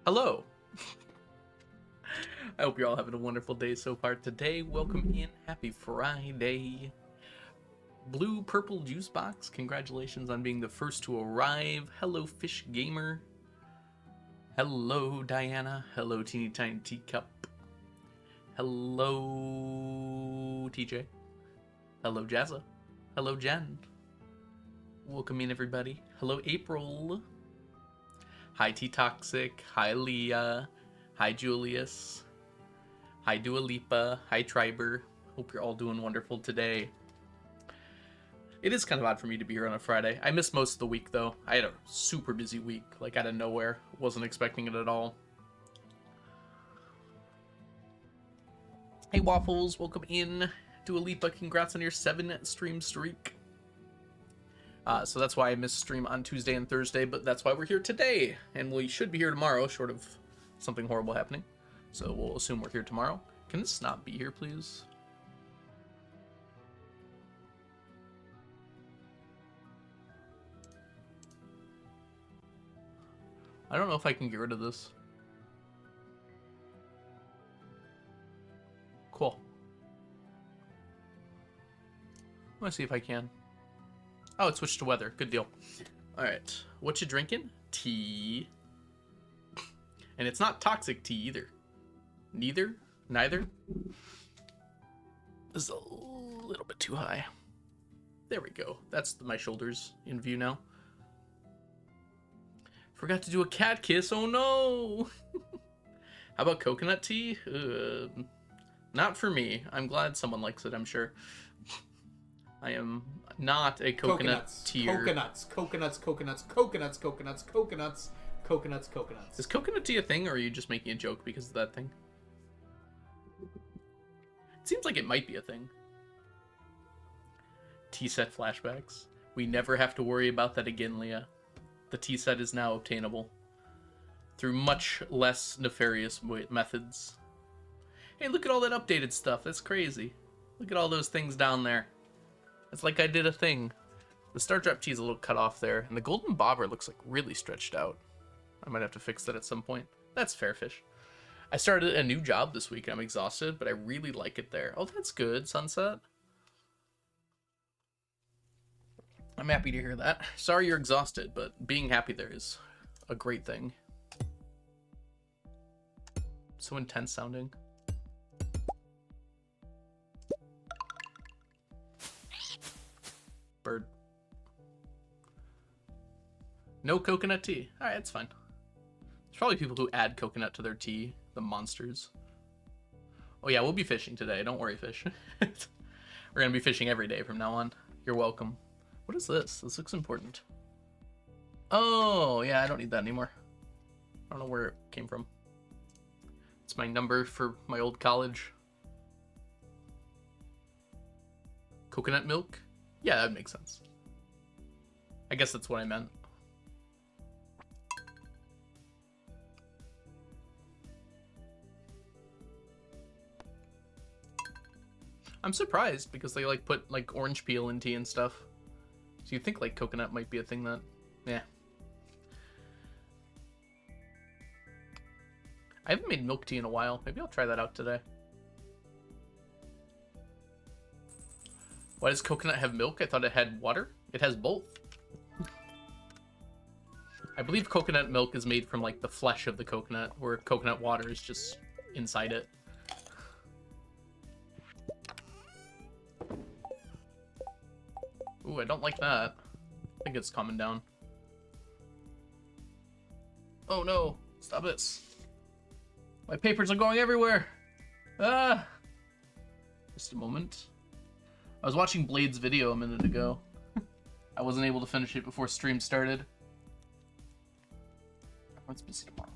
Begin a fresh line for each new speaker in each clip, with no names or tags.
Hello. I hope you're all having a wonderful day so far today. Welcome in. Happy Friday. Blue Purple Juice Box, congratulations on being the first to arrive. Hello, Fish Gamer. Hello, Diana. Hello, Teeny Tiny Teacup. Hello, TJ. Hello, Jazza. Hello, Jen. Welcome in, everybody. Hello, April. Hi, T-Toxic. Hi, Leah. Hi, Julius. Hi, Dua Lipa. Hi, Triber. Hope you're all doing wonderful today. It is kind of odd for me to be here on a Friday. I missed most of the week, though. I had a super busy week, like out of nowhere. Wasn't expecting it at all. Hey, Waffles. Welcome in. Dua Lipa, congrats on your 7-stream streak. So that's why I missed stream on Tuesday and Thursday, but that's why we're here today. And we should be here tomorrow, short of something horrible happening. So we'll assume we're here tomorrow. Can this not be here, please? I don't know if I can get rid of this. Cool. Let me see if I can. Oh, it switched to weather. Good deal. Alright. What you drinking? Tea. And it's not toxic tea either. Neither? Neither? This is a little bit too high. There we go. That's my shoulders in view now. Forgot to do a cat kiss. Oh no! How about coconut tea? Not for me. I'm glad someone likes it, I'm sure. I am not a coconut tear.
Coconuts.
Is coconut tea a thing, or are you just making a joke because of that thing? It seems like it might be a thing. Tea set flashbacks. We never have to worry about that again, Leah. The tea set is now obtainable through much less nefarious methods. Hey, look at all that updated stuff. That's crazy. Look at all those things down there. It's like I did a thing. The Star Drop tea is a little cut off there, and the golden bobber looks like really stretched out. I might have to fix that at some point. That's fair, fish. I started a new job this week, and I'm exhausted, but I really like it there. Oh, that's good, Sunset. I'm happy to hear that. Sorry you're exhausted, but being happy there is a great thing. So intense sounding. Bird. No coconut tea. Alright, that's fine. There's probably people who add coconut to their tea. The monsters. Oh yeah, we'll be fishing today. Don't worry, fish. We're gonna be fishing every day from now on. You're welcome. What is this? This looks important. Oh, yeah, I don't need that anymore. I don't know where it came from. It's my number for my old college. Coconut milk? Yeah, that makes sense. I guess that's what I meant. I'm surprised because they like put like orange peel in tea and stuff. So you'd think like coconut might be a thing that, yeah. I haven't made milk tea in a while. Maybe I'll try that out today. Why does coconut have milk? I thought it had water. It has both. I believe coconut milk is made from like the flesh of the coconut, where coconut water is just inside it. Ooh, I don't like that. I think it's calming down. Oh no, stop this. My papers are going everywhere. Ah! Just a moment. I was watching Blade's video a minute ago. I wasn't able to finish it before stream started. Everyone's busy tomorrow.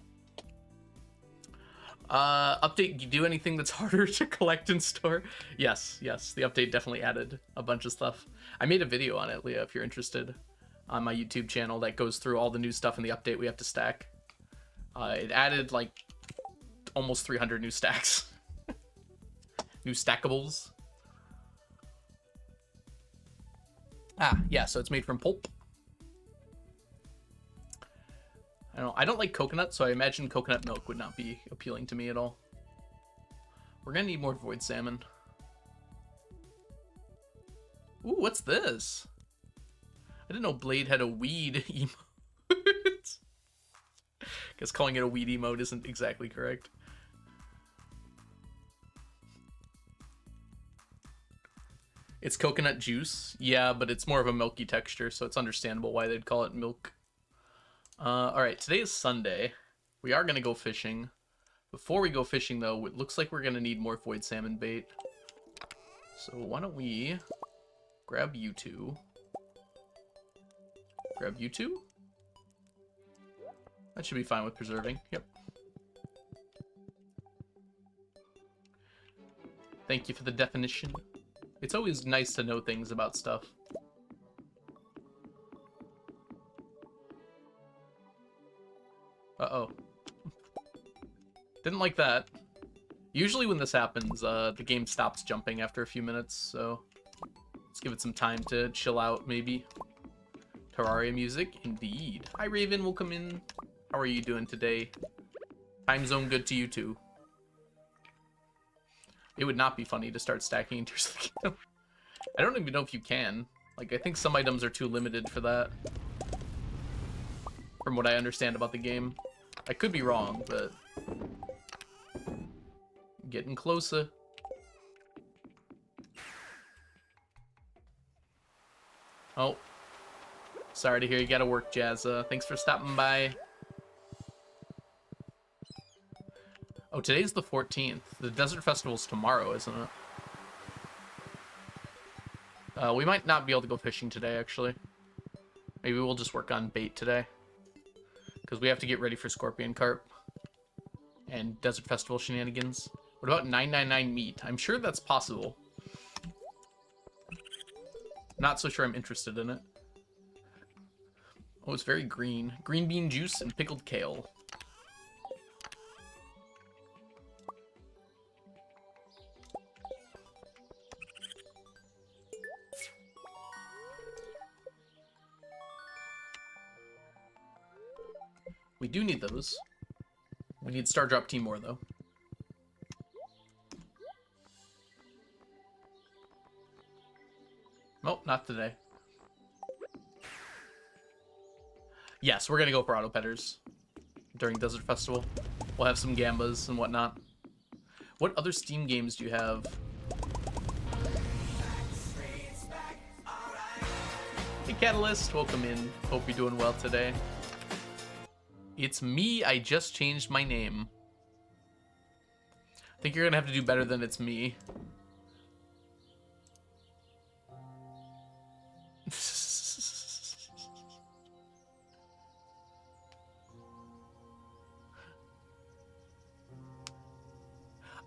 Update, you do anything that's harder to collect and store? Yes, yes. The update definitely added a bunch of stuff. I made a video on it, Leah, if you're interested, on my YouTube channel that goes through all the new stuff in the update we have to stack. It added, like, almost 300 new stacks. New stackables. Ah, yeah, so it's made from pulp. I don't like coconut, so I imagine coconut milk would not be appealing to me at all. We're gonna need more void salmon. Ooh, what's this? I didn't know Blade had a weed emote. Guess calling it a weed emote isn't exactly correct. It's coconut juice. Yeah, but it's more of a milky texture, so it's understandable why they'd call it milk. Alright, today is Sunday. We are going to go fishing. Before we go fishing, though, it looks like we're going to need more void salmon bait. So why don't we grab you two. Grab you two? That should be fine with preserving. Yep. Thank you for the definition. It's always nice to know things about stuff. Uh-oh. Didn't like that. Usually when this happens, the game stops jumping after a few minutes, so let's give it some time to chill out, maybe. Terraria music? Indeed. Hi, Raven. Welcome in. How are you doing today? Time zone good to you, too. It would not be funny to start stacking into your kingdom. I don't even know if you can. Like, I think some items are too limited for that. From what I understand about the game. I could be wrong, but... getting closer. Oh. Sorry to hear you gotta work, Jazza. Thanks for stopping by. Oh, today's the 14th. The Desert Festival's tomorrow, isn't it? We might not be able to go fishing today, actually. Maybe we'll just work on bait today. Because we have to get ready for Scorpion Carp. And Desert Festival shenanigans. What about 999 meat? I'm sure that's possible. Not so sure I'm interested in it. Oh, it's very green. Green bean juice and pickled kale. We do need those. We need Star Drop Tea more, though. Oh, not today. Yes, we're gonna go for auto petters during Desert Festival. We'll have some gambas and whatnot. What other Steam games do you have? Hey Catalyst, welcome in. Hope you're doing well today. It's me, I just changed my name. I think you're gonna have to do better than it's me.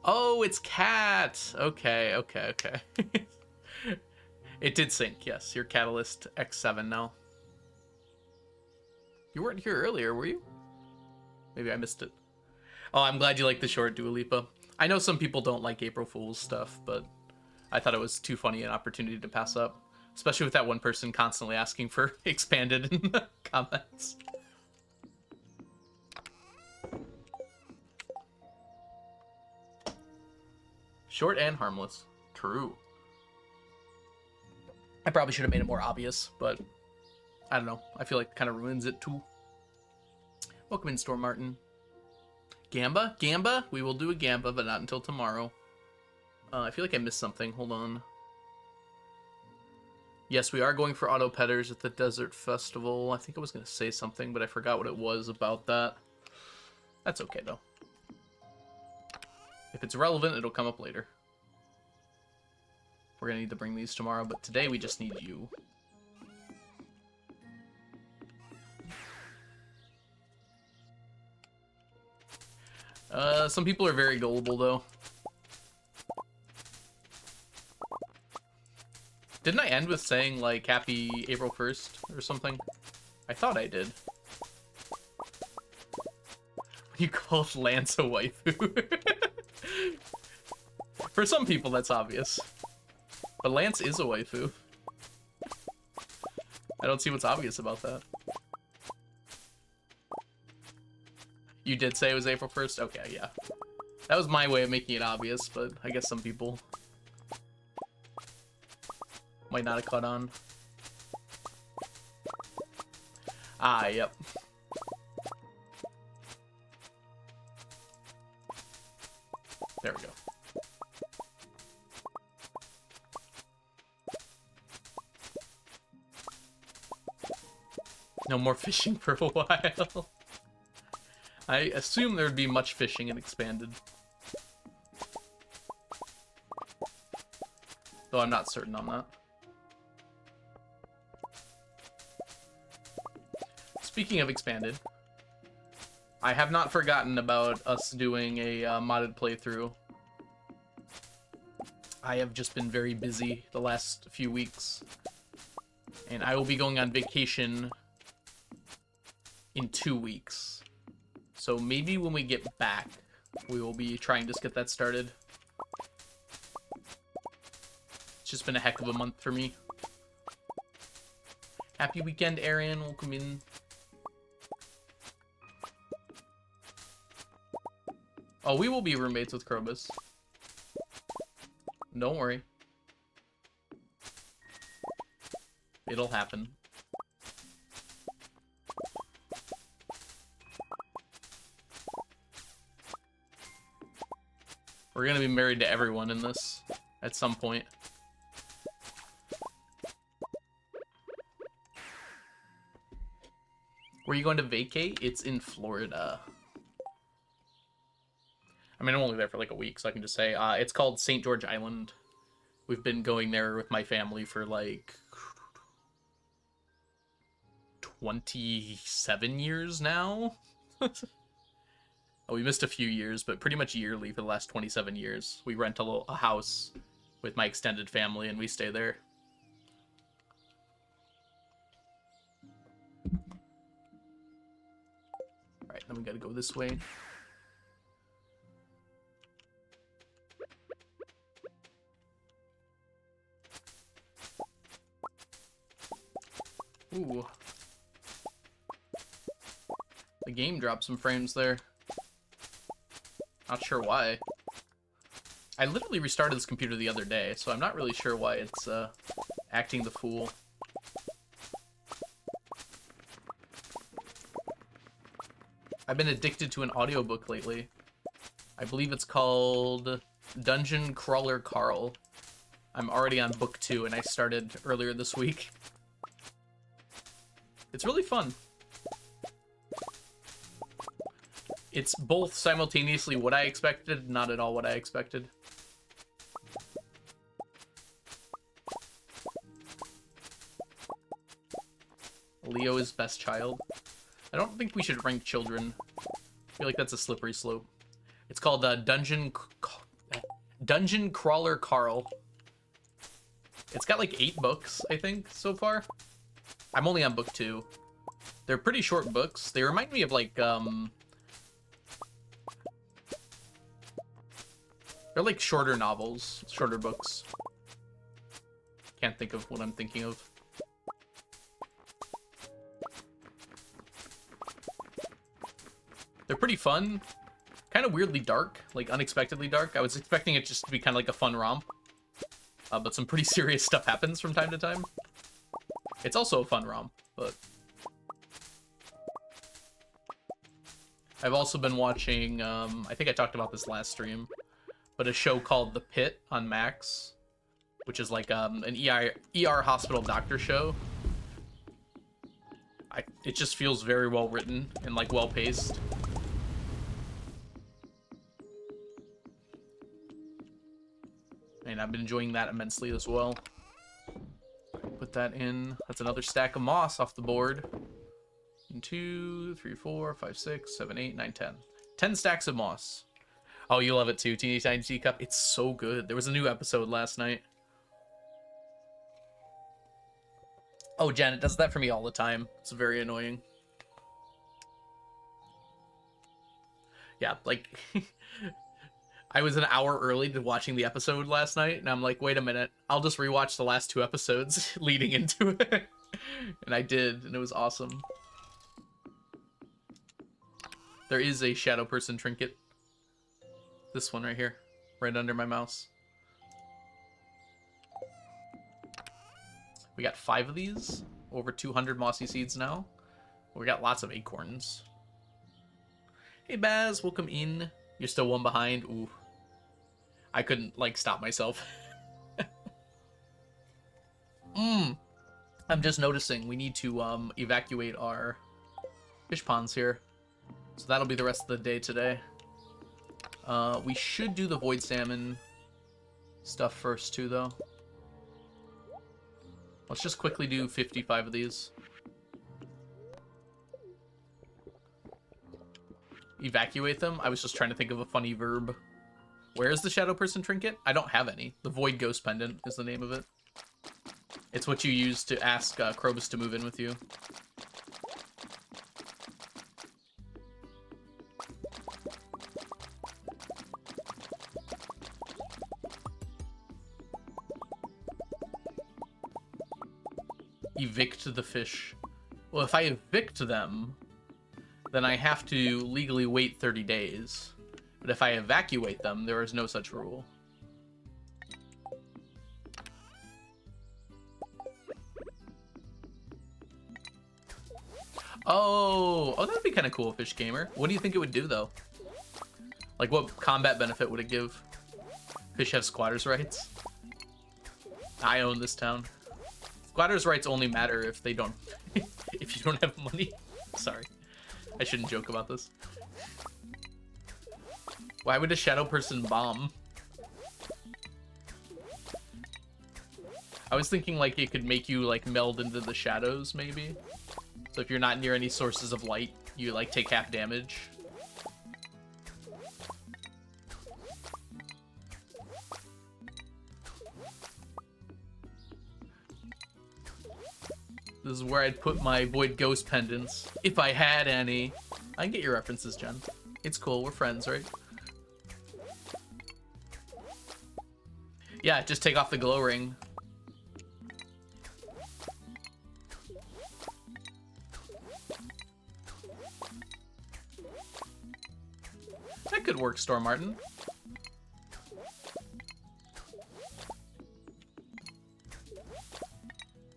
Oh, it's Cat. Okay, okay, okay. It did sync, yes. You're Catalyst X7 now. You weren't here earlier, were you? Maybe I missed it. Oh, I'm glad you like the short Dua Lipa. I know some people don't like April Fool's stuff, but I thought it was too funny an opportunity to pass up. Especially with that one person constantly asking for expanded in the comments. Short and harmless. True. I probably should have made it more obvious, but I don't know. I feel like it kind of ruins it too. Welcome in, Storm Martin. Gamba? Gamba? We will do a Gamba, but not until tomorrow. I feel like I missed something. Hold on. Yes, we are going for auto petters at the Desert Festival. I think I was going to say something, but I forgot what it was about that. That's okay, though. If it's relevant, it'll come up later. We're going to need to bring these tomorrow, but today we just need you. Some people are very gullible, though. Didn't I end with saying, like, happy April 1st or something? I thought I did. You called Lance a waifu. For some people, that's obvious. But Lance is a waifu. I don't see what's obvious about that. You did say it was April 1st? Okay, yeah. That was my way of making it obvious, but I guess some people might not have caught on. Ah, yep. There we go. No more fishing for a while. I assume there would be much fishing in Expanded. Though I'm not certain on that. Speaking of Expanded, I have not forgotten about us doing a modded playthrough. I have just been very busy the last few weeks. And I will be going on vacation in 2 weeks. So maybe when we get back, we will be trying to get that started. It's just been a heck of a month for me. Happy weekend, Aaron. Welcome in. Oh, we will be roommates with Krobus. Don't worry. It'll happen. We're gonna be married to everyone in this at some point. Where are you going to vacate? It's in Florida. I mean, I'm only there for like a week, so I can just say it's called St. George Island. We've been going there with my family for like 27 years now. Oh, we missed a few years, but pretty much yearly for the last 27 years. We rent a house with my extended family, and we stay there. Then we gotta go this way. Ooh. The game dropped some frames there. Not sure why. I literally restarted this computer the other day, so I'm not really sure why it's acting the fool. I've been addicted to an audiobook lately. I believe it's called Dungeon Crawler Carl. I'm already on book 2, and I started earlier this week. It's really fun. It's both simultaneously what I expected, not at all what I expected. Leo is best child. I don't think we should rank children. I feel like that's a slippery slope. It's called Dungeon Crawler Carl. It's got like 8 books, I think, so far. I'm only on book 2. They're pretty short books. They remind me of like, they're like shorter novels, shorter books. Can't think of what I'm thinking of. They're pretty fun. Kind of weirdly dark, like unexpectedly dark. I was expecting it just to be kind of like a fun romp. But some pretty serious stuff happens from time to time. It's also a fun romp, but... I've also been watching, I think I talked about this last stream, but a show called The Pit on Max, which is like an ER hospital doctor show. It just feels very well written and like well paced. And I've been enjoying that immensely as well. Put that in. That's another stack of moss off the board. 1, 2, 3, 4, 5, 6, 7, 8, 9, 10. 10 stacks of moss. Oh, you love it too, Teeny Tiny Teacup. It's so good. There was a new episode last night. Oh, Janet does that for me all the time. It's very annoying. Yeah, like... I was an hour early to watching the episode last night, and I'm like, wait a minute, I'll just rewatch the last 2 episodes leading into it. And I did, and it was awesome. There is a shadow person trinket. This one right here, right under my mouse. We got 5 of these, over 200 mossy seeds now. We got lots of acorns. Hey Baz, welcome in. You're still 1 behind. Ooh. I couldn't, like, stop myself. I'm just noticing we need to evacuate our fish ponds here. So that'll be the rest of the day today. We should do the void salmon stuff first, too, though. Let's just quickly do 55 of these. Evacuate them? I was just trying to think of a funny verb. Where is the shadow person trinket? I don't have any. The void ghost pendant is the name of it. It's what you use to ask Krobus to move in with you. Evict the fish. Well, if I evict them, then I have to legally wait 30 days. But if I evacuate them, there is no such rule. Oh, that'd be kind of cool, Fish Gamer. What do you think it would do, though? Like, what combat benefit would it give? Fish have squatters' rights? I own this town. Squatters' rights only matter if they don't... if you don't have money. Sorry. I shouldn't joke about this. Why would a shadow person bomb? I was thinking like it could make you like meld into the shadows, maybe. So if you're not near any sources of light, you like take half damage. This is where I'd put my Void Ghost pendants, if I had any. I get your references, Jen. It's cool, we're friends, right? Yeah, just take off the glow ring. That could work, Storm Martin.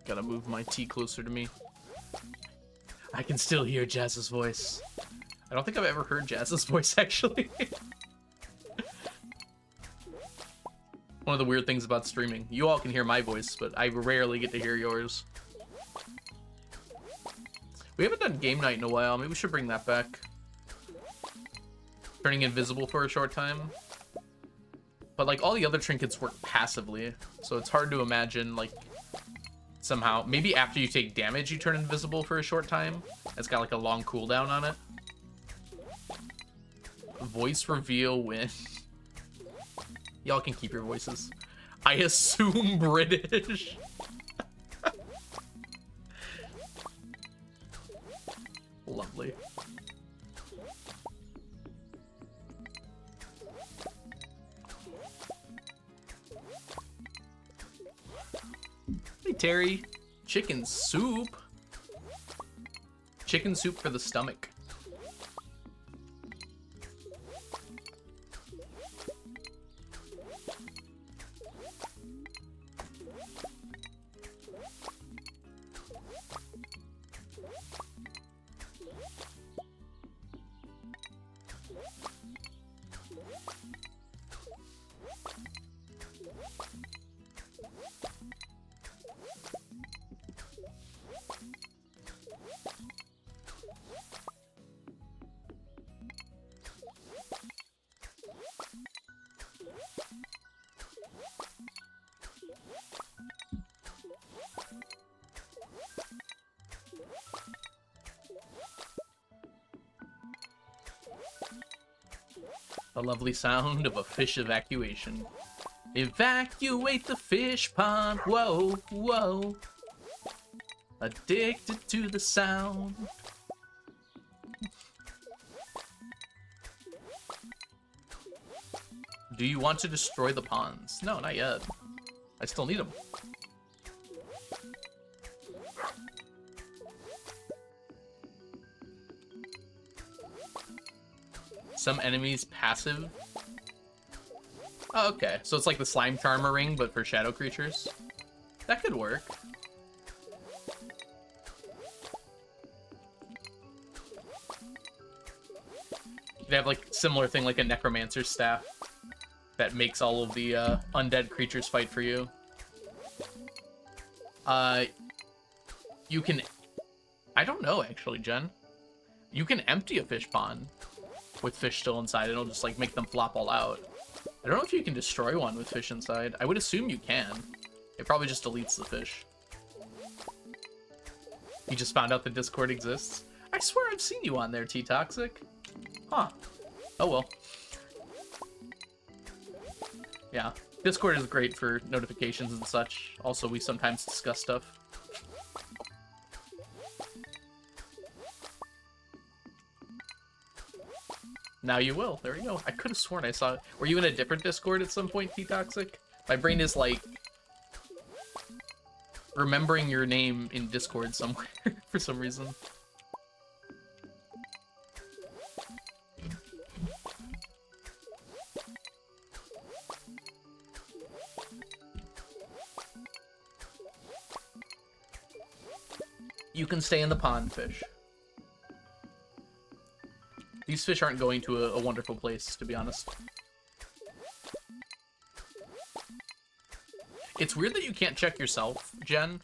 Gotta move my tea closer to me. I can still hear Jazz's voice. I don't think I've ever heard Jazz's voice, actually. One of the weird things about streaming. You all can hear my voice, but I rarely get to hear yours. We haven't done game night in a while. Maybe we should bring that back. Turning invisible for a short time. But, like, all the other trinkets work passively. So it's hard to imagine, like, somehow. Maybe after you take damage, you turn invisible for a short time. It's got, like, a long cooldown on it. Voice reveal win. Y'all can keep your voices. I assume British. Lovely. Hey, Terry. Chicken soup? Chicken soup for the stomach. The lovely sound of a fish evacuation. Evacuate the fish pond. Whoa, whoa. Addicted to the sound. Do you want to destroy the ponds? No, not yet. I still need them. Some enemies passive. Oh, okay. So it's like the slime charmer ring, but for shadow creatures. That could work. You'd have like similar thing like a necromancer's staff that makes all of the undead creatures fight for you. You can... I don't know, actually, Jen. You can empty a fish pond with fish still inside. It'll just like make them flop all out. I don't know if you can destroy one with fish inside. I would assume you can. It probably just deletes the fish. You just found out the Discord exists? I swear I've seen you on there, T-Toxic. Huh. Oh well. Yeah. Discord is great for notifications and such. Also, we sometimes discuss stuff. Now you will. There you go. I could have sworn I saw it. Were you in a different Discord at some point, T-Toxic? My brain is like remembering your name in Discord somewhere for some reason. You can stay in the pond, fish. These fish aren't going to a wonderful place, to be honest. It's weird that you can't check yourself, Jen.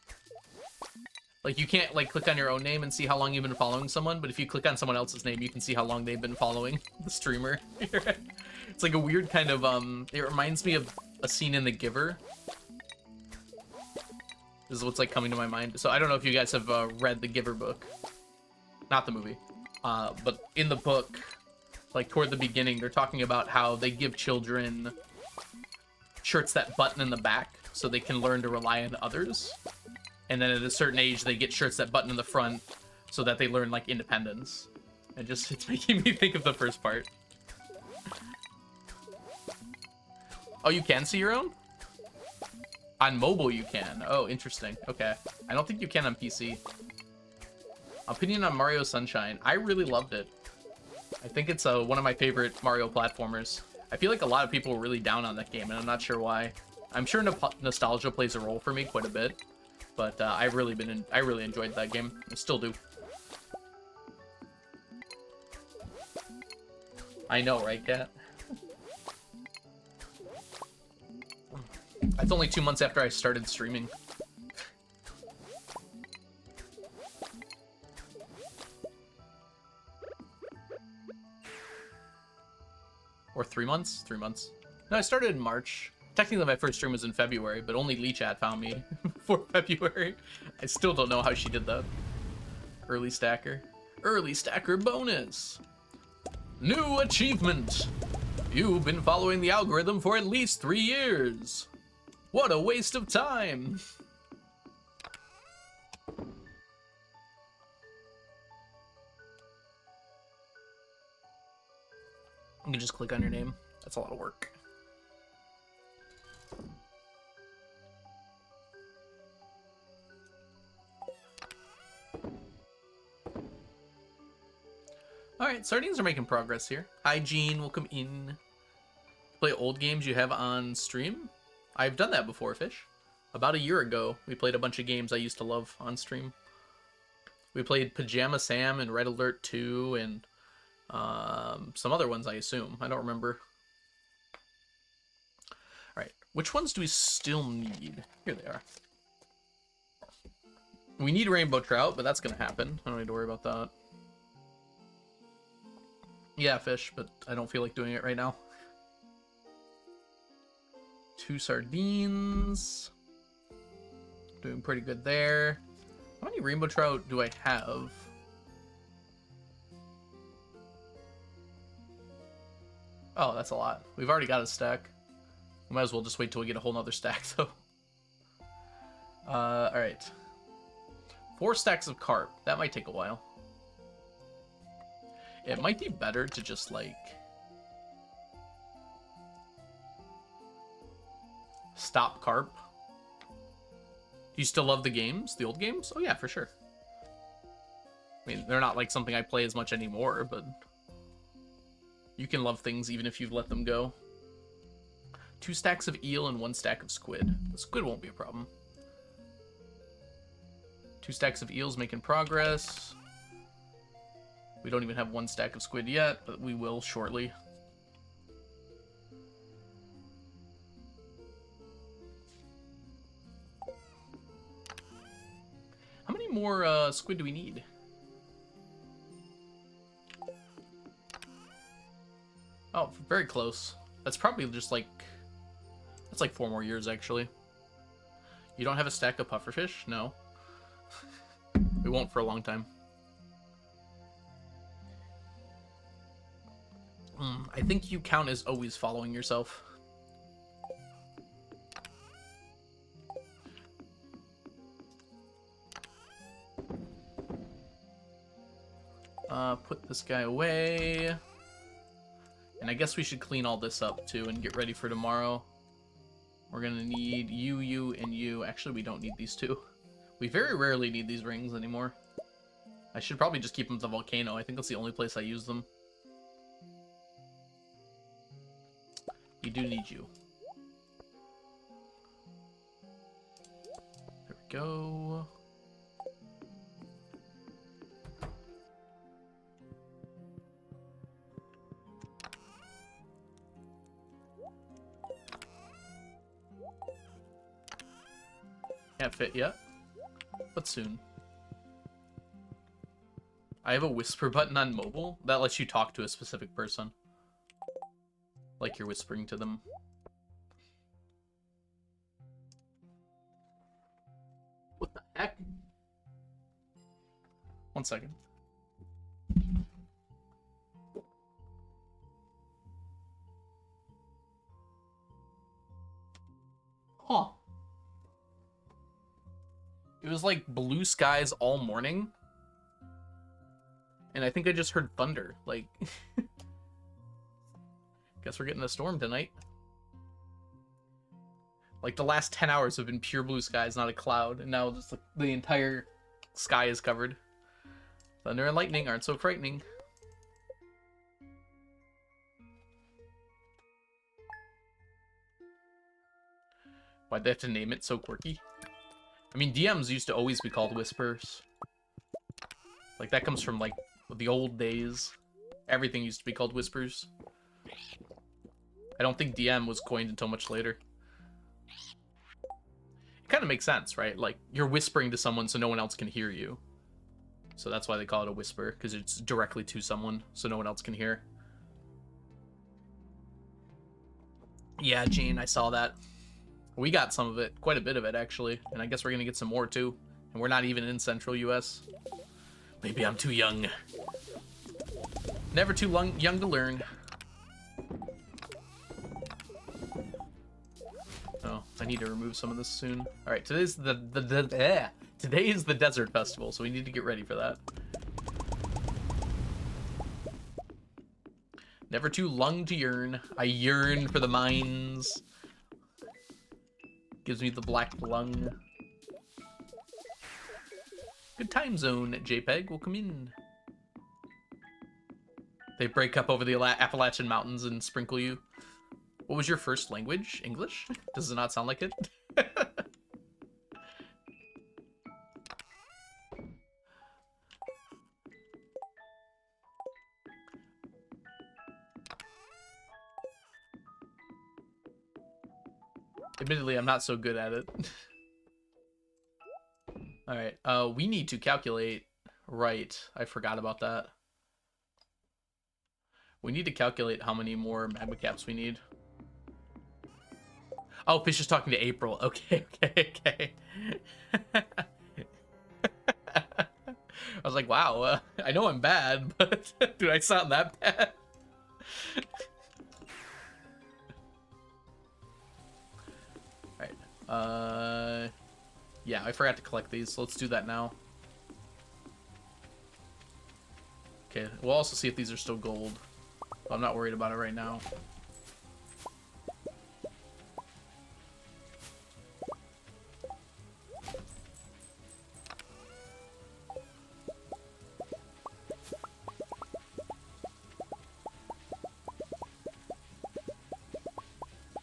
Like, you can't, like, click on your own name and see how long you've been following someone, but if you click on someone else's name, you can see how long they've been following the streamer. It's like a weird kind of, it reminds me of a scene in The Giver. This is what's, like, coming to my mind. So I don't know if you guys have read The Giver book. Not the movie. But in the book, like toward the beginning, they're talking about how they give children shirts that button in the back so they can learn to rely on others. and then at a certain age they get shirts that button in the front so that they learn like independence. And just it's making me think of the first part. Oh, you can see your own? On mobile you can. Oh, interesting. Okay. I don't think you can on PC. Opinion on Mario Sunshine. I really loved it. I think it's one of my favorite Mario platformers. I feel like a lot of people were really down on that game, and I'm not sure why. I'm sure nostalgia plays a role for me quite a bit, but I really enjoyed that game. I still do. I know, right, Kat? That's only 2 months after I started streaming. Or 3 months? 3 months. No, I started in March. Technically, my first stream was in February, but only LeeChat found me for February. I still don't know how she did that. Early stacker. Early stacker bonus! New achievement! You've been following the algorithm for at least 3 years! What a waste of time! You can just click on your name. That's a lot of work. Alright, sardines are making progress here. Hi, Gene. Welcome in. Play old games you have on stream? I've done that before, Fish. About a year ago, we played a bunch of games I used to love on stream. We played Pajama Sam and Red Alert 2 and some other ones, I assume. I don't remember. Alright, which ones do we still need? Here they are. We need rainbow trout, but that's going to happen. I don't need to worry about that. Yeah, Fish, but I don't feel like doing it right now. 2 sardines. Doing pretty good there. How many rainbow trout do I have? Oh, that's a lot. We've already got a stack. We might as well just wait till we get a whole nother stack, though. Alright. 4 stacks of carp. That might take a while. It might be better to just, like, stop carp. Do you still love the games? The old games? Oh, yeah, for sure. I mean, they're not, like, something I play as much anymore, but you can love things even if you've let them go. 2 stacks of eel and 1 stack of squid. The squid won't be a problem. 2 stacks of eels making progress. We don't even have 1 stack of squid yet, but we will shortly. How many more squid do we need? Oh, very close. That's probably just like... That's like 4 more years, actually. You don't have a stack of pufferfish? No. We won't for a long time. I think you count as always following yourself. Put this guy away. And I guess we should clean all this up, too, and get ready for tomorrow. We're gonna need you, you, and you. Actually, we don't need these 2. We very rarely need these rings anymore. I should probably just keep them at the volcano. I think that's the only place I use them. We do need you. There we go. Can't fit yet, but soon. I have a whisper button on mobile that lets you talk to a specific person. Like you're whispering to them. What the heck? 1 second. Huh. It was like blue skies all morning. And I think I just heard thunder. Like, guess we're getting a storm tonight. Like, the last 10 hours have been pure blue skies, not a cloud. And now just like, the entire sky is covered. Thunder and lightning aren't so frightening. Why'd they have to name it so quirky? I mean, DMs used to always be called whispers. Like, that comes from, like, the old days. Everything used to be called whispers. I don't think DM was coined until much later. It kind of makes sense, right? Like, you're whispering to someone so no one else can hear you. So that's why they call it a whisper, because it's directly to someone so no one else can hear. Yeah, Gene, I saw that. We got some of it, quite a bit of it, actually. And I guess we're going to get some more, too. And we're not even in central US. Maybe I'm too young. Never too young to learn. Oh, I need to remove some of this soon. All right, today's today is the desert festival, so we need to get ready for that. Never too young to yearn. I yearn for the mines. Gives me the black lung. Good time zone, JPEG. Welcome in. They break up over the Appalachian Mountains and sprinkle you. What was your first language? English? Does it not sound like it? Admittedly, I'm not so good at it. Alright, we need to calculate... Right, I forgot about that. We need to calculate how many more magma caps we need. Oh, Fish is talking to April. Okay. I was like, wow, I know I'm bad, but do I sound that bad? Alright, yeah, I forgot to collect these, so let's do that now. Okay, we'll also see if these are still gold. But I'm not worried about it right now.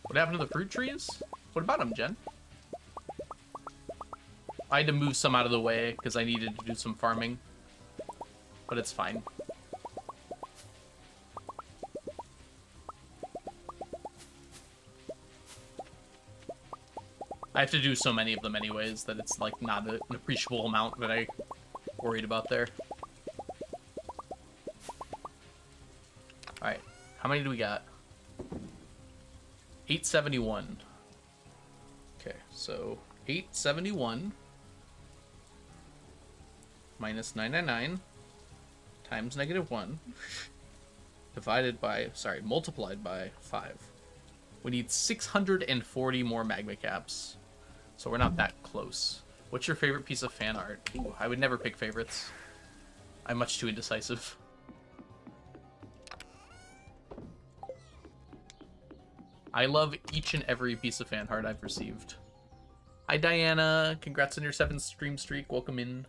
What happened to the fruit trees? What about them, Jen? I had to move some out of the way because I needed to do some farming. But it's fine. I have to do so many of them anyways that it's like not an appreciable amount that I worried about there. Alright, how many do we got? 871. Okay, so 871 minus 999 times -1 divided by, sorry, multiplied by 5. We need 640 more magma caps. So we're not that close. What's your favorite piece of fan art? Ooh, I would never pick favorites. I'm much too indecisive. I love each and every piece of fan art I've received. Hi, Diana. Congrats on your 7th stream streak. Welcome in.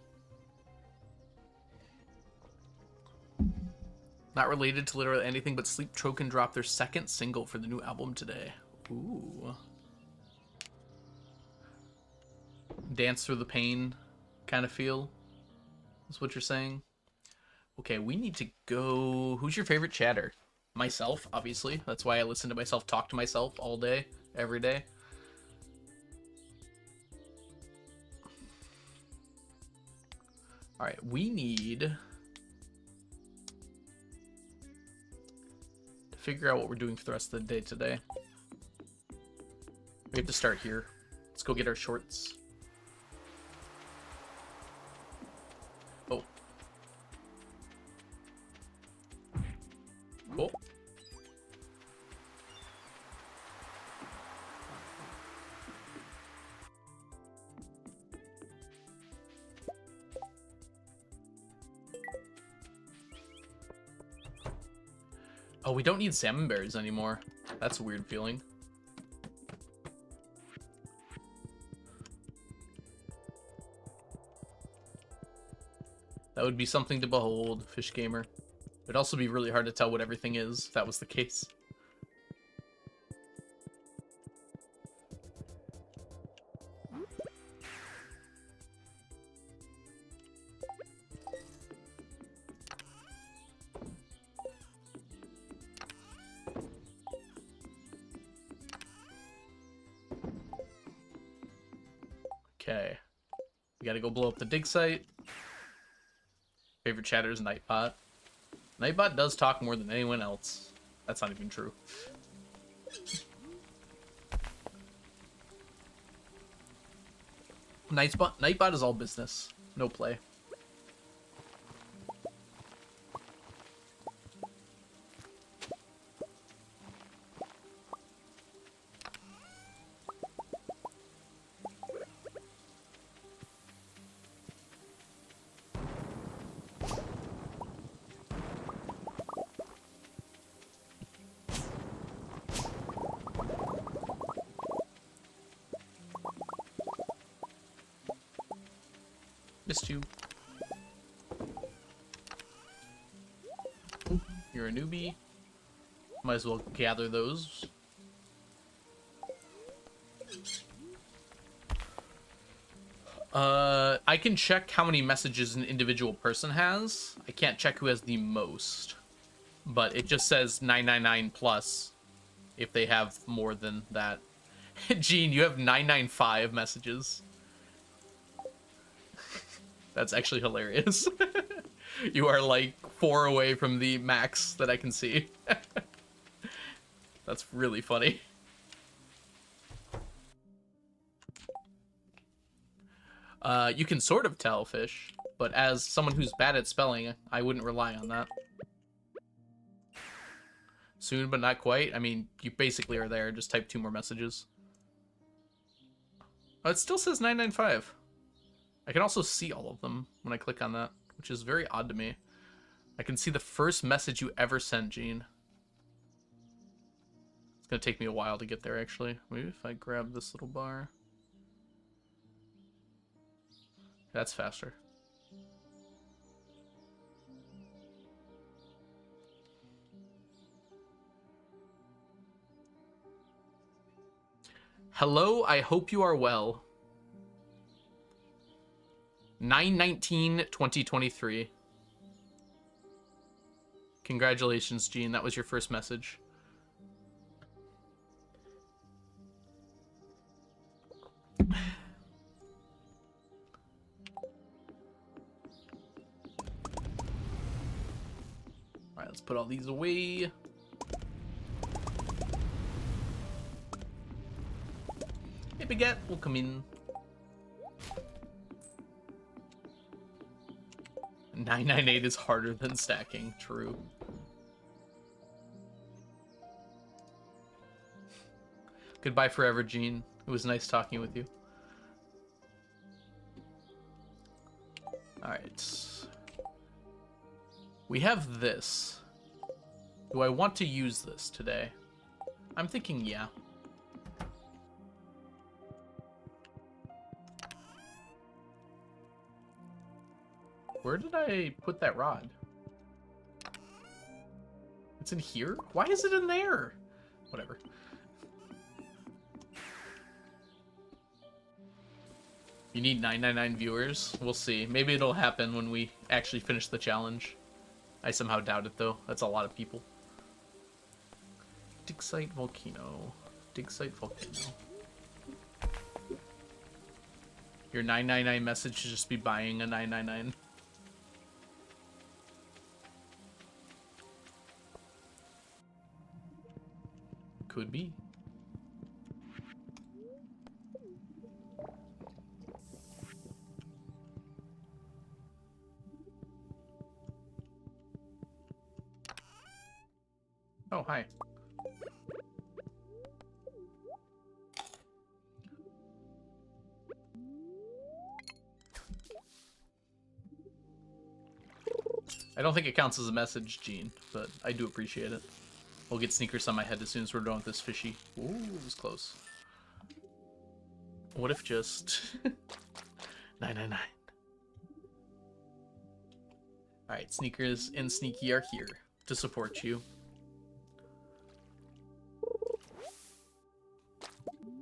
Not related to literally anything, but Sleep Token dropped their 2nd single for the new album today. Ooh. Dance through the pain kind of feel is what you're saying. Okay, we need to go. Who's your favorite chatter? Myself, obviously. That's why I listen to myself talk to myself all day, every day. All right, we need to figure out what we're doing for the rest of the day today. We have to start here. Let's go get our shorts. Oh. Cool. Oh, we don't need salmon berries anymore. That's a weird feeling. That would be something to behold, Fish Gamer. It'd also be really hard to tell what everything is if that was the case. Okay. We gotta go blow up the dig site. Favorite chatter is Nightbot. Nightbot does talk more than anyone else. That's not even true. Nightbot is all business. No play. Missed you. You're a newbie. Might as well gather those. I can check how many messages an individual person has. I can't check who has the most. But it just says 999 plus if they have more than that. Gene, you have 995 messages. That's actually hilarious. You are like 4 away from the max that I can see. That's really funny. You can sort of tell, Fish, but as someone who's bad at spelling, I wouldn't rely on that. Soon, but not quite. I mean, you basically are there. Just type 2 more messages. Oh, it still says 995. I can also see all of them when I click on that, which is very odd to me. I can see the first message you ever sent, Gene. It's going to take me a while to get there, actually. Maybe if I grab this little bar. That's faster. Hello, I hope you are well. 9/19/2023. Congratulations, Gene. That was your first message. Alright, let's put all these away. Hey, Baguette, we'll come in. 998 is harder than stacking. True. Goodbye forever, Gene. It was nice talking with you. Alright. We have this. Do I want to use this today? I'm thinking yeah. Where did I put that rod? It's in here? Why is it in there? Whatever. You need 999 viewers? We'll see. Maybe it'll happen when we actually finish the challenge. I somehow doubt it, though. That's a lot of people. Dig site volcano. Dig site volcano. Your 999 message should just be buying a 999. Could be. Oh, hi. I don't think it counts as a message, Gene, but I do appreciate it. We'll get sneakers on my head as soon as we're done with this fishy. Ooh, it was close. What if just 999? Alright, sneakers and sneaky are here to support you.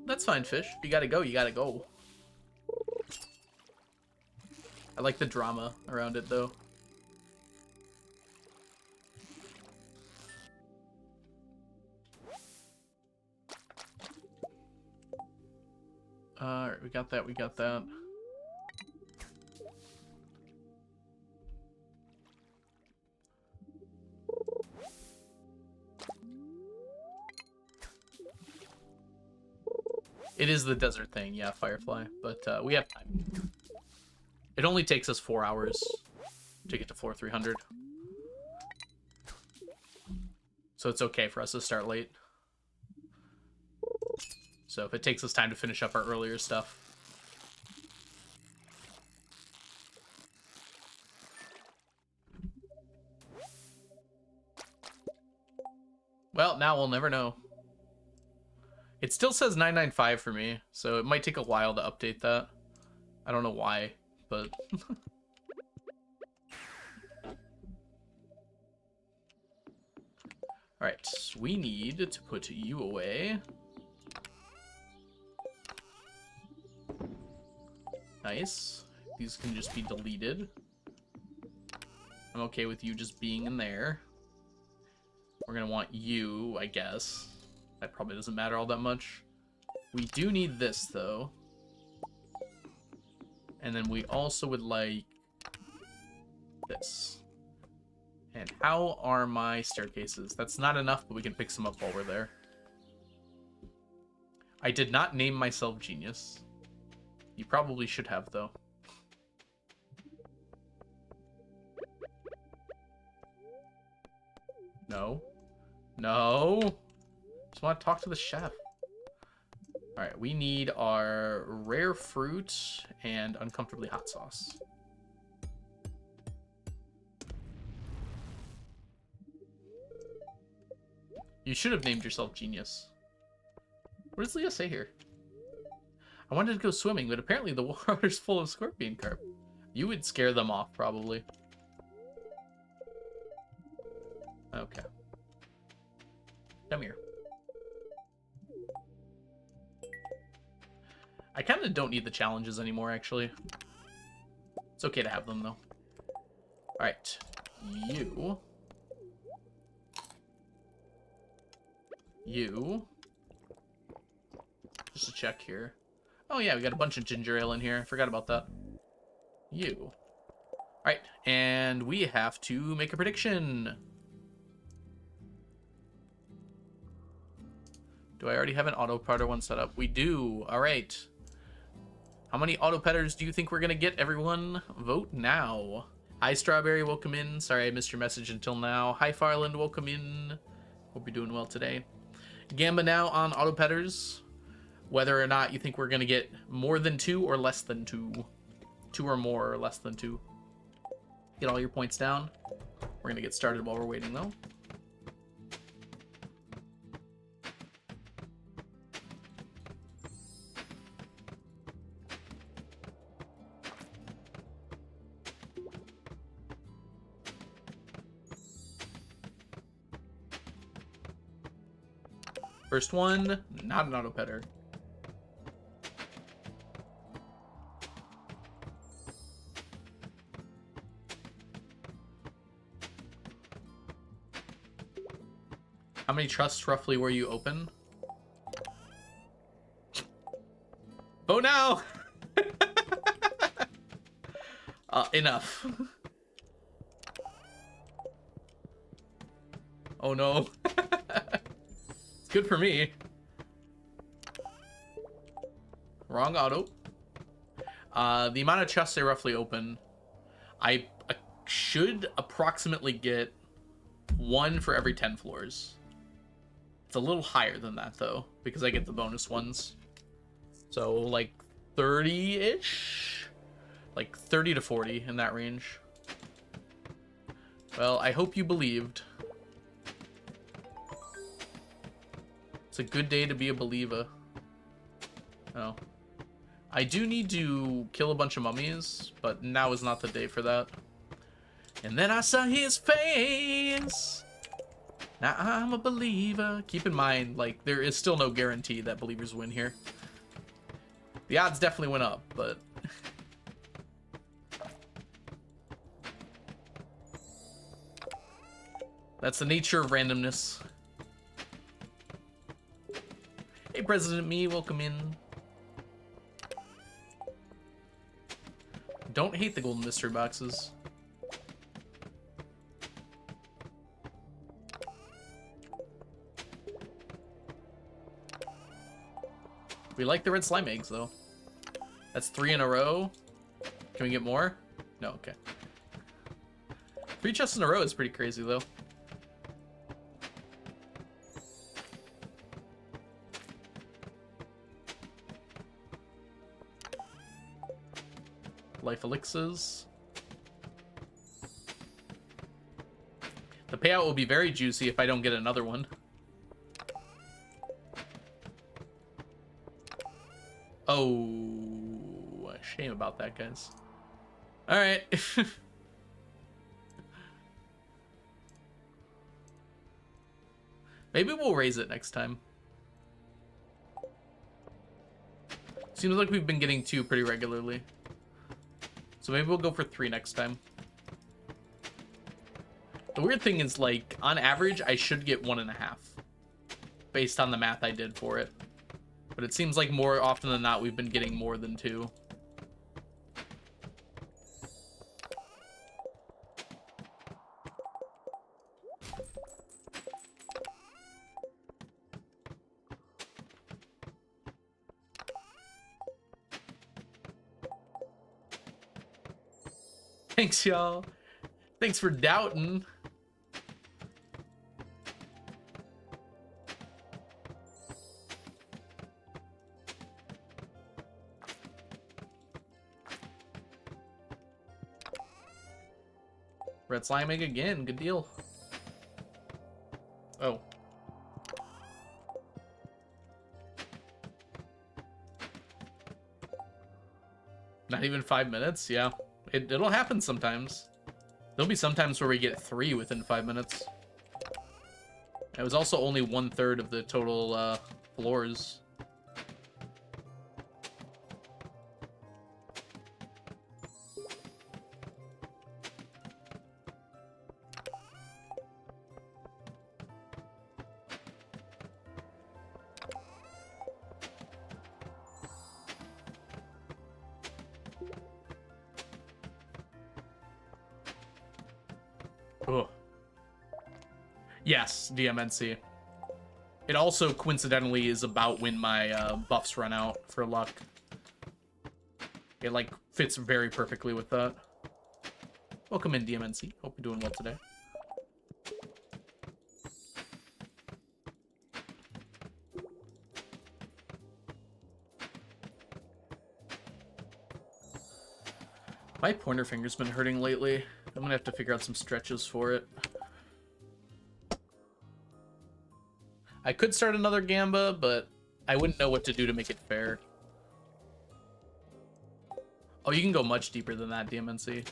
That's fine, fish. If you gotta go, you gotta go. I like the drama around it, though. Alright, we got that, we got that. It is the desert thing, yeah, Firefly, but we have time. It only takes us 4 hours to get to floor 300. So it's okay for us to start late. So if it takes us time to finish up our earlier stuff. Well, now we'll never know. It still says 995 for me, so it might take a while to update that. I don't know why, but... Alright, we need to put you away. Nice. These can just be deleted. I'm okay with you just being in there. We're gonna want you, I guess. That probably doesn't matter all that much. We do need this, though. And then we also would like this. And how are my staircases? That's not enough, but we can pick some up while we're there. I did not name myself Genius. You probably should have, though. No. No! Just want to talk to the chef. Alright, we need our rare fruit and uncomfortably hot sauce. You should have named yourself Genius. What does Leah say here? I wanted to go swimming, but apparently the water's full of scorpion carp. You would scare them off, probably. Okay. Come here. I kind of don't need the challenges anymore, actually. It's okay to have them, though. Alright. You. You. Just to check here. Oh, yeah, we got a bunch of ginger ale in here. I forgot about that. You. Alright, and we have to make a prediction. Do I already have an auto-petter one set up? We do. Alright. How many auto-petters do you think we're going to get, everyone? Vote now. Hi, Strawberry. Welcome in. Sorry I missed your message until now. Hi, Farland. Welcome in. Hope you're doing well today. Gamba now on auto-petters. Whether or not you think we're going to get more than 2 or less than 2. 2 or more or less than 2. Get all your points down. We're going to get started while we're waiting, though. First one, not an auto-petter. How many trusts roughly were you open? Oh no! Enough. Oh no. It's good for me. Wrong auto. The amount of chests I roughly open, I should approximately get 1 for every 10 floors. It's a little higher than that, though, because I get the bonus ones. So, like, 30-ish? Like, 30 to 40 in that range. Well, I hope you believed. It's a good day to be a believer. Oh. I do need to kill a bunch of mummies, but now is not the day for that. And then I saw his face. Now I'm a believer. Keep in mind, like, there is still no guarantee that believers win here. The odds definitely went up, but... that's the nature of randomness. Hey, President Me, welcome in. Don't hate the golden mystery boxes. We like the red slime eggs, though. That's 3 in a row. Can we get more? No, okay. 3 chests in a row is pretty crazy, though. Life elixirs. The payout will be very juicy if I don't get another one. Oh, shame about that, guys. All right. Maybe we'll raise it next time. Seems like we've been getting 2 pretty regularly. So maybe we'll go for 3 next time. The weird thing is, like, on average, I should get 1.5. Based on the math I did for it. But it seems like more often than not, we've been getting more than 2. Thanks, y'all. Thanks for doubting. Red slime egg again. Good deal. Oh. Not even 5 minutes? Yeah. It'll happen sometimes. There'll be sometimes where we get 3 within 5 minutes. It was also only 1/3 of the total floors. Ugh. Yes, DMNC. It also coincidentally is about when my buffs run out for luck. It like fits very perfectly with that. Welcome in, DMNC. Hope you're doing well today. My pointer finger's been hurting lately. I'm gonna have to figure out some stretches for it. I could start another Gamba, but I wouldn't know what to do to make it fair. Oh, you can go much deeper than that, DMNC.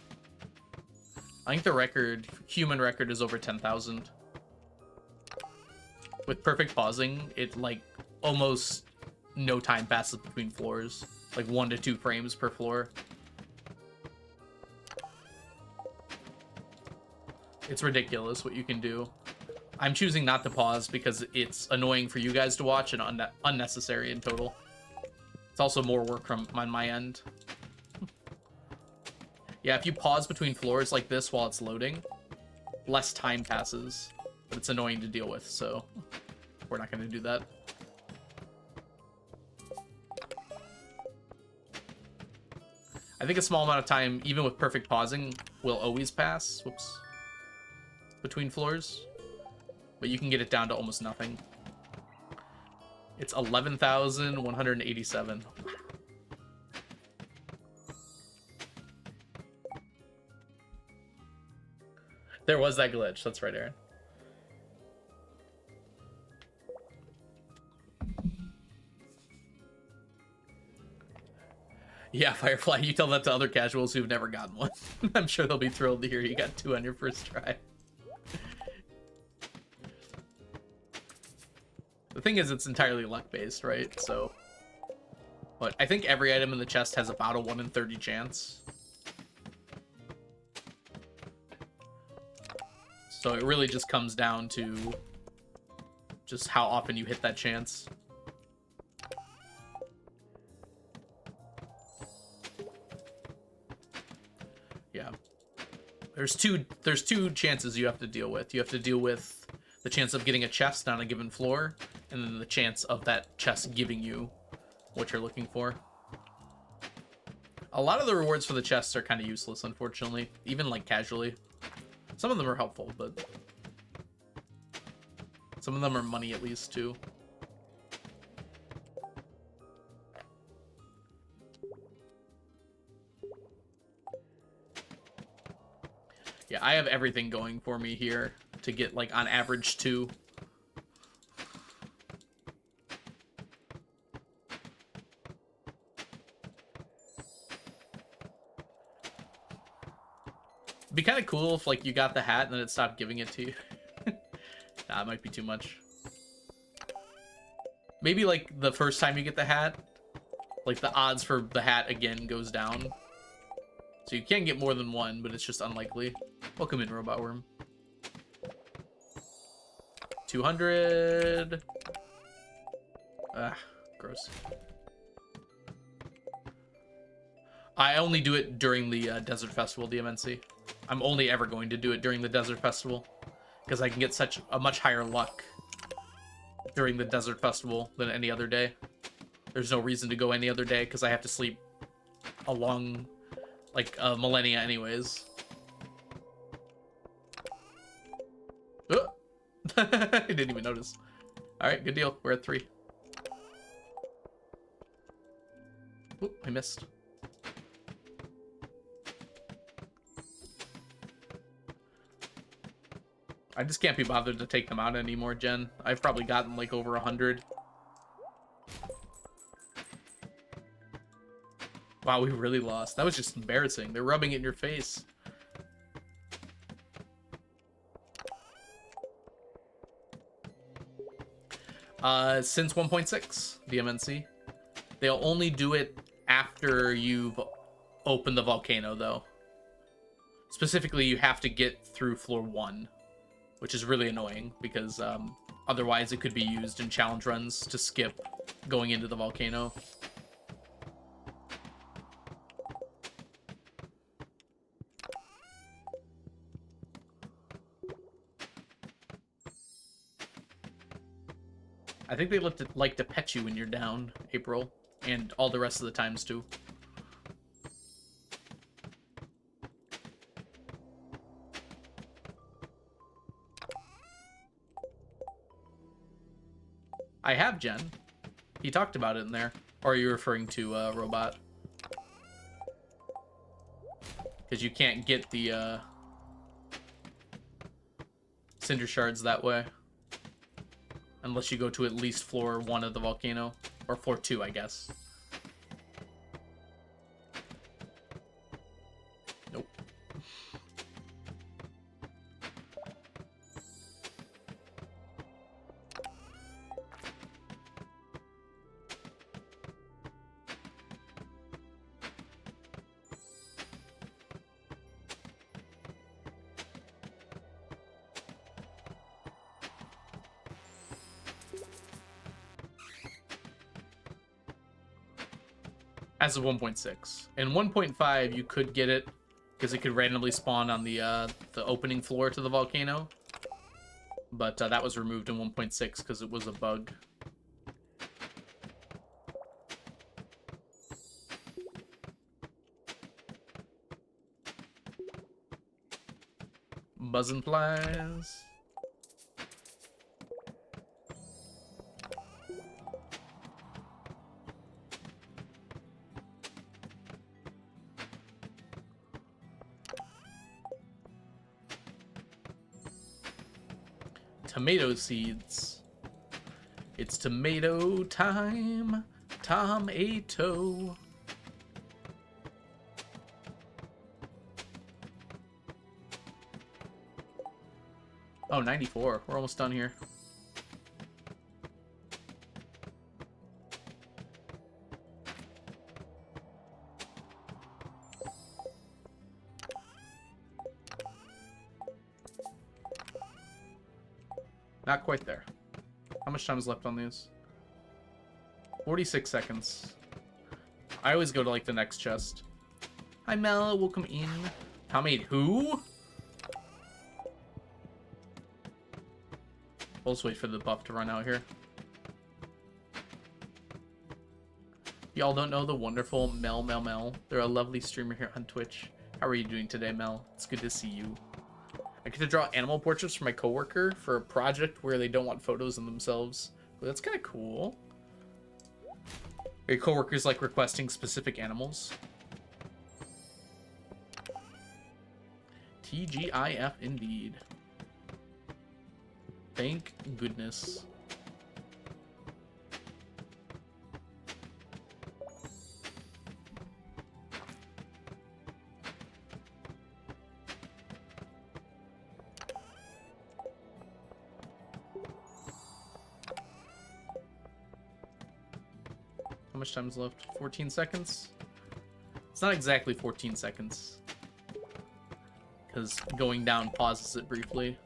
I think the record, human record, is over 10,000. With perfect pausing, it like almost no time passes between floors. Like 1 to 2 frames per floor. It's ridiculous what you can do. I'm choosing not to pause because it's annoying for you guys to watch and unnecessary in total. It's also more work from on my end. Yeah, if you pause between floors like this while it's loading, less time passes, but it's annoying to deal with, so we're not going to do that. I think a small amount of time, even with perfect pausing, will always pass. Whoops. Between floors, but you can get it down to almost nothing. It's 11,187. There was that glitch. That's right, Aaron. Yeah, Firefly, you tell that to other casuals who've never gotten one. I'm sure they'll be thrilled to hear you got 2 on your first try. The thing is, it's entirely luck-based, right? So... But I think every item in the chest has about a 1 in 30 chance. So it really just comes down to just how often you hit that chance. Yeah. There's two chances you have to deal with. You have to deal with the chance of getting a chest on a given floor, and then the chance of that chest giving you what you're looking for. A lot of the rewards for the chests are kind of useless, unfortunately, even like casually. Some of them are helpful, but some of them are money at least too. Yeah, I have everything going for me here to get like on average 2. It'd be kind of cool if like you got the hat and then it stopped giving it to you. Nah, it might be too much. Maybe like the first time you get the hat, like the odds for the hat again goes down. So you can get more than 1, but it's just unlikely. Welcome in, Robot Worm. 200. Ah, gross. I only do it during the Desert Festival, DMNC. I'm only ever going to do it during the Desert Festival, because I can get such a much higher luck during the Desert Festival than any other day. There's no reason to go any other day, because I have to sleep a long, like, millennia anyways. Oh! I didn't even notice. Alright, good deal. We're at 3. Oop, I missed. I just can't be bothered to take them out anymore, Jen. I've probably gotten like over 100. Wow, we really lost. That was just embarrassing. They're rubbing it in your face. Since 1.6, DMNC. They'll only do it after you've opened the volcano, though. Specifically, you have to get through floor 1. Which is really annoying, because otherwise it could be used in challenge runs to skip going into the volcano. I think they like to pet you when you're down, April, and all the rest of the times too. I have, Jen. He talked about it in there. Or are you referring to Robot? Because you can't get the cinder shards that way. Unless you go to at least floor 1 of the volcano. Or floor 2, I guess. Nope. As of 1.6. In 1.5, you could get it because it could randomly spawn on the opening floor to the volcano. But that was removed in 1.6 because it was a bug. Buzzing flies. Tomato seeds. It's tomato time. Tomato. Oh, 94. We're almost done here. Not quite there. How much time is left on these? 46 seconds. I always go to, like, the next chest. Hi, Mel. Welcome in. Pomade who? We'll just wait for the buff to run out here. Y'all don't know the wonderful Mel. They're a lovely streamer here on Twitch. How are you doing today, Mel? It's good to see you. I get to draw animal portraits for my coworker for a project where they don't want photos of themselves. Well, that's kind of cool. Are your coworkers like requesting specific animals? TGIF indeed. Thank goodness. How much time is left? 14 seconds? It's not exactly 14 seconds. Because going down pauses it briefly.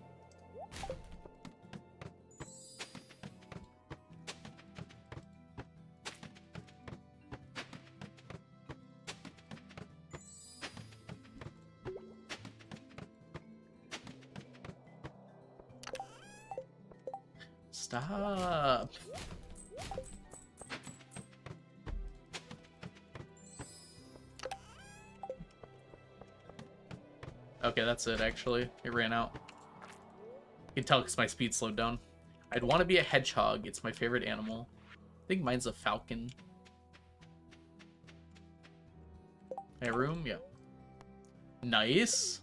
Stop. Okay, that's it, actually. It ran out. You can tell because my speed slowed down. I'd want to be a hedgehog. It's my favorite animal. I think mine's a falcon. A room? Yeah. Nice.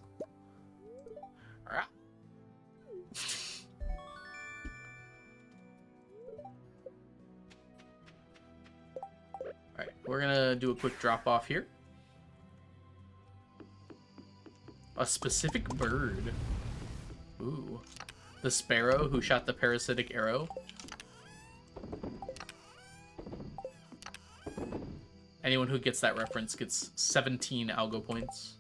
Alright, we're gonna do a quick drop off here. A specific bird. Ooh. The sparrow who shot the parasitic arrow. Anyone who gets that reference gets 17 algo points.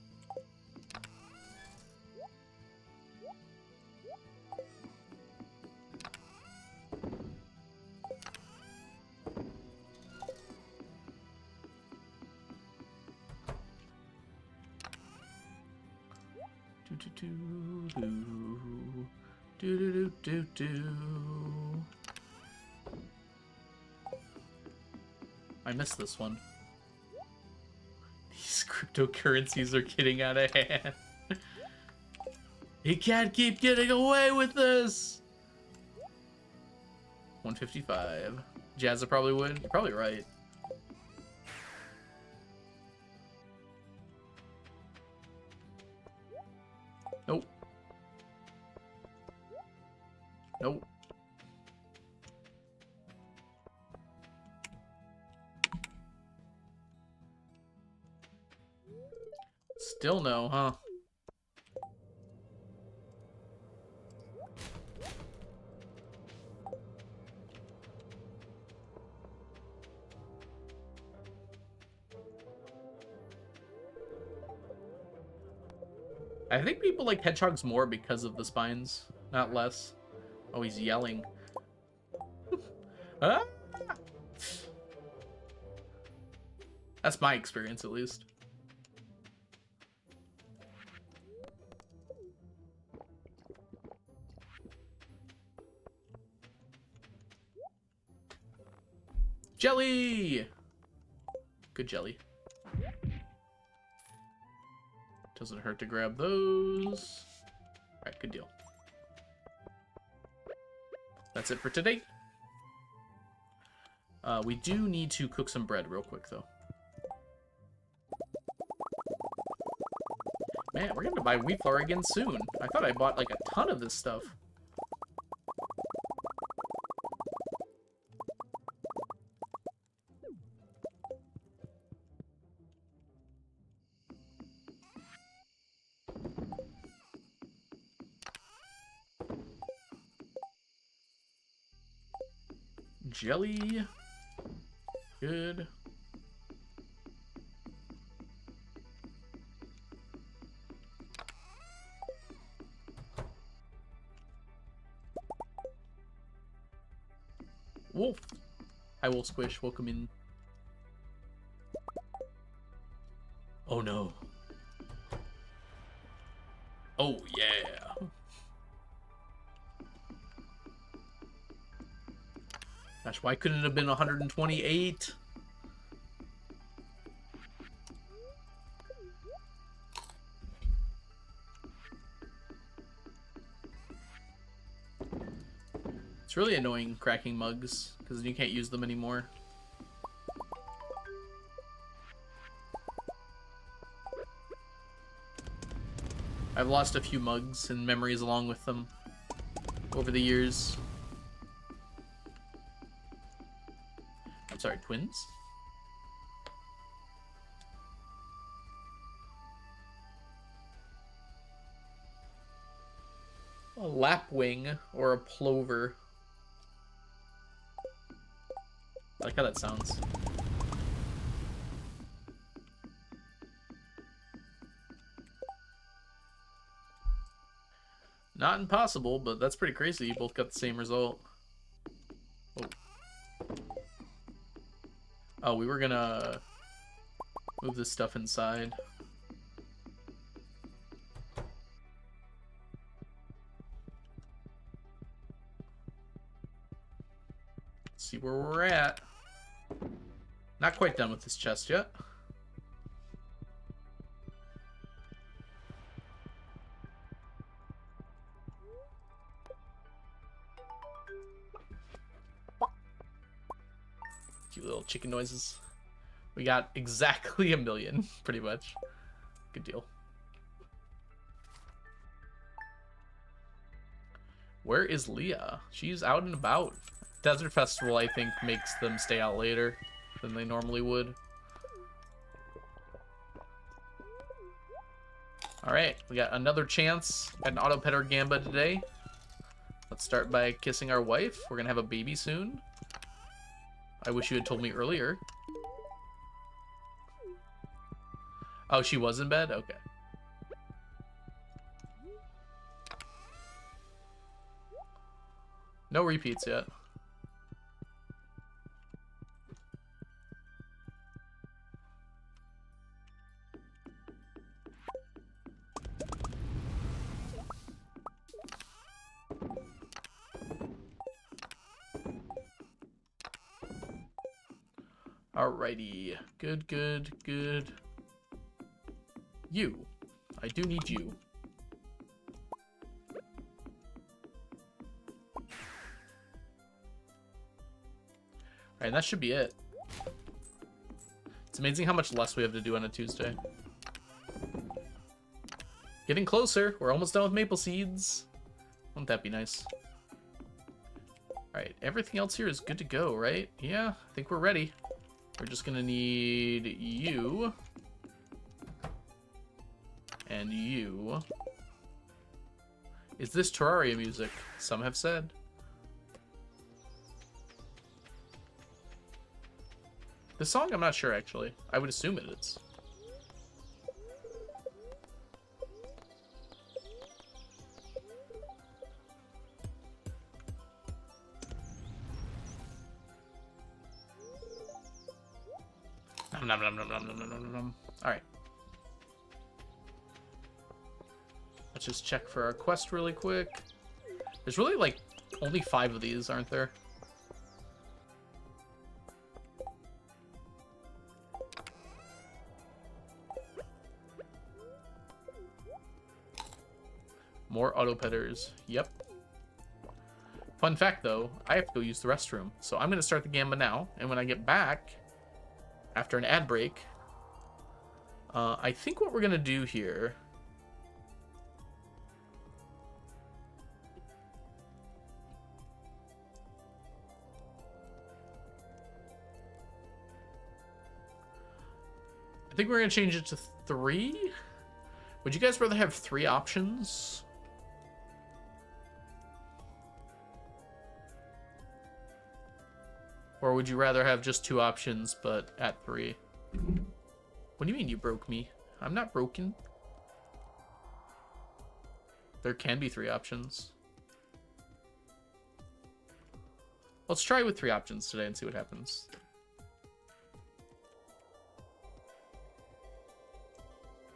I missed this one. These cryptocurrencies are getting out of hand. He can't keep getting away with this. 155. Jazza probably would. You're probably right. Nope. Nope. Still no, huh? I think people like hedgehogs more because of the spines, not less. Oh, he's yelling. Ah! That's my experience, at least. Jelly! Good jelly. Doesn't hurt to grab those. Alright, good deal. That's it for today. We do need to cook some bread real quick, though. Man, we're gonna buy wheat flour again soon. I thought I bought, like, a ton of this stuff. jelly. Good. Wolf. Hi, Wolf Squish. Welcome in. Oh, no. Oh, yeah. Gosh, why couldn't it have been 128? It's really annoying cracking mugs, because you can't use them anymore. I've lost a few mugs and memories along with them over the years. I'm sorry, twins? A lapwing or a plover. I like how that sounds. Not impossible, but that's pretty crazy. You both got the same result. Oh. Oh, we were gonna move this stuff inside. Let's see where we're at. Not quite done with this chest yet. Cute little chicken noises. We got exactly 1,000,000, pretty much. Good deal. Where is Leah? She's out and about. Desert Festival, I think, makes them stay out later than they normally would. Alright, we got another chance at an auto petter gamba today. Let's start by kissing our wife. We're gonna have a baby soon. I wish you had told me earlier. Oh, she was in bed? Okay. No repeats yet. Alrighty. Good, good, good. You. I do need you. Alright, that should be it. It's amazing how much less we have to do on a Tuesday. Getting closer. We're almost done with maple seeds. Wouldn't that be nice? Alright, everything else here is good to go, right? Yeah, I think we're ready. We're just gonna need you. And you. Is this Terraria music? Some have said. The song, I'm not sure, actually. I would assume it is. Nom, nom, nom, nom, nom, nom, nom, nom, nom. All right. Let's just check for our quest really quick. There's really, like, only 5 of these, aren't there? More auto petters. Yep. Fun fact, though, I have to go use the restroom. So I'm going to start the gamba now. And when I get back, after an ad break, I think what we're going to do here... I think we're going to change it to 3. Would you guys rather have 3 options? Or would you rather have just 2 options, but at 3? What do you mean you broke me? I'm not broken. There can be 3 options. Let's try with 3 options today and see what happens.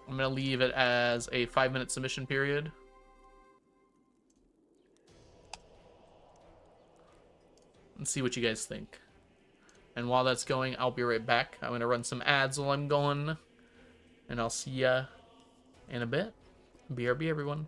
I'm going to leave it as a 5-minute submission period. And see what you guys think. And while that's going, I'll be right back. I'm going to run some ads while I'm going. And I'll see ya in a bit. BRB, everyone.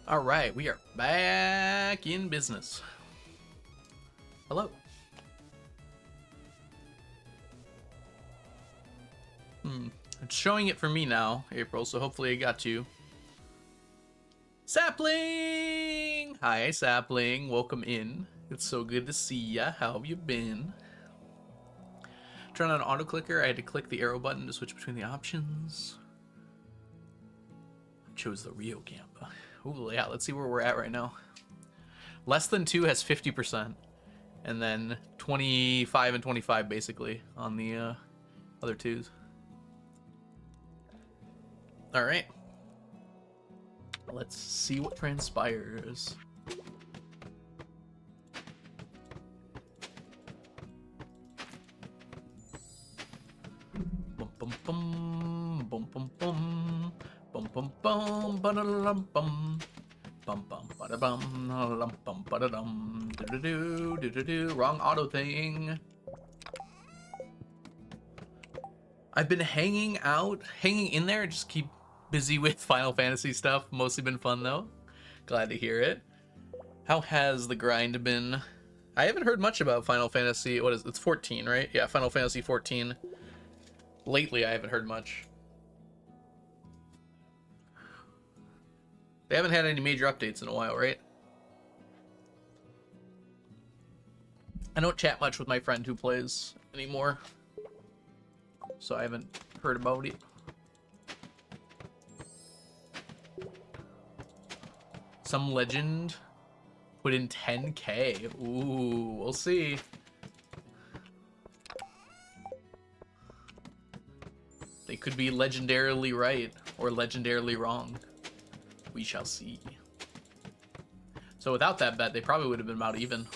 All right, we are back in business. Hello. It's showing it for me now, April, so hopefully I got you. Sapling! Hi, Sapling. Welcome in. It's so good to see ya. How have you been? Turn on auto clicker. I had to click the arrow button to switch between the options. I chose the Rio Gamba. Ooh, yeah, let's see where we're at right now. Less than 2 has 50%. And then 25 and 25 basically on the other twos. All right. Let's see what transpires. Bum bum bum bum bum bum bum bum bum ba-da-dum bum bum bum ba-da-bum bum ba-da-dum do-do-do. Wrong auto thing. I've been hanging in there, just keep busy with Final Fantasy stuff. Mostly been fun though. Glad to hear it. How has the grind been? I haven't heard much about Final Fantasy. What is it? It's 14, right? Yeah, Final Fantasy 14. Lately, I haven't heard much. They haven't had any major updates in a while, right? I don't chat much with my friend who plays anymore, so I haven't heard about it. Some legend put in 10K. Ooh, we'll see. They could be legendarily right or legendarily wrong. We shall see. So without that bet, they probably would have been about even.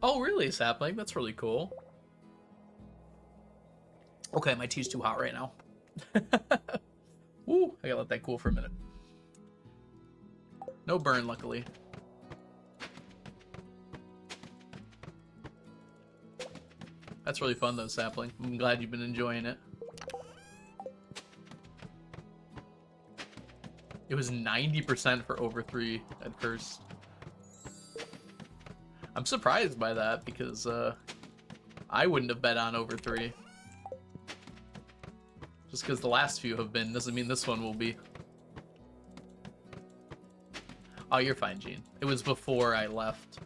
Oh, really, Sapling? That's really cool. Okay, my tea's too hot right now. Woo, I gotta let that cool for a minute. No burn, luckily. That's really fun, though, Sapling. I'm glad you've been enjoying it. It was 90% for over 3 at first. I'm surprised by that because I wouldn't have bet on over 3. Just because the last few have been doesn't mean this one will be. Oh, you're fine, Gene. It was before I left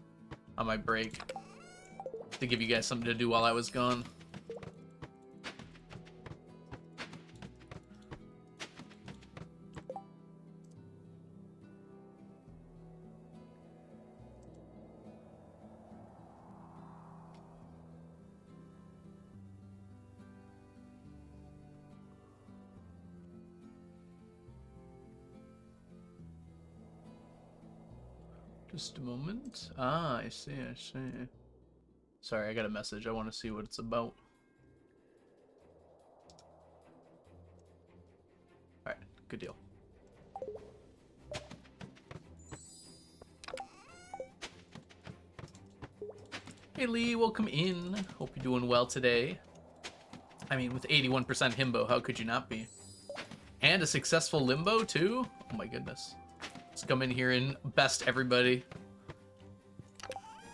on my break to give you guys something to do while I was gone. Just a moment. Ah, I see, I see. Sorry, I got a message. I want to see what it's about. Alright, good deal. Hey Lee, welcome in. Hope you're doing well today. I mean, with 81% himbo, how could you not be? And a successful limbo, too? Oh my goodness. Let's come in here and best everybody.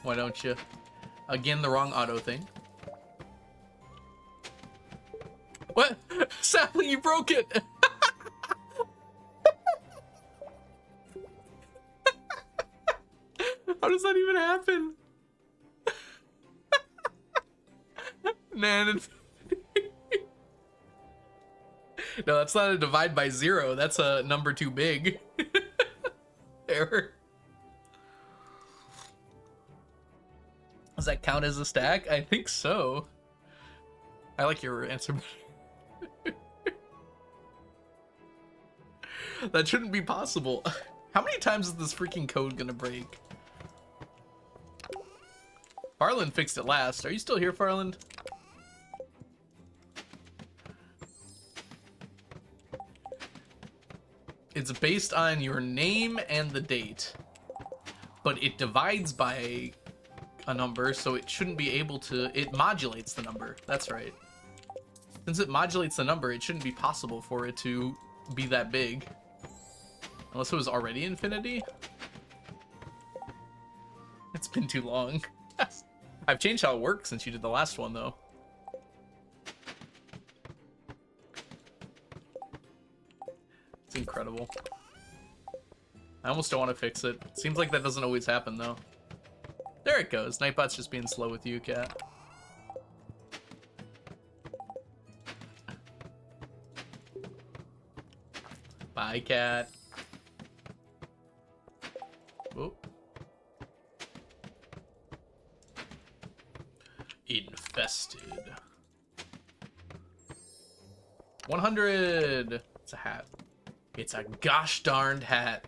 Why don't you? Again, the wrong auto thing. What? Sapling, you broke it! How does that even happen? Man, it's... No, that's not a divide by 0. That's a number too big. Error. Does that count as a stack? I think so. I like your answer. That shouldn't be possible. How many times is this freaking code gonna break? Farland fixed it last. Are you still here, Farland? It's based on your name and the date, but it divides by a number, so it shouldn't be able to. It modulates the number. That's right. Since it modulates the number, it shouldn't be possible for it to be that big, unless it was already infinity. It's been too long. I've changed how it works since you did the last one, though. It's incredible. I almost don't want to fix it. Seems like that doesn't always happen, though. There it goes. Nightbot's just being slow with you, cat. Bye, cat. Oh. Infested. 100. It's a hat. It's a gosh darned hat.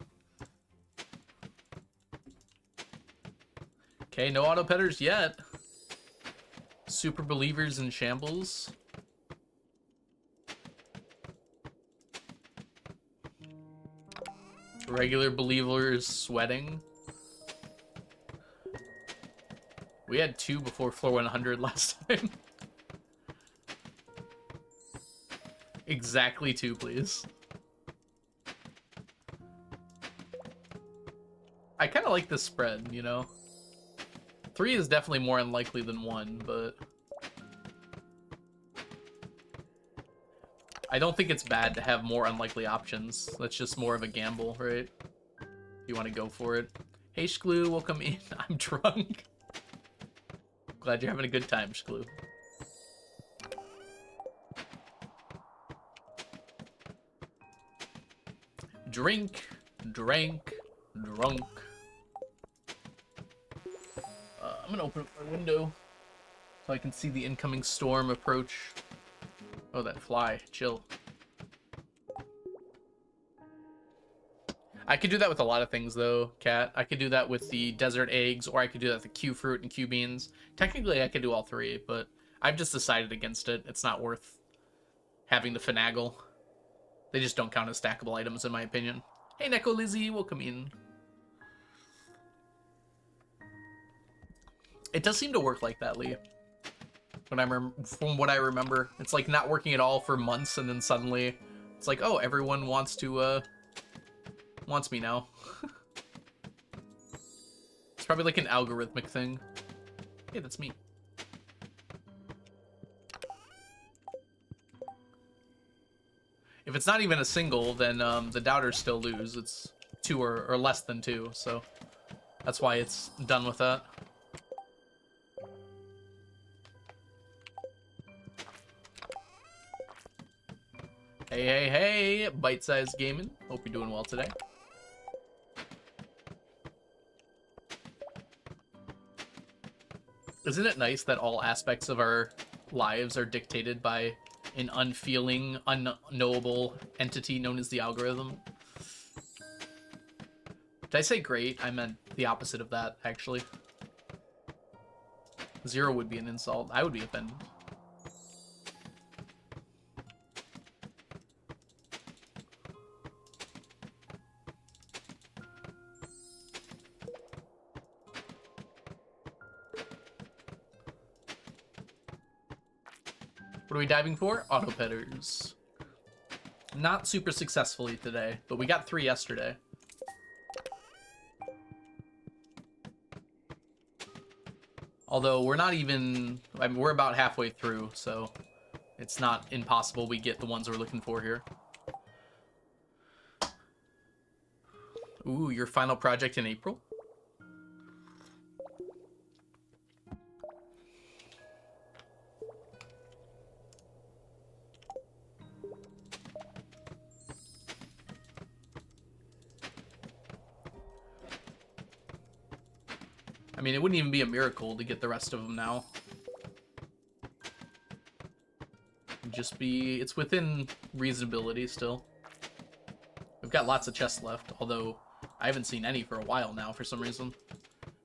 Okay, no auto petters yet. Super believers in shambles. Regular believers sweating. We had 2 before floor 100 last time. Exactly 2, please. I kind of like this spread, you know? 3 is definitely more unlikely than 1, but I don't think it's bad to have more unlikely options. That's just more of a gamble, right? If you want to go for it. Hey, Shkloo, welcome in. I'm drunk. Glad you're having a good time, Shkloo. Drink, drank, drunk. I'm gonna open up my window so I can see the incoming storm approach. Oh, that fly. Chill. I could do that with a lot of things, though, Cat. I could do that with the desert eggs, or I could do that with the Q fruit and Q beans. Technically, I could do all 3, but I've just decided against it. It's not worth having to finagle. They just don't count as stackable items, in my opinion. Hey, Neko Lizzie, welcome in. It does seem to work like that, Lee. From what I remember, it's like not working at all for months, and then suddenly it's like, oh, everyone wants to wants me now. It's probably like an algorithmic thing. Hey, that's me. If it's not even a single, then the doubters still lose. It's 2 or less than 2, so that's why it's done with that. Hey, hey, hey, bite-sized gaming. Hope you're doing well today. Isn't it nice that all aspects of our lives are dictated by an unfeeling, unknowable entity known as the algorithm? Did I say great? I meant the opposite of that, actually. 0 would be an insult. I would be offended. What are we diving for? Auto petters. Not super successfully today, but we got 3 yesterday. Although we're not even, I mean, we're about halfway through, so it's not impossible we get the ones we're looking for here. Ooh, your final project in April? I mean, it wouldn't even be a miracle to get the rest of them now. It'd just be, it's within reasonability still. We've got lots of chests left, although I haven't seen any for a while now for some reason.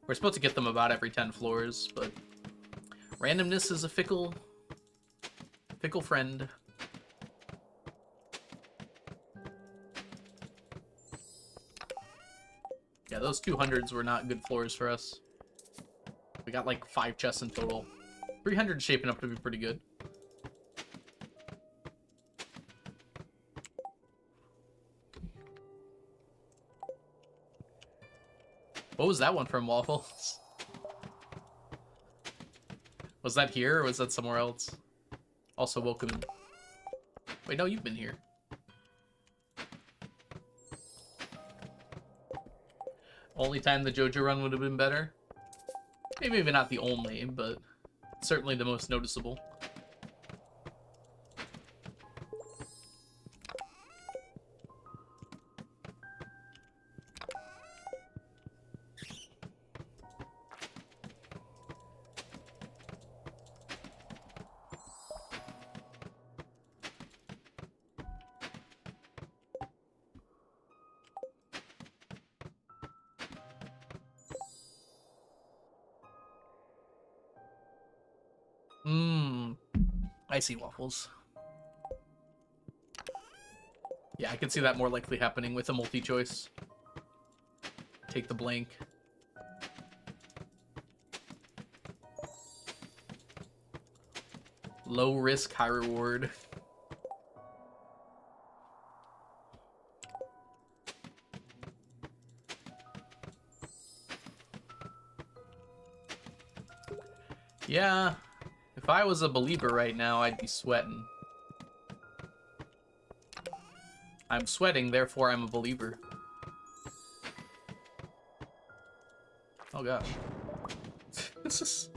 We're supposed to get them about every 10 floors, but randomness is a fickle friend. Yeah, those 200s were not good floors for us. We got like 5 chests in total. 300 shaping up to be pretty good. What was that one from, Waffles? Was that here or was that somewhere else? Also, welcome. Wait, no, you've been here. Only time the JoJo run would have been better? Maybe not the only, but certainly the most noticeable. I see, Waffles. Yeah, I can see that more likely happening with a multi-choice. Take the blank. Low risk, high reward. Yeah, if I was a believer right now, I'd be sweating. I'm sweating, therefore I'm a believer. Oh gosh. This is...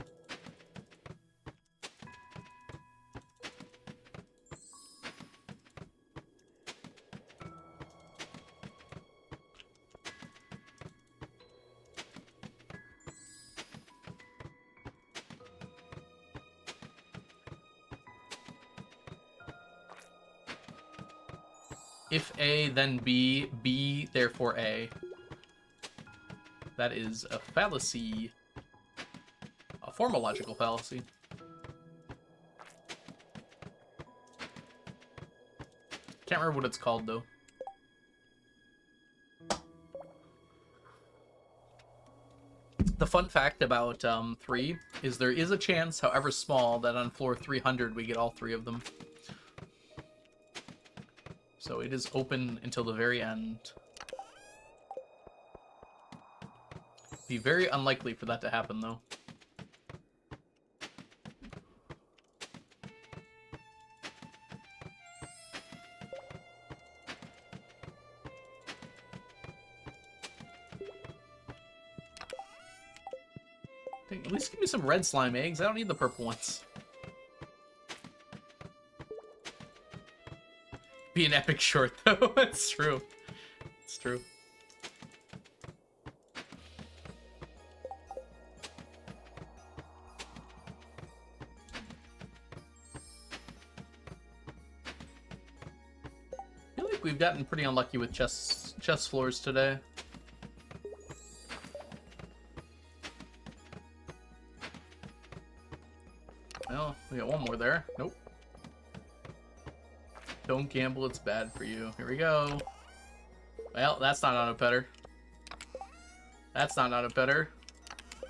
If A, then B, B, therefore A. That is a fallacy. A formal logical fallacy. Can't remember what it's called, though. The fun fact about 3 is there is a chance, however small, that on floor 300 we get all 3 of them. So it is open until the very end. Be very unlikely for that to happen, though. Dang, at least give me some red slime eggs. I don't need the purple ones. Be an epic short, though. It's true. It's true. I feel like we've gotten pretty unlucky with chest floors today. Well, we got one more there. Nope. Don't gamble, it's bad for you. Here we go. Well, that's not auto-petter. That's not auto-petter.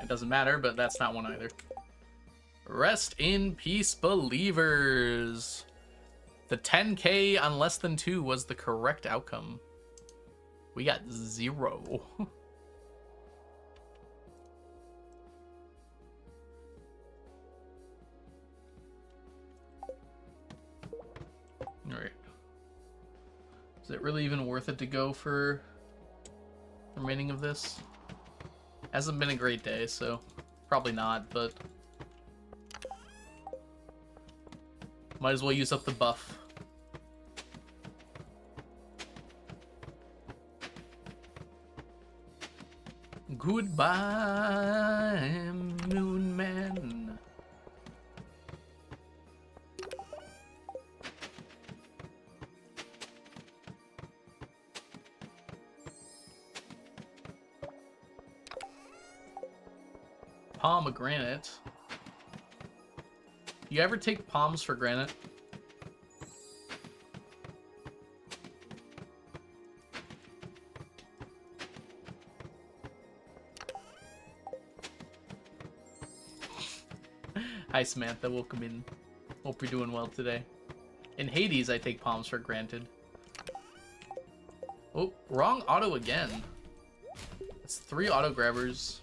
It doesn't matter, but that's not one either. Rest in peace, believers. The 10K on less than 2 was the correct outcome. We got 0. Alright. Is it really even worth it to go for the remaining of this? Hasn't been a great day, so probably not, but might as well use up the buff. Goodbye, Moon Man. Pomegranate. You ever take palms for granite? Hi, Samantha. Welcome in. Hope you're doing well today. In Hades, I take palms for granted. Oh, wrong auto again. It's 3 auto grabbers.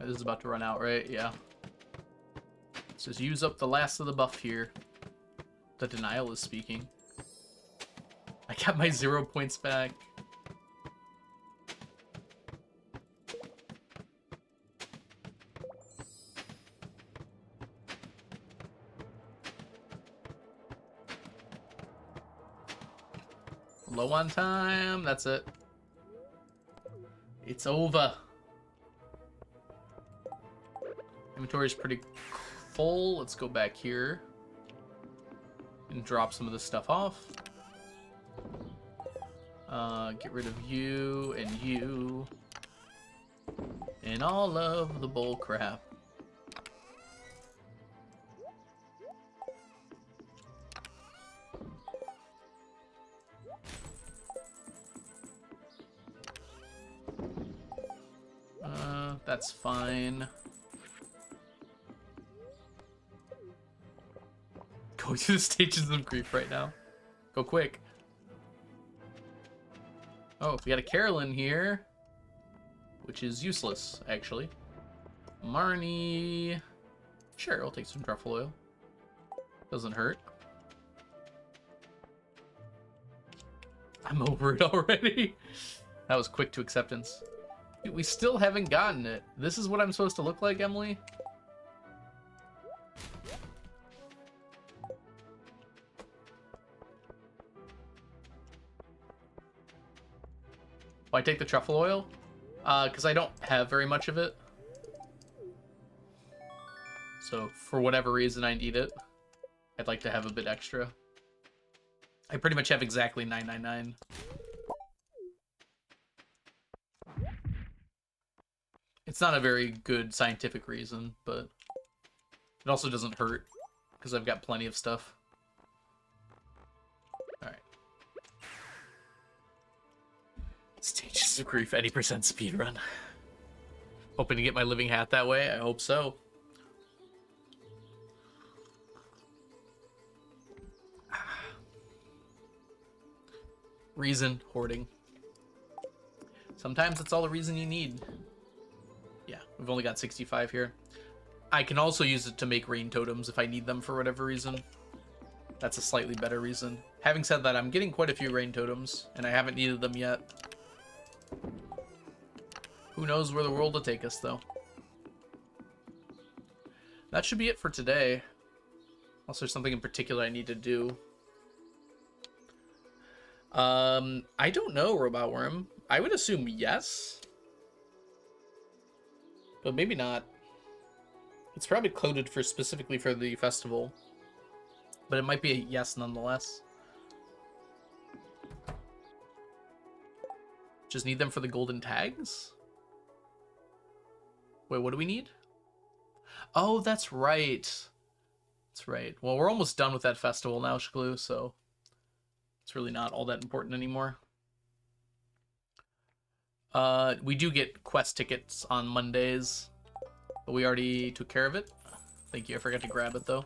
This is about to run out, right? Yeah. Let's just use up the last of the buff here. The denial is speaking. I got my 0 points back. Low on time. That's it. It's over. Inventory is pretty full. Let's go back here and drop some of this stuff off. Get rid of you and you and all of the bull crap. That's fine. Going through the stages of grief right now. Go quick. Oh, we got a Carolyn here, which is useless, actually. Marnie. Sure, I'll take some truffle oil. Doesn't hurt. I'm over it already. That was quick to acceptance. Dude, we still haven't gotten it. This is what I'm supposed to look like, Emily? Why take the truffle oil? Because I don't have very much of it. So, for whatever reason I need it, I'd like to have a bit extra. I pretty much have exactly 999. It's not a very good scientific reason, but it also doesn't hurt, because I've got plenty of stuff. Alright. Stages of grief, 80% speedrun. Hoping to get my living hat that way, I hope so. Reason, hoarding. Sometimes that's all the reason you need. Yeah, we've only got 65 here. I can also use it to make rain totems if I need them for whatever reason. That's a slightly better reason. Having said that, I'm getting quite a few rain totems, and I haven't needed them yet. Who knows where the world will take us, though. That should be it for today. Unless there's something in particular I need to do. I don't know, Robot Worm. I would assume yes. But maybe not. It's probably coded for specifically for the festival. But it might be a yes nonetheless. Just need them for the golden tags? Wait, what do we need? Oh, that's right. That's right. Well, we're almost done with that festival now, Shklu, so it's really not all that important anymore. We do get quest tickets on Mondays, but we already took care of it. Thank you. I forgot to grab it, though.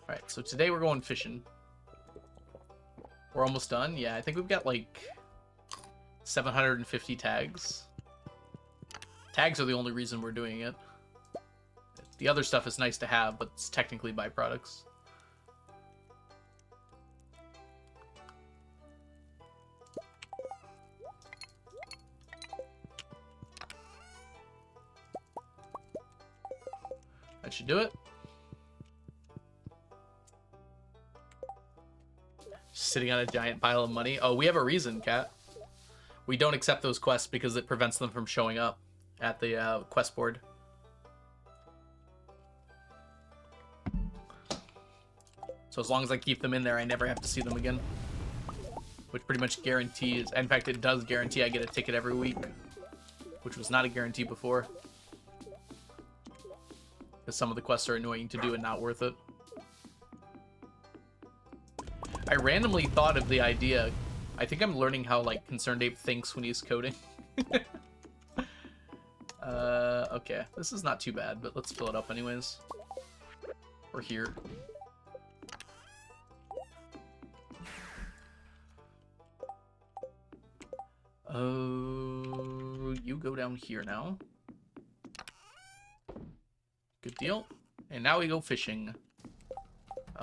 Alright, so today we're going fishing. We're almost done. Yeah, I think we've got like 750 tags. Tags are the only reason we're doing it. The other stuff is nice to have, but it's technically byproducts. That should do it. Sitting on a giant pile of money. Oh, we have a reason, Kat. We don't accept those quests because it prevents them from showing up at the quest board. So as long as I keep them in there, I never have to see them again. Which pretty much guarantees... In fact, it does guarantee I get a ticket every week. Which was not a guarantee before. Because some of the quests are annoying to do and not worth it. I randomly thought of the idea. I think I'm learning how, like, Concerned Ape thinks when he's coding. Okay. This is not too bad, but let's fill it up anyways. We're here. Oh, you go down here now. Good deal. And now we go fishing.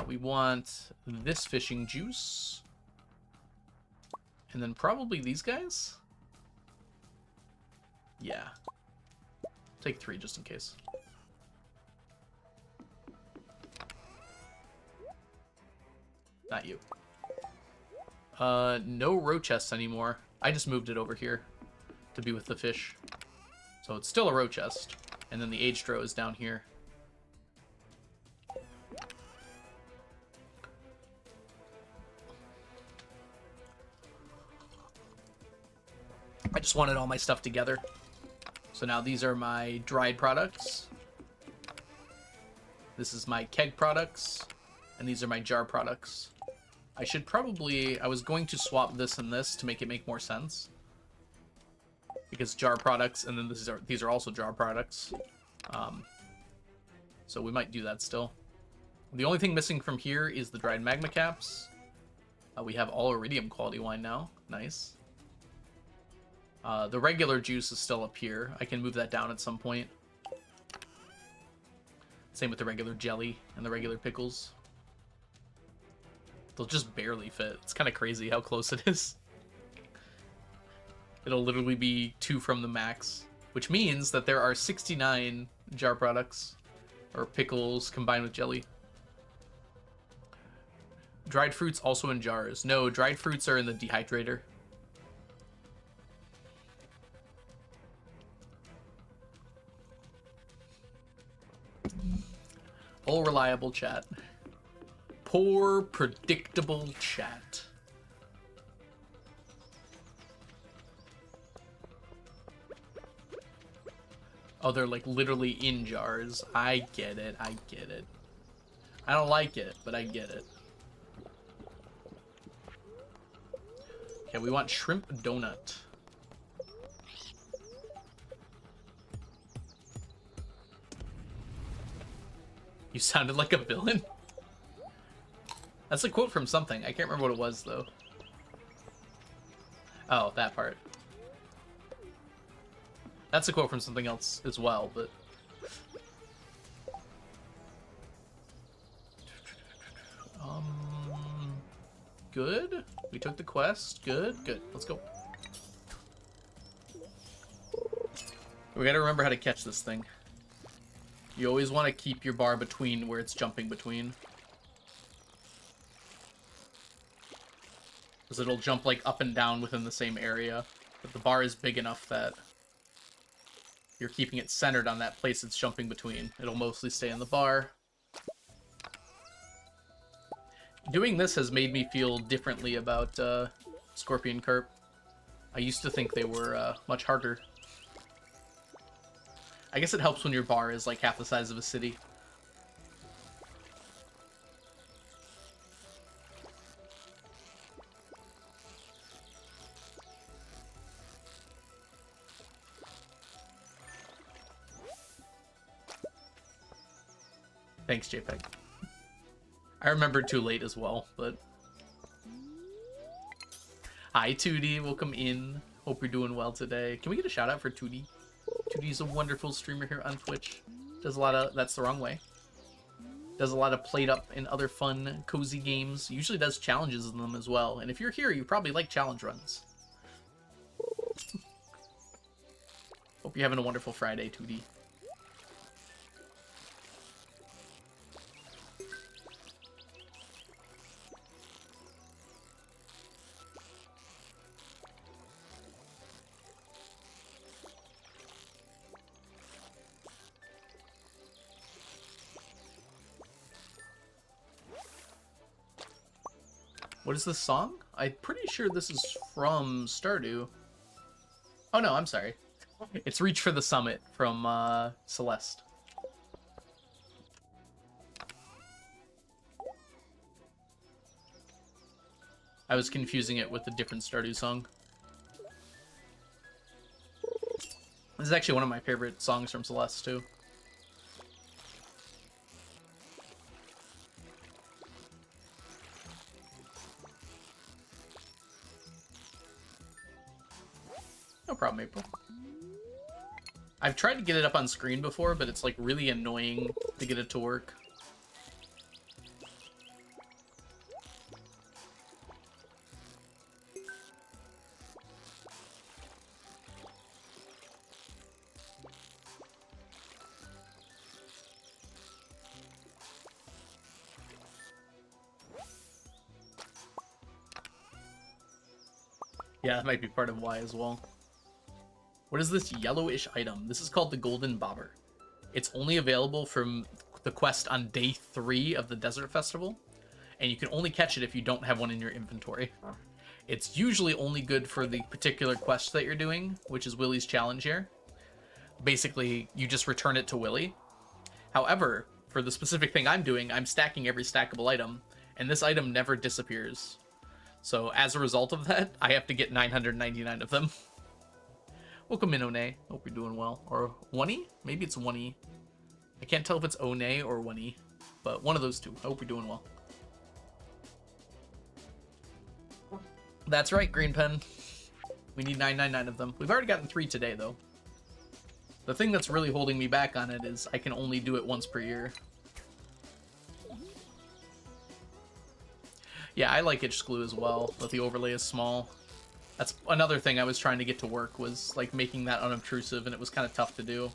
We want this fishing juice. And then probably these guys? Yeah. Take 3 just in case. Not you. No row chests anymore. I just moved it over here to be with the fish. So it's still a row chest. And then the aged row is down here. I just wanted all my stuff together. So now these are my dried products. This is my keg products. And these are my jar products. I should probably... I was going to swap this and this to make it make more sense. Because jar products, and then these are also jar products. So we might do that still. The only thing missing from here is the dried magma caps. We have all iridium quality wine now. Nice. The regular juice is still up here. I can move that down at some point. Same with the regular jelly and the regular pickles. They'll just barely fit. It's kind of crazy how close it is. It'll literally be 2 from the max, which means that there are 69 jar products or pickles combined with jelly. Dried fruits also in jars. No, dried fruits are in the dehydrator. All reliable chat. Poor, predictable chat. Oh, they're like literally in jars. I get it. I get it. I don't like it, but I get it. Okay, we want shrimp donut. You sounded like a villain. That's a quote from something. I can't remember what it was, though. Oh, that part. That's a quote from something else as well, but... Good. We took the quest. Good, good. Let's go. We gotta remember how to catch this thing. You always want to keep your bar between where it's jumping between. Because it'll jump like up and down within the same area. But the bar is big enough that you're keeping it centered on that place it's jumping between. It'll mostly stay in the bar. Doing this has made me feel differently about scorpion carp. I used to think they were much harder. I guess it helps when your bar is like half the size of a city. Thanks, JPEG. I remembered too late as well, but... Hi, Tootie. Welcome in. Hope you're doing well today. Can we get a shout out for Tootie? Tootie's a wonderful streamer here on Twitch. Does a lot of... That's the wrong way. Does a lot of played up and other fun, cozy games. Usually does challenges in them as well. And if you're here, you probably like challenge runs. Hope you're having a wonderful Friday, Tootie. What is this song? I'm pretty sure this is from Stardew. Oh no, I'm sorry. It's Reach for the Summit from Celeste. I was confusing it with a different Stardew song. This is actually one of my favorite songs from Celeste, too. No problem, April. I've tried to get it up on screen before, but it's like really annoying to get it to work. Yeah, that might be part of why as well. What is this yellowish item? This is called the Golden Bobber. It's only available from the quest on day 3 of the Desert Festival, and you can only catch it if you don't have one in your inventory. It's usually only good for the particular quest that you're doing, which is Willy's challenge here. Basically, you just return it to Willy. However, for the specific thing I'm doing, I'm stacking every stackable item, and this item never disappears. So as a result of that, I have to get 999 of them. Welcome in, One. Hope you're doing well. Or One? Maybe it's One. I can't tell if it's One or One, but one of those two. I hope you're doing well. That's right, Green Pen. We need 999 of them. We've already gotten 3 today, though. The thing that's really holding me back on it is I can only do it once per year. Yeah, I like itch glue as well, but the overlay is small. That's another thing I was trying to get to work, was like making that unobtrusive, and it was kind of tough to do.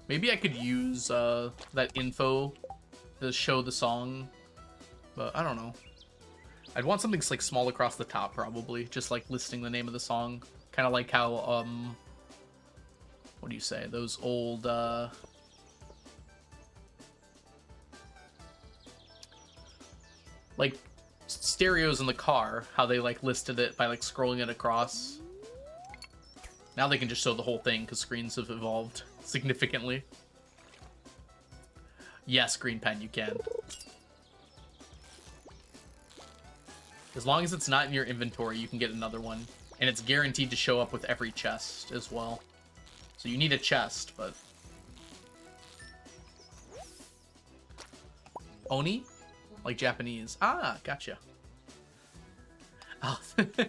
Maybe I could use that info to show the song, but I don't know. I'd want something like small across the top, probably, just like listing the name of the song. Kind of like how, what do you say, those old, like stereos in the car, how they like listed it by like scrolling it across. Now they can just show the whole thing because screens have evolved significantly. Yes, Green Pen, you can. As long as it's not in your inventory, you can get another one. And it's guaranteed to show up with every chest as well. So you need a chest, but... Oni? Like Japanese. Ah, gotcha. Oh,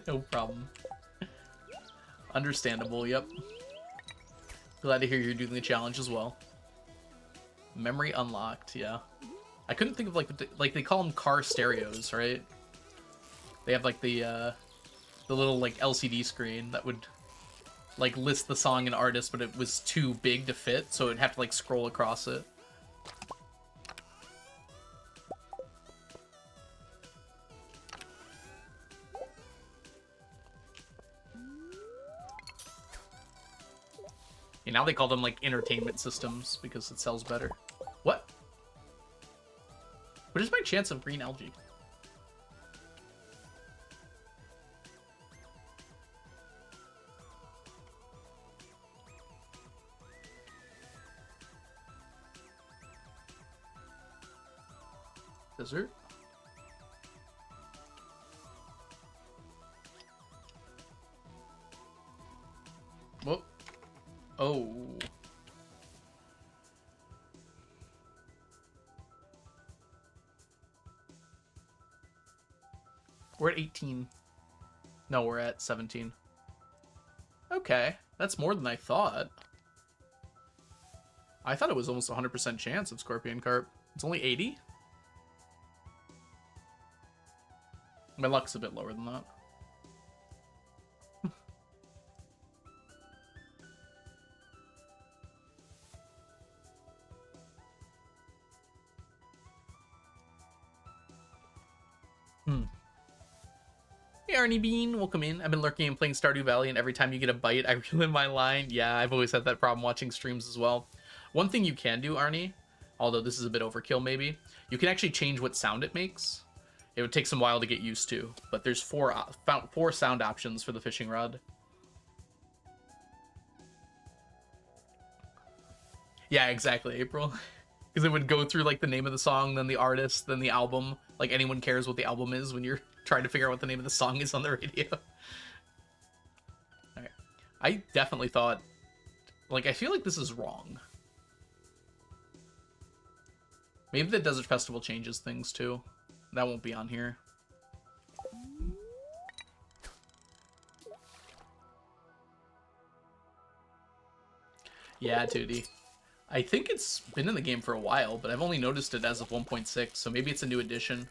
no problem. Understandable, yep. Glad to hear you're doing the challenge as well. Memory unlocked, yeah. I couldn't think of like they call them car stereos, right? They have like the little like LCD screen that would like list the song and artist, but it was too big to fit, so it'd have to like scroll across it. Yeah, now they call them like entertainment systems because it sells better. What? What is my chance of green algae? Desert? Whoa. Oh. We're at 18. No, we're at 17. Okay, that's more than I thought. I thought it was almost 100% chance of Scorpion Carp. It's only 80? My luck's a bit lower than that. Hey, Arnie Bean, welcome in. I've been lurking and playing Stardew Valley, and every time you get a bite, I reel in my line. Yeah, I've always had that problem watching streams as well. One thing you can do, Arnie, although this is a bit overkill maybe. You can actually change what sound it makes. It would take some while to get used to, but there's four sound options for the fishing rod. Yeah, exactly, April. Because it would go through like the name of the song, then the artist, then the album. Like anyone cares what the album is when you're trying to figure out what the name of the song is on the radio. Okay. I definitely thought, like, I feel like this is wrong. Maybe the Desert Festival changes things too. That won't be on here. Yeah, 2D. I think it's been in the game for a while, but I've only noticed it as of 1.6, so maybe it's a new edition.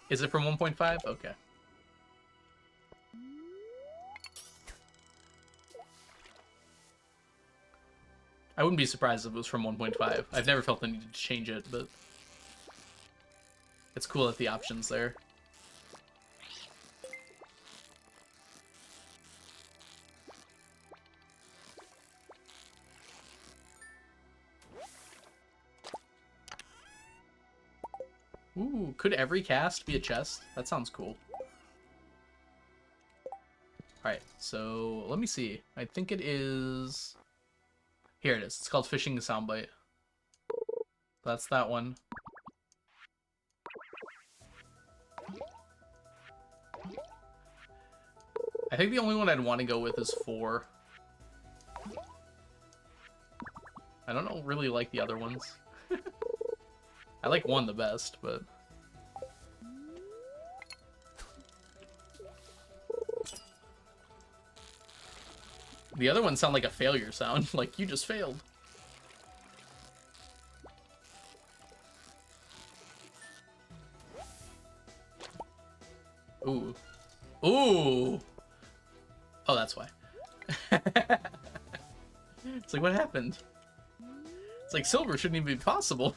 Is it from 1.5? Okay. I wouldn't be surprised if it was from 1.5. I've never felt the need to change it, but it's cool that the option's there. Ooh, could every cast be a chest? That sounds cool. Alright, so let me see. I think it is... Here it is. It's called Fishing the Soundbite. That's that one. I think the only one I'd want to go with is 4. I don't really like the other ones. I like 1 the best, but... The other ones sound like a failure sound. Like, you just failed. Ooh. Ooh! Oh, that's why. It's like, what happened? It's like, silver shouldn't even be possible.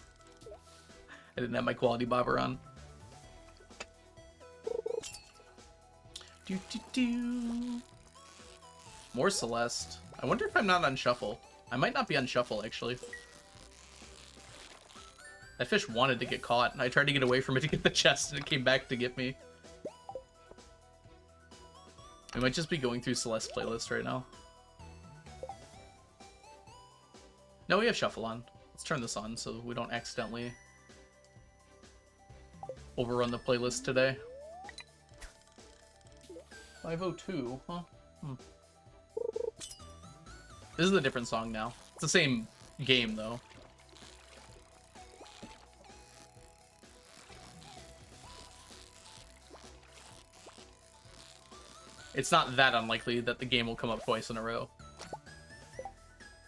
I didn't have my quality bobber on. Do. More Celeste. I wonder if I'm not on shuffle. I might not be on shuffle, actually. That fish wanted to get caught, and I tried to get away from it to get the chest, and it came back to get me. I might just be going through Celeste's playlist right now. No, we have shuffle on. Let's turn this on so we don't accidentally overrun the playlist today. 502, huh? This is a different song now. It's the same game, though. It's not that unlikely that the game will come up twice in a row.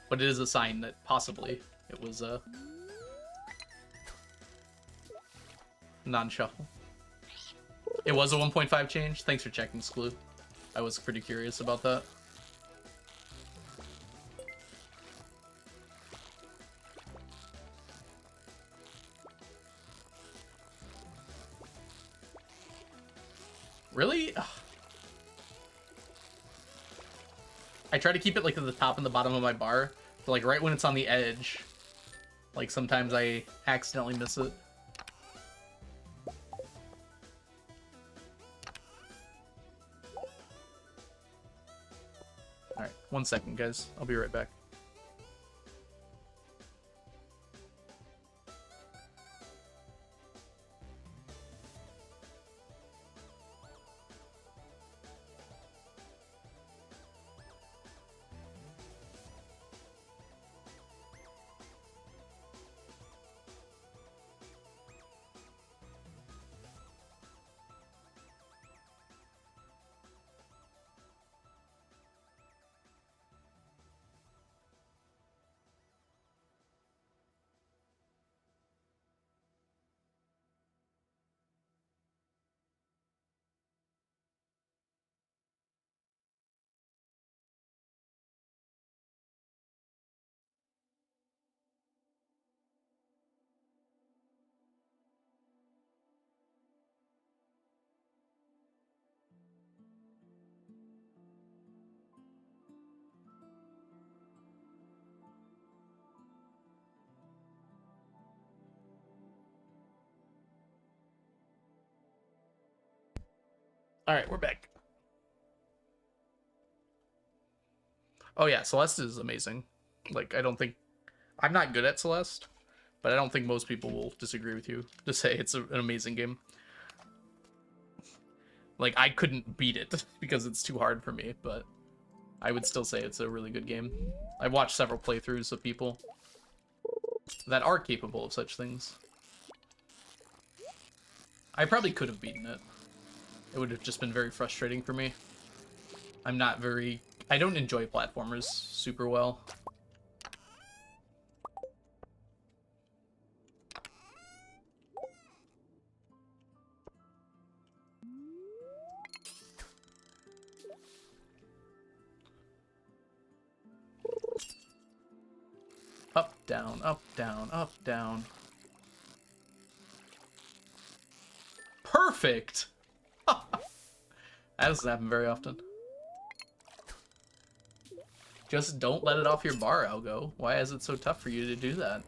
But it is a sign that possibly it was a non-shuffle. It was a 1.5 change? Thanks for checking, Sklu. I was pretty curious about that. Really? Ugh. I try to keep it like at the top and the bottom of my bar, but like right when it's on the edge, like sometimes I accidentally miss it. Alright, 1 second, guys. I'll be right back. Alright, we're back. Oh yeah, Celeste is amazing. Like, I'm not good at Celeste, but I don't think most people will disagree with you to say it's an amazing game. Like, I couldn't beat it because it's too hard for me, but I would still say it's a really good game. I've watched several playthroughs of people that are capable of such things. I probably could have beaten it. It would have just been very frustrating for me. I don't enjoy platformers super well. Up, down, up, down, up, down. Perfect! That doesn't happen very often. Just don't let it off your bar, Algo. Why is it so tough for you to do that?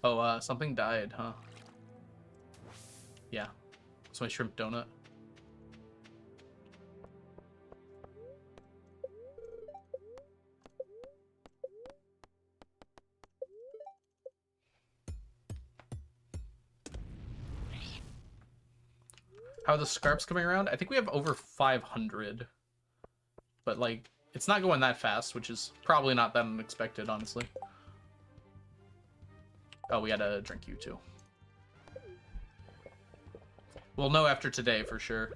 Oh, something died, huh? Yeah. It's my shrimp donut. How are the scarps coming around? I think we have over 500. But, like, it's not going that fast, which is probably not that unexpected, honestly. Oh, we gotta drink you, too. We'll know after today, for sure.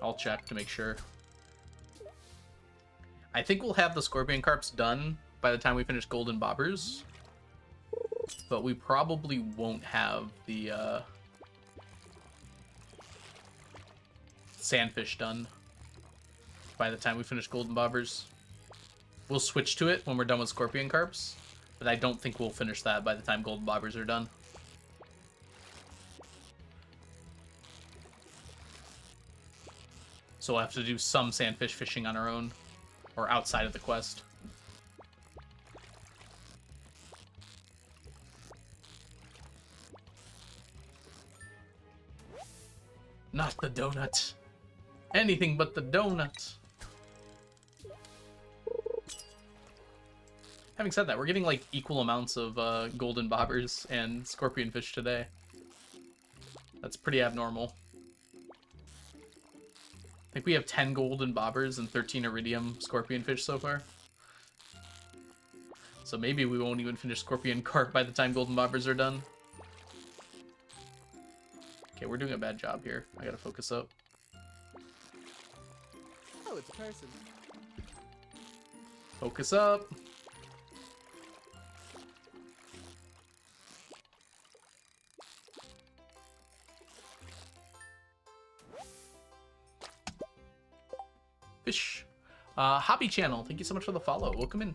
I'll check to make sure. I think we'll have the scorpion carps done by the time we finish golden bobbers. But we probably won't have the, sandfish done by the time we finish golden bobbers. We'll switch to it when we're done with scorpion carps, but I don't think we'll finish that by the time golden bobbers are done. So we'll have to do some sandfish fishing on our own, or outside of the quest. Not the donut. Anything but the donut. Having said that, we're getting like equal amounts of golden bobbers and scorpion fish today. That's pretty abnormal. I think we have 10 golden bobbers and 13 iridium scorpion fish so far. So maybe we won't even finish scorpion carp by the time golden bobbers are done. Okay, we're doing a bad job here. I gotta focus up.
Oh, it's a person.
Focus up. Fish. Hobby channel, thank you so much for the follow. Welcome in.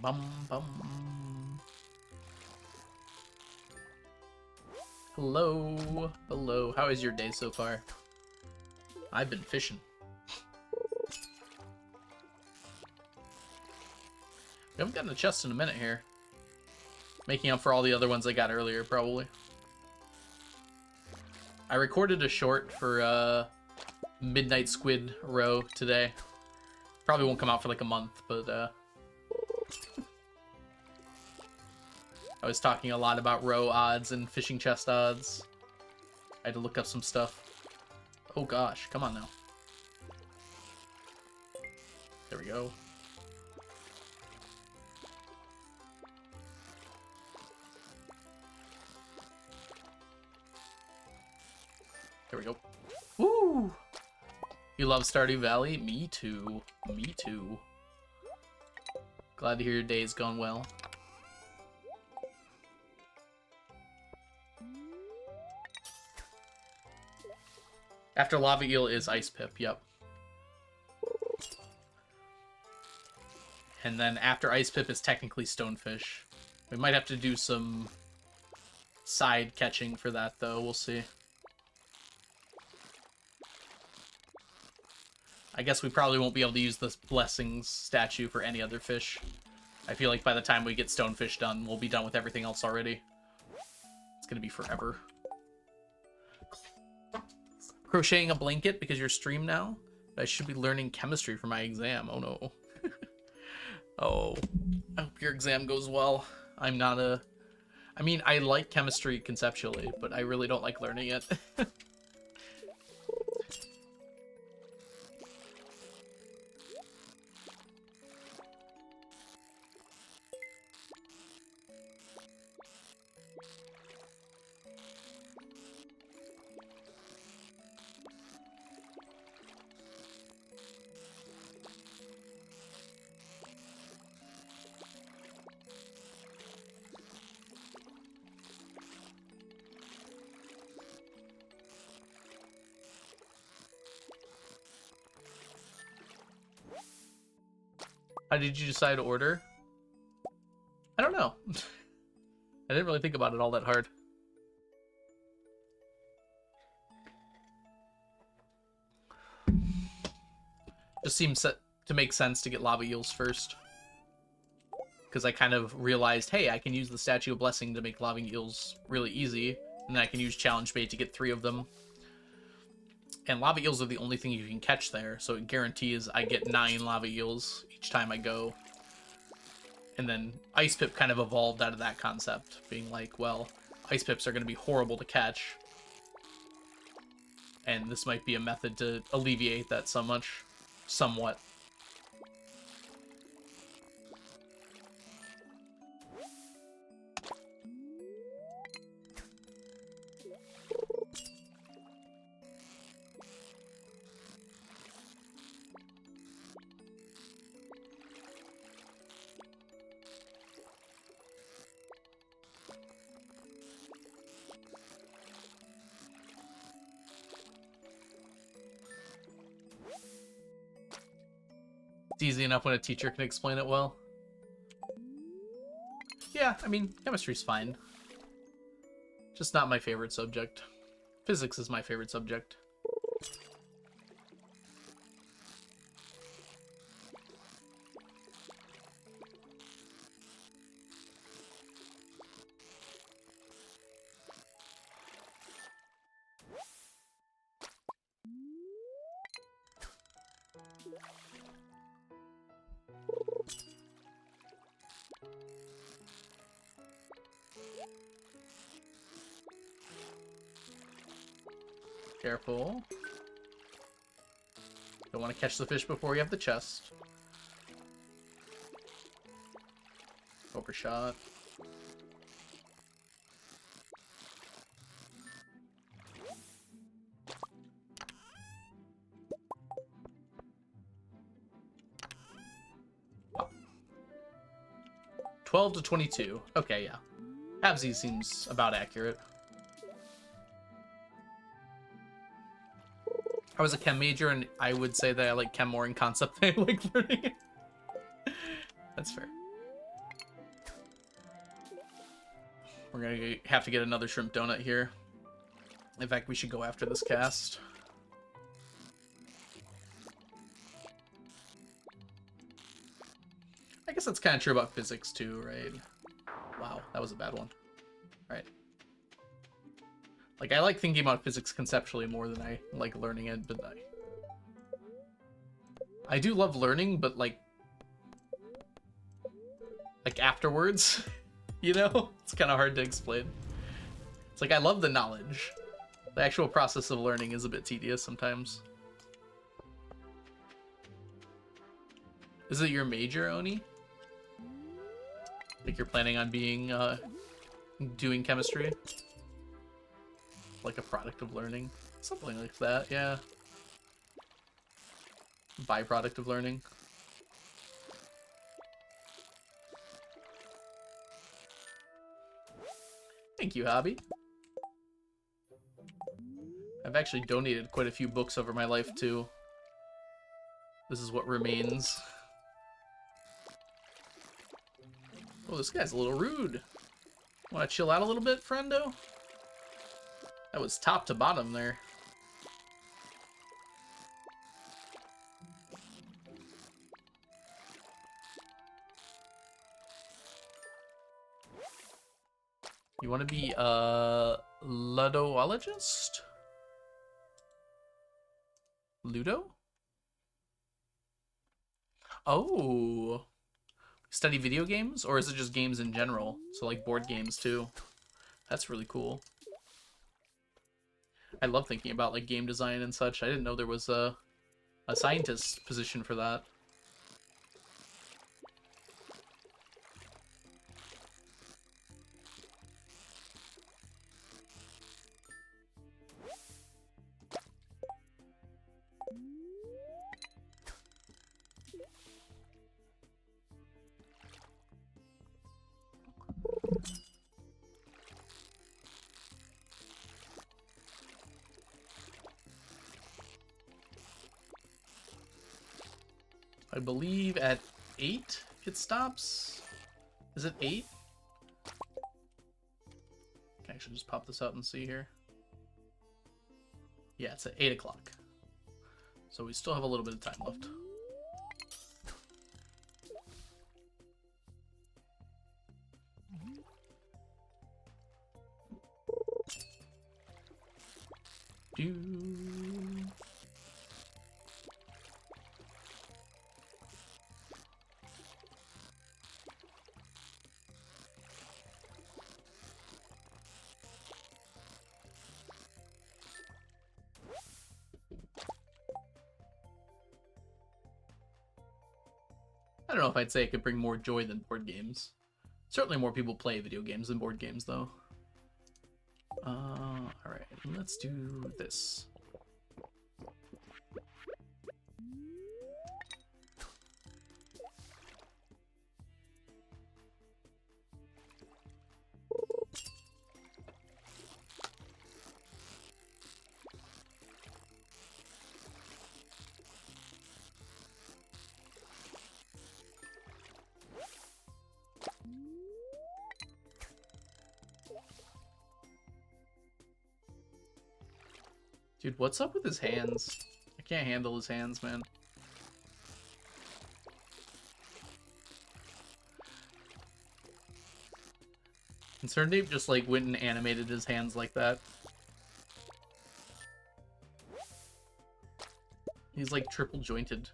Bum bum. Hello. Hello. How is your day so far? I've been fishing. We haven't gotten a chest in a minute here. Making up for all the other ones I got earlier, probably. I recorded a short for Midnight Squid Row today. Probably won't come out for like a month, but I was talking a lot about row odds and fishing chest odds. I had to look up some stuff. Oh gosh, come on now. There we go. There we go. Woo! You love Stardew Valley? Me too. Me too. Glad to hear your day's gone well. After lava eel is ice pip, yep. And then after ice pip is technically stonefish. We might have to do some side catching for that, though. We'll see. I guess we probably won't be able to use this blessings statue for any other fish. I feel like by the time we get stonefish done, we'll be done with everything else already. It's gonna be forever. Crocheting a blanket because you're stream now? I should be learning chemistry for my exam. Oh no. Oh, I hope your exam goes well. I'm not a... I mean, I like chemistry conceptually, but I really don't like learning it. How did you decide to order? I don't know. I didn't really think about it all that hard. Just seems to make sense to get lava eels first. Because I kind of realized, hey, I can use the Statue of Blessing to make lava eels really easy. And then I can use challenge bait to get 3 of them. And lava eels are the only thing you can catch there, so it guarantees I get 9 lava eels each time I go. And then ice pip kind of evolved out of that concept, being like, well, ice pips are going to be horrible to catch. And this might be a method to alleviate that somewhat. It's easy enough when a teacher can explain it well. Yeah, I mean, chemistry's fine. Just not my favorite subject. Physics is my favorite subject. Careful. Don't want to catch the fish before you have the chest. Overshot. Oh. 12 to 22. Okay, yeah. Halvesy seems about accurate. I was a chem major, and I would say that I like chem more in concept than I like learning it. That's fair. We're gonna have to get another shrimp donut here. In fact, we should go after this cast. I guess that's kind of true about physics too, right? Wow, that was a bad one. Right. Like, I like thinking about physics conceptually more than I like learning it, but I do love learning, but like afterwards, you know? It's kind of hard to explain. It's like, I love the knowledge. The actual process of learning is a bit tedious sometimes. Is it your major, Oni? Like you're planning on being, doing chemistry? Like a product of learning? Something like that, yeah. Byproduct of learning. Thank you, Hobby. I've actually donated quite a few books over my life, too. This is what remains. Oh, this guy's a little rude. Want to chill out a little bit, friendo? That was top to bottom there. You want to be a ludologist? Ludo? Oh. Study video games? Or is it just games in general? So like board games too. That's really cool. I love thinking about like game design and such. I didn't know there was a scientist position for that. I believe at 8 it stops. Is it 8? Can I actually just pop this out and see here? Yeah, it's at 8 o'clock. So we still have a little bit of time left. I don't know if I'd say it could bring more joy than board games. Certainly more people play video games than board games, though. Alright, let's do this. Dude, what's up with his hands? I can't handle his hands, man. And Stardew just like went and animated his hands like that. He's like triple jointed.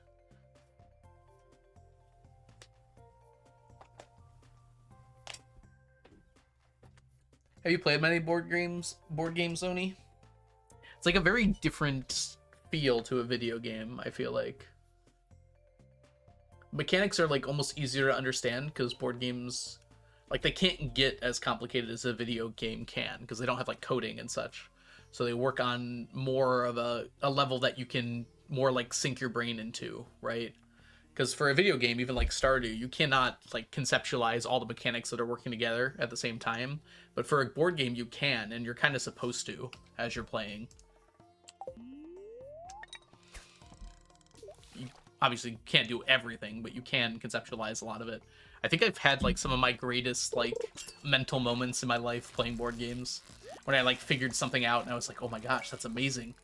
Have you played many board games, Oni? It's like a very different feel to a video game, I feel like. Mechanics are like almost easier to understand because board games, like they can't get as complicated as a video game can because they don't have like coding and such. So they work on more of a level that you can more like sink your brain into, right? Because for a video game, even like Stardew, you cannot like conceptualize all the mechanics that are working together at the same time. But for a board game, you can, and you're kind of supposed to as you're playing. You obviously can't do everything, but you can conceptualize a lot of it. I think I've had like some of my greatest like mental moments in my life playing board games when I like figured something out and I was like, oh my gosh, that's amazing.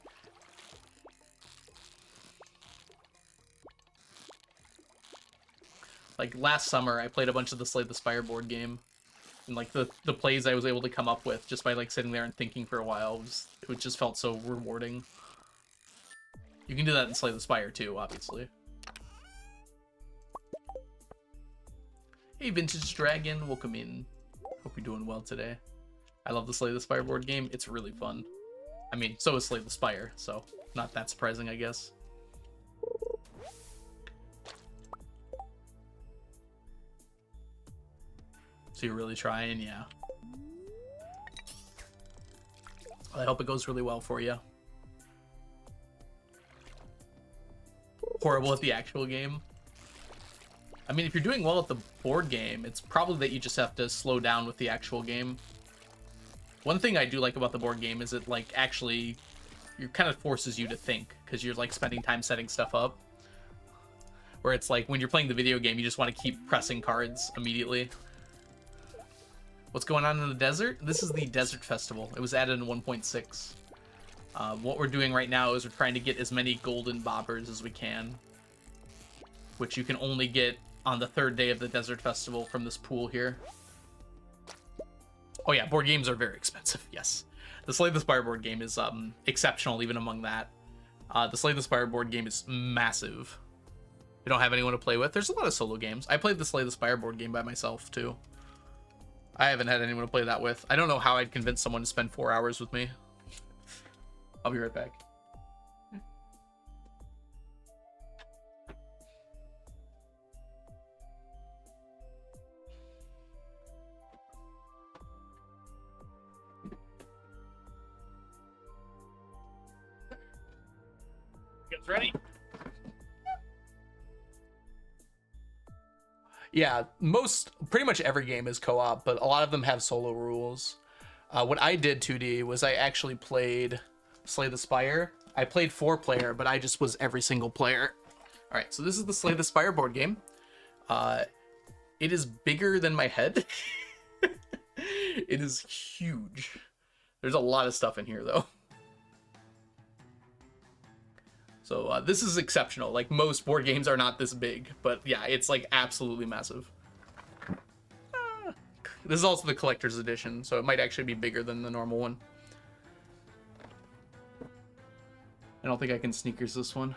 Like last summer, I played a bunch of the Slay the Spire board game, and like the plays I was able to come up with just by like sitting there and thinking for a while, it just felt so rewarding. You can do that in Slay the Spire too, obviously. Hey, Vintage Dragon, welcome in. Hope you're doing well today. I love the Slay the Spire board game. It's really fun. I mean, so is Slay the Spire, so not that surprising, I guess. So you're really trying, yeah. I hope it goes really well for you. Horrible at the actual game. I mean, if you're doing well at the board game, it's probably that you just have to slow down with the actual game. One thing I do like about the board game is it, like, actually, it kind of forces you to think, because you're, like, spending time setting stuff up. Where it's like, when you're playing the video game, you just want to keep pressing cards immediately. What's going on in the desert? This is the Desert Festival. It was added in 1.6. What we're doing right now is we're trying to get as many golden bobbers as we can, which you can only get on the 3rd day of the Desert Festival from this pool here. Oh yeah, board games are very expensive, yes. The Slay the Spire board game is exceptional even among that. The Slay the Spire board game is massive. You don't have anyone to play with. There's a lot of solo games. I played the Slay the Spire board game by myself too. I haven't had anyone to play that with. I don't know how I'd convince someone to spend 4 hours with me. I'll be right back. You guys ready? Yeah, pretty much every game is co-op, but a lot of them have solo rules. What I did 2D was I actually played Slay the Spire. I played 4-player, but I just was every single player. All right, so this is the Slay the Spire board game. It is bigger than my head. It is huge. There's a lot of stuff in here, though. So this is exceptional. Like, most board games are not this big, but yeah, it's like absolutely massive. This is also the collector's edition, so it might actually be bigger than the normal one. I don't think I can sneakers this one.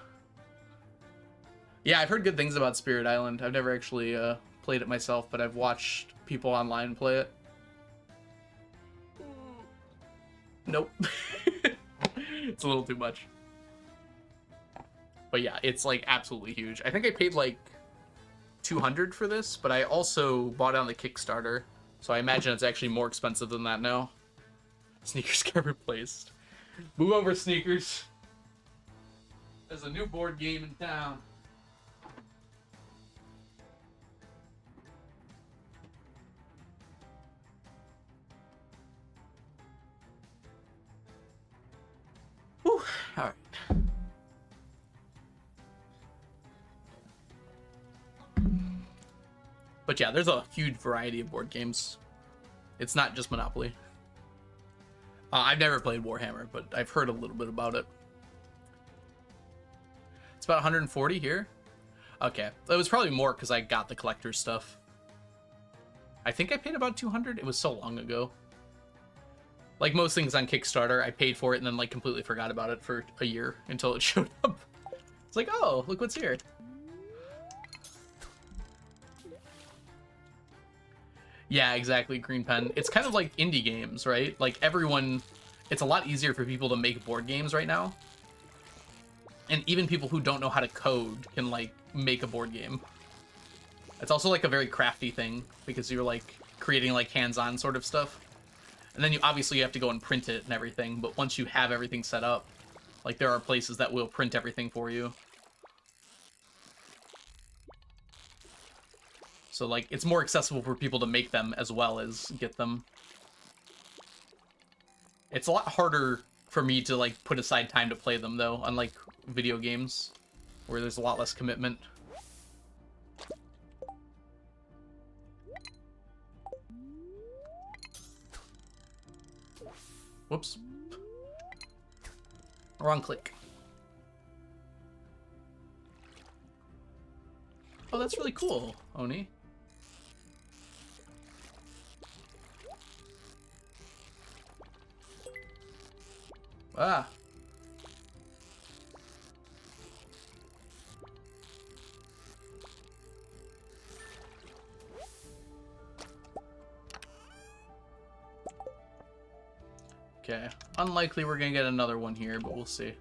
Yeah, I've heard good things about Spirit Island. I've never actually played it myself, but I've watched people online play it. Nope. It's a little too much. But yeah, it's like absolutely huge. I think I paid like $200 for this, but I also bought it on the Kickstarter, so I imagine it's actually more expensive than that now. Sneakers get replaced. Move over, Sneakers. There's a new board game in town. Whew. All right. But yeah, there's a huge variety of board games. It's not just Monopoly. I've never played Warhammer, but I've heard a little bit about it. It's about 140 here. Okay, it was probably more because I got the collector's stuff. I think I paid about 200. It was so long ago. Like most things on Kickstarter, I paid for it and then like completely forgot about it for a year until it showed up. It's like, oh, look what's here. Yeah, exactly, Green Pen. It's kind of like indie games, right? Like everyone, it's a lot easier for people to make board games right now. And even people who don't know how to code can like make a board game. It's also like a very crafty thing because you're like creating like hands-on sort of stuff. And then you obviously have to go and print it and everything, but once you have everything set up, like there are places that will print everything for you. So like it's more accessible for people to make them as well as get them. It's a lot harder for me to like put aside time to play them though, unlike video games where there's a lot less commitment. Whoops. Wrong click. Oh, that's really cool, Oni. Ah. Okay. Unlikely we're gonna get another one here, but we'll see.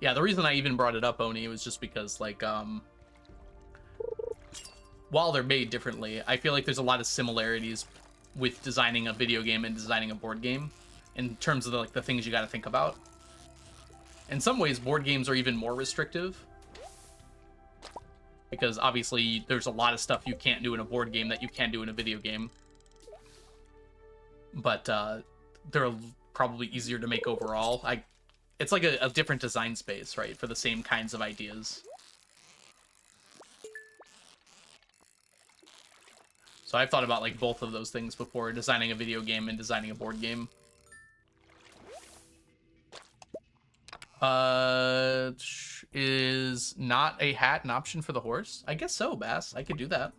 Yeah, the reason I even brought it up, Oni, was just because, like, while they're made differently, I feel like there's a lot of similarities with designing a video game and designing a board game in terms of the things you got to think about. In some ways, board games are even more restrictive. because obviously there's a lot of stuff you can't do in a board game that you can do in a video game. But they're probably easier to make overall. It's like a different design space, right, for the same kinds of ideas. So I've thought about like both of those things before, designing a video game and designing a board game. Is not a hat an option for the horse? I guess so, Bass. I could do that.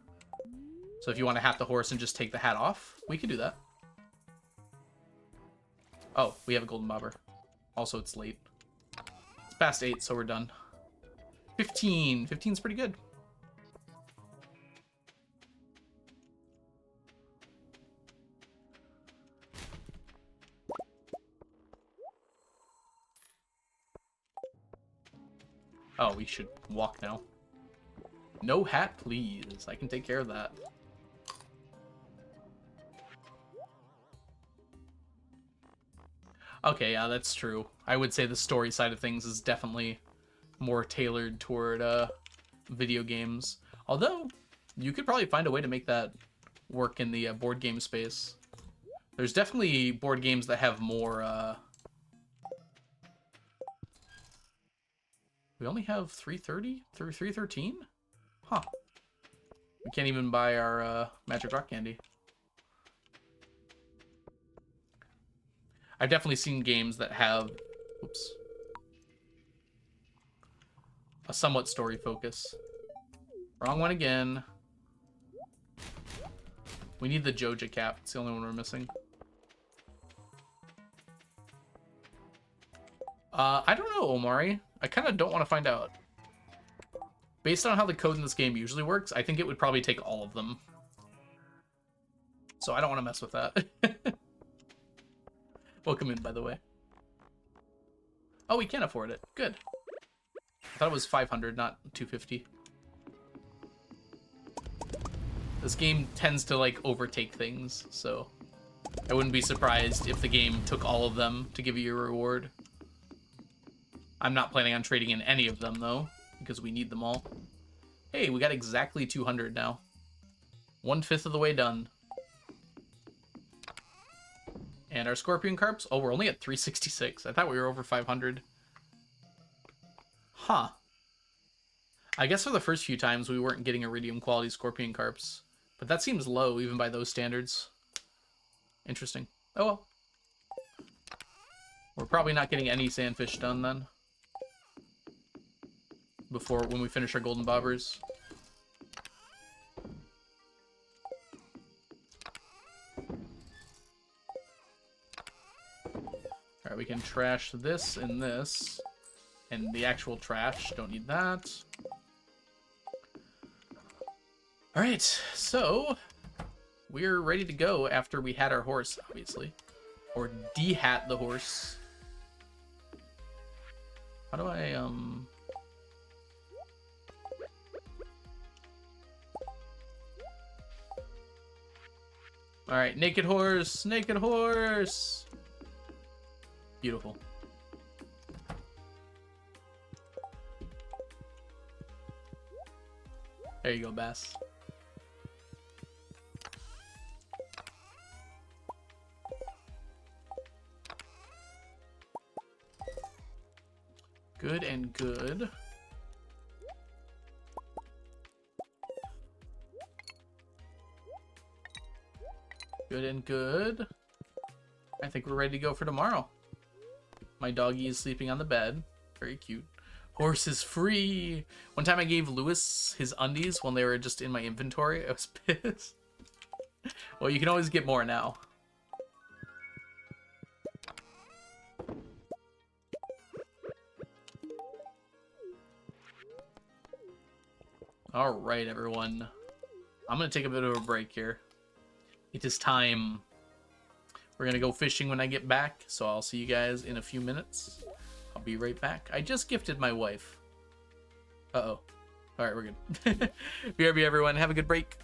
So if you want to hat the horse and just take the hat off, we could do that. Oh, we have a golden bobber. Also, it's late. It's past 8, so we're done. 15. 15's pretty good. Oh, we should walk now. No hat, please. I can take care of that. Okay, yeah, that's true. I would say the story side of things is definitely more tailored toward video games. Although, you could probably find a way to make that work in the board game space. There's definitely board games that have more... We only have 330 through 313? Huh. We can't even buy our magic rock candy. I've definitely seen games that have, oops, a somewhat story focus. Wrong one again. We need the Joja cap. It's the only one we're missing. I don't know, Omari. I kind of don't want to find out. Based on how the code in this game usually works, I think it would probably take all of them. So I don't want to mess with that. Welcome in, by the way. Oh, we can afford it. Good. I thought it was 500, not 250. This game tends to, like, overtake things, so I wouldn't be surprised if the game took all of them to give you your reward. I'm not planning on trading in any of them, though, because we need them all. Hey, we got exactly 200 now. 1/5 of the way done. And our scorpion carps? Oh, we're only at 366. I thought we were over 500. Huh. I guess for the first few times we weren't getting iridium quality scorpion carps. But that seems low, even by those standards. Interesting. Oh well. We're probably not getting any sandfish done then. Before, when we finish our golden bobbers. Alright, we can trash this and this. And the actual trash. Don't need that. Alright, so we're ready to go after we had our horse, obviously. Or de-hat the horse. How do I, Alright, naked horse! Naked horse! Beautiful. There you go, Bass. Good and good. Good and good. I think we're ready to go for tomorrow. My doggy is sleeping on the bed. Very cute. Horse is free. One time I gave Lewis his undies when they were just in my inventory. I was pissed. Well, you can always get more now. All right, everyone. I'm going to take a bit of a break here. It is time. We're going to go fishing when I get back, so I'll see you guys in a few minutes. I'll be right back. I just gifted my wife. Uh-oh. All right, we're good. BRB, everyone. Have a good break.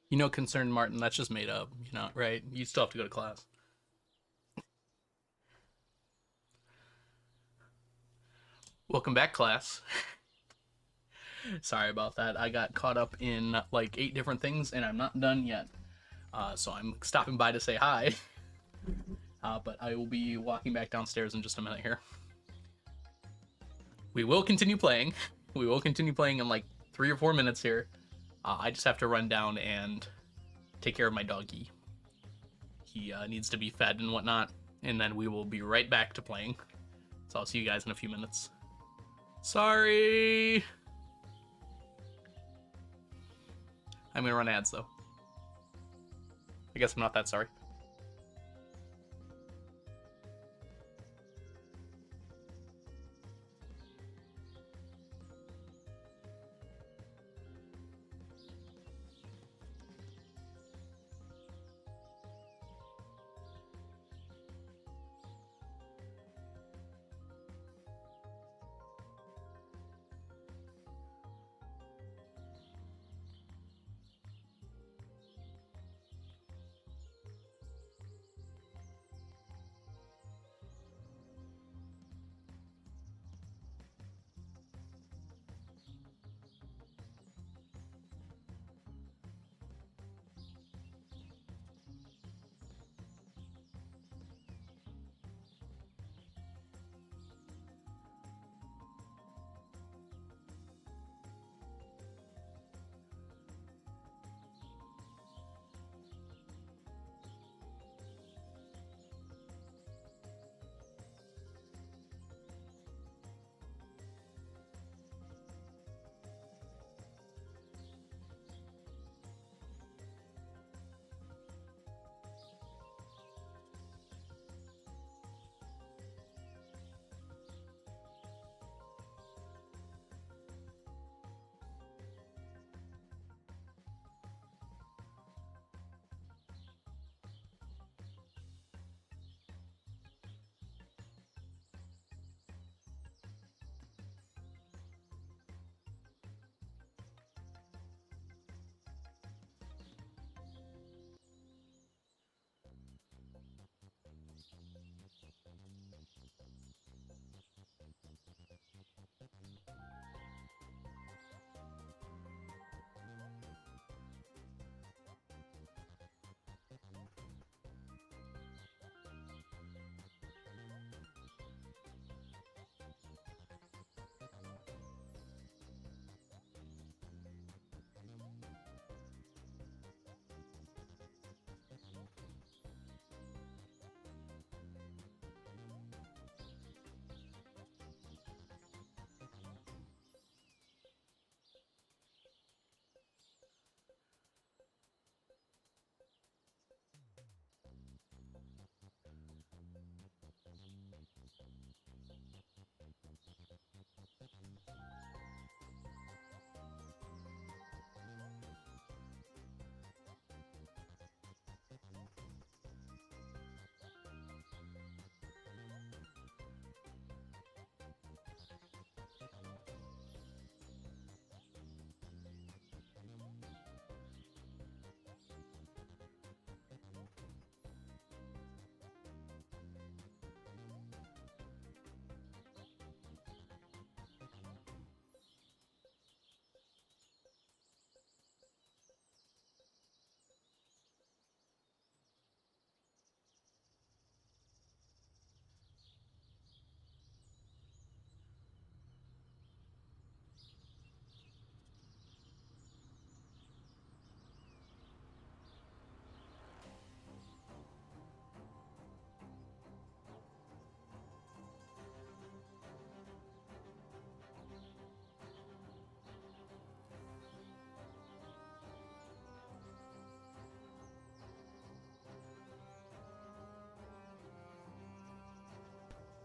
You know, concerned Martin, that's just made up. You know, right? You still have to go to class. Welcome back, class. Sorry about that. I got caught up in like 8 different things, and I'm not done yet. So I'm stopping by to say hi. But I will be walking back downstairs in just a minute here. We will continue playing. We will continue playing in like 3 or 4 minutes here. I just have to run down and take care of my doggy. He needs to be fed and whatnot, and then we will be right back to playing. So I'll see you guys in a few minutes. Sorry! I'm gonna run ads though. I guess I'm not that sorry.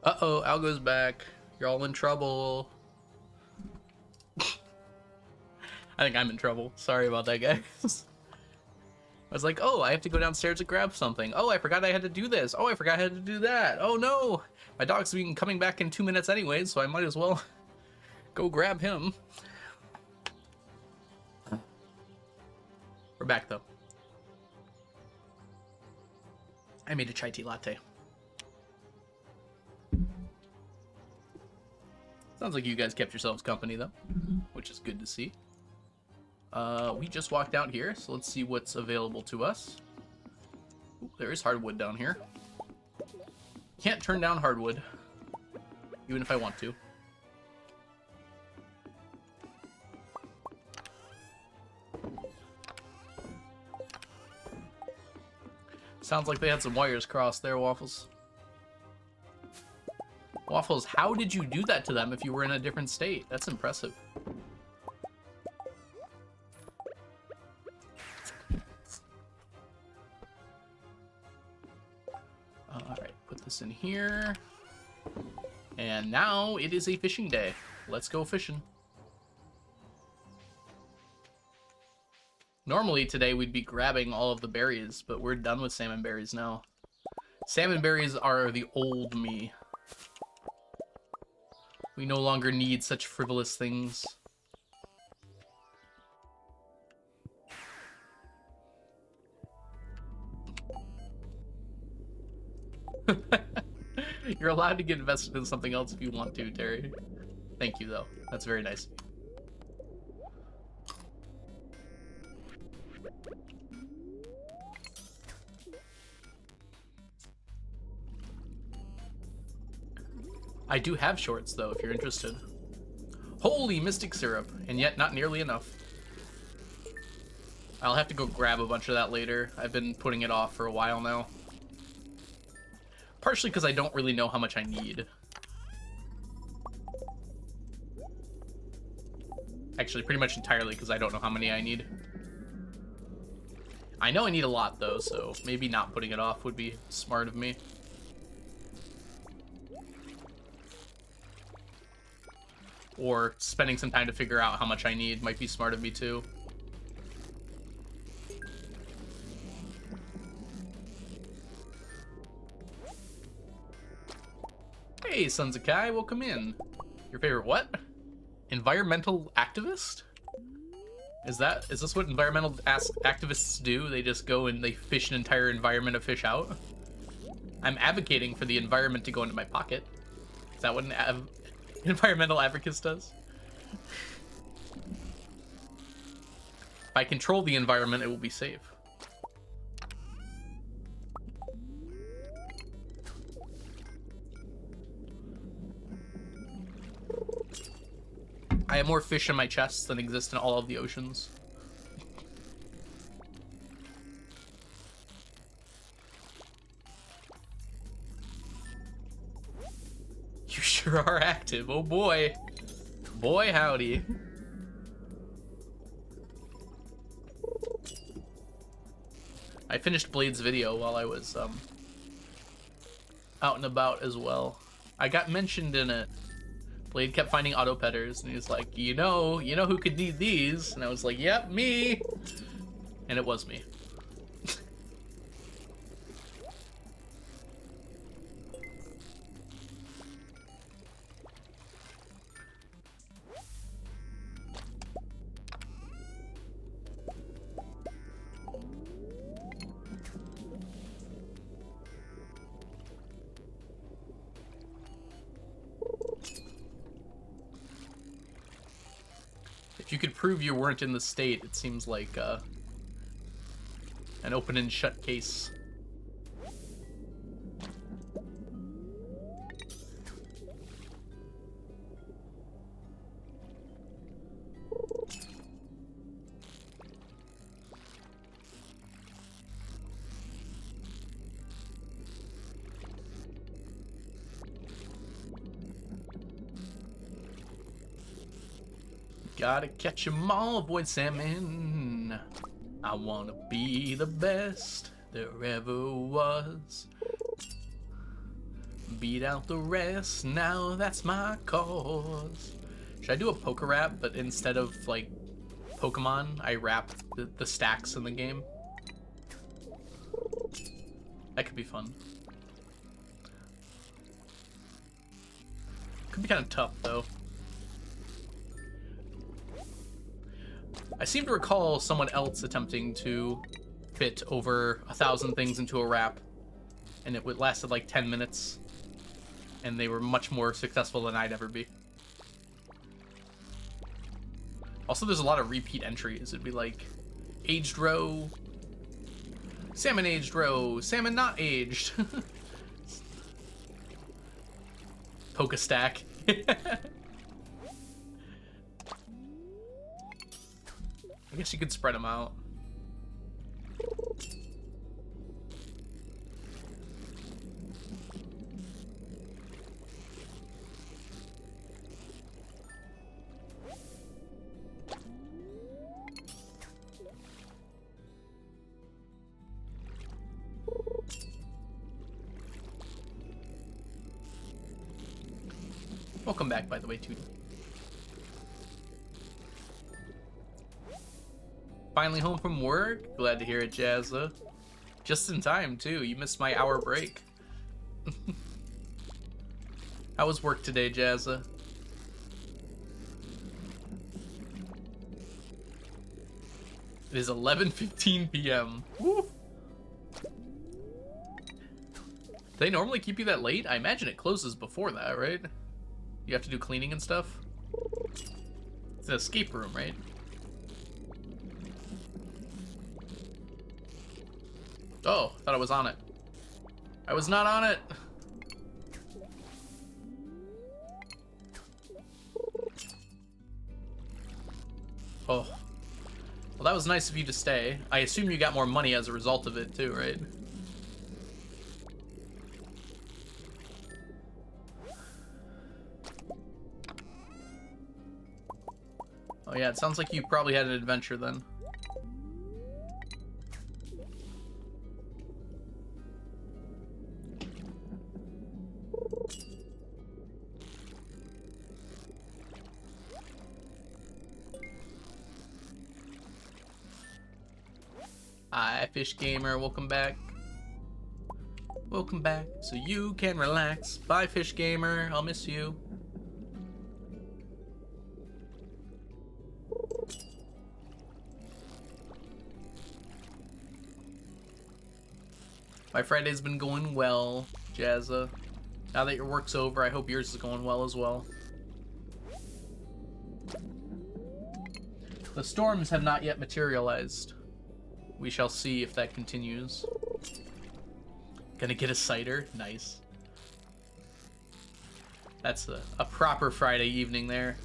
Uh-oh, Algo's back. You're all in trouble. I think I'm in trouble. Sorry about that, guys. I was like, oh, I have to go downstairs to grab something. Oh, I forgot I had to do this. Oh, I forgot I had to do that. Oh, no. My dog's been coming back in 2 minutes anyways, so I might as well go grab him. We're back, though. I made a chai tea latte. Sounds like you guys kept yourselves company, though, which is good to see. We just walked out here, so let's see what's available to us. Ooh, there is hardwood down here. Can't turn down hardwood, even if I want to. Sounds like they had some wires crossed there, Waffles. Waffles, how did you do that to them if you were in a different state? That's impressive. Alright, put this in here. And now it is a fishing day. Let's go fishing. Normally today we'd be grabbing all of the berries, but we're done with salmon berries now. Salmon berries are the old me. We no longer need such frivolous things. You're allowed to get invested in something else if you want to, Terry. Thank you, though. That's very nice. I do have shorts, though, if you're interested. Holy mystic syrup, and yet not nearly enough. I'll have to go grab a bunch of that later. I've been putting it off for a while now. Partially because I don't really know how much I need. Actually, pretty much entirely because I don't know how many I need. I know I need a lot, though, so maybe not putting it off would be smart of me. Or spending some time to figure out how much I need might be smart of me, too. Hey, Sons of Kai, welcome in. Your favorite what? Environmental activist? Is this what environmental activists do? They just go and they fish an entire environment of fish out? I'm advocating for the environment to go into my pocket. Is that what an environmental advocate does? If I control the environment, it will be safe. I have more fish in my chests than exist in all of the oceans. You sure are active. Oh boy. Boy howdy. I finished Blade's video while I was out and about as well. I got mentioned in it. Blade kept finding auto petters, and he was like, you know who could need these? And I was like, yep, me. And it was me. If you could prove you weren't in the state, it seems like an open and shut case. Gotta catch 'em all, avoid salmon. I wanna be the best there ever was. Beat out the rest, now that's my cause. Should I do a poker rap, but instead of, like, Pokemon, I rap the stacks in the game? That could be fun. Could be kind of tough, though. I seem to recall someone else attempting to fit over 1,000 things into a rap. and it lasted like 10 minutes, and they were much more successful than I'd ever be. Also, there's a lot of repeat entries. It'd be like, aged roe, salmon aged roe, salmon not aged. Poke a stack. I guess you could spread them out. Welcome back, by the way, Tootie. Finally home from work? Glad to hear it, Jazza. Just in time, too. You missed my hour break. How was work today, Jazza? It is 11:15 p.m. Woo! Do they normally keep you that late? I imagine it closes before that, right? You have to do cleaning and stuff? It's an escape room, right? Oh, thought I was on it. I was not on it! Oh. Well, that was nice of you to stay. I assume you got more money as a result of it, too, right? Oh yeah, it sounds like you probably had an adventure then. Hi, Fish Gamer, welcome back. Welcome back, so you can relax. Bye, Fish Gamer, I'll miss you. My Friday's been going well, Jazza. Now that your work's over, I hope yours is going well as well. The storms have not yet materialized. We shall see if that continues. Gonna get a cider? Nice. That's a proper Friday evening there.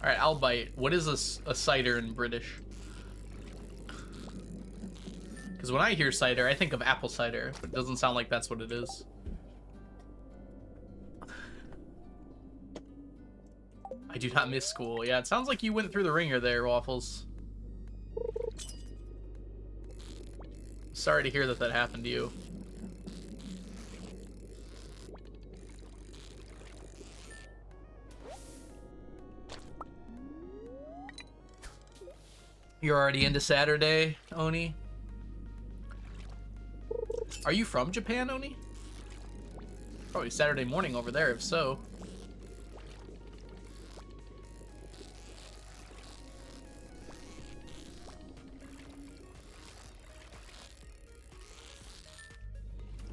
Alright, I'll bite. What is a cider in British? Because when I hear cider, I think of apple cider, but it doesn't sound like that's what it is. I do not miss school. Yeah, it sounds like you went through the ringer there, Waffles. Sorry to hear that that happened to you. You're already into Saturday, Oni? Are you from Japan, Oni? Probably Saturday morning over there, if so.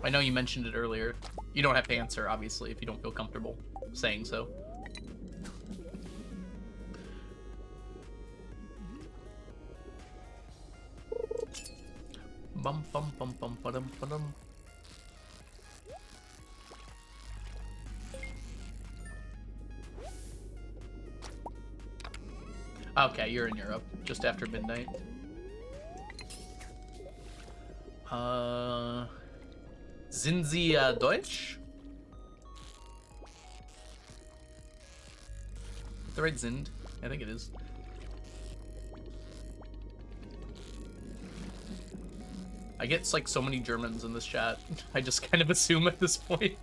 I know you mentioned it earlier. You don't have to answer, obviously, if you don't feel comfortable saying so. Bum bum bum bum ba-dum ba-dum. Okay, you're in Europe, just after midnight. Sind Sie Deutsch? Is the right Sind? I think it is. I get like so many Germans in this chat. I just kind of assume at this point.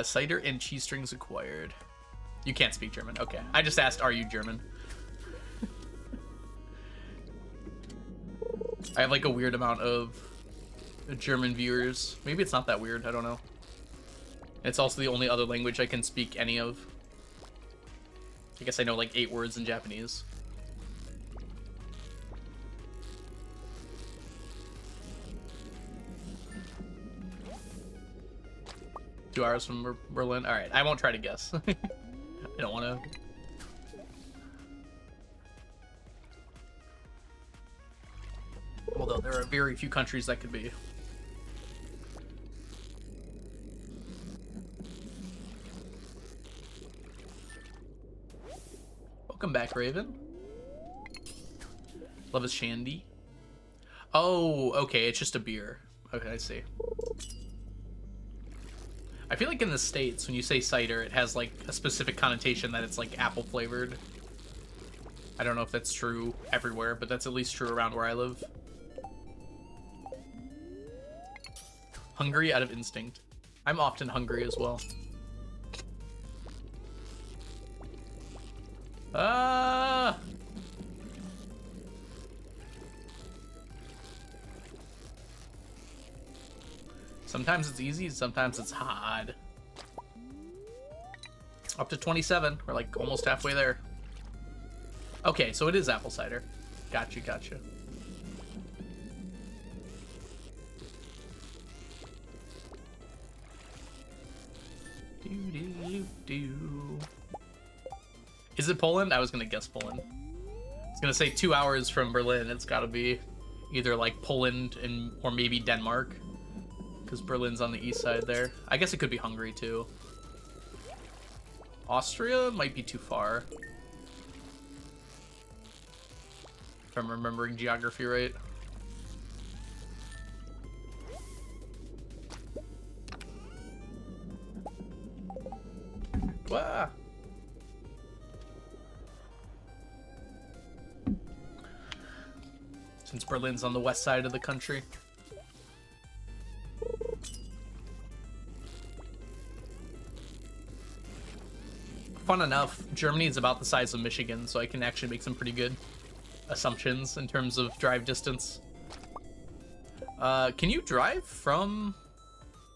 Cider and cheese strings acquired. You can't speak German. Okay. I just asked, are you German? I have like a weird amount of German viewers. Maybe it's not that weird, I don't know. It's also the only other language I can speak any of. I guess I know like 8 words in Japanese. Two hours from Berlin. All right, I won't try to guess. I don't want to. Although there are very few countries that could be. Welcome back, Raven. Love is Shandy. Oh, okay, it's just a beer. Okay, I see. I feel like in the States, when you say cider, it has like a specific connotation that it's like apple flavored. I don't know if that's true everywhere, but that's at least true around where I live. Hungry out of instinct. I'm often hungry as well. Sometimes it's easy, sometimes it's hard. Up to 27. We're like almost halfway there. Okay, so it is apple cider. Gotcha, gotcha. Do. Is it Poland? I was gonna guess Poland. I was gonna say 2 hours from Berlin. It's gotta be either like Poland and or maybe Denmark, because Berlin's on the east side there. I guess it could be Hungary too. Austria might be too far, if I'm remembering geography right. Wah. Since Berlin's on the west side of the country. Fun enough, Germany is about the size of Michigan, so I can actually make some pretty good assumptions in terms of drive distance. Can you drive from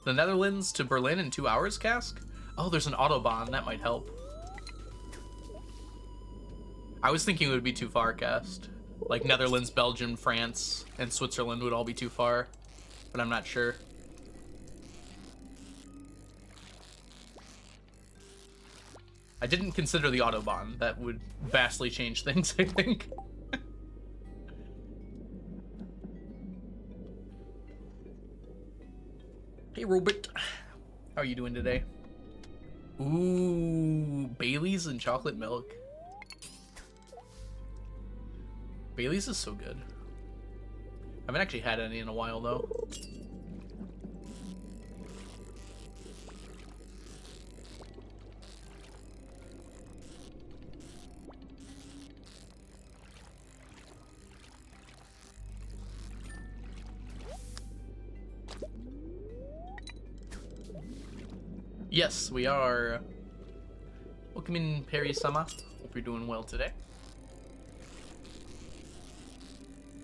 the Netherlands to Berlin in 2 hours, Cask? Oh, there's an Autobahn. That might help. I was thinking it would be too far, Cast. Like Netherlands, Belgium, France, and Switzerland would all be too far, but I'm not sure. I didn't consider the Autobahn. That would vastly change things, I think. Hey, Robert. How are you doing today? Ooh, Bailey's and chocolate milk. Bailey's is so good. I haven't actually had any in a while, though. Yes, we are. Welcome in, Perry-sama. Hope you're doing well today.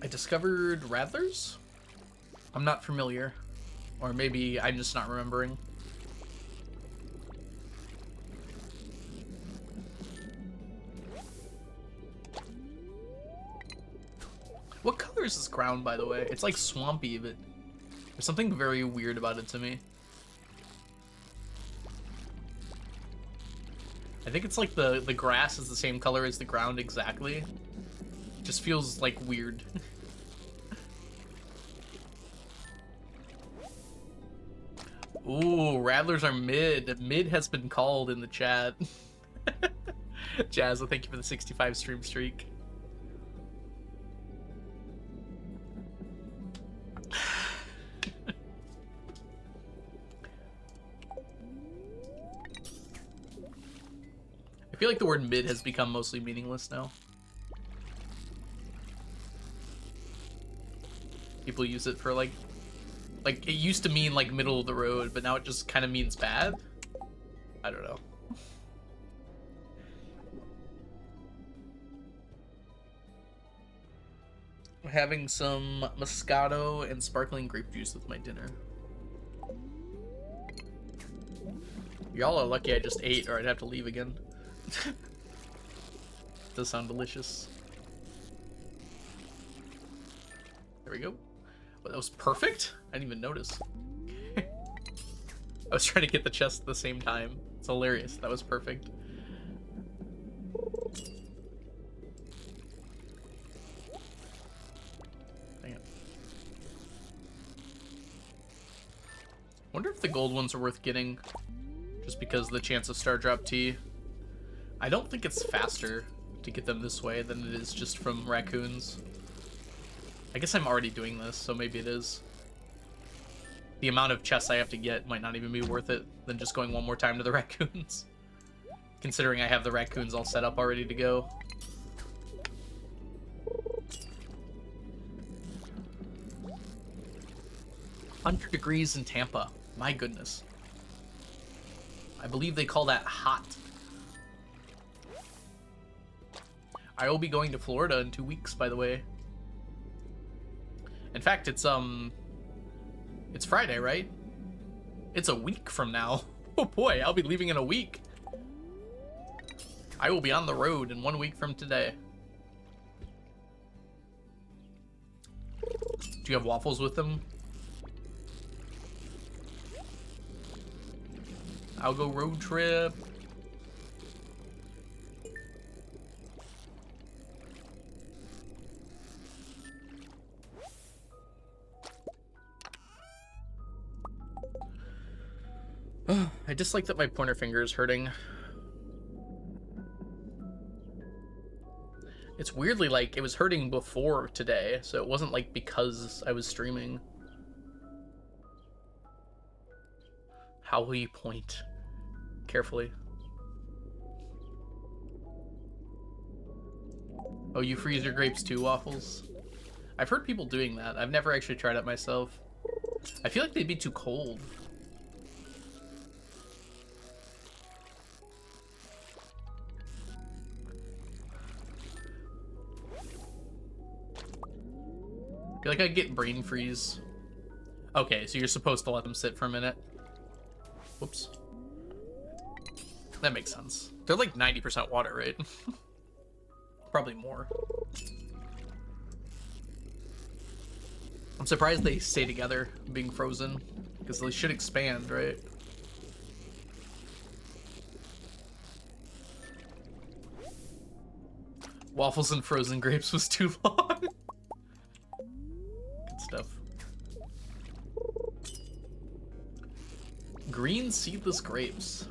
I discovered Radlers? I'm not familiar. Or maybe I'm just not remembering. What color is this ground, by the way? It's like swampy, but there's something very weird about it to me. I think it's like the grass is the same color as the ground exactly. It just feels like weird. Ooh, Rattlers are mid. Mid has been called in the chat. Jazza, thank you for the 65 stream streak. I feel like the word mid has become mostly meaningless now. People use it for like it used to mean like middle of the road, but now it just kind of means bad. I don't know. having some Moscato and sparkling grape juice with my dinner. Y'all are lucky I just ate, or I'd have to leave again. Does sound delicious. There we go. Oh, that was perfect? I didn't even notice. I was trying to get the chest at the same time. It's hilarious. That was perfect. Dang it. Wonder if the gold ones are worth getting. Just because of the chance of Star Drop Tea. I don't think it's faster to get them this way than it is just from raccoons. I guess I'm already doing this, so maybe it is. The amount of chests I have to get might not even be worth it than just going one more time to the raccoons. Considering I have the raccoons all set up already to go. "100 degrees in Tampa. My goodness. I believe they call that hot. I will be going to Florida in 2 weeks, by the way. In fact, it's Friday, right? It's a week from now. Oh boy, I'll be leaving in a week. I will be on the road in 1 week from today. Do you have waffles with them? I'll go road trip. I just like that my pointer finger is hurting. It's weirdly like it was hurting before today, so it wasn't like because I was streaming. How will you point? Carefully. Oh, you freeze your grapes too, Waffles? I've heard people doing that. I've never actually tried it myself. I feel like they'd be too cold. I feel like I'd get brain freeze. Okay, so you're supposed to let them sit for a minute. Whoops. That makes sense. They're like 90% water, right? Probably more. I'm surprised they stay together being frozen, because they should expand, right? Waffles and frozen grapes was too long. Good stuff. Green seedless grapes.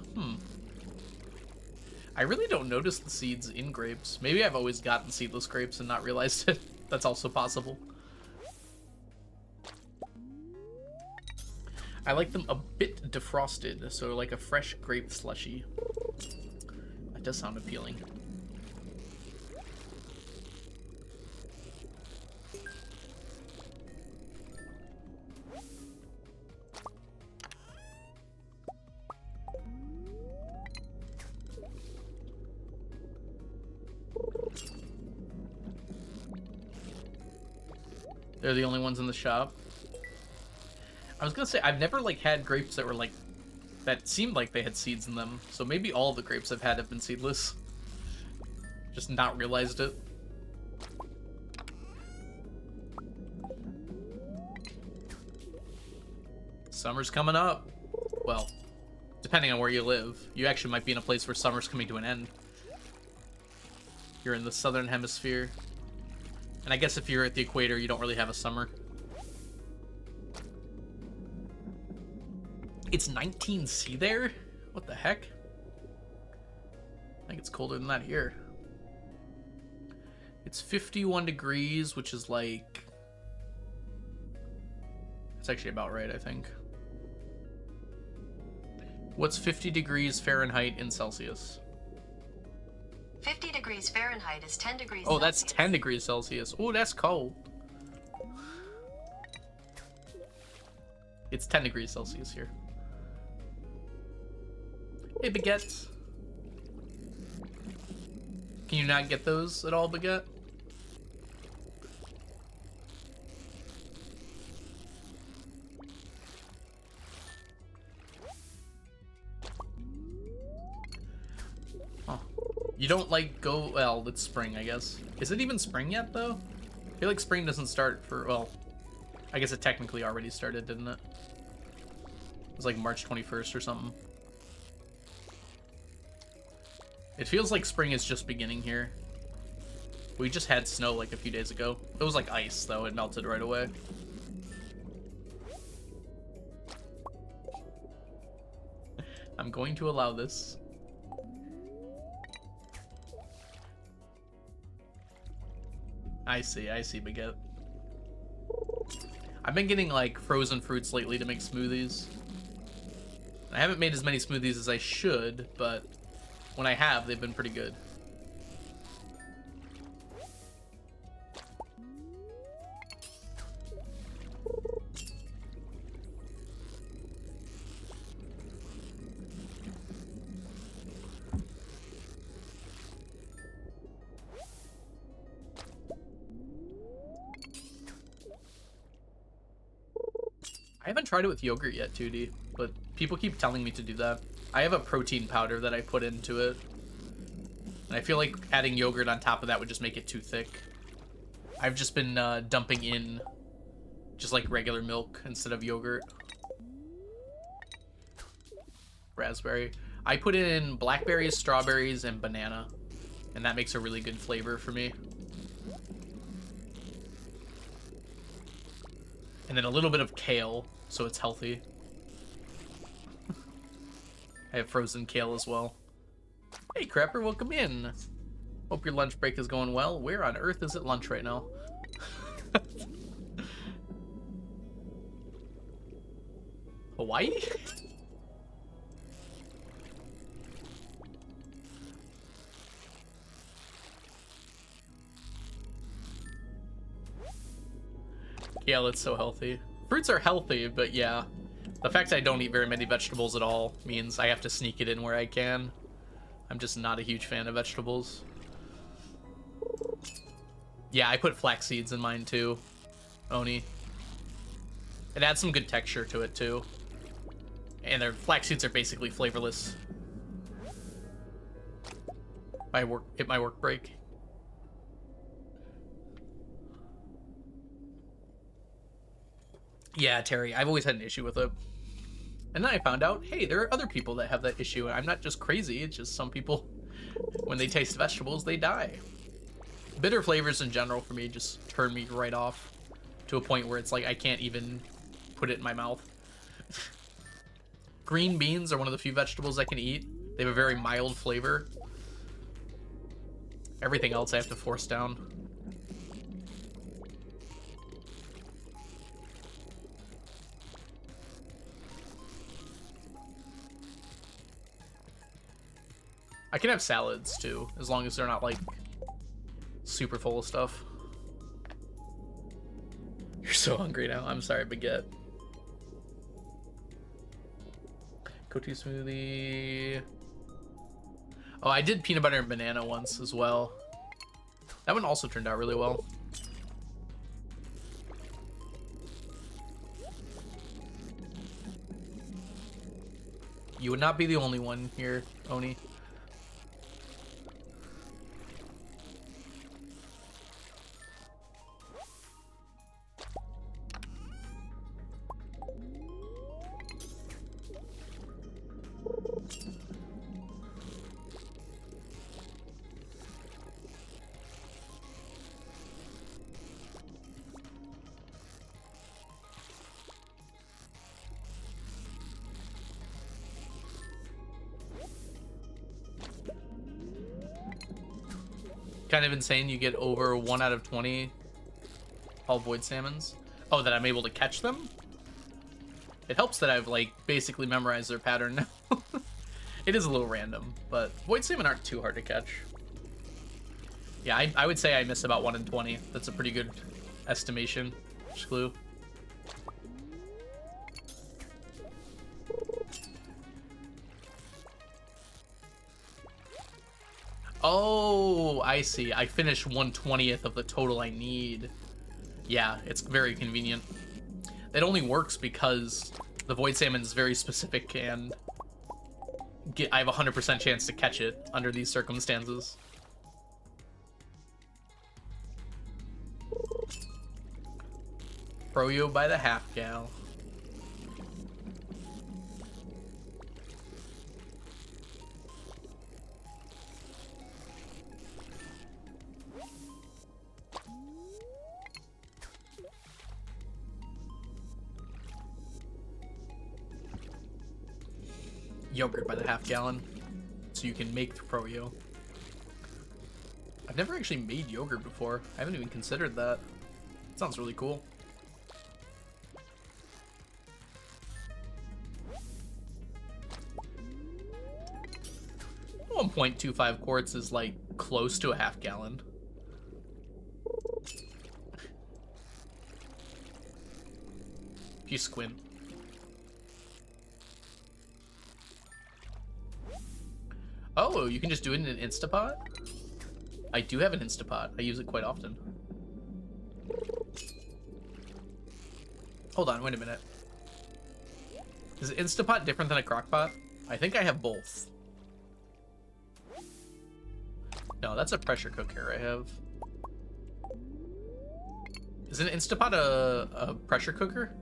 I really don't notice the seeds in grapes. Maybe I've always gotten seedless grapes and not realized it. That's also possible. I like them a bit defrosted, so like a fresh grape slushy. That does sound appealing. They're the only ones in the shop. I was gonna say, I've never like had grapes that were like, that seemed like they had seeds in them. So maybe all the grapes I've had have been seedless. Just not realized it. Summer's coming up. Well, depending on where you live. You actually might be in a place where summer's coming to an end. You're in the southern hemisphere. And I guess if you're at the equator, you don't really have a summer. It's 19°C there? What the heck? I think it's colder than that here. It's 51 degrees, which is like... It's actually about right, I think. What's 50 degrees Fahrenheit in Celsius?
50 degrees Fahrenheit is 10 degrees
Oh,
Celsius.
that's 10 degrees Celsius. Oh, that's cold. It's 10 degrees Celsius here. Hey, baguettes. Can you not get those at all, baguette? You don't like go, well, it's spring, I guess. Is it even spring yet, though? I feel like spring doesn't start for, well, I guess it technically already started, didn't it? It was like March 21st or something. It feels like spring is just beginning here. We just had snow like a few days ago. It was like ice, though. It melted right away. I'm going to allow this. I see, Baguette. I've been getting, like, frozen fruits lately to make smoothies. I haven't made as many smoothies as I should, but when I have, they've been pretty good. I haven't tried it with yogurt yet, 2D, but people keep telling me to do that. I have a protein powder that I put into it, and I feel like adding yogurt on top of that would just make it too thick. I've just been dumping in just like regular milk instead of yogurt. Raspberry. I put in blackberries, strawberries, and banana, and that makes a really good flavor for me. And then a little bit of kale, so it's healthy. I have frozen kale as well. Hey, Crapper, welcome in. Hope your lunch break is going well. Where on earth is it lunch right now? Hawaii? Kale, it's so healthy. Fruits are healthy, but yeah. The fact I don't eat very many vegetables at all means I have to sneak it in where I can. I'm just not a huge fan of vegetables. Yeah, I put flax seeds in mine too, Oni. It adds some good texture to it too. And their flax seeds are basically flavorless. Hit my work break. Yeah, Terry, I've always had an issue with it. And then I found out, hey, there are other people that have that issue. I'm not just crazy, it's just some people, when they taste vegetables, they die. Bitter flavors in general for me just turn me right off to a point where it's like I can't even put it in my mouth. Green beans are one of the few vegetables I can eat. They have a very mild flavor. Everything else I have to force down. I can have salads too, as long as they're not like super full of stuff. You're so hungry now. I'm sorry, Baguette. Kotu smoothie. Oh, I did peanut butter and banana once as well. That one also turned out really well. You would not be the only one here, Oni. Kind of insane you get over 1 out of 20 all void salmons. Oh, that I'm able to catch them? It helps that I've like basically memorized their pattern now. It is a little random, but void salmon aren't too hard to catch. Yeah, I would say I miss about 1 in 20. That's a pretty good estimation. Clue. Oh, I see. I finished 1/20th of the total I need. Yeah, it's very convenient. It only works because the void salmon is very specific and I have a 100% chance to catch it under these circumstances. Froyo by the half gal. Yogurt by the half gallon, so you can make the Froyo. I've never actually made yogurt before. I haven't even considered that. Sounds really cool. 1.25 quarts is like close to a half gallon. If you squint. Oh, you can just do it in an Instapot? I do have an Instapot. I use it quite often. Hold on, wait a minute. Is an Instapot different than a Crockpot? I think I have both. No, that's a pressure cooker I have. Is an Instapot a pressure cooker?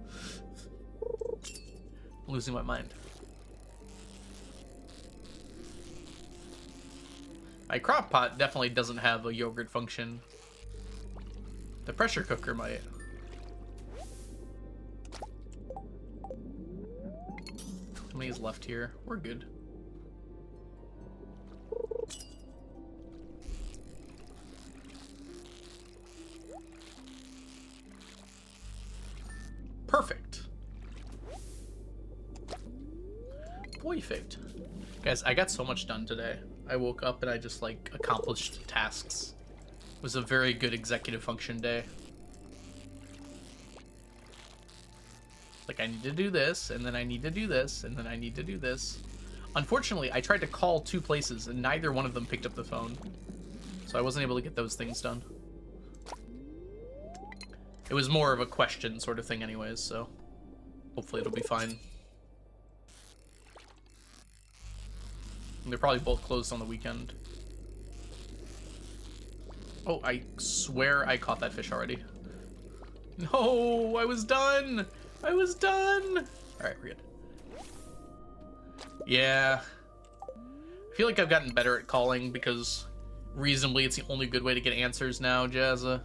I'm losing my mind. My crock pot definitely doesn't have a yogurt function. The pressure cooker might. How many is left here? We're good. Perfect. Perfect. Guys, I got so much done today. I woke up and I just like accomplished tasks. It was a very good executive function day. Like, I need to do this, and then I need to do this, and then I need to do this. Unfortunately, I tried to call 2 places and neither one of them picked up the phone. So I wasn't able to get those things done. It was more of a question sort of thing anyways, so hopefully it'll be fine. They're probably both closed on the weekend. Oh, I swear I caught that fish already. No, I was done! I was done! Alright, we're good. Yeah. I feel like I've gotten better at calling because reasonably it's the only good way to get answers now, Jazza.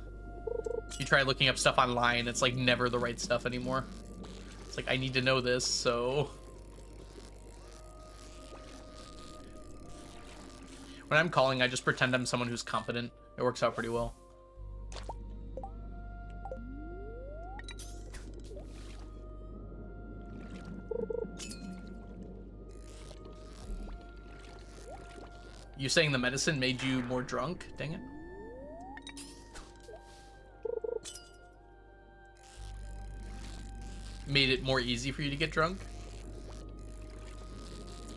You try looking up stuff online, it's like never the right stuff anymore. It's like, I need to know this, so... When I'm calling, I just pretend I'm someone who's competent. It works out pretty well. You saying the medicine made you more drunk? Dang it. Made it more easy for you to get drunk?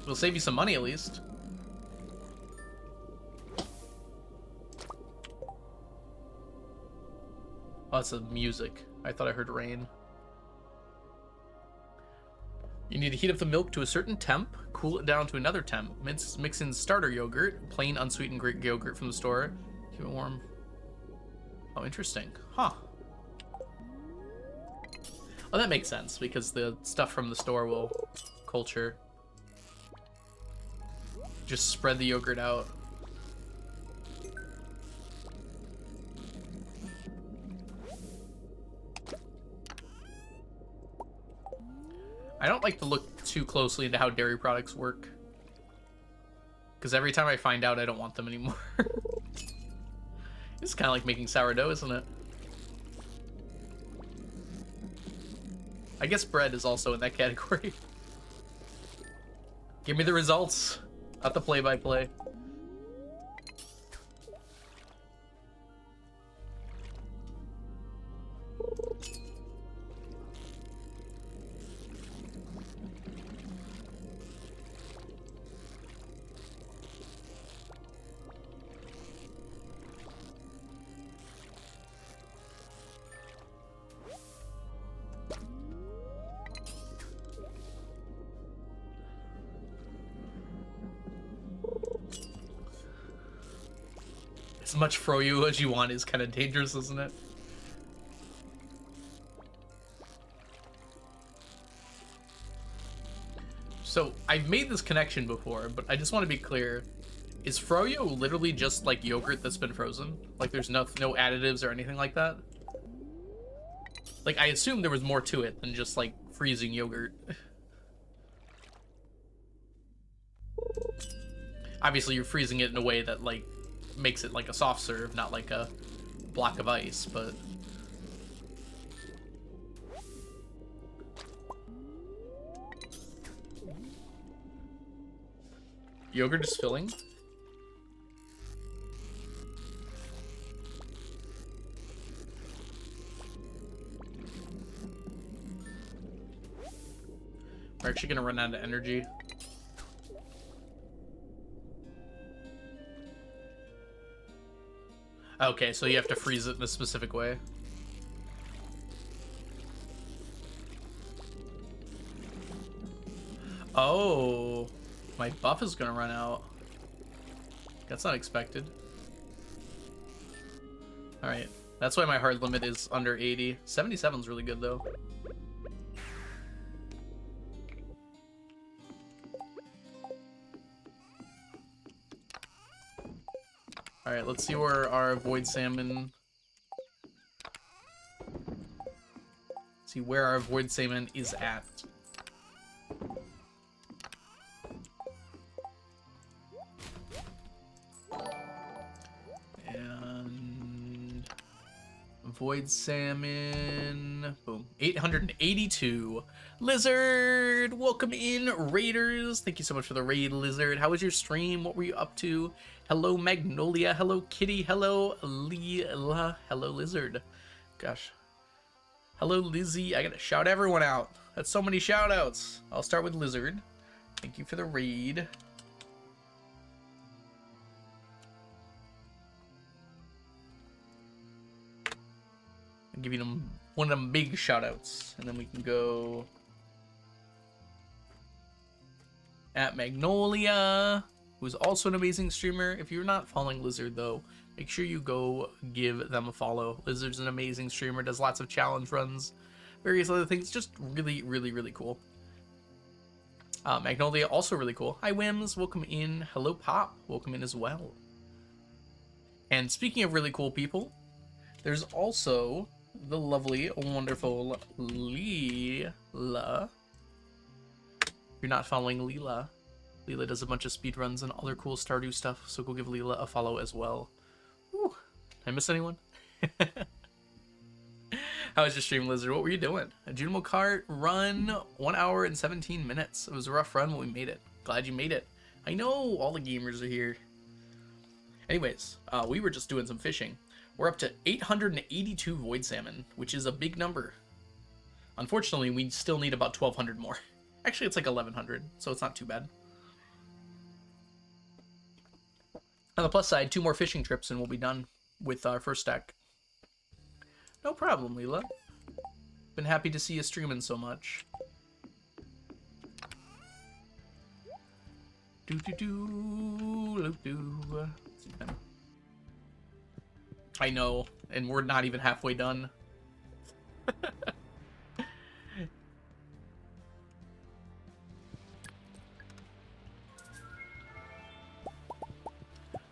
It'll save you some money at least. Oh, it's the music. I thought I heard rain. You need to heat up the milk to a certain temp, cool it down to another temp, mix in starter yogurt, plain unsweetened Greek yogurt from the store, keep it warm. Oh, interesting. Huh. Oh, that makes sense, because the stuff from the store will culture. Just spread the yogurt out. I don't like to look too closely into how dairy products work. Because every time I find out, I don't want them anymore. It's kind of like making sourdough, isn't it? I guess bread is also in that category. Give me the results, not the play-by-play. As much froyo as you want is kind of dangerous, isn't it? So, I've made this connection before, but I just want to be clear. Is froyo literally just like yogurt that's been frozen? Like there's no additives or anything like that? Like, I assume there was more to it than just like freezing yogurt. Obviously, you're freezing it in a way that like makes it like a soft serve, not like a block of ice, but... Yogurt is filling? We're actually gonna run out of energy. Okay, so you have to freeze it in a specific way. Oh, my buff is gonna run out. That's not expected. Alright, that's why my hard limit is under 80. 77's really good though. Alright, let's see where our void salmon... See where our void salmon is at. And... Void salmon... Boom. 882. Lizard! Welcome in, Raiders! Thank you so much for the raid, Lizard. How was your stream? What were you up to? Hello, Magnolia. Hello, Kitty. Hello, Leela. Hello, Lizard. Gosh. Hello, Lizzie. I gotta shout everyone out. That's so many shout outs. I'll start with Lizard. Thank you for the raid. I'll give you them one of them big shout outs. And then we can go at Magnolia, who's also an amazing streamer. If you're not following Lizard, though, make sure you go give them a follow. Lizard's an amazing streamer, does lots of challenge runs, various other things. Just really, really, really cool. Magnolia, also really cool. Hi, Wims. Welcome in. Hello, Pop. Welcome in as well. And speaking of really cool people, there's also the lovely, wonderful Leela. If you're not following Leela, Leela does a bunch of speedruns and other cool Stardew stuff, so go give Leela a follow as well. Whew. Did I miss anyone? How was your stream, Lizard? What were you doing? A Junimo Kart run, 1 hour and 17 minutes. It was a rough run, but we made it. Glad you made it. I know all the gamers are here. Anyways, we were just doing some fishing. We're up to 882 void salmon, which is a big number. Unfortunately, we still need about 1,200 more. Actually, it's like 1,100, so it's not too bad. On the plus side, 2 more fishing trips and we'll be done with our first stack. No problem, Leela. Been happy to see you streaming so much. I know, and we're not even halfway done.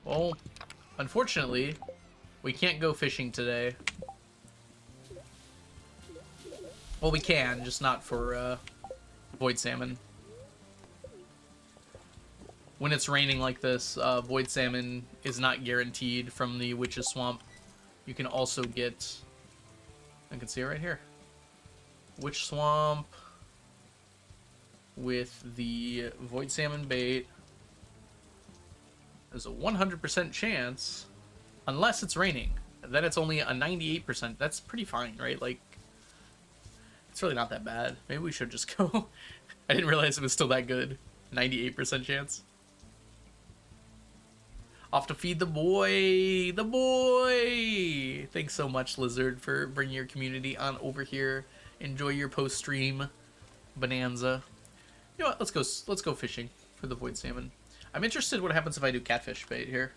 Well, unfortunately, we can't go fishing today. Well, we can, just not for void salmon. When it's raining like this, void salmon is not guaranteed from the Witch's Swamp. You can also get, I can see it right here, Witch Swamp with the void salmon bait. There's a 100% chance, unless it's raining. Then it's only a 98%. That's pretty fine, right? Like, it's really not that bad. Maybe we should just go. I didn't realize it was still that good. 98% chance. Off to feed the boy! The boy! Thanks so much, Lizard, for bringing your community on over here. Enjoy your post-stream bonanza. You know what? Let's go fishing for the void salmon. I'm interested what happens if I do catfish bait here.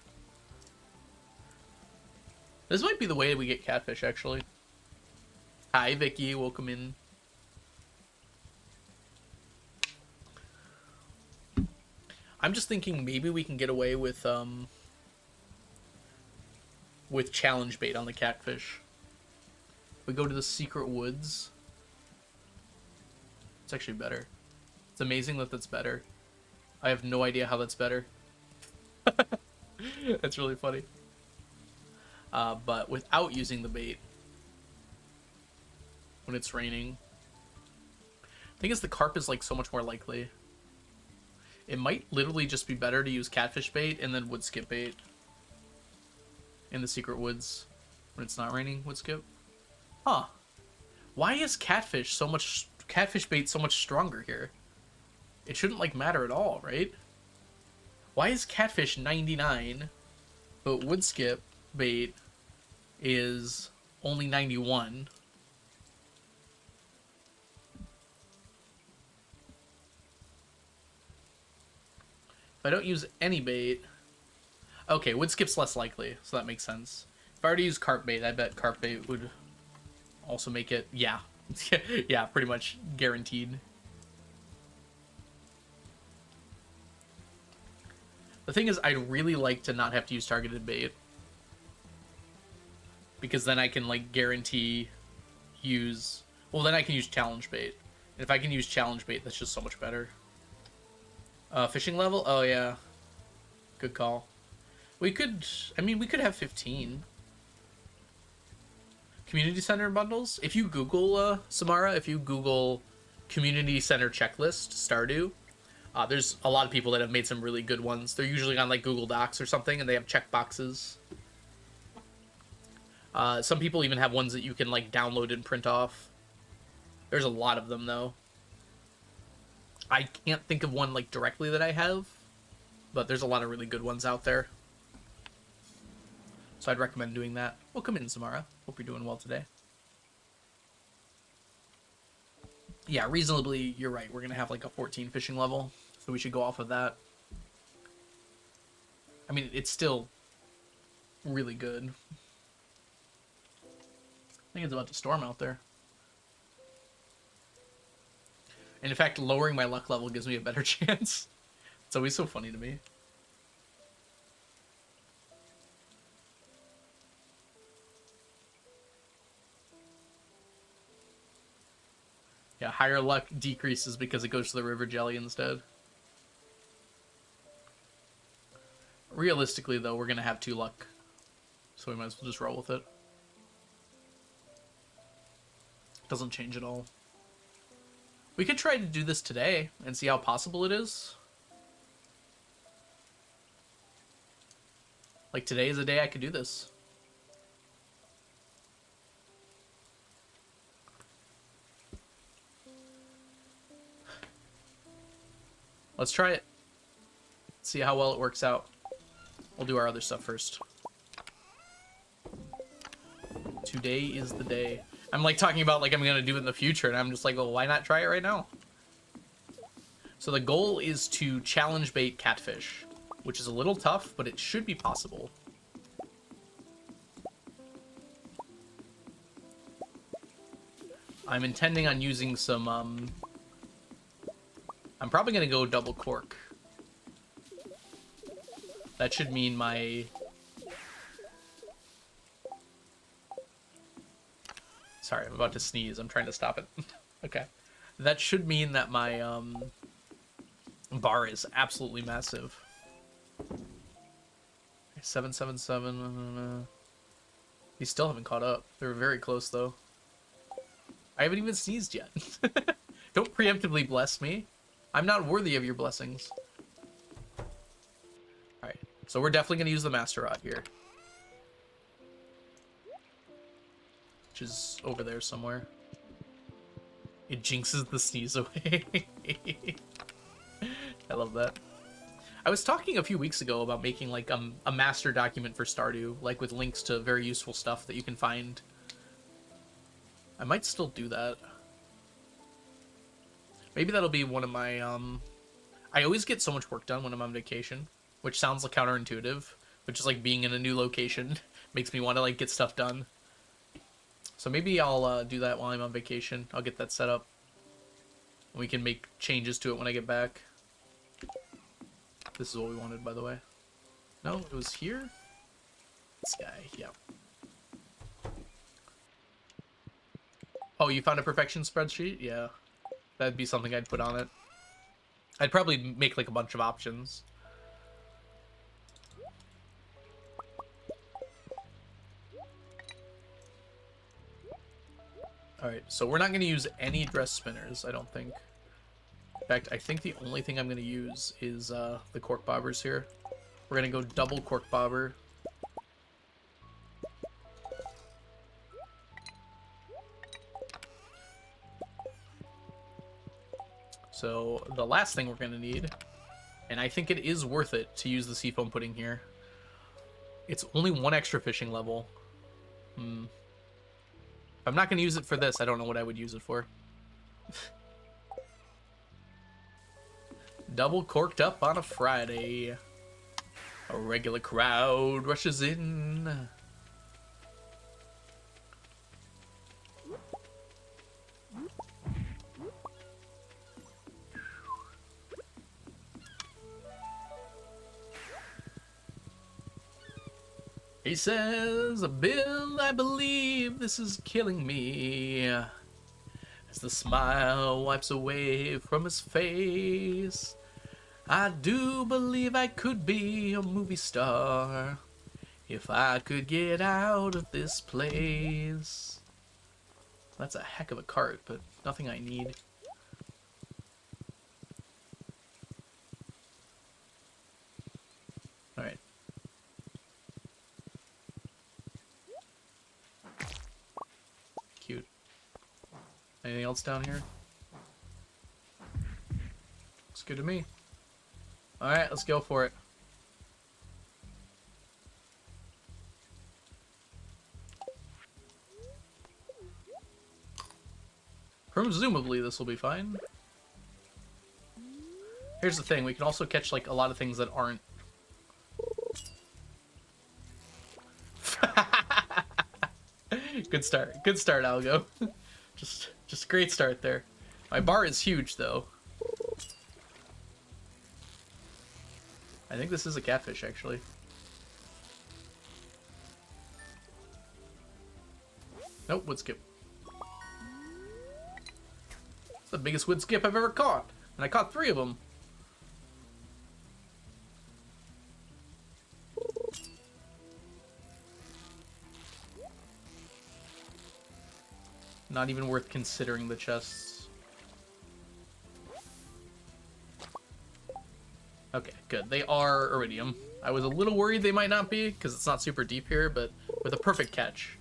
This might be the way we get catfish, actually. Hi, Vicky. Welcome in. I'm just thinking maybe we can get away with challenge bait on the catfish. We go to the secret woods. It's actually better. It's amazing that that's better. I have no idea how that's better. That's really funny. But without using the bait, when it's raining, I think the carp is like so much more likely. It might literally just be better to use catfish bait and then woodskip bait in the secret woods when it's not raining. Woodskip. Huh? Why is catfish bait so much stronger here? It shouldn't like matter at all, right? Why is catfish 99, but woodskip bait is only 91? If I don't use any bait... Okay, woodskip's less likely, so that makes sense. If I were to use carp bait, I bet carp bait would also make it... Yeah. Yeah, pretty much guaranteed. The thing is, I'd really like to not have to use targeted bait. Because then I can, like, guarantee use... Well, then I can use challenge bait. And if I can use challenge bait, that's just so much better. Fishing level? Oh, yeah. Good call. We could... I mean, we could have 15. Community center bundles? If you Google, Samara, if you Google community center checklist, Stardew, there's a lot of people that have made some really good ones. They're usually on, like, Google Docs or something, and they have check boxes. Some people even have ones that you can, like, download and print off. There's a lot of them, though. I can't think of one, like, directly that I have, but there's a lot of really good ones out there. So I'd recommend doing that. Welcome in, Samara. Hope you're doing well today. Yeah, reasonably, you're right. We're going to have, like, a 14 fishing level, so we should go off of that. I mean, it's still really good. I think it's about to storm out there. And in fact, lowering my luck level gives me a better chance. It's always so funny to me. Yeah, higher luck decreases because it goes to the river jelly instead. Realistically, though, we're going to have 2 luck. So we might as well just roll with it. Doesn't change at all. We could try to do this today and see how possible it is. Like, today is a day I could do this. Let's try it. See how well it works out. We'll do our other stuff first. Today is the day. I'm like talking about like I'm gonna do it in the future, and I'm just like, well, why not try it right now? So the goal is to challenge bait catfish, which is a little tough, but it should be possible. I'm intending on using some, I'm probably gonna go double cork. That should mean my... Sorry, I'm about to sneeze. I'm trying to stop it. Okay. That should mean that my, bar is absolutely massive. 777. These still haven't caught up. They're very close, though. I haven't even sneezed yet. Don't preemptively bless me. I'm not worthy of your blessings. Alright, so we're definitely going to use the master rod here. Which is over there somewhere. It jinxes the sneeze away. I love that. I was talking a few weeks ago about making like a master document for Stardew, like with links to very useful stuff that you can find. I might still do that. Maybe that'll be one of my, I always get so much work done when I'm on vacation, which sounds like counterintuitive, but just like being in a new location Makes me want to like get stuff done. So maybe I'll do that while I'm on vacation. I'll get that set up. We can make changes to it when I get back. This is what we wanted, by the way. No, it was here? This guy, yeah. Oh, you found a perfection spreadsheet? Yeah. That'd be something I'd put on it. I'd probably make like a bunch of options. Alright, so we're not going to use any dress spinners, I don't think. In fact, I think the only thing I'm going to use is the cork bobbers here. We're going to go double cork bobber. So the last thing we're going to need, and I think it is worth it to use the seafoam pudding here. It's only one extra fishing level. If I'm not going to use it for this, I don't know what I would use it for. Double corked up on a Friday. A regular crowd rushes in. He says, Bill, I believe this is killing me. As the smile wipes away from his face. I do believe I could be a movie star if I could get out of this place. That's a heck of a cart, but nothing I need. Alright. Cute. Anything else down here? Looks good to me. Alright, let's go for it. Presumably this will be fine. Here's the thing, we can also catch like a lot of things that aren't. Good start, Algo. just great start there. My bar is huge though. I think this is a catfish, actually. Nope, woodskip. It's the biggest woodskip I've ever caught. And I caught 3 of them. Not even worth considering the chests. Okay, good. They are iridium. I was a little worried they might not be, because it's not super deep here, but with a perfect catch.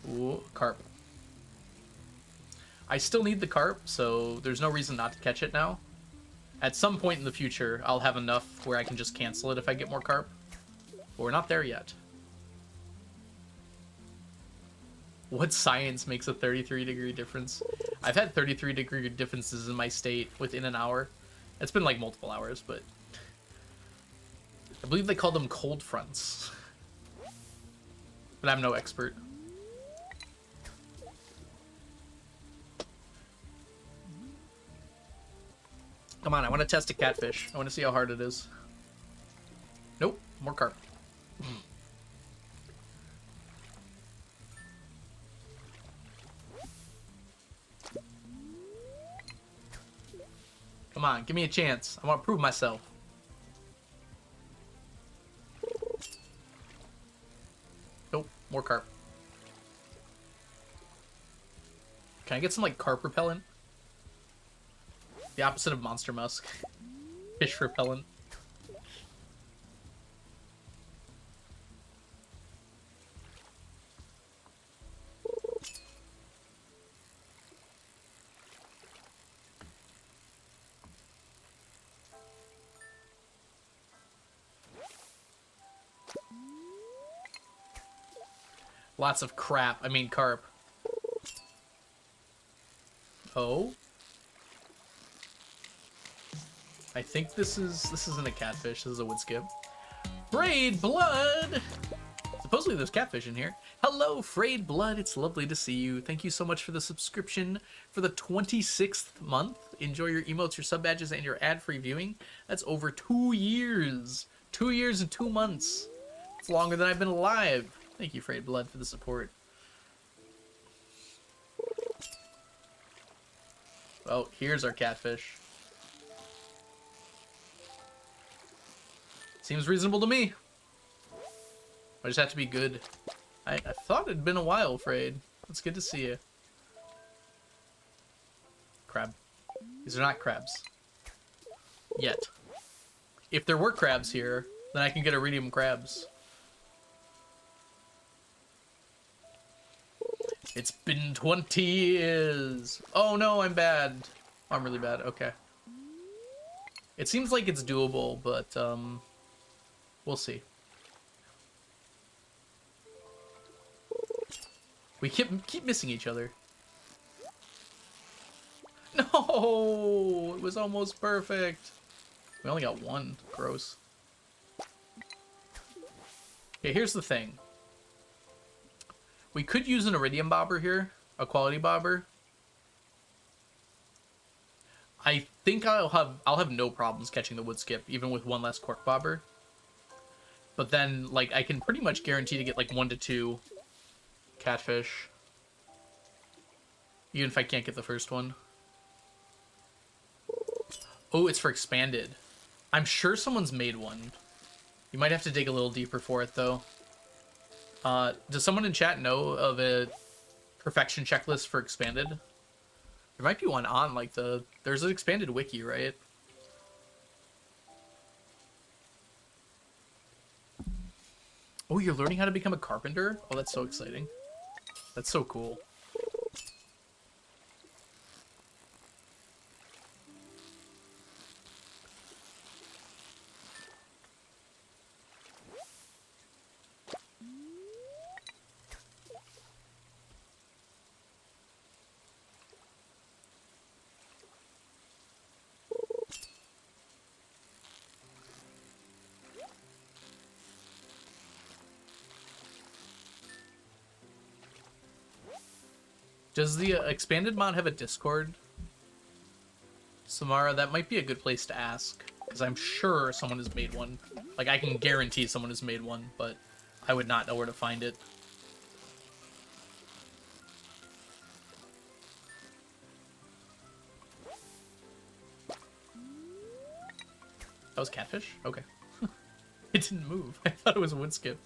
Ooh, carp. I still need the carp, so there's no reason not to catch it now. At some point in the future, I'll have enough where I can just cancel it if I get more carp. But we're not there yet. What science makes a 33-degree difference? I've had 33-degree differences in my state within an hour. It's been like multiple hours, but I believe they call them cold fronts. But I'm no expert. Come on, I want to test a catfish. I want to see how hard it is. Nope, more carp. Come on, give me a chance. I want to prove myself. Nope, more carp. Can I get some, like, carp repellent? The opposite of monster musk. Fish repellent. Lots of crap. I mean carp. Oh. I think this isn't a catfish, this is a woodskip. Braid blood! Supposedly there's catfish in here. Hello, Frayed Blood. It's lovely to see you. Thank you so much for the subscription for the 26th month. Enjoy your emotes, your sub badges, and your ad-free viewing. That's over 2 years. 2 years and 2 months. It's longer than I've been alive. Thank you, Frayed Blood, for the support. Oh, here's our catfish. Seems reasonable to me. I just have to be good. I thought it'd been a while, Frayed. It's good to see you. Crab. These are not crabs. Yet. If there were crabs here, then I can get iridium crabs. It's been 20 years. Oh no, I'm bad. I'm really bad. Okay. It seems like it's doable, but we'll see. We keep missing each other. No, it was almost perfect. We only got one. Gross. Okay, here's the thing. We could use an iridium bobber here, a quality bobber. I think I'll have no problems catching the woodskip, even with one less cork bobber. But then, like, I can pretty much guarantee to get like 1 to 2 catfish, even if I can't get the first one. Oh, it's for expanded. I'm sure someone's made one. You might have to dig a little deeper for it, though. Does someone in chat know of a perfection checklist for expanded? There might be one on, like, there's an expanded wiki, right? Oh, you're learning how to become a carpenter? Oh, that's so exciting. That's so cool. Does the expanded mod have a Discord? Samara, that might be a good place to ask, because I'm sure someone has made one. Like, I can guarantee someone has made one, but I would not know where to find it. That was catfish? Okay. It didn't move. I thought it was a woodskip.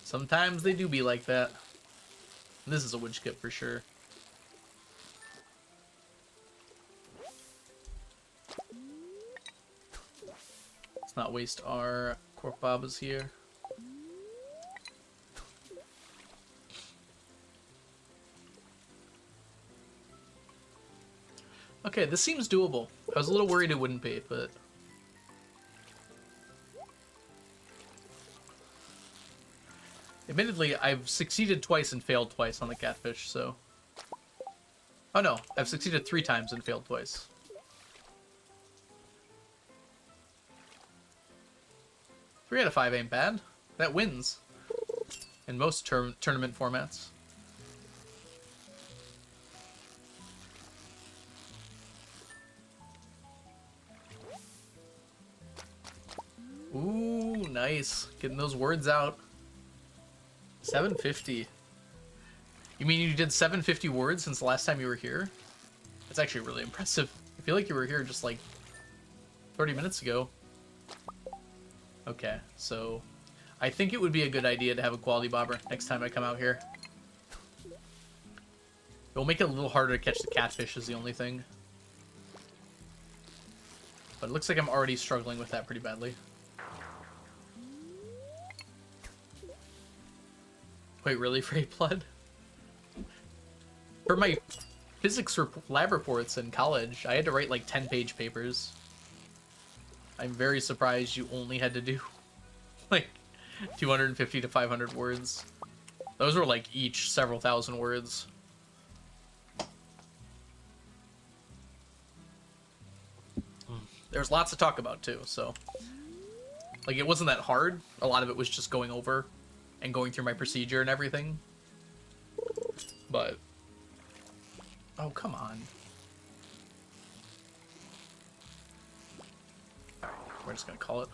Sometimes they do be like that. This is a woodskip for sure. Let's not waste our cork bobbas here. Okay, this seems doable. I was a little worried it wouldn't be, but... Admittedly, I've succeeded twice and failed twice on the catfish, so... Oh no, I've succeeded 3 times and failed twice. Three out of 5 ain't bad. That wins. In most tournament formats. Ooh, nice. Getting those words out. 750. You mean you did 750 words since the last time you were here? That's actually really impressive. I feel like you were here just like 30 minutes ago. Okay, so I think it would be a good idea to have a quality bobber next time I come out here. It'll make it a little harder to catch the catfish is the only thing. But it looks like I'm already struggling with that pretty badly. Wait, really, Frey Blood? For my physics lab reports in college, I had to write like 10-page papers. I'm very surprised you only had to do like 250 to 500 words. Those were like each several thousand words. There's lots to talk about too, so Like, it wasn't that hard. A lot of it was just going over and going through my procedure and everything. But... Oh, come on. Alright, we're just gonna call it.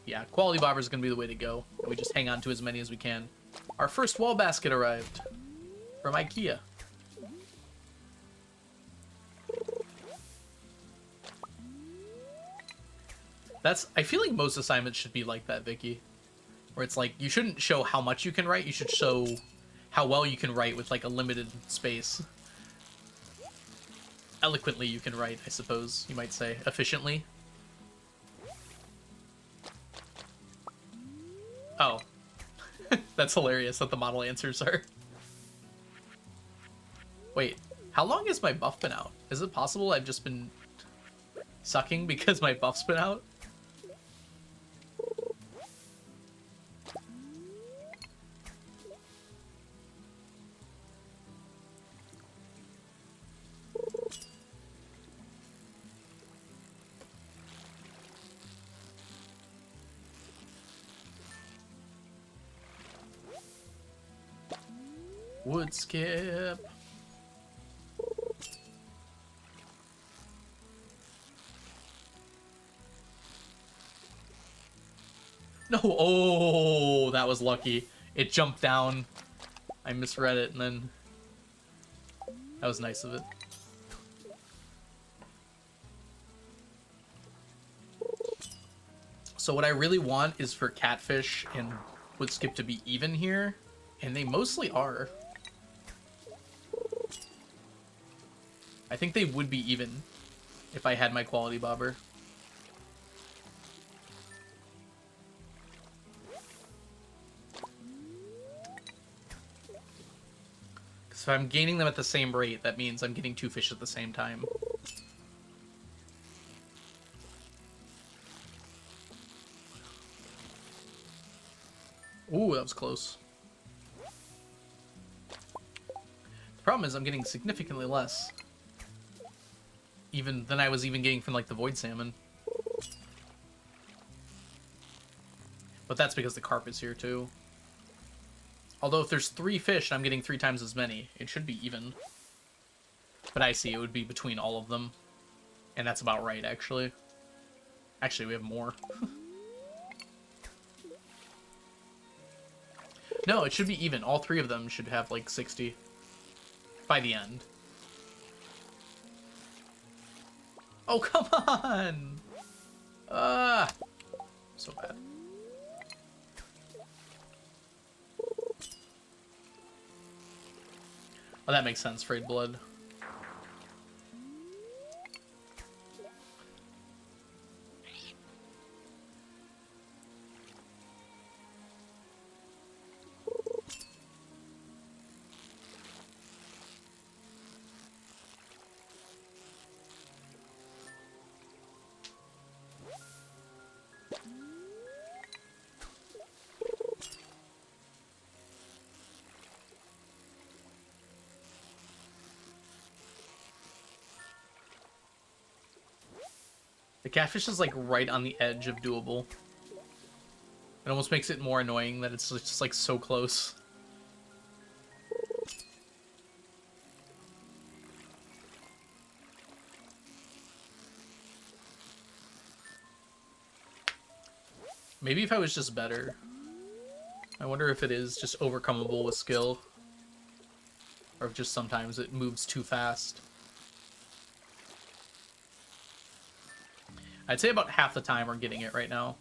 Yeah, quality bobber is gonna be the way to go. And we just hang on to as many as we can. Our first wall basket arrived from IKEA. I feel like most assignments should be like that, Vicky. Where it's like, you shouldn't show how much you can write, you should show how well you can write with like a limited space. Eloquently you can write, I suppose, you might say. Efficiently. Oh. That's hilarious that the model answers are. Wait, how long has my buff been out? Is it possible I've just been sucking because my buff's been out? Woodskip. No, oh, that was lucky. It jumped down. I misread it, and then that was nice of it. So what I really want is for catfish and woodskip to be even here, and they mostly are. I think they would be even if I had my quality bobber. Because if I'm gaining them at the same rate, that means I'm getting 2 fish at the same time. Ooh, that was close. The problem is I'm getting significantly less. Even than I was even getting from like the void salmon. But that's because the carp is here too. Although if there's 3 fish and I'm getting 3 times as many, it should be even. But I see it would be between all of them. And that's about right, actually. Actually, we have more. No, it should be even. All 3 of them should have like 60 by the end. Oh, come on! So bad. Oh, that makes sense, frayed blood. The catfish is like right on the edge of doable. It almost makes it more annoying that it's just like so close. Maybe if I was just better. I wonder if it is just overcomable with skill. Or if just sometimes it moves too fast. I'd say about half the time we're getting it right now.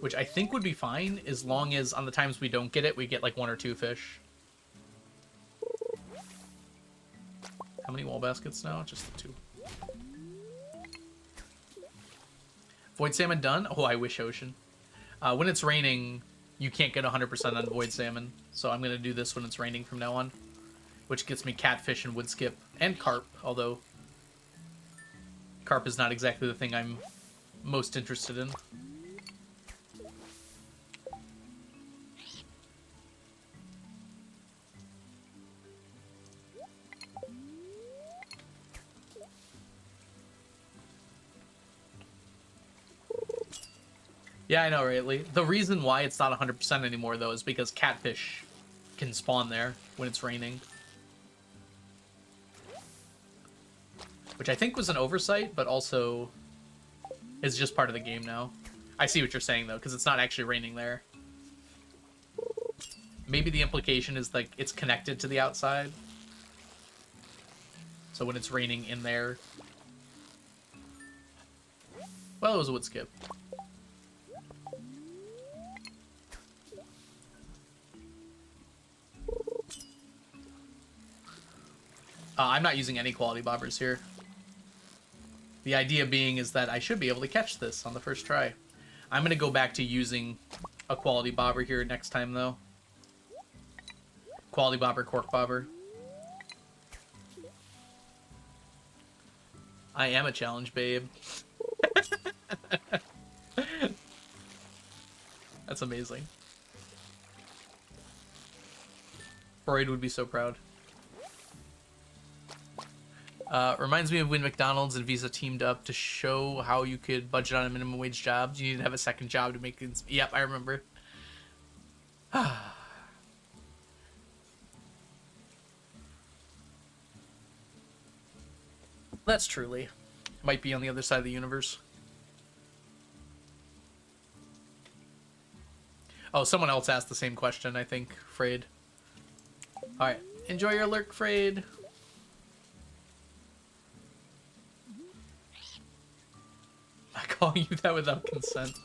Which I think would be fine, as long as on the times we don't get it, we get like 1 or 2 fish. How many wall baskets now? Just the 2. Void salmon done? Oh, I wish ocean. When it's raining, you can't get 100% on void salmon. So I'm going to do this when it's raining from now on. Which gets me catfish and woodskip. And carp, although carp is not exactly the thing I'm most interested in. Yeah, I know, right, Lee? The reason why it's not 100% anymore, though, is because catfish can spawn there when it's raining. Which I think was an oversight, but also is just part of the game now. I see what you're saying, though, because it's not actually raining there. Maybe the implication is, like, it's connected to the outside. So when it's raining in there... Well, it was a wood skip. I'm not using any quality bobbers here. The idea being is that I should be able to catch this on the first try. I'm going to go back to using a quality bobber here next time, though. Quality bobber, cork bobber. I am a challenge, babe. That's amazing. Freud would be so proud. Reminds me of when McDonald's and Visa teamed up to show how you could budget on a minimum wage job. You need to have a second job to make it. Yep, I remember. That's truly. Might be on the other side of the universe. Oh, someone else asked the same question, I think, Frayed. Alright, enjoy your lurk, Frayed. I'm not calling you that without consent.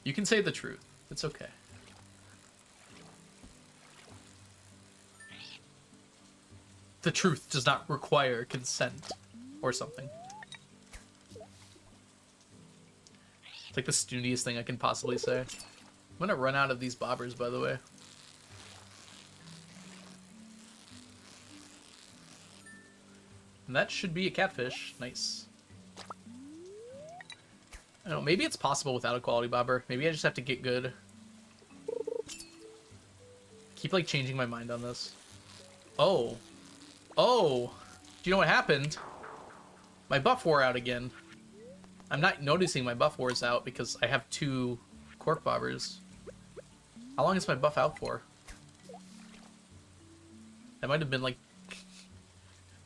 You can say the truth. It's okay. The truth does not require consent or something. It's like the stooniest thing I can possibly say. I'm gonna run out of these bobbers, by the way. And that should be a catfish. Nice. I don't know, maybe it's possible without a quality bobber. Maybe I just have to get good. Keep, like, changing my mind on this. Oh. Oh. Do you know what happened? My buff wore out again. I'm not noticing my buff wears out because I have 2 cork bobbers. How long is my buff out for? That might have been, like,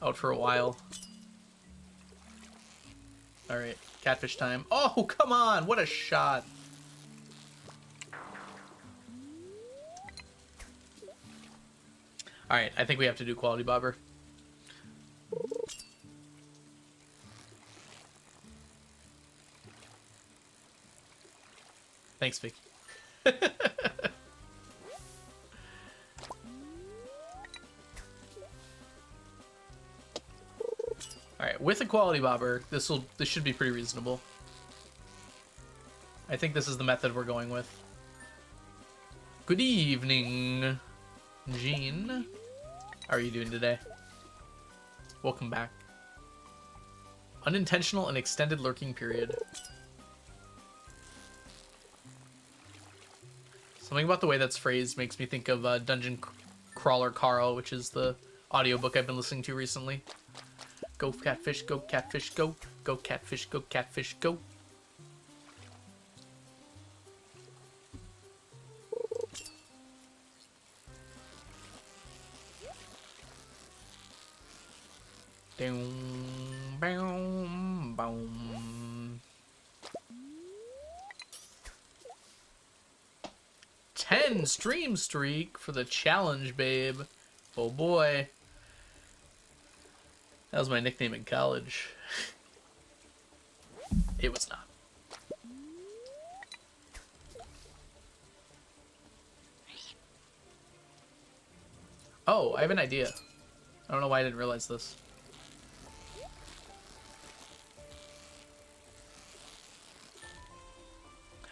out for a while. Alright, catfish time. Oh, come on! What a shot! Alright, I think we have to do quality bobber. Thanks, Vicky. Alright, with a quality bobber, this should be pretty reasonable. I think this is the method we're going with. Good evening, Jean. How are you doing today? Welcome back. Unintentional and extended lurking period. Something about the way that's phrased makes me think of Dungeon Crawler Carl, which is the audiobook I've been listening to recently. Go catfish, go catfish, go. Go catfish, go catfish, go. Boom, boom, boom. 10 stream streak for the challenge, babe. Oh boy. That was my nickname in college. It was not. Oh, I have an idea. I don't know why I didn't realize this.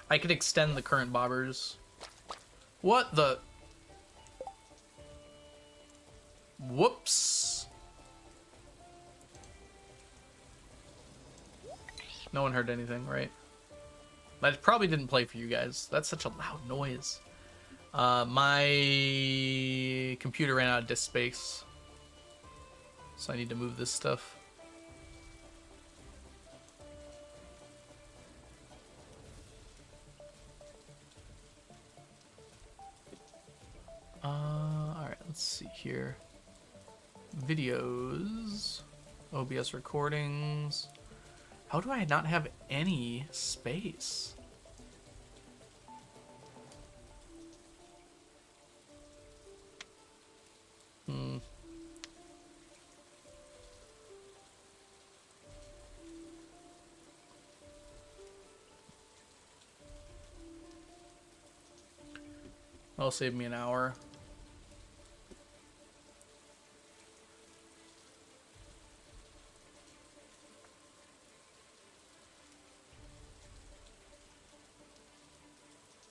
I could extend the current bobbers. What the? Whoops. No one heard anything, right? That probably didn't play for you guys. That's such a loud noise. My computer ran out of disk space. So I need to move this stuff. Alright, let's see here. Videos. OBS recordings. How do I not have any space? That'll save me an hour.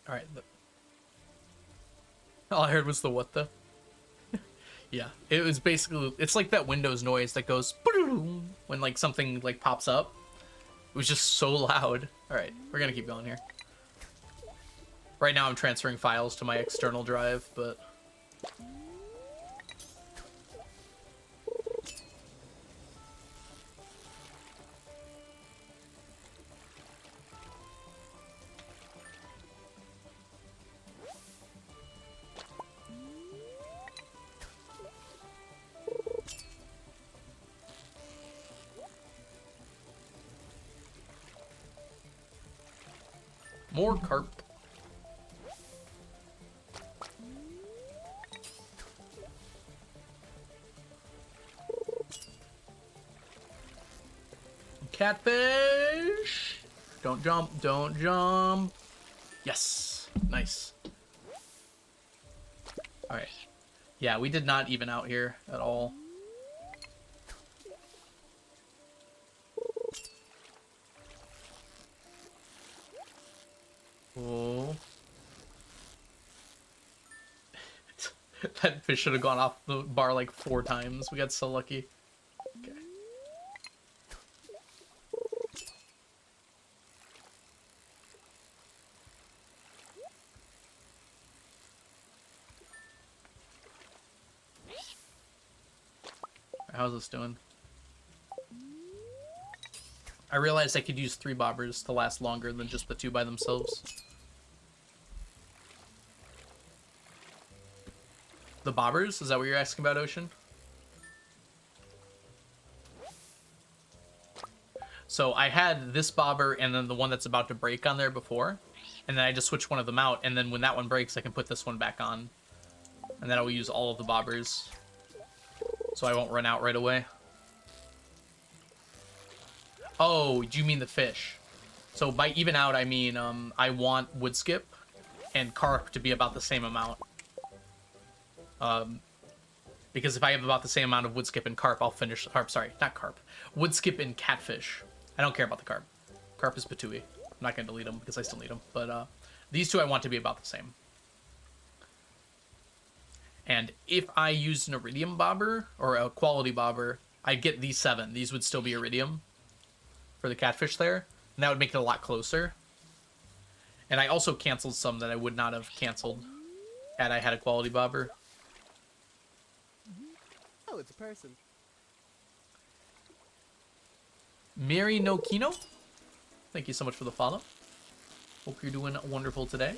Alright. All I heard was the what the? Yeah, it was basically, it's like that Windows noise that goes when like something like pops up. It was just so loud. Alright, we're gonna keep going here. Right now I'm transferring files to my external drive, but... more carp. Catfish! Don't jump, don't jump. Yes, nice. Alright. Yeah, we did not even out here at all. Oh. That fish should have gone off the bar like 4 times. We got so lucky. Okay. How's this doing? I realized I could use 3 bobbers to last longer than just the 2 by themselves. The bobbers? Is that what you're asking about, Ocean? So I had this bobber and then the one that's about to break on there before. And then I just switched one of them out. And then when that one breaks, I can put this one back on. And then I will use all of the bobbers. So I won't run out right away. Oh, do you mean the fish? So by even out, I mean I want woodskip and carp to be about the same amount. Because if I have about the same amount of woodskip and carp, I'll finish... Sorry, not carp. Woodskip and catfish. I don't care about the carp. Carp is patooey. I'm not going to delete them because I still need them. But these 2 I want to be about the same. And if I used an iridium bobber, or a quality bobber, I'd get these 7. These would still be iridium for the catfish there. And that would make it a lot closer. And I also canceled some that I would not have canceled had I had a quality bobber.
Oh, it's a person.
Miri no Kino, thank you so much for the follow. Hope you're doing wonderful today.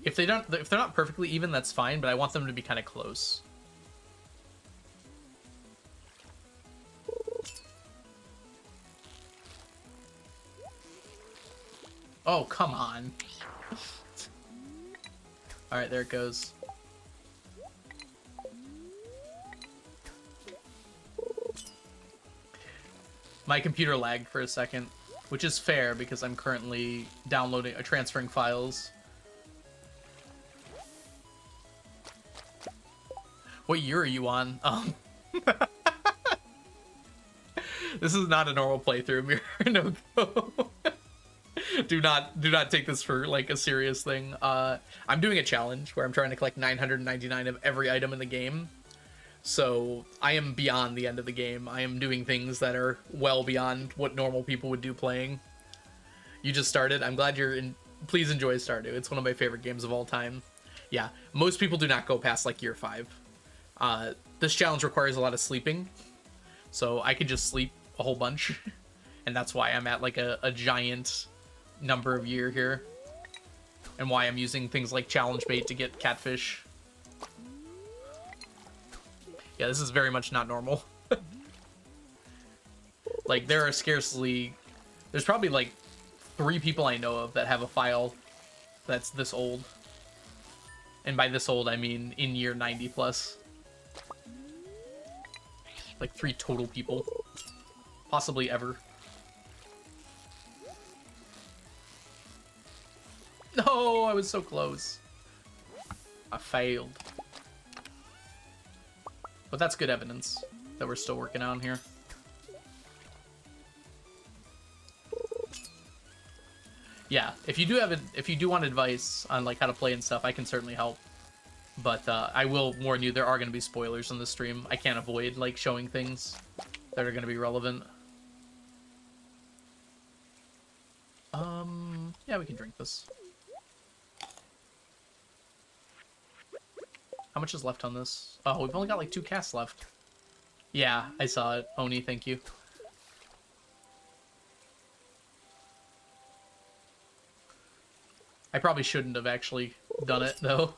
If they're not perfectly even, that's fine, but I want them to be kind of close. Oh, come on. Alright, there it goes. My computer lagged for a second, which is fair because I'm currently transferring files. What year are you on? This is not a normal playthrough, Mirror no go. do not take this for like a serious thing. I'm doing a challenge where I'm trying to collect 999 of every item in the game. So I am beyond the end of the game. I am doing things that are well beyond what normal people would do playing. You just started. I'm glad you're in. Please enjoy Stardew. It's one of my favorite games of all time. Yeah, most people do not go past like year 5. This challenge requires a lot of sleeping, so I could just sleep a whole bunch And that's why I'm at like a giant number of year here. And why I'm using things like challenge bait to get catfish. Yeah, this is very much not normal. Like, there are scarcely... There's probably like 3 people I know of that have a file that's this old. And by this old, I mean in year 90 plus. Like 3 total people. Possibly ever. No, I was so close. I failed. But that's good evidence that we're still working on here. Yeah, if you do want advice on like how to play and stuff, I can certainly help. But I will warn you, there are going to be spoilers on the stream. I can't avoid like showing things that are going to be relevant. Yeah, we can drink this. How much is left on this? Oh, we've only got like 2 casts left. Yeah, I saw it. Oni, thank you. I probably shouldn't have actually done it, though.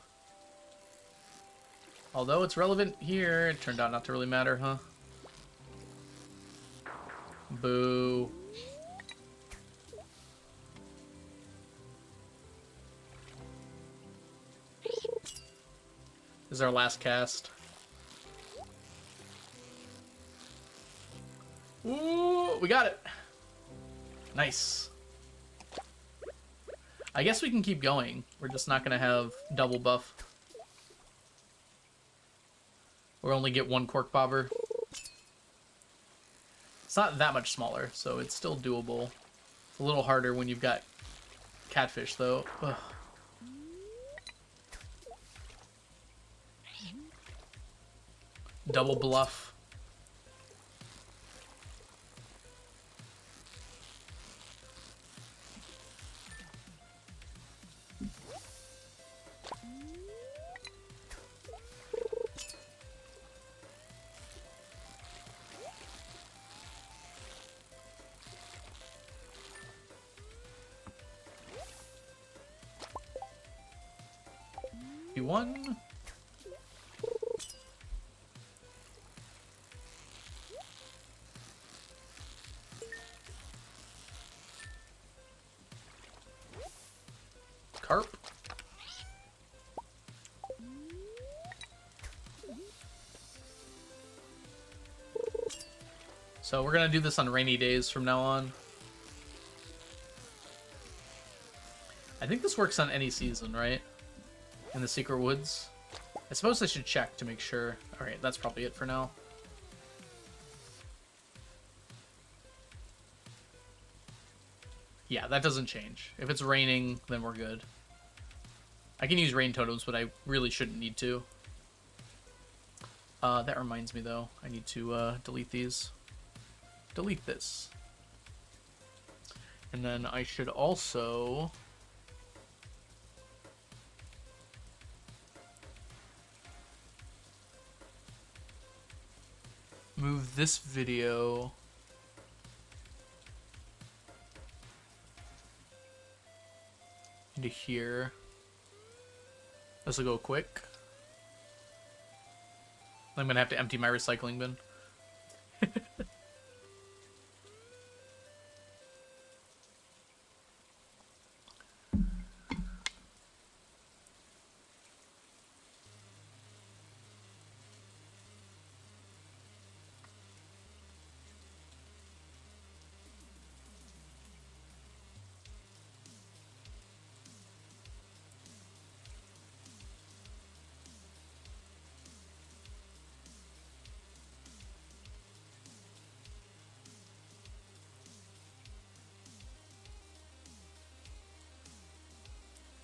Although it's relevant here, it turned out not to really matter, huh? Boo. This is our last cast. Ooh, we got it. Nice. I guess we can keep going. We're just not going to have double buff. Or only get 1 cork bobber. It's not that much smaller, so it's still doable. It's a little harder when you've got catfish, though. Ugh. Double bluff. One. Carp. So we're gonna do this on rainy days from now on. I think this works on any season, right? In the Secret Woods. I suppose I should check to make sure. Alright, that's probably it for now. Yeah, that doesn't change. If it's raining, then we're good. I can use rain totems, but I really shouldn't need to. That reminds me, though. I need to delete these. Delete this. And then I should also... move this video into here. This will go quick. I'm gonna have to empty my recycling bin.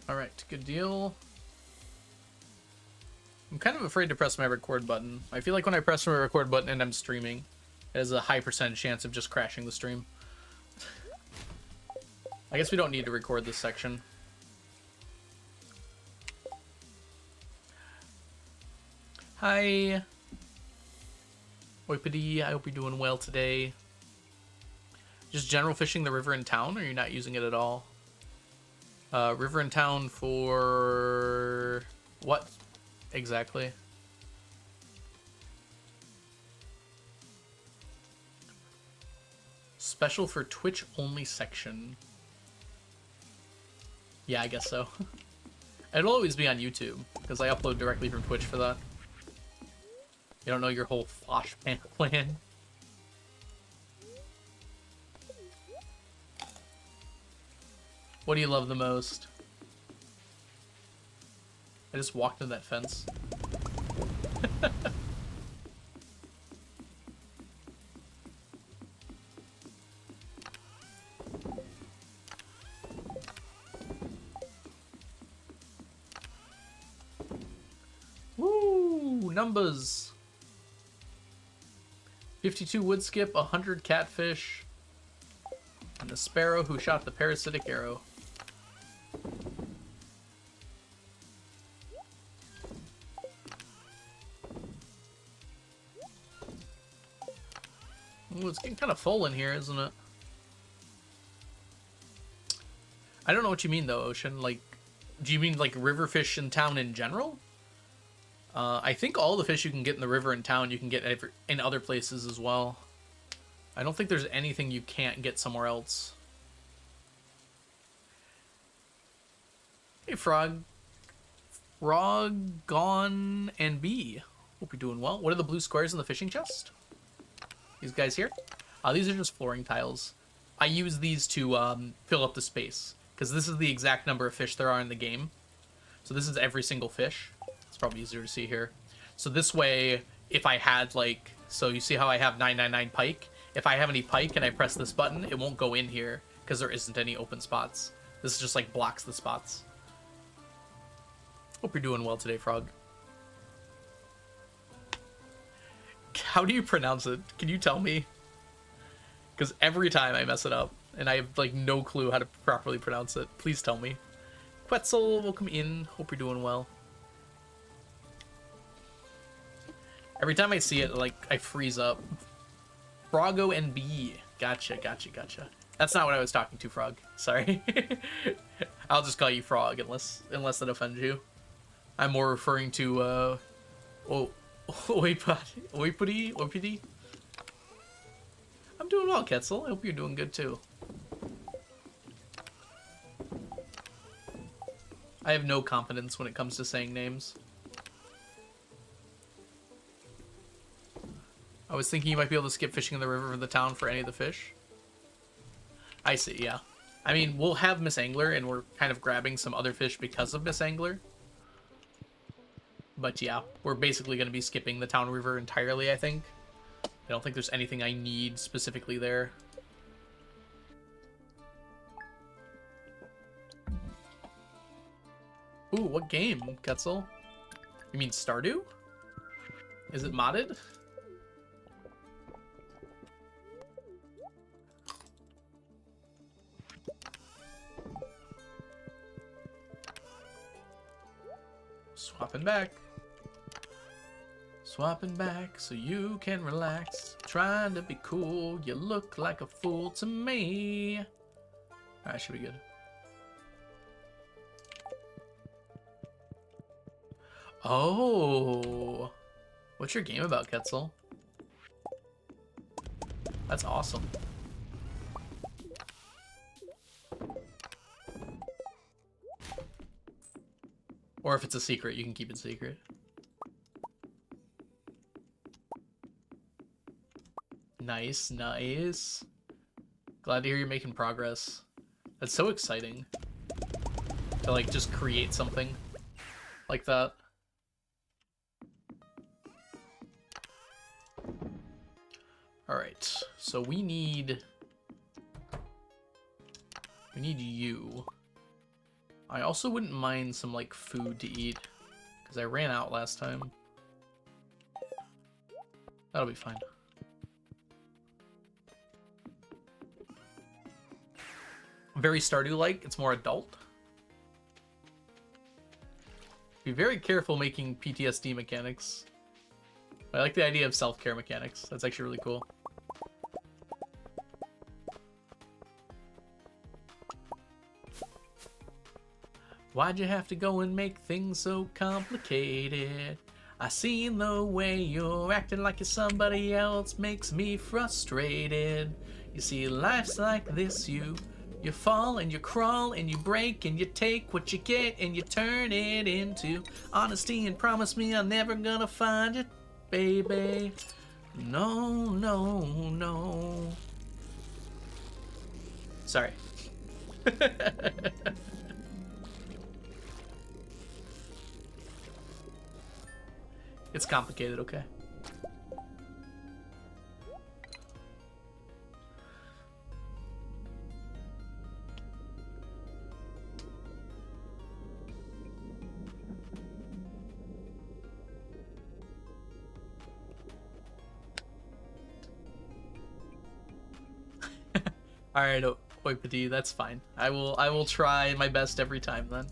Alright, good deal. I'm kind of afraid to press my record button. I feel like when I press my record button and I'm streaming, it has a high percentage chance of just crashing the stream. I guess we don't need to record this section. Hi. Oipity, I hope you're doing well today. Just general fishing the river in town, or you're not using it at all? River in town for what exactly? Special for Twitch only section. Yeah, I guess so. It'll always be on YouTube, because I upload directly from Twitch for that. You don't know your whole Fosh plan. What do you love the most? I just walked in that fence. Woo! Numbers! 52 woodskip, 100 catfish, and the sparrow who shot the parasitic arrow. Ooh, it's getting kind of full in here, isn't it? I don't know what you mean, though, Ocean. Like, do you mean, like, river fish in town in general? I think all the fish you can get in the river in town, you can get in other places as well. I don't think there's anything you can't get somewhere else. Hey, Frog. Frog, Gone, and Bee. Hope you're doing well. What are the blue squares in the fishing chest? These guys here? These are just flooring tiles. I use these to fill up the space, because this is the exact number of fish there are in the game. So this is every single fish. It's probably easier to see here. So this way, if I had, like... So you see how I have 999 pike? If I have any pike and I press this button, it won't go in here, because there isn't any open spots. This just, like, blocks the spots. Hope you're doing well today, Frog. How do you pronounce it? Can you tell me? Because every time I mess it up, and I have, like, no clue how to properly pronounce it. Please tell me. Quetzal, welcome in. Hope you're doing well. Every time I see it, like, I freeze up. Frogo and Bee. Gotcha, gotcha, gotcha. That's not what I was talking to, Frog. Sorry. I'll just call you Frog, unless that offends you. I'm more referring to, Oipudi? I'm doing well, Quetzal. I hope you're doing good, too. I have no confidence when it comes to saying names. I was thinking you might be able to skip fishing in the river in the town for any of the fish. I see, yeah. I mean, we'll have Miss Angler, and we're kind of grabbing some other fish because of Miss Angler. But yeah, we're basically going to be skipping the town river entirely, I think. I don't think there's anything I need specifically there. Ooh, what game, Quetzal? You mean Stardew? Is it modded? Swapping back. Swapping back so you can relax. Trying to be cool, you look like a fool to me. Alright, should be good. Oh. What's your game about, Quetzal? That's awesome. Or if it's a secret, you can keep it secret. Nice, nice. Glad to hear you're making progress. That's so exciting. To, like, just create something like that. Alright, so we need you. I also wouldn't mind some, like, food to eat, because I ran out last time. That'll be fine. Very Stardew-like, it's more adult. Be very careful making PTSD mechanics. I like the idea of self-care mechanics. That's actually really cool. Why'd you have to go and make things so complicated? I seen the way you're acting like you're somebody else makes me frustrated. You see, life's like this, you fall and you crawl and you break and you take what you get and you turn it into honesty and promise me I'm never gonna find it, baby. No, no, no. Sorry. It's complicated, okay? All right, Oipadi, that's fine. I will try my best every time then.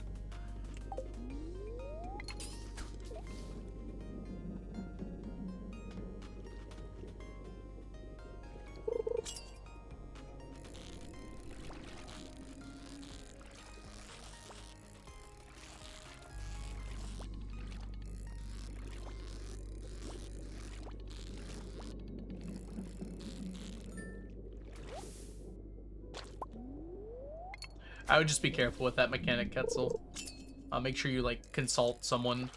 I would just be careful with that mechanic, Ketzel. Make sure you like consult someone.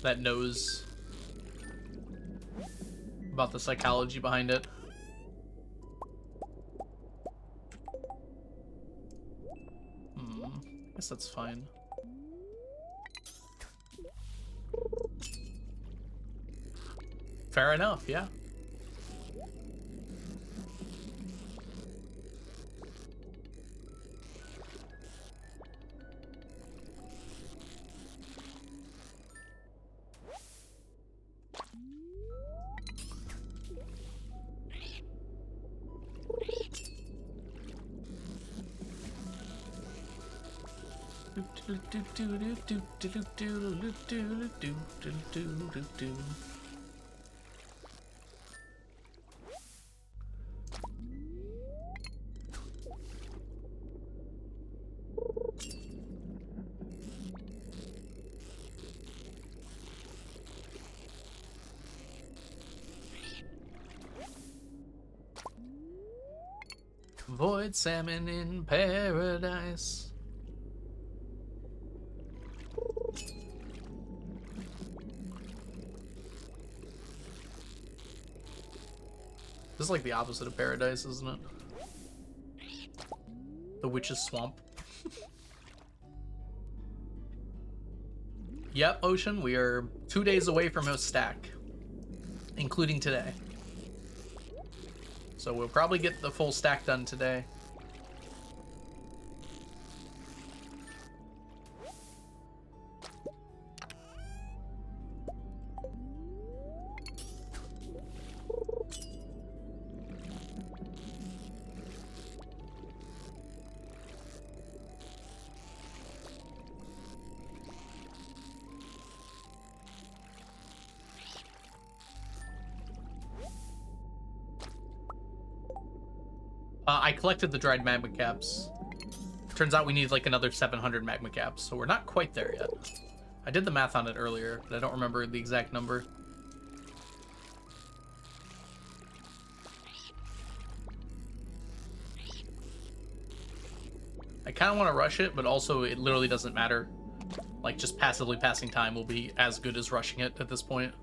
That knows about the psychology behind it. I guess that's fine. Fair enough, yeah. Void salmon in paradise. This is like the opposite of paradise, isn't it? The witch's swamp. Yep, Ocean, we are 2 days away from a stack, including today. So we'll probably get the full stack done today. I collected the dried magma caps. Turns out we need like another 700 magma caps, so we're not quite there yet. I did the math on it earlier, but I don't remember the exact number. I kind of want to rush it, but also it literally doesn't matter. Like, just passively passing time will be as good as rushing it at this point.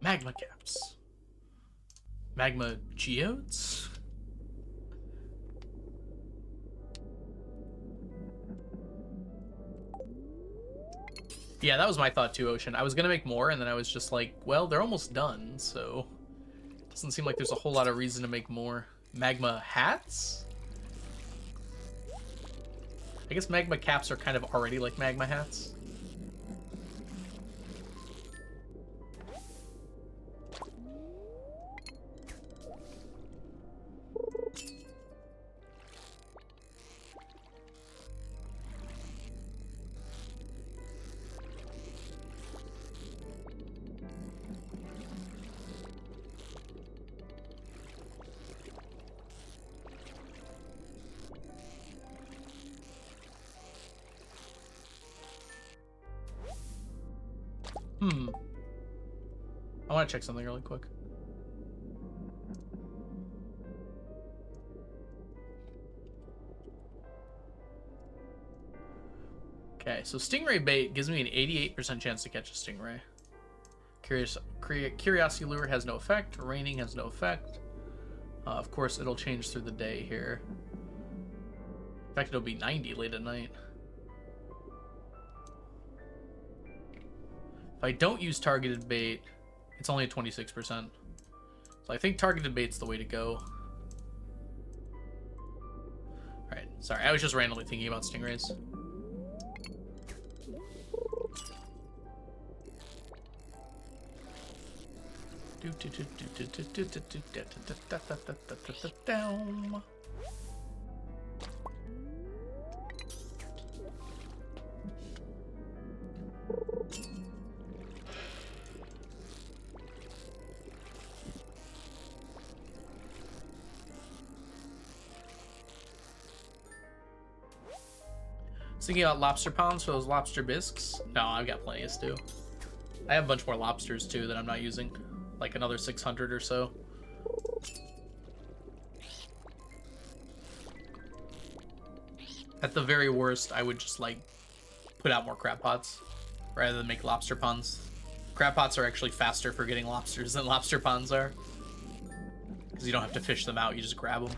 Magma caps. Magma geodes? Yeah, that was my thought too, Ocean. I was gonna make more, and then I was just like, well, they're almost done, so doesn't seem like there's a whole lot of reason to make more. Magma hats? I guess magma caps are kind of already like magma hats. I want to check something really quick. Okay, so stingray bait gives me an 88% chance to catch a stingray. Curiosity lure has no effect. Raining has no effect. Of course, it'll change through the day here. In fact, it'll be 90 late at night. If I don't use targeted bait, it's only at 26%. So I think targeted bait's the way to go. Alright, sorry, I was just randomly thinking about stingrays. Down. Thinking about lobster ponds for those lobster bisques? No, I've got plenty of stew. I have a bunch more lobsters too that I'm not using. Like another 600 or so. At the very worst, I would just like put out more crab pots rather than make lobster ponds. Crab pots are actually faster for getting lobsters than lobster ponds are. Because you don't have to fish them out, you just grab them.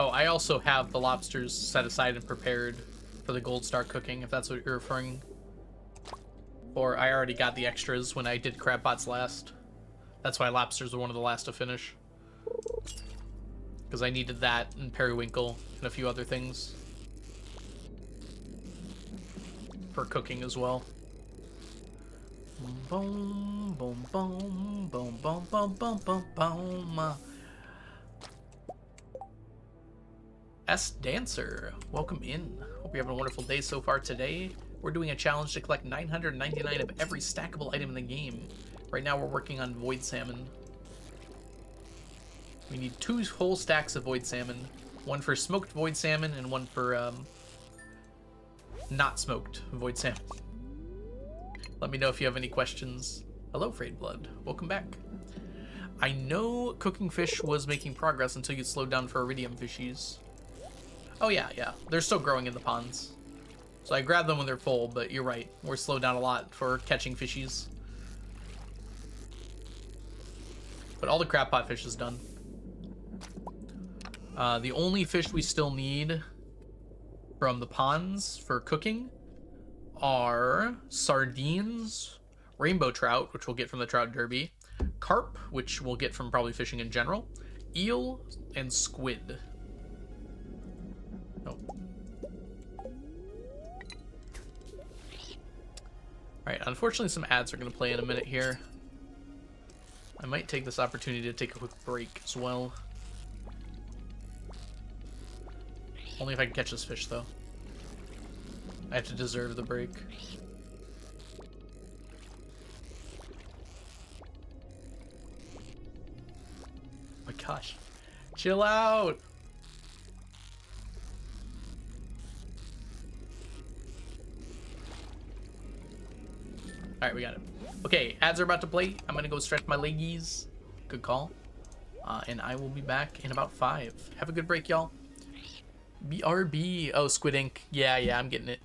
Oh, I also have the lobsters set aside and prepared for the gold star cooking, if that's what you're referring. Or I already got the extras when I did crab pots last. That's why lobsters were one of the last to finish. Because I needed that and periwinkle and a few other things. For cooking as well. Boom, boom, boom, boom, boom, boom, boom, boom, boom. S Dancer, welcome in. Hope you're having a wonderful day so far today. We're doing a challenge to collect 999 of every stackable item in the game. Right now we're working on void salmon. We need 2 whole stacks of void salmon. One for smoked void salmon and one for not smoked void salmon. Let me know if you have any questions. Hello, Frayed Blood. Welcome back. I know cooking fish was making progress until you slowed down for iridium fishies. Oh yeah, yeah. They're still growing in the ponds. So I grab them when they're full, but you're right. We're slowed down a lot for catching fishies. But all the crab pot fish is done. The only fish we still need from the ponds for cooking are sardines, rainbow trout, which we'll get from the trout derby, carp, which we'll get from probably fishing in general, eel, and squid. Oh. Alright, unfortunately some ads are going to play in a minute here. I might take this opportunity to take a quick break as well. Only if I can catch this fish, though. I have to deserve the break. Oh my gosh. Chill out! Alright, we got it. Okay, ads are about to play. I'm gonna go stretch my leggies. Good call. And I will be back in about 5. Have a good break, y'all. BRB. Oh, Squid Ink. Yeah, I'm getting it.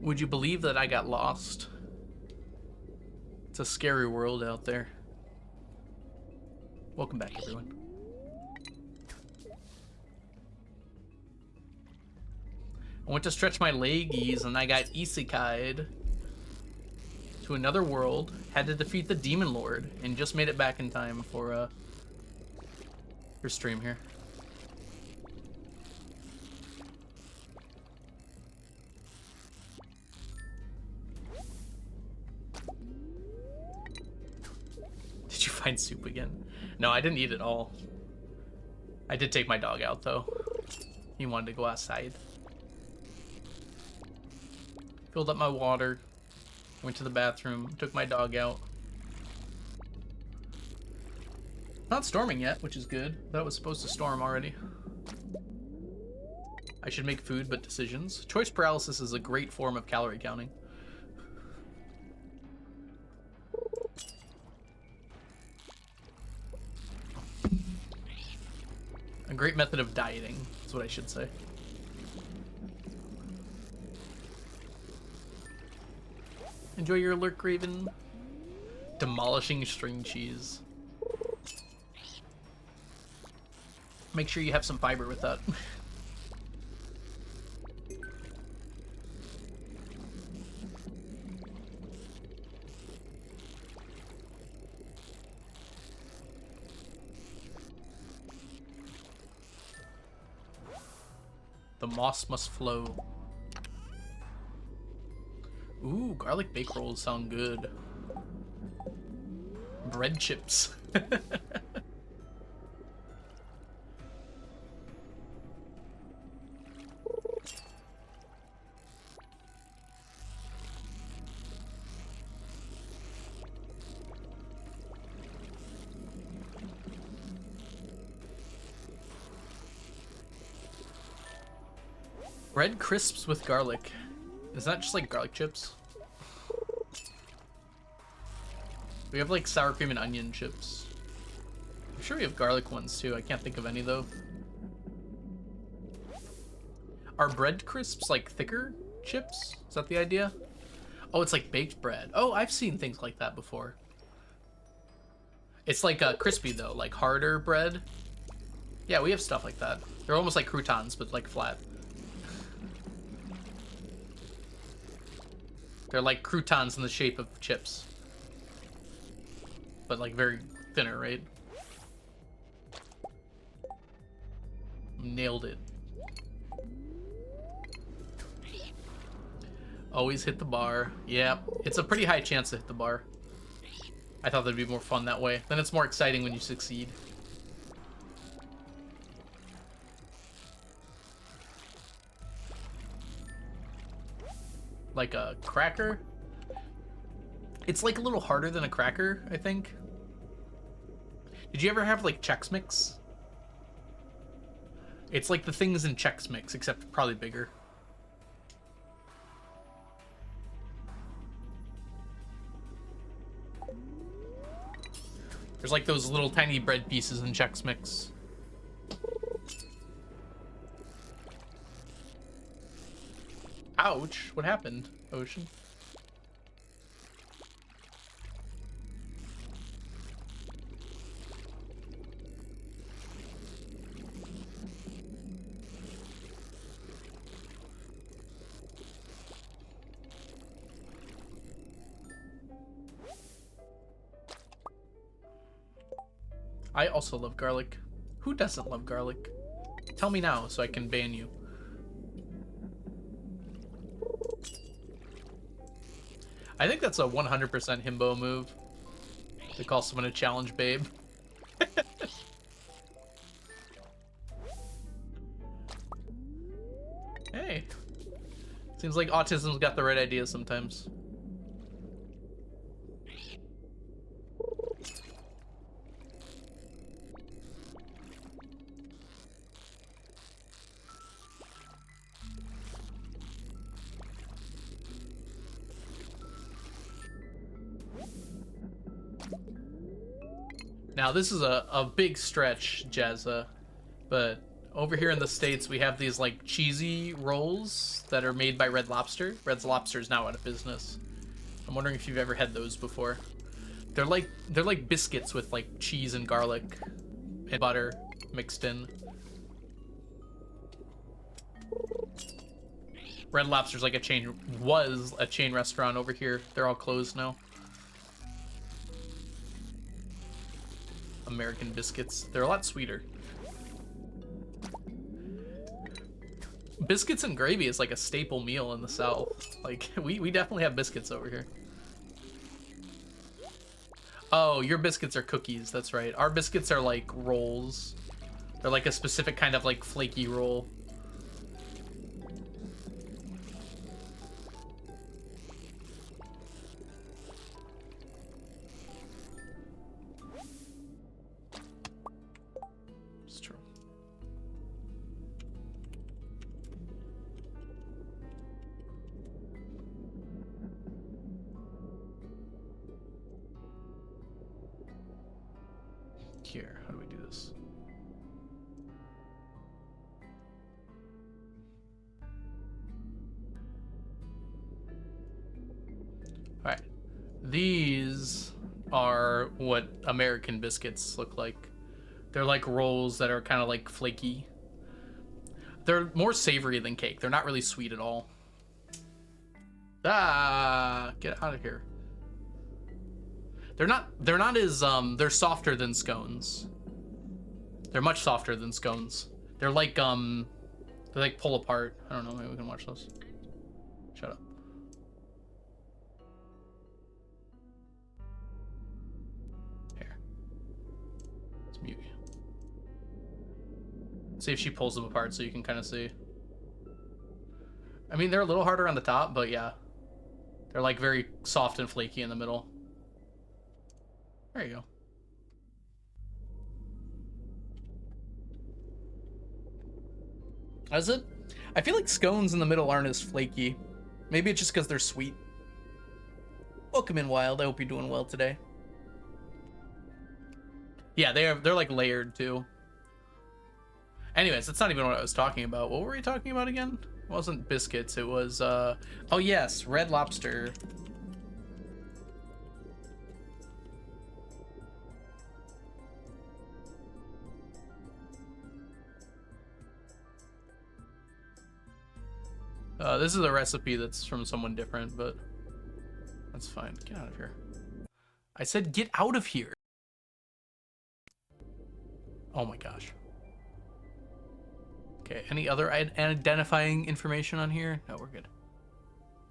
Would you believe that I got lost? It's a scary world out there. Welcome back, everyone. I went to stretch my leggies and I got isekai'd to another world, had to defeat the Demon Lord, and just made it back in time for stream here. Did you find soup again? No, I didn't eat it all. I did take my dog out though. He wanted to go outside. Filled up my water. Went to the bathroom, took my dog out. Not storming yet, which is good. Thought it was supposed to storm already. I should make food, but decisions. Choice paralysis is a great form of calorie counting. A great method of dieting, is what I should say. Enjoy your alert, Graven. Demolishing string cheese. Make sure you have some fiber with that. The moss must flow. Ooh, garlic bake rolls sound good. Bread chips. Bread crisps with garlic. Is that just like garlic chips? We have like sour cream and onion chips. I'm sure we have garlic ones too. I can't think of any though. Are bread crisps like thicker chips? Is that the idea? Oh, it's like baked bread. Oh, I've seen things like that before. It's like crispy though, like harder bread. Yeah, we have stuff like that. They're almost like croutons, but like flat. They're like croutons in the shape of chips. But like very thinner, right? Nailed it. Always hit the bar. Yeah, it's a pretty high chance to hit the bar. I thought that'd be more fun that way. Then it's more exciting when you succeed. Like a cracker. It's like a little harder than a cracker, I think. Did you ever have like Chex Mix? It's like the things in Chex Mix, except probably bigger. There's like those little tiny bread pieces in Chex Mix. Ouch, what happened, Ocean? I also love garlic. Who doesn't love garlic? Tell me now so I can ban you. I think that's a 100% himbo move. To call someone a challenge babe. Hey. Seems like autism's got the right idea sometimes. Now this is a big stretch, Jazza, but over here in the States, we have these like cheesy rolls that are made by Red Lobster. Red Lobster is now out of business. I'm wondering if you've ever had those before. They're like biscuits with like cheese and garlic and butter mixed in. Red Lobster's like was a chain restaurant over here. They're all closed now. American biscuits. They're a lot sweeter. Biscuits and gravy is like a staple meal in the South. Like, we definitely have biscuits over here. Oh, your biscuits are cookies. That's right. Our biscuits are like rolls. They're like a specific kind of like flaky roll. It's true. Here, how do we do this? All right, these are what American biscuits look like. They're like rolls that are kind of like flaky. They're more savory than cake. They're not really sweet at all. Ah, get out of here. They're not as they're softer than scones. They're much softer than scones. They're like pull apart. I don't know, maybe we can watch those. Shut up. Here. Let's mute you. See if she pulls them apart so you can kind of see. I mean, they're a little harder on the top, but yeah. They're like very soft and flaky in the middle. There you go. Is it? I feel like scones in the middle aren't as flaky. Maybe it's just because they're sweet. Welcome in, Wild. I hope you're doing well today. Yeah, they're like layered too. Anyways, that's not even what I was talking about. What were we talking about again? It wasn't biscuits. It was oh yes, Red Lobster. This is a recipe that's from someone different, but that's fine. Get out of here. I said get out of here. Oh my gosh. Okay, any other identifying information on here? No, we're good.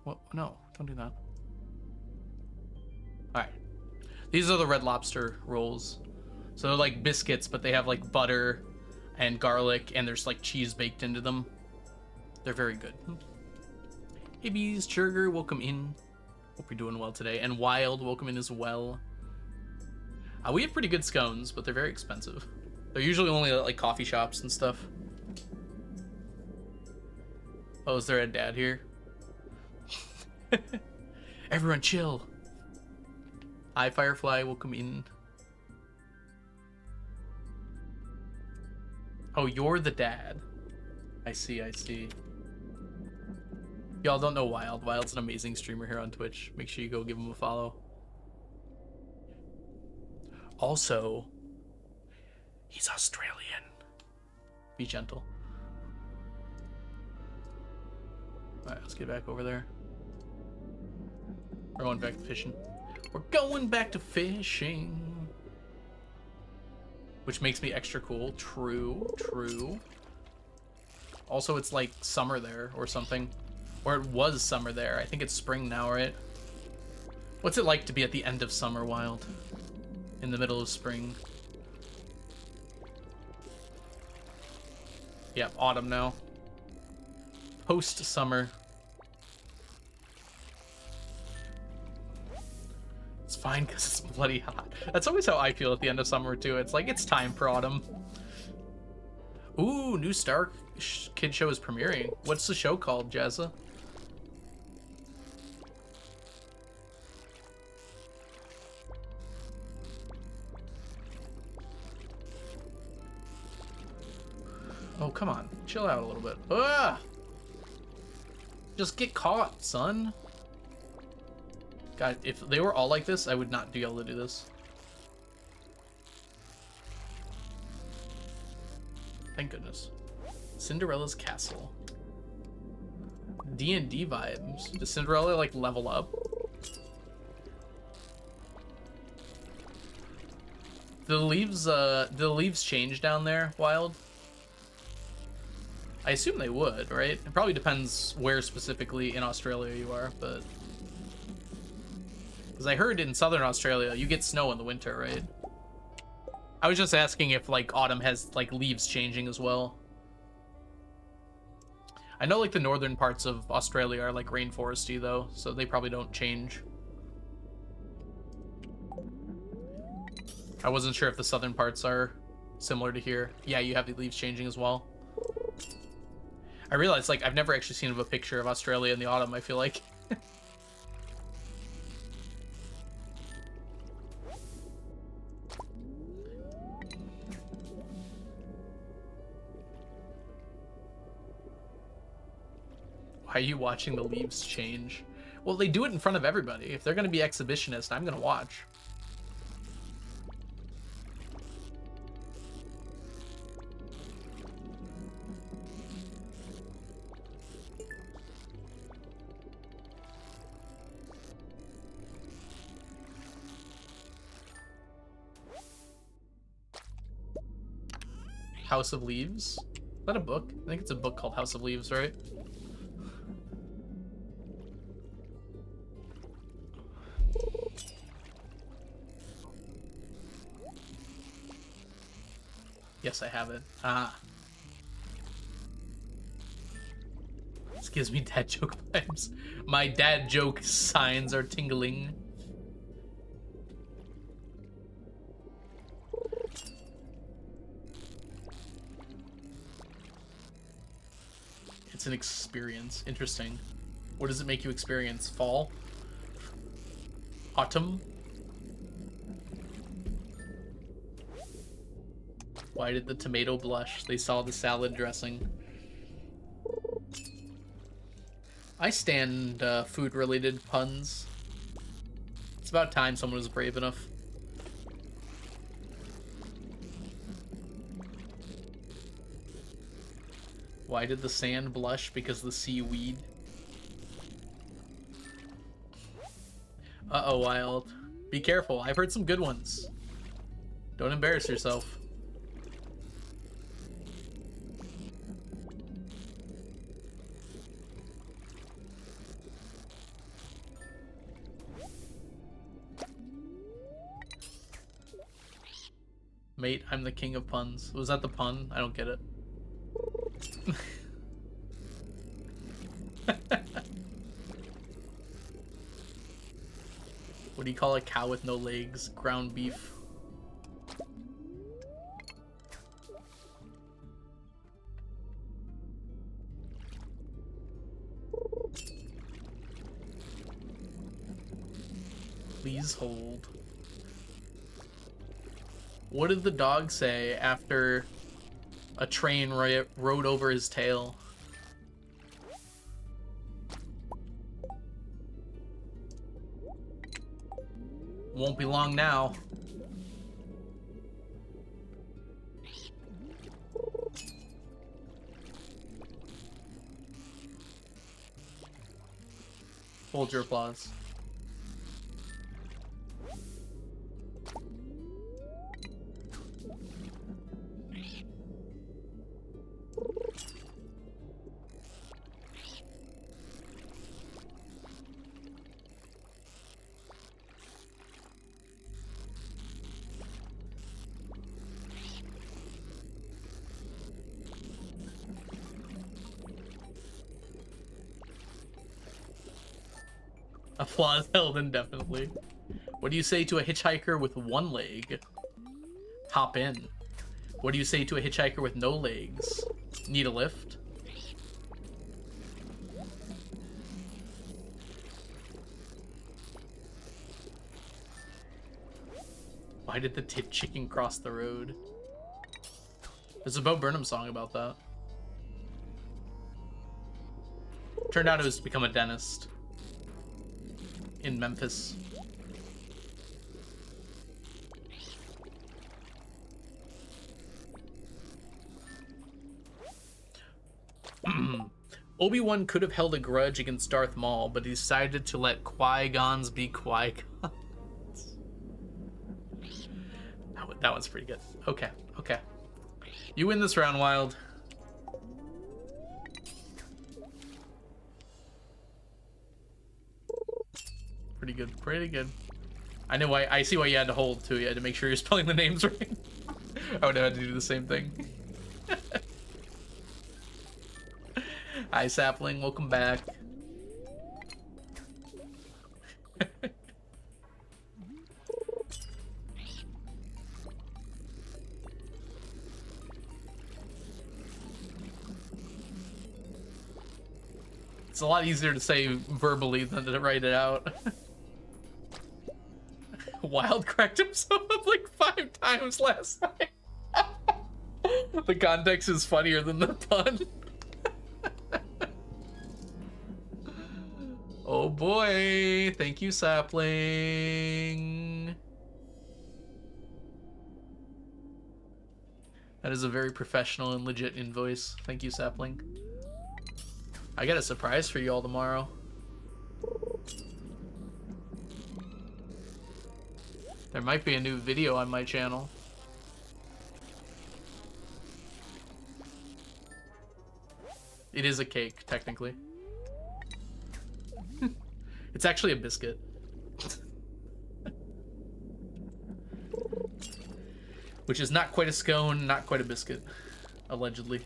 What? No, don't do that. Alright. These are the Red Lobster rolls. So they're like biscuits, but they have like butter and garlic, and there's like cheese baked into them. They're very good. Hey Bees, Churger, welcome in. Hope you're doing well today. And Wild, welcome in as well. We have pretty good scones, but they're very expensive. They're usually only at like coffee shops and stuff. Oh, is there a dad here? Everyone chill. Hi Firefly, welcome in. Oh, you're the dad. I see, I see. Y'all don't know Wild. Wild's an amazing streamer here on Twitch. Make sure you go give him a follow. Also, he's Australian. Be gentle. Alright, let's get back over there. We're going back to fishing. We're going back to fishing. Which makes me extra cool. True, true. Also, it's like summer there or something. Or it was summer there. I think it's spring now, right? What's it like to be at the end of summer, Wild? In the middle of spring. Yep, autumn now. Post-summer. It's fine because it's bloody hot. That's always how I feel at the end of summer, too. It's like, it's time for autumn. Ooh, new Star Kid show is premiering. What's the show called, Jazza? Oh, come on. Chill out a little bit. Ugh! Just get caught, son. God, if they were all like this, I would not be able to do this. Thank goodness. Cinderella's castle. D&D vibes. Does Cinderella, like, level up? The leaves change down there, Wild? I assume they would, right? It probably depends where specifically in Australia you are, but... Because I heard in southern Australia, you get snow in the winter, right? I was just asking if, like, autumn has, like, leaves changing as well. I know, like, the northern parts of Australia are, like, rainforesty, though, so they probably don't change. I wasn't sure if the southern parts are similar to here. Yeah, you have the leaves changing as well. I realized, like, I've never actually seen a picture of Australia in the autumn, I feel like. Why are you watching the leaves change? Well, they do it in front of everybody. If they're going to be exhibitionist, I'm going to watch. House of Leaves? Is that a book? I think it's a book called House of Leaves, right? Yes, I have it. Ah. This gives me dad joke vibes. My dad joke signs are tingling. It's an experience. Interesting. What does it make you experience? Fall? Autumn? Why did the tomato blush? They saw the salad dressing. I stand food-related puns. It's about time someone was brave enough. Why did the sand blush? Because the seaweed. Uh-oh, Wild. Be careful. I've heard some good ones. Don't embarrass yourself. Mate, I'm the king of puns. Was that the pun? I don't get it. What do you call a cow with no legs? Ground beef. Please hold. What did the dog say after a train rode over his tail? Won't be long now. Hold your applause. Applause held indefinitely. What do you say to a hitchhiker with one leg? Hop in. What do you say to a hitchhiker with no legs? Need a lift? Why did the tit chicken cross the road? There's a Bo Burnham song about that. Turned out it was to become a dentist in Memphis. Obi-Wan could have held a grudge against Darth Maul, but he decided to let Qui-Gons be Qui-Gons. That one's pretty good. Okay, okay. You win this round, Wild. Pretty good, pretty good. I know why. I see why you had to hold too. You had to make sure you're spelling the names right. I would have had to do the same thing. Hi, Sapling. Welcome back. It's a lot easier to say verbally than to write it out. Wild cracked himself up like 5 times last night. The context is funnier than the pun. Oh boy, thank you, Sapling. That is a very professional and legit invoice. Thank you, Sapling. I got a surprise for you all tomorrow. There might be a new video on my channel. It is a cake, technically. It's actually a biscuit. Which is not quite a scone, not quite a biscuit. Allegedly.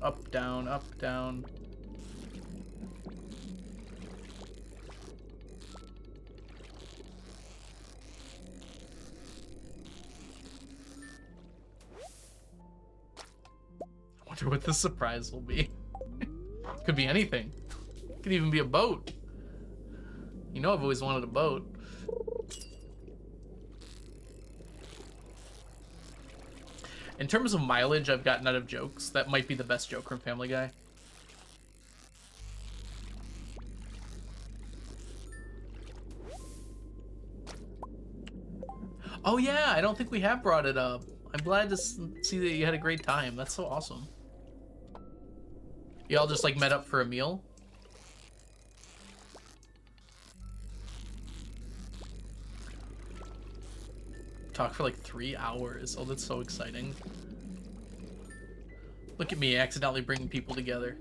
Up, down, up, down. I wonder what the surprise will be. Could be anything. Could even be a boat. You know I've always wanted a boat. In terms of mileage I've gotten out of jokes, that might be the best joke from Family Guy. Oh yeah, I don't think we have brought it up. I'm glad to see that you had a great time. That's so awesome. Y'all just like met up for a meal? Talk for like 3 hours. Oh, that's so exciting. Look at me accidentally bringing people together.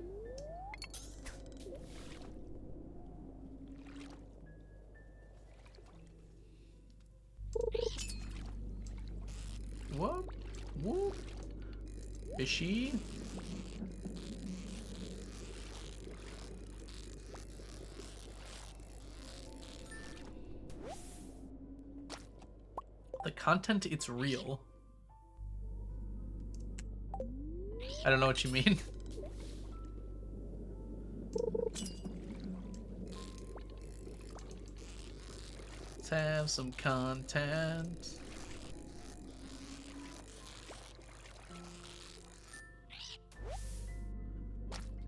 Whoop, whoop. Fishy. The content, it's real. I don't know what you mean. Let's have some content.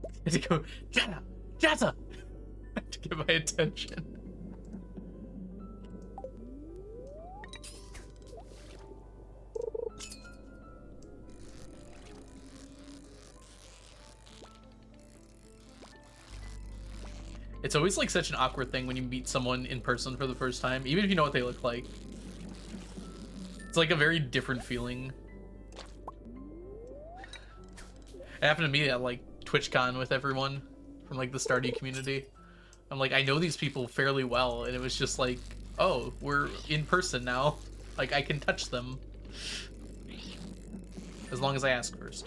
I had to go, Jazza! To get my attention. It's always like such an awkward thing when you meet someone in person for the first time, even if you know what they look like. It's like a very different feeling. It happened to me at like TwitchCon with everyone from like the Stardew community. I'm like, I know these people fairly well, and it was just like, oh, we're in person now. Like, I can touch them. As long as I ask first.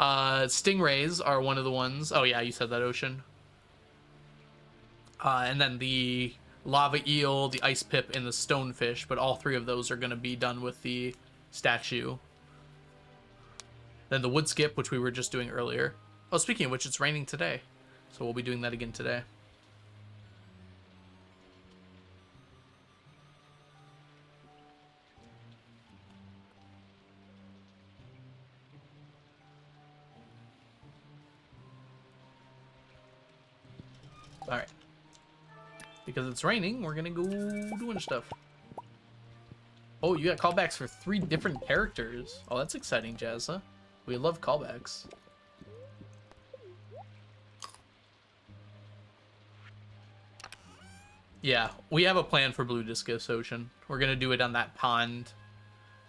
Stingrays are one of the ones. Oh yeah, you said that, Ocean. And then the lava eel, the ice pip, and the stonefish. But all three of those are going to be done with the statue. Then the woodskip, which we were just doing earlier. Oh, speaking of which, it's raining today. So we'll be doing that again today. Alright. Because it's raining, we're gonna go doing stuff. Oh, you got callbacks for 3 different characters. Oh, that's exciting, Jazza. We love callbacks. Yeah, we have a plan for Blue Discus Ocean. We're gonna do it on that pond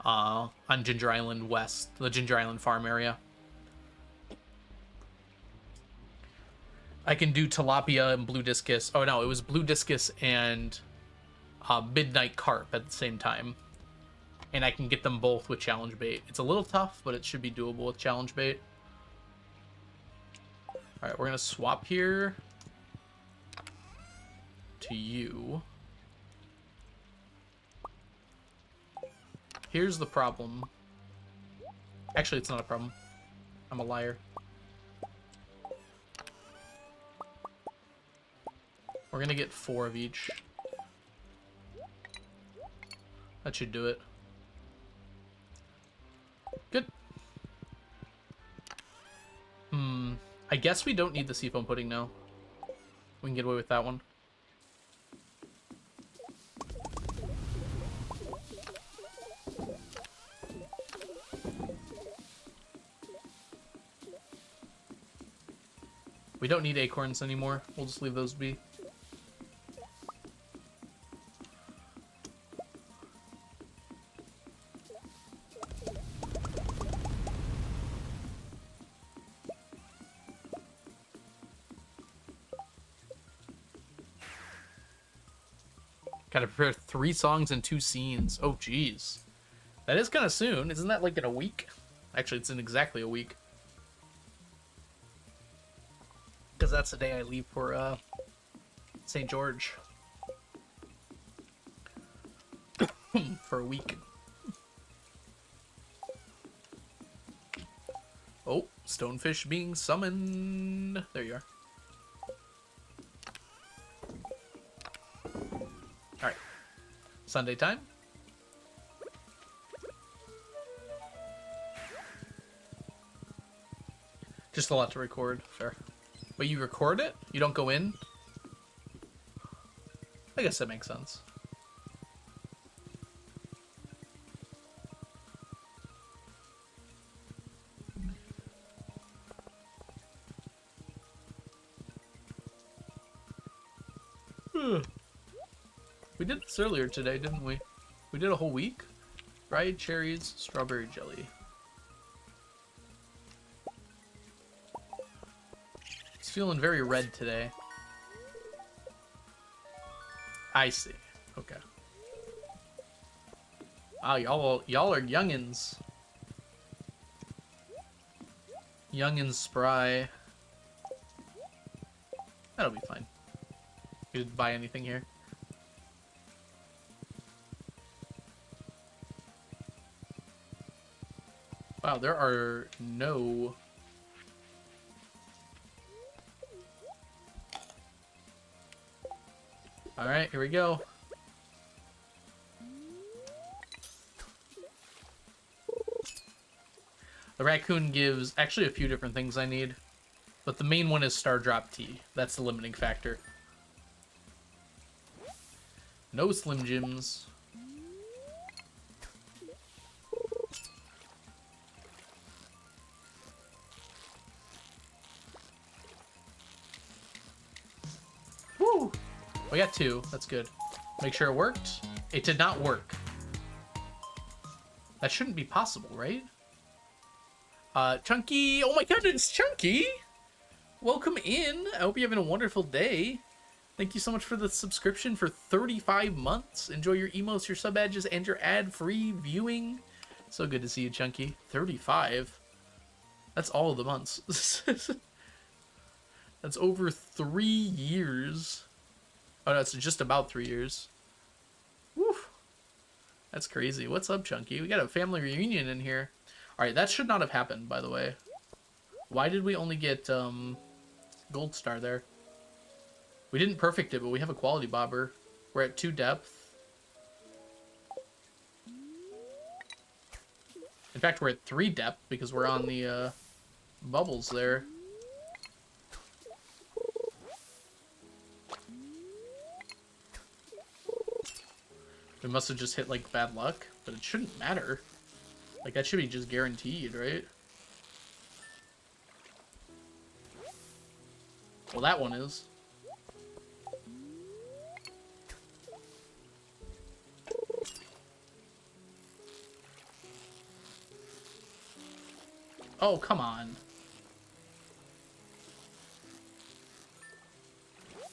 on Ginger Island West, the Ginger Island farm area. I can do tilapia and blue discus. Oh no, it was blue discus and midnight carp at the same time. And I can get them both with challenge bait. It's a little tough, but it should be doable with challenge bait. Alright, we're gonna swap here to you. Here's the problem. Actually, it's not a problem. I'm a liar. We're gonna get 4 of each. That should do it. Good. I guess we don't need the seafoam pudding now. We can get away with that one. We don't need acorns anymore. We'll just leave those be. Gotta prepare 3 songs and 2 scenes. Oh, jeez. That is kind of soon. Isn't that like in a week? Actually, it's in exactly a week. Because that's the day I leave for St. George. For a week. Oh, stonefish being summoned. There you are. Alright. Sunday time. Just a lot to record. Fair. But you record it? You don't go in? I guess that makes sense. We did this earlier today, didn't we? We did a whole week? Dried cherries, strawberry jelly. It's feeling very red today. I see. Okay. Ah, y'all are youngins. Youngins spry. That'll be fine. You didn't buy anything here. Wow, there are no... Alright, here we go. The raccoon gives actually a few different things I need, but the main one is Star Drop Tea. That's the limiting factor. No Slim Jims. Woo! We got 2. That's good. Make sure it worked. It did not work. That shouldn't be possible, right? Chunky! Oh my god, it's Chunky! Welcome in. I hope you're having a wonderful day. Thank you so much for the subscription for 35 months. Enjoy your emotes, your sub badges, and your ad-free viewing. So good to see you, Chunky. 35. That's all of the months. That's over 3 years. Oh, that's just about 3 years. Woo. That's crazy. What's up, Chunky? We got a family reunion in here. Alright, that should not have happened, by the way. Why did we only get gold star there? We didn't perfect it, but we have a quality bobber. We're at 2 depth. In fact, we're at 3 depth because we're on the bubbles there. We must have just hit, like, bad luck, but it shouldn't matter. Like, that should be just guaranteed, right? Well, that one is. Oh, come on.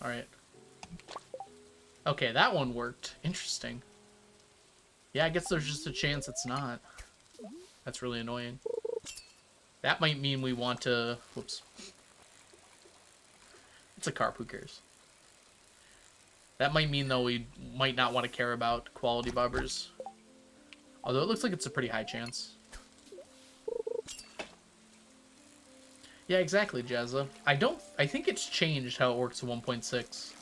Alright. Okay, that one worked. Interesting. Yeah, I guess there's just a chance it's not. That's really annoying. That might mean we want to... Whoops. It's a carp, who cares? That might mean, though, we might not want to care about quality bobbers. Although it looks like it's a pretty high chance. Yeah, exactly, Jazza. I think it's changed how it works in 1.6.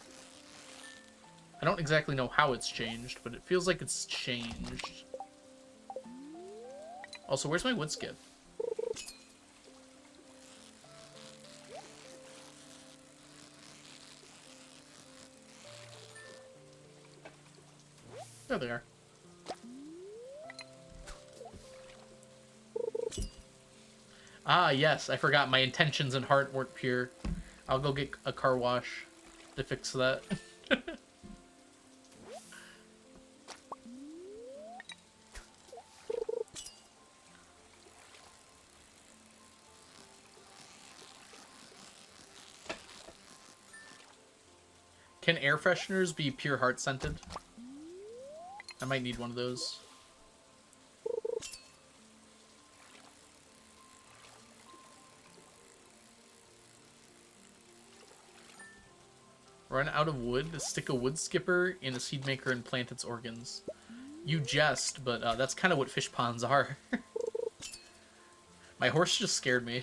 I don't exactly know how it's changed, but it feels like it's changed. Also, where's my woodskip? There they are. Ah, yes, I forgot. My intentions and heart weren't pure. I'll go get a car wash to fix that. Can air fresheners be pure heart scented? I might need one of those. Run out of wood, stick a wood skipper in a seed maker and plant its organs. You jest, but that's kind of what fish ponds are. My horse just scared me.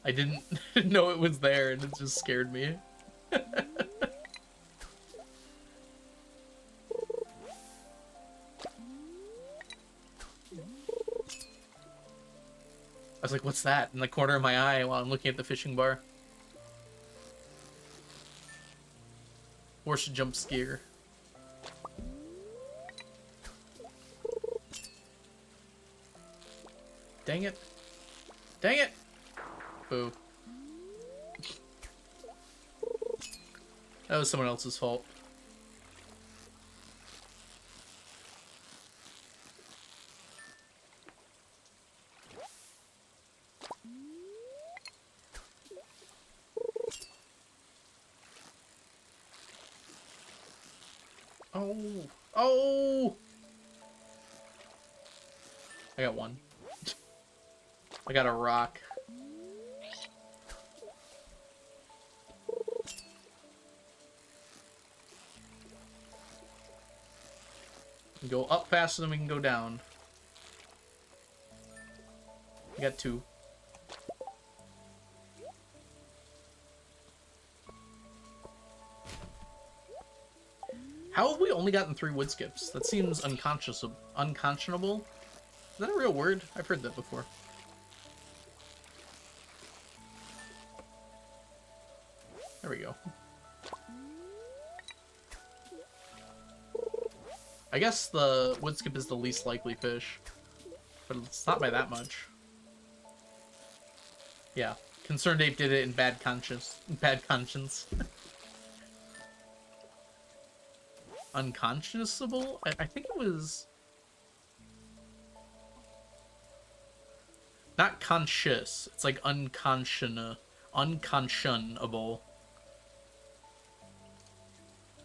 I didn't know it was there, and it just scared me. I was like, what's that? In the corner of my eye while I'm looking at the fishing bar. Horse jump scare. Dang it. Dang it! Boo. That was someone else's fault. Oh! Oh! I got one. I got a rock. We can go up faster than we can go down. I got 2. How have we only gotten 3 wood skips? That seems unconscionable. Is that a real word? I've heard that before. There we go. I guess the woodskip is the least likely fish, but it's not by that much. Yeah, Concerned Ape did it in bad conscience. Unconscionable? I think it was... Not conscious. It's like unconscionable. I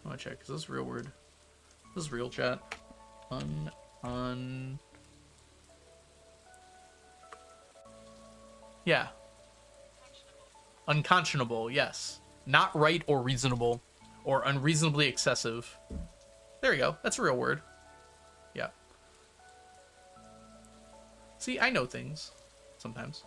wanna check. Is this a real word? This is real, chat. Yeah. Unconscionable, yes. Not right or reasonable. Or unreasonably excessive. There we go. That's a real word. Yeah. See, I know things. Sometimes.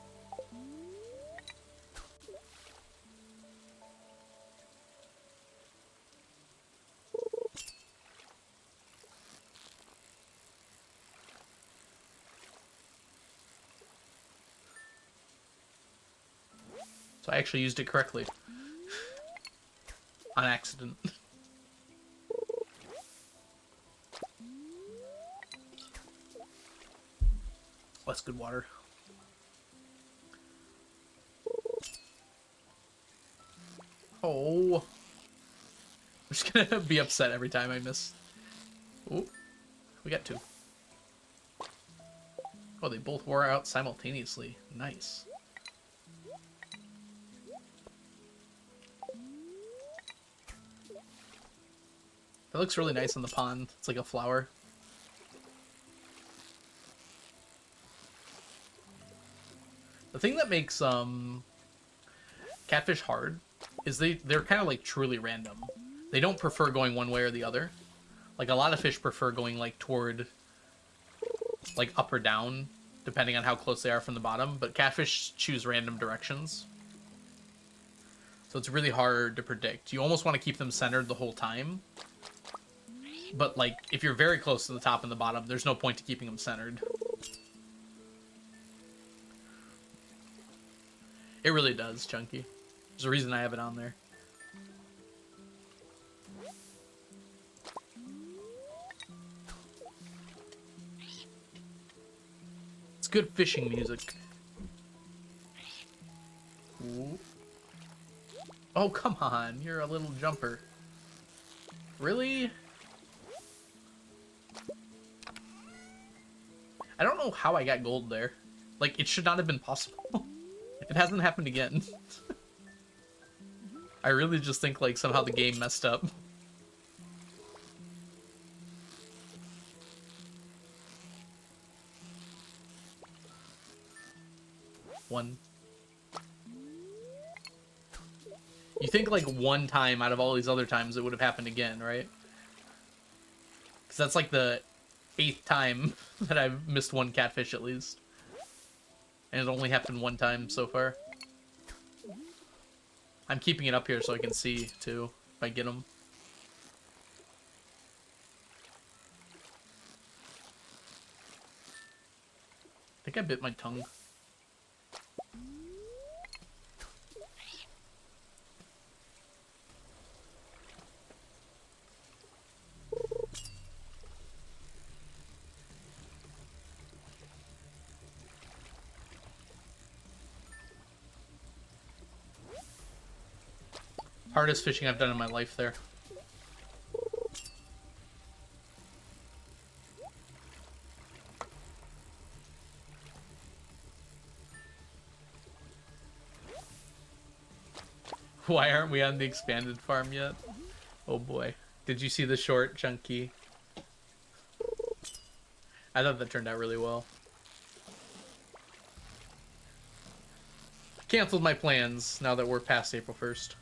So I actually used it correctly. On accident. That's good water. Oh. I'm just gonna be upset every time I miss. Oh, we got two. Oh, they both wore out simultaneously. Nice. That looks really nice in the pond. It's like a flower. The thing that makes catfish hard is they're kind of like truly random. They don't prefer going one way or the other. Like a lot of fish prefer going like toward like up or down depending on how close they are from the bottom, but catfish choose random directions. So it's really hard to predict. You almost want to keep them centered the whole time. But like if you're very close to the top and the bottom, there's no point to keeping them centered. It really does, Chunky. There's a reason I have it on there. It's good fishing music. Ooh. Oh, come on. You're a little jumper. Really? I don't know how I got gold there. Like, it should not have been possible. It hasn't happened again. I really just think, like, somehow the game messed up. One. You think, like, one time out of all these other times it would have happened again, right? Because that's, like, the 8th time that I've missed one catfish, at least. And it only happened one time so far. I'm keeping it up here so I can see, too, if I get them. I think I bit my tongue. Hardest fishing I've done in my life there. Why aren't we on the expanded farm yet? Oh boy. Did you see the short, Chunky? I thought that turned out really well. Canceled my plans now that we're past April 1st.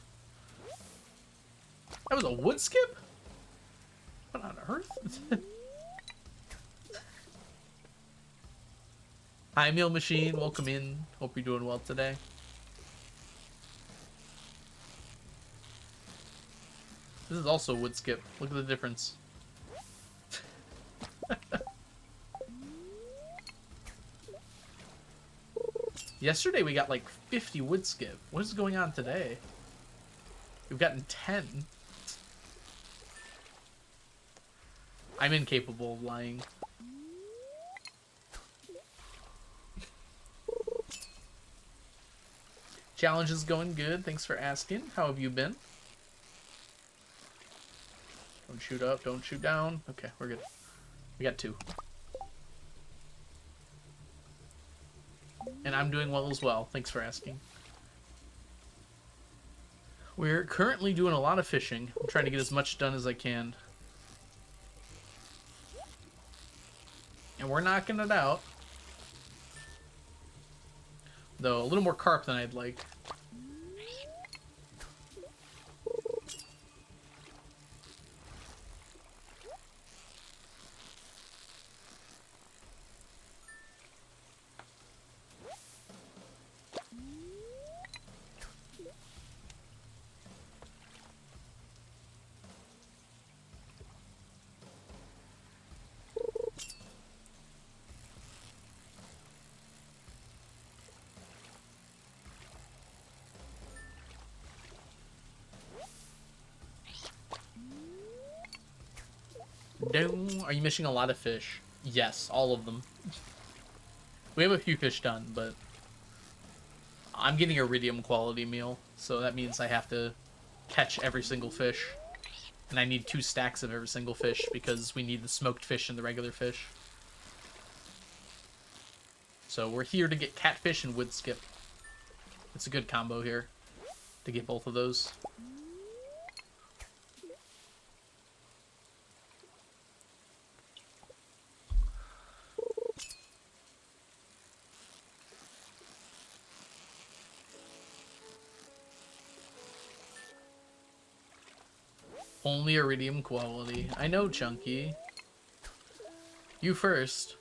That was a wood skip? What on earth? Hi, Meal Machine. Welcome in. Hope you're doing well today. This is also wood skip. Look at the difference. Yesterday we got like 50 wood skip. What is going on today? We've gotten 10. I'm incapable of lying. Challenge is going good. Thanks for asking. How have you been? Don't shoot up. Don't shoot down. Okay, we're good. We got 2. And I'm doing well as well. Thanks for asking. We're currently doing a lot of fishing. I'm trying to get as much done as I can. And we're knocking it out. Though a little more carp than I'd like. Are you missing a lot of fish? Yes, all of them. We have a few fish done, but I'm getting iridium quality meal, so that means I have to catch every single fish. And I need 2 stacks of every single fish because we need the smoked fish and the regular fish. So we're here to get catfish and woodskip. It's a good combo here to get both of those. Only iridium quality. I know, Chunky. You first.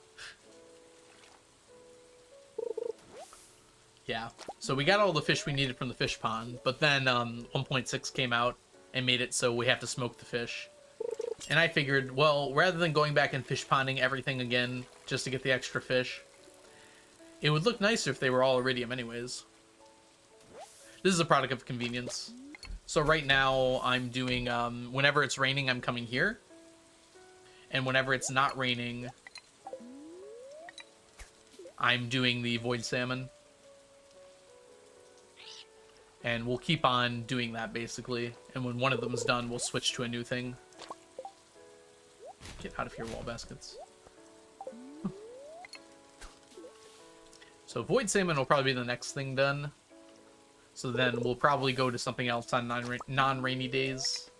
Yeah. So we got all the fish we needed from the fish pond, but then 1.6 came out and made it so we have to smoke the fish. And I figured, well, rather than going back and fish ponding everything again just to get the extra fish, it would look nicer if they were all iridium anyways. This is a product of convenience. So right now I'm doing, whenever it's raining, I'm coming here. And whenever it's not raining, I'm doing the void salmon. And we'll keep on doing that, basically. And when one of them's done, we'll switch to a new thing. Get out of here, wall baskets. So void salmon will probably be the next thing done. So then we'll probably go to something else on non-rainy days.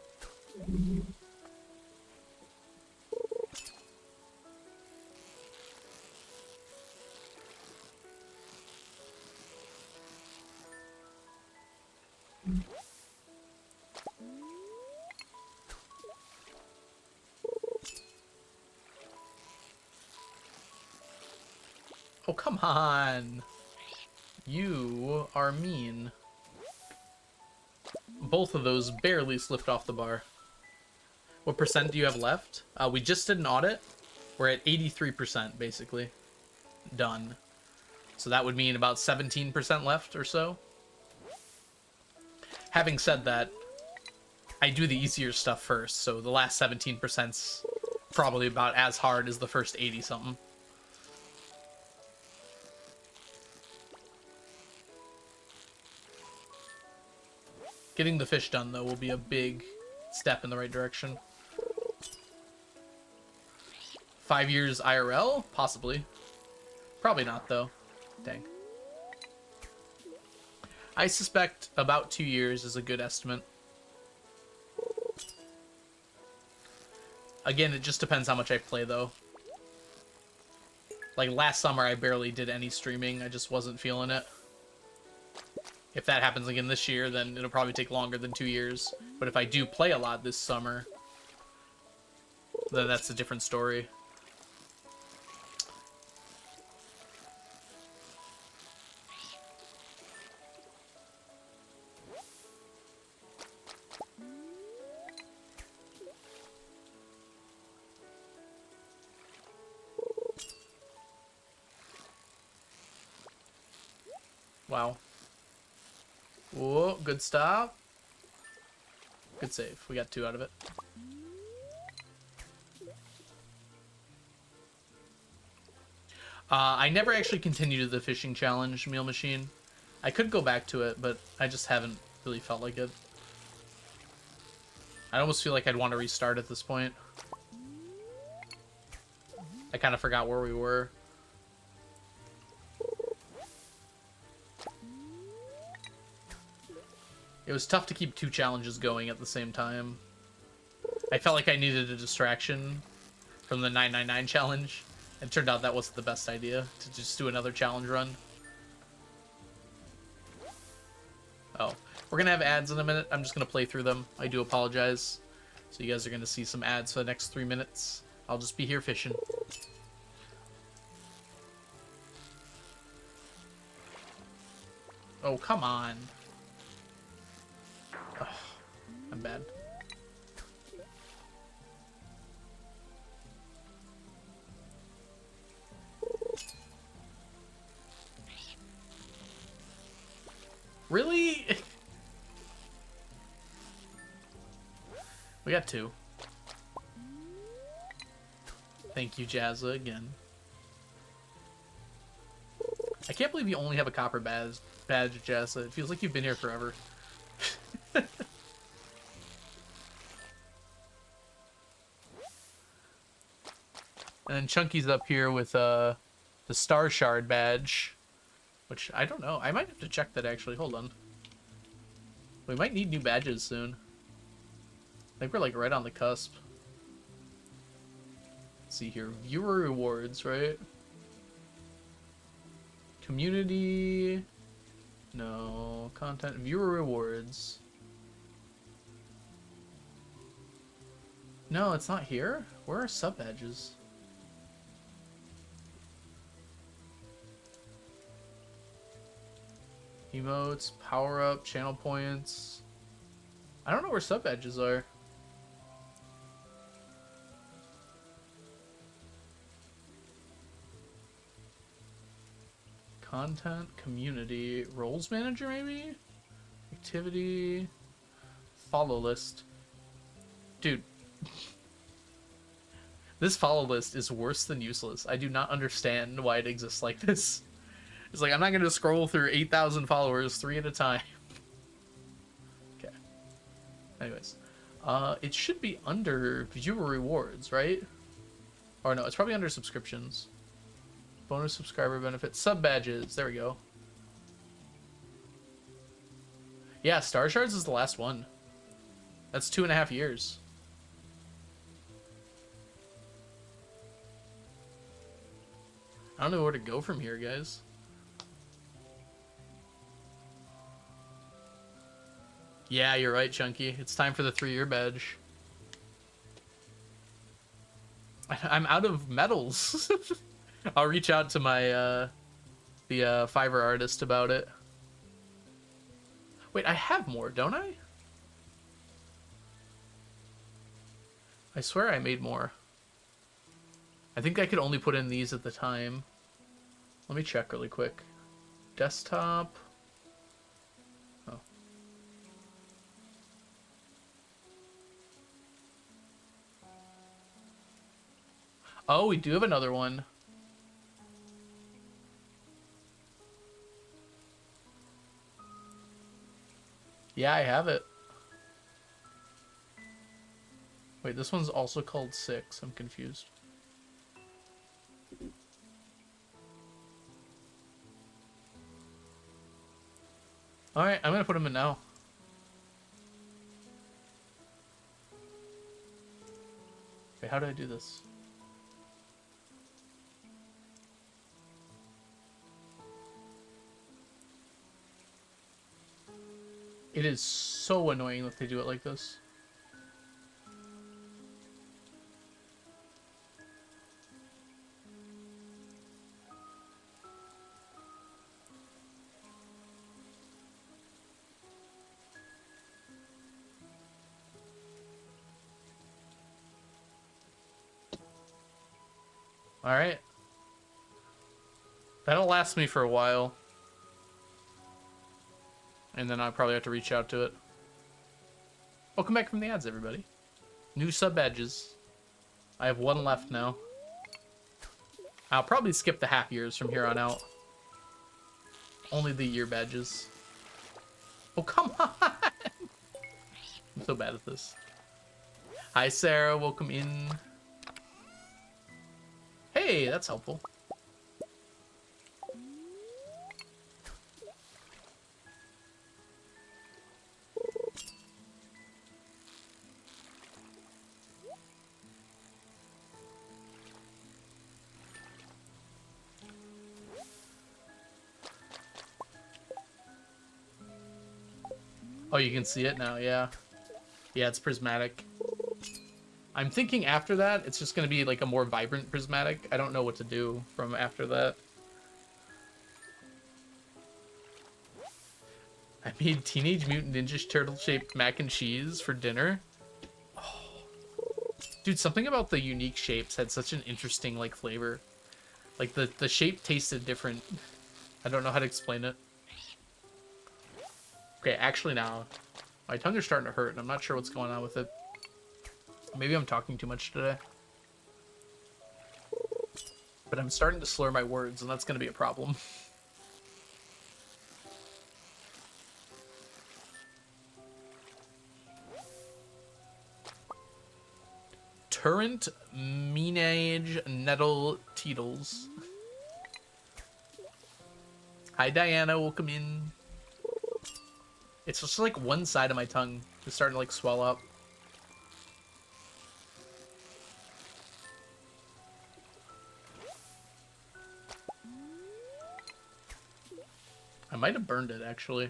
Oh, come on. You are mean. Both of those barely slipped off the bar. What percent do you have left? We just did an audit. We're at 83%, basically. Done. So that would mean about 17% left or so. Having said that, I do the easier stuff first, so the last 17%'s probably about as hard as the first 80-something. Getting the fish done, though, will be a big step in the right direction. 5 years IRL? Possibly. Probably not, though. Dang. I suspect about 2 years is a good estimate. Again, it just depends how much I play, though. Like, last summer, I barely did any streaming. I just wasn't feeling it. If that happens again this year, then it'll probably take longer than 2 years. But if I do play a lot this summer, then that's a different story. Wow. Whoa, good stop. Good save. We got 2 out of it. I never actually continued the fishing challenge meal machine. I could go back to it, but I just haven't really felt like it. I almost feel like I'd want to restart at this point. I kind of forgot where we were. It was tough to keep 2 challenges going at the same time. I felt like I needed a distraction from the 999 challenge, It turned out that wasn't the best idea, to just do another challenge run. Oh, we're gonna have ads in a minute. I'm just gonna play through them. I do apologize. So you guys are gonna see some ads for the next 3 minutes. I'll just be here fishing. Oh, come on. Ugh, I'm bad. Really? We got 2. Thank you, Jazza, again. I can't believe you only have a copper badge, Jazza. It feels like you've been here forever. And then Chunky's up here with the Star Shard badge, which I don't know. I might have to check that, actually. Hold on. We might need new badges soon. I think we're like right on the cusp. Let's see here. Viewer rewards, right? Community. No. Content. Viewer rewards. No, it's not here. Where are sub badges? Emotes, power up, channel points. I don't know where sub badges are. Content, community, roles manager maybe? Activity, follow list. Dude. This follow list is worse than useless. I do not understand why it exists like this. It's like, I'm not going to scroll through 8,000 followers 3 at a time. Okay. Anyways. It should be under viewer rewards, right? Or no, it's probably under subscriptions. Bonus subscriber benefits. Sub badges. There we go. Yeah, Star Shards is the last one. That's 2.5 years. I don't know where to go from here, guys. Yeah, you're right, Chunky. It's time for the 3-year badge. I'm out of medals. I'll reach out to my the Fiverr artist about it. Wait, I have more, don't I? I swear I made more. I think I could only put in these at the time. Let me check really quick. Desktop. Oh. Oh, we do have another one. Yeah, I have it. Wait, this one's also called 6. I'm confused. Alright, I'm gonna put them in now. Wait, how do I do this? It is so annoying that they do it like this. Alright. That'll last me for a while. And then I'll probably have to reach out to it. Welcome back from the ads, everybody. New sub badges. I have 1 left now. I'll probably skip the half years from here on out. Only the year badges. Oh, come on! I'm so bad at this. Hi, Sarah. Welcome in. Hey, that's helpful. Oh, you can see it now, yeah. Yeah, it's prismatic. I'm thinking after that, it's just going to be like a more vibrant prismatic. I don't know what to do from after that. I made Teenage Mutant Ninja Turtle shaped mac and cheese for dinner. Oh. Dude, something about the unique shapes had such an interesting like flavor. Like the shape tasted different. I don't know how to explain it. Okay, actually now, my tongue is starting to hurt and I'm not sure what's going on with it. Maybe I'm talking too much today. But I'm starting to slur my words and that's going to be a problem. Turrent Menage Nettle Teetles. Hi Diana, welcome in. It's just like one side of my tongue is starting to like swell up. I might have burned it actually.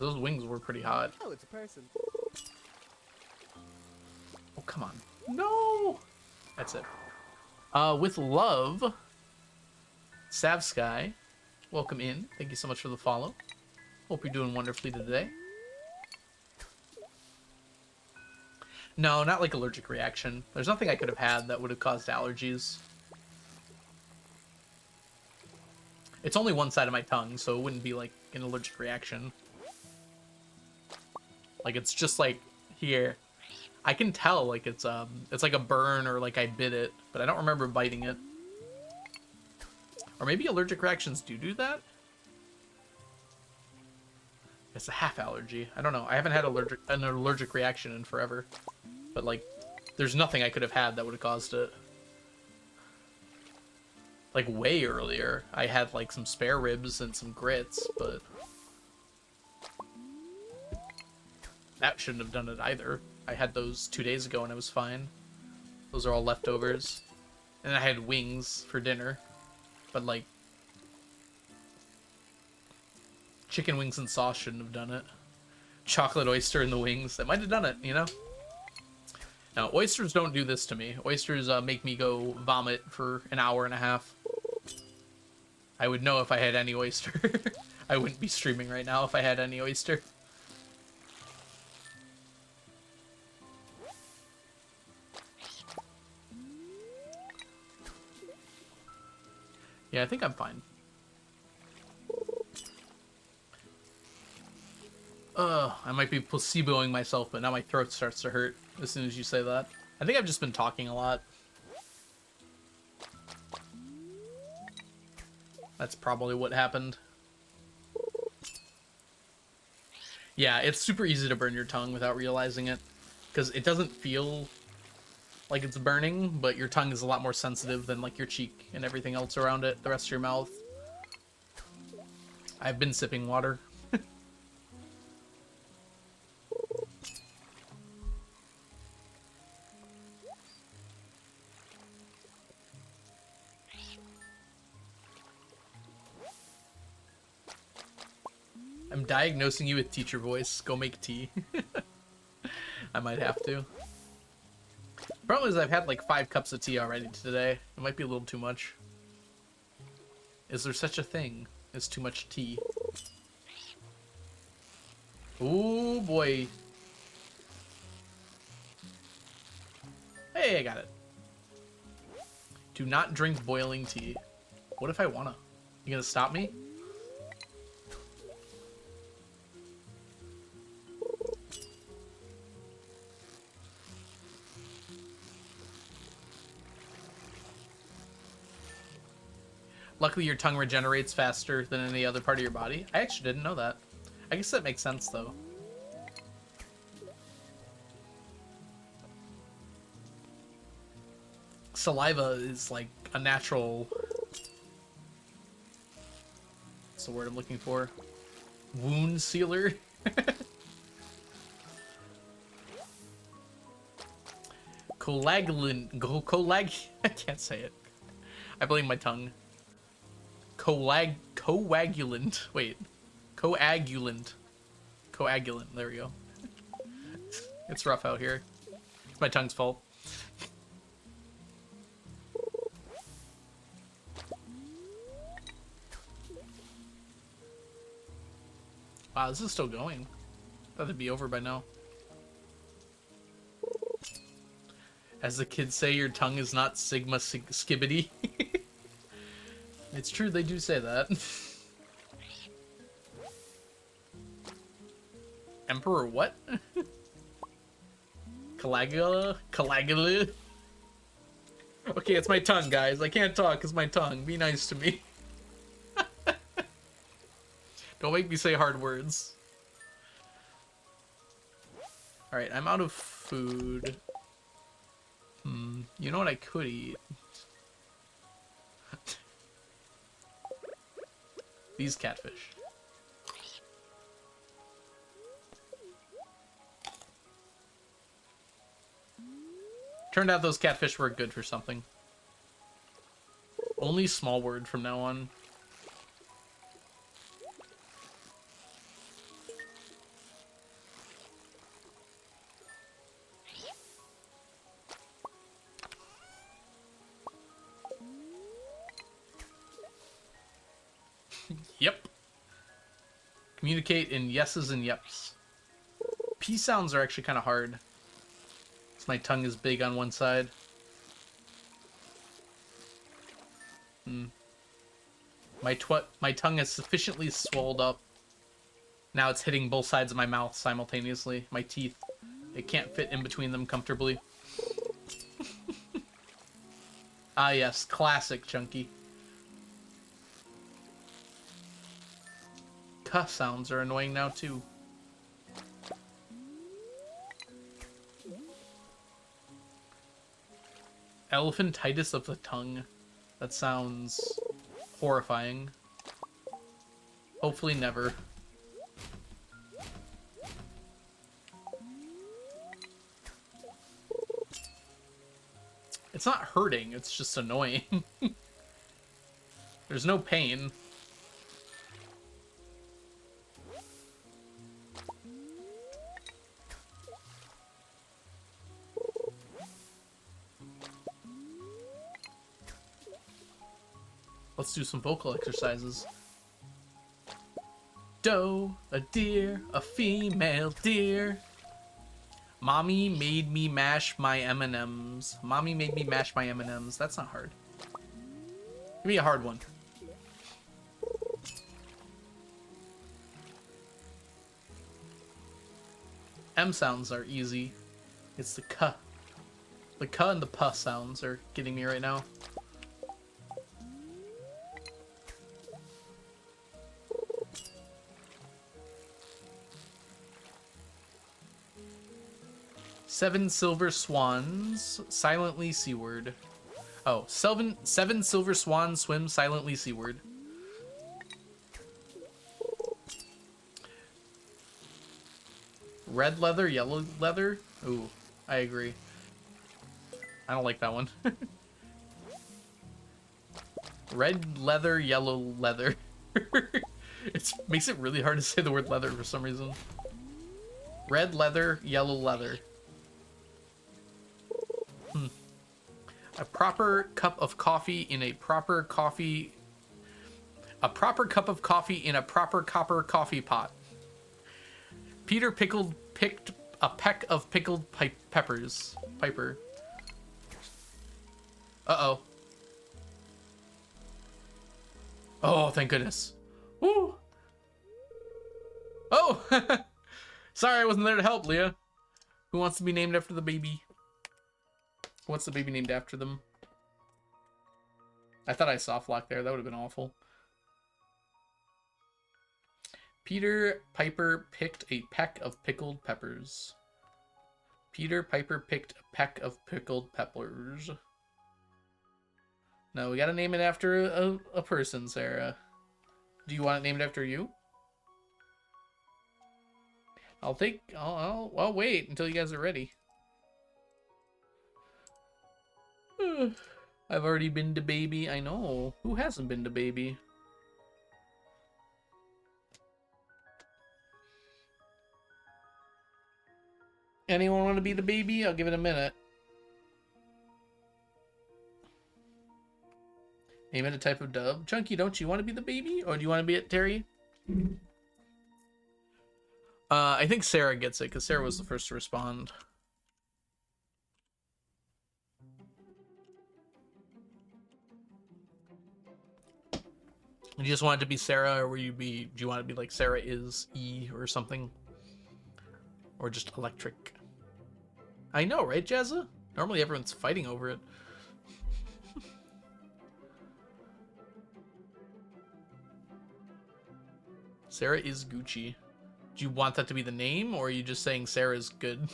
Those wings were pretty hot.
Oh, it's a person.
Oh, come on. No! That's it. With love, Savsky, welcome in. Thank you so much for the follow. Hope you're doing wonderfully today. No, not like allergic reaction. There's nothing I could have had that would have caused allergies. It's only one side of my tongue, so it wouldn't be like an allergic reaction. Like it's just like here. I can tell like it's like a burn or like I bit it, but I don't remember biting it. Or maybe allergic reactions do that? It's a half allergy. I don't know. I haven't had an allergic reaction in forever. But like there's nothing I could have had that would have caused it. Like way earlier, I had like some spare ribs and some grits, but that shouldn't have done it either. I had those 2 days ago and I was fine. Those are all leftovers. And I had wings for dinner. But like chicken wings and sauce shouldn't have done it. Chocolate oyster in the wings. That might have done it, you know? Now, oysters don't do this to me. Oysters make me go vomit for an hour and a half. I would know if I had any oyster. I wouldn't be streaming right now if I had any oyster. Yeah, I think I'm fine. I might be placeboing myself, but now my throat starts to hurt as soon as you say that. I think I've just been talking a lot. That's probably what happened. Yeah, it's super easy to burn your tongue without realizing it. Because it doesn't feel like it's burning, but your tongue is a lot more sensitive than like your cheek and everything else around it, the rest of your mouth. I've been sipping water. I'm diagnosing you with teacher voice. Go make tea. I might have to. Problem is I've had like 5 cups of tea already today. It might be a little too much. Is there such a thing as too much tea? Ooh boy. Hey, I got it. Do not drink boiling tea. What if I wanna? You gonna stop me? Luckily, your tongue regenerates faster than any other part of your body. I actually didn't know that. I guess that makes sense, though. Saliva is like a natural... What's the word I'm looking for? Wound sealer? I can't say it. I blame my tongue. Coagulant. Wait. Coagulant. Coagulant. There we go. It's rough out here. It's my tongue's fault. Wow, this is still going. Thought it'd be over by now. As the kids say, your tongue is not Sigma Skibbity. It's true, they do say that. Emperor what? Caligula? Caligula? Okay, it's my tongue, guys. I can't talk, it's my tongue. Be nice to me. Don't make me say hard words. Alright, I'm out of food. You know what I could eat? These catfish. Turned out those catfish were good for something. Only small word from now on. Yep. Communicate in yeses and yeps. P sounds are actually kind of hard. My tongue is big on one side. My tongue is sufficiently swelled up. Now it's hitting both sides of my mouth simultaneously. My teeth. It can't fit in between them comfortably. Ah yes, classic Chunky. Cuh sounds are annoying now too. Elephantitis of the tongue. That sounds horrifying. Hopefully never. It's not hurting, it's just annoying. There's no pain. Let's do some vocal exercises. Doe, a deer, a female deer. Mommy made me mash my M&Ms. Mommy made me mash my M&Ms. That's not hard. Give me a hard one. M sounds are easy. It's the K. The K and the P sounds are getting me right now. Seven silver swans silently seaward. Oh, seven silver swans swim silently seaward. Red leather, yellow leather? Ooh, I agree. I don't like that one. Red leather, yellow leather. It makes it really hard to say the word leather for some reason. Red leather, yellow leather. A proper cup of coffee in a proper coffee... A proper cup of coffee in a proper copper coffee pot. Peter picked a peck of pickled peppers. Piper. Uh-oh. Oh, thank goodness. Woo! Oh! Sorry I wasn't there to help, Leah. Who wants to be named after the baby? What's the baby named after them? I thought I soft locked there. That would have been awful. Peter Piper picked a peck of pickled peppers. Peter Piper picked a peck of pickled peppers. No, we gotta name it after a person, Sarah. Do you want it named after you? I'll wait until you guys are ready. I've already been to baby. I know. Who hasn't been to baby? Anyone want to be the baby? I'll give it a minute. Name it a type of dove. Chunky, don't you want to be the baby? Or do you want to be it, Terry? I think Sarah gets it, because Sarah was the first to respond. You just want it to be Sarah, or do you want it to be like Sarah is E or something? Or just electric? I know, right, Jazza? Normally everyone's fighting over it. Sarah is Gucci. Do you want that to be the name, or are you just saying Sarah's good?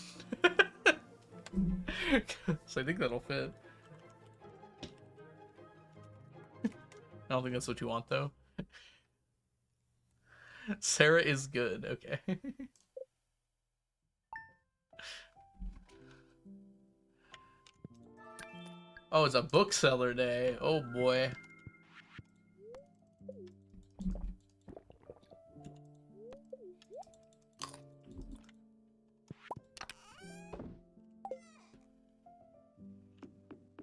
So I think that'll fit. I don't think that's what you want, though. Sarah is good. Okay. Oh, it's a bookseller day. Oh, boy.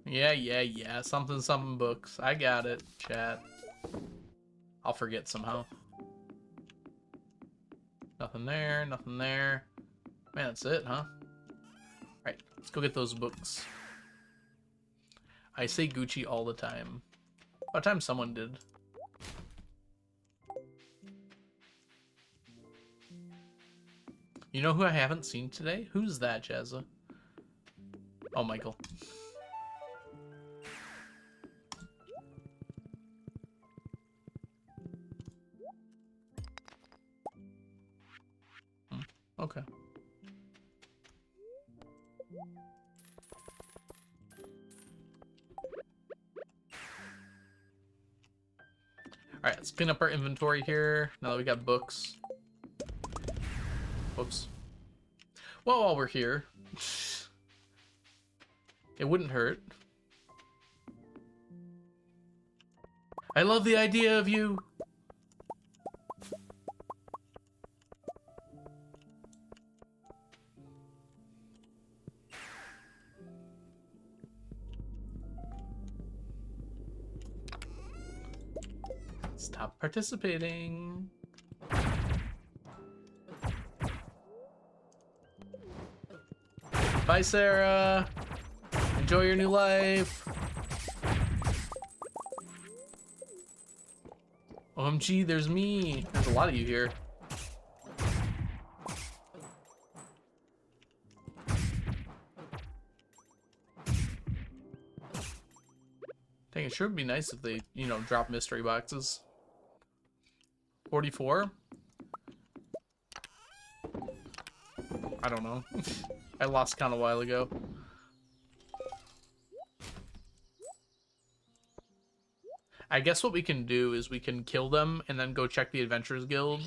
Yeah. Something books. I got it, chat. I'll forget somehow. Nothing there, nothing there. Man, that's it, huh? Alright, let's go get those books. I say Gucci all the time. About time someone did. You know who I haven't seen today? Who's that, Jazza? Oh, Michael. Okay. Alright, let's clean up our inventory here, now that we got books. Whoops. Well, while we're here, it wouldn't hurt. I love the idea of you. Stop participating. Bye, Sarah. Enjoy your new life. OMG, there's me. There's a lot of you here. Dang, it sure would be nice if they, you know, drop mystery boxes. 44? I don't know. I lost count a while ago. I guess what we can do is we can kill them and then go check the Adventurers Guild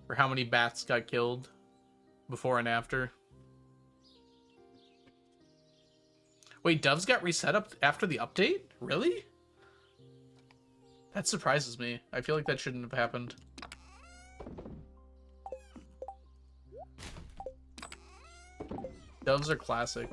for how many bats got killed before and after. Wait, doves got reset up after the update? Really? That surprises me. I feel like that shouldn't have happened. Doves are classic.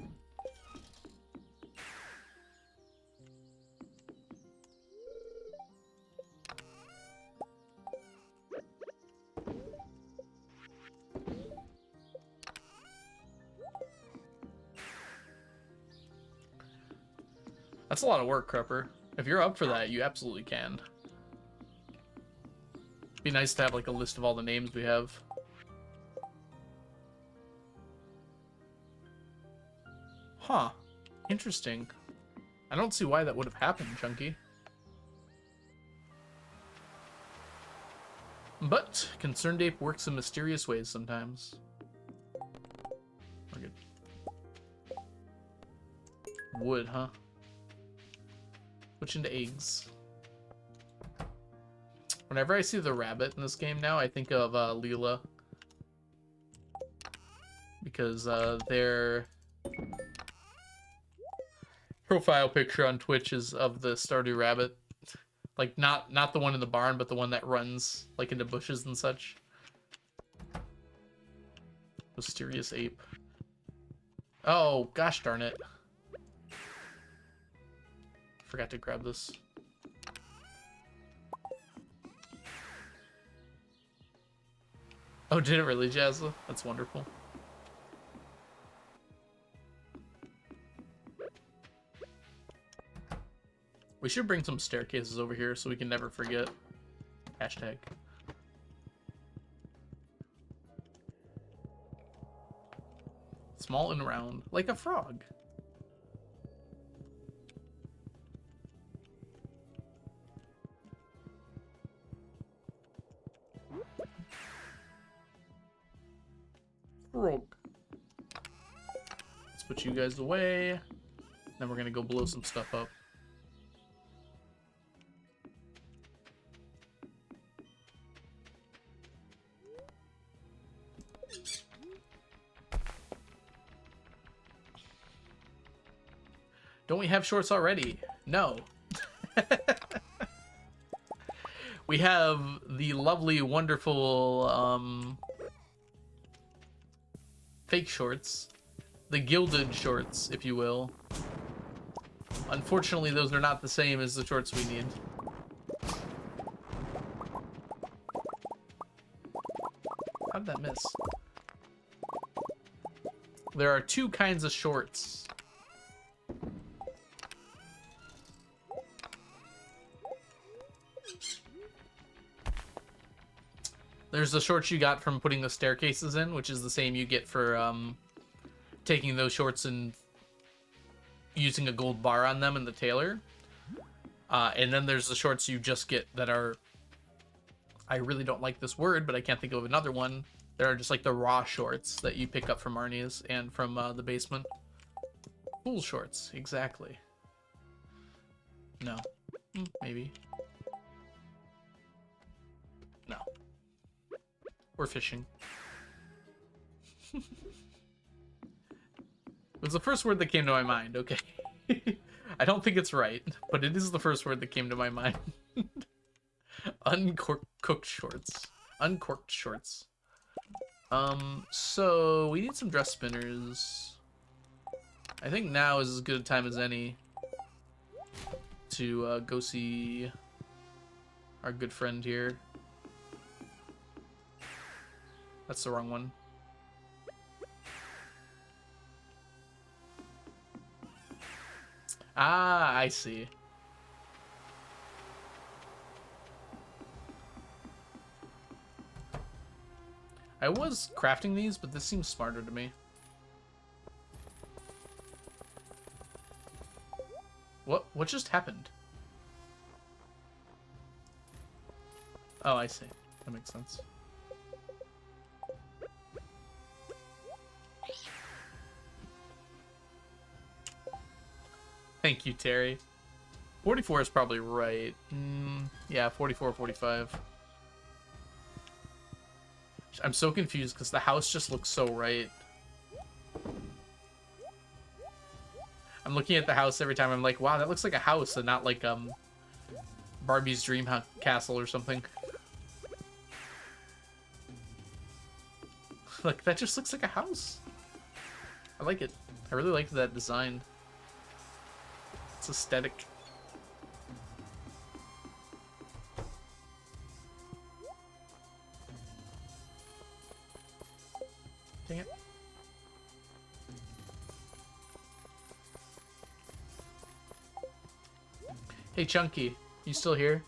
That's a lot of work, Crupper. If you're up for that, you absolutely can. Be nice to have like a list of all the names we have. Huh. Interesting. I don't see why that would have happened, Chunky. But Concerned Ape works in mysterious ways sometimes. We're good. Wood, huh? Switch into eggs. Whenever I see the rabbit in this game now, I think of Leela. Because their profile picture on Twitch is of the Stardew rabbit. Like, not the one in the barn, but the one that runs, like, into bushes and such. Mysterious ape. Oh, gosh darn it. Forgot to grab this. Oh, did it really, Jazza? That's wonderful. We should bring some staircases over here so we can never forget. Hashtag. Small and round, like a frog. Frog. Let's put you guys away. Then we're gonna go blow some stuff up. Don't we have shorts already? No. We have the lovely, wonderful, fake shorts. The gilded shorts, if you will. Unfortunately, those are not the same as the shorts we need. How'd that miss? There are two kinds of shorts. There's the shorts you got from putting the staircases in, which is the same you get for taking those shorts and using a gold bar on them in the tailor. And then there's the shorts you just get that are... I really don't like this word, but I can't think of another one. That are just like the raw shorts that you pick up from Arnie's and from the basement. Pool shorts, exactly. No. Maybe. No. We're fishing. It was the first word that came to my mind, okay. I don't think it's right, but it is the first word that came to my mind. Uncooked shorts. Uncorked shorts. So we need some dress spinners. I think now is as good a time as any to go see our good friend here. That's the wrong one. Ah, I see. I was crafting these, but this seems smarter to me. What just happened? Oh, I see. That makes sense. Thank you, Terry. 44 is probably right. Yeah, 44, 45. I'm so confused because the house just looks so right. I'm looking at the house every time. I'm like, wow, that looks like a house and not like Barbie's dream castle or something. Like, that just looks like a house. I like it. I really like that design. It's aesthetic. Dang it. Hey, Chunky, you still here?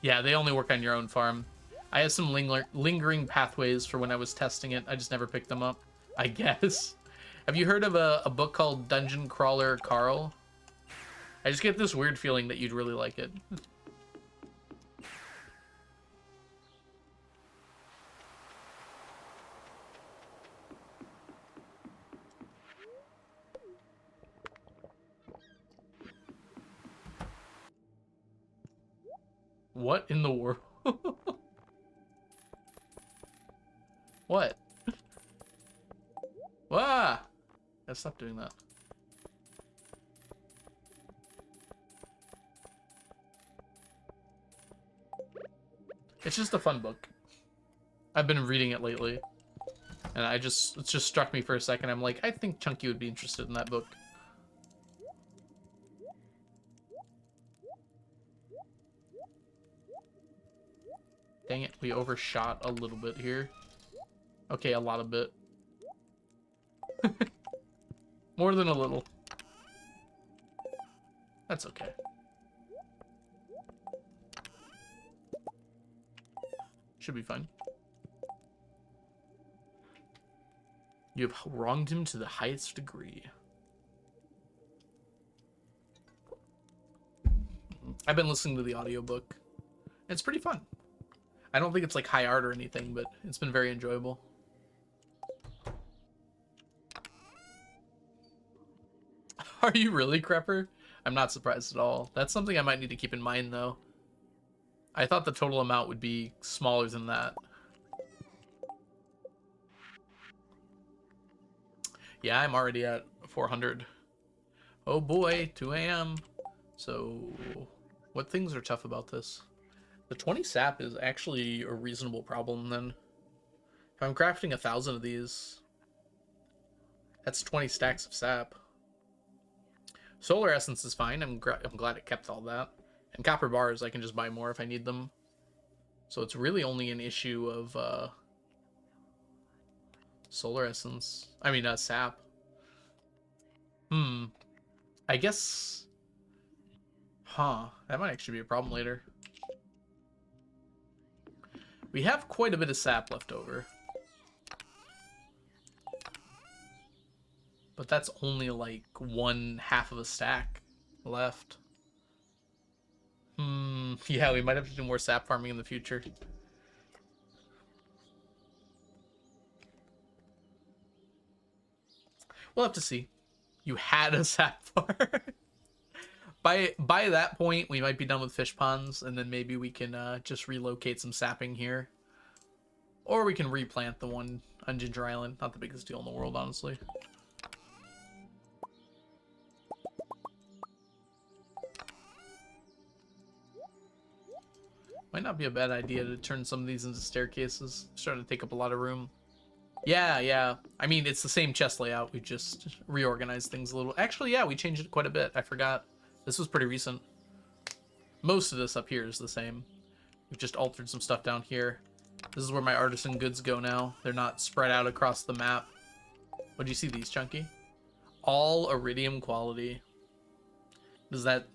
Yeah, they only work on your own farm. I have some lingering pathways for when I was testing it. I just never picked them up, I guess. Have you heard of a book called Dungeon Crawler Carl? I just get this weird feeling that you'd really like it. What in the world? What? Ah! Gotta stop doing that. It's just a fun book. I've been reading it lately, and it just struck me for a second. I'm like, I think Chunky would be interested in that book. Dang it, we overshot a little bit here. Okay, a lot of bit. More than a little. That's okay. Should be fine. You have wronged him to the highest degree. I've been listening to the audiobook. It's pretty fun. I don't think it's like high art or anything, but it's been very enjoyable. Are you really, Crepper? I'm not surprised at all. That's something I might need to keep in mind, though. I thought the total amount would be smaller than that. Yeah, I'm already at 400. Oh boy, 2 a.m. So, what things are tough about this? The 20 sap is actually a reasonable problem, then. If I'm crafting 1,000 of these, that's 20 stacks of sap. Solar essence is fine. I'm glad it kept all that. And copper bars, I can just buy more if I need them. So it's really only an issue of solar essence. I mean, sap. I guess... Huh. That might actually be a problem later. We have quite a bit of sap left over. But that's only like 1/2 of a stack left. Yeah, we might have to do more sap farming in the future. We'll have to see. You had a sap farm. By that point, we might be done with fish ponds, and then maybe we can just relocate some sapping here. Or we can replant the one on Ginger Island. Not the biggest deal in the world, honestly. Might not be a bad idea to turn some of these into staircases. Starting to take up a lot of room. Yeah. I mean, it's the same chest layout. We just reorganized things a little. Actually, yeah, we changed it quite a bit. I forgot. This was pretty recent. Most of this up here is the same. We've just altered some stuff down here. This is where my artisan goods go now. They're not spread out across the map. What do you see these, Chunky? All iridium quality. Does that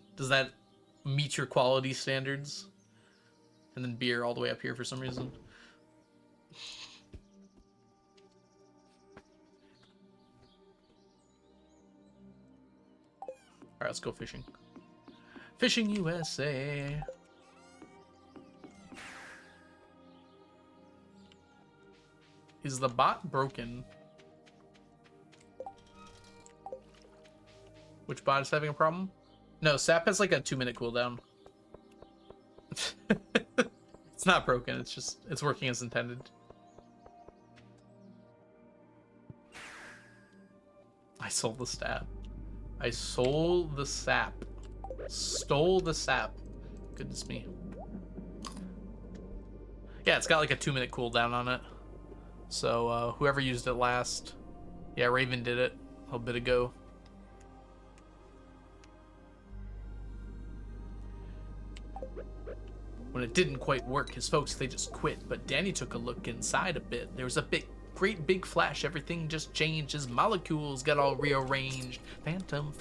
meet your quality standards? And then beer all the way up here for some reason. Alright, let's go fishing. Fishing USA. Is the bot broken? Which bot is having a problem? No, Sap has like a 2-minute cooldown. It's not broken, it's working as intended. I sold the sap. I sold the sap. Stole the sap. Goodness me. Yeah, it's got like a 2-minute cooldown on it. So whoever used it last, yeah, Raven did it a little bit ago. When it didn't quite work, his folks, they just quit. But Danny took a look inside a bit. There was a great big flash. Everything just changed. His molecules got all rearranged. Phantom.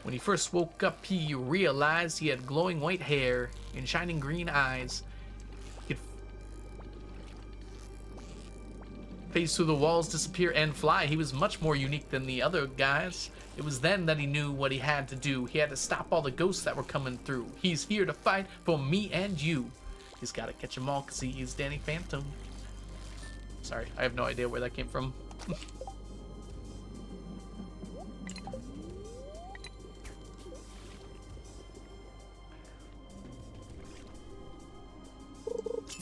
When he first woke up, he realized he had glowing white hair and shining green eyes. He could phase through the walls, disappear, and fly. He was much more unique than the other guys. It was then that he knew what he had to do. He had to stop all the ghosts that were coming through. He's here to fight for me and you. He's got to catch them all because he is Danny Phantom. Sorry, I have no idea where that came from.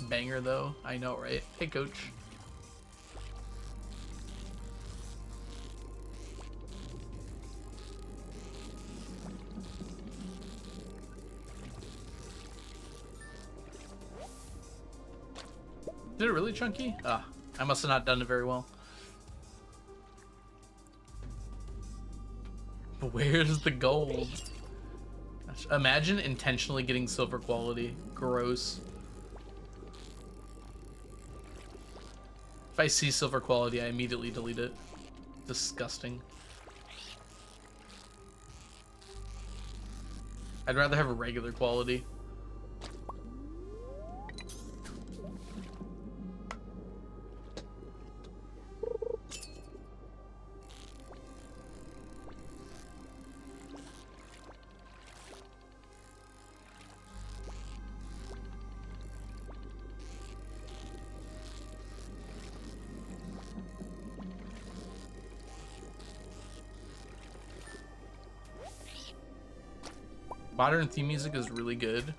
Banger though, I know, right? Hey, coach. Did it really, Chunky? Ah, I must have not done it very well. But where's the gold? Imagine intentionally getting silver quality. Gross. If I see silver quality, I immediately delete it. Disgusting. I'd rather have a regular quality. Modern theme music is really good.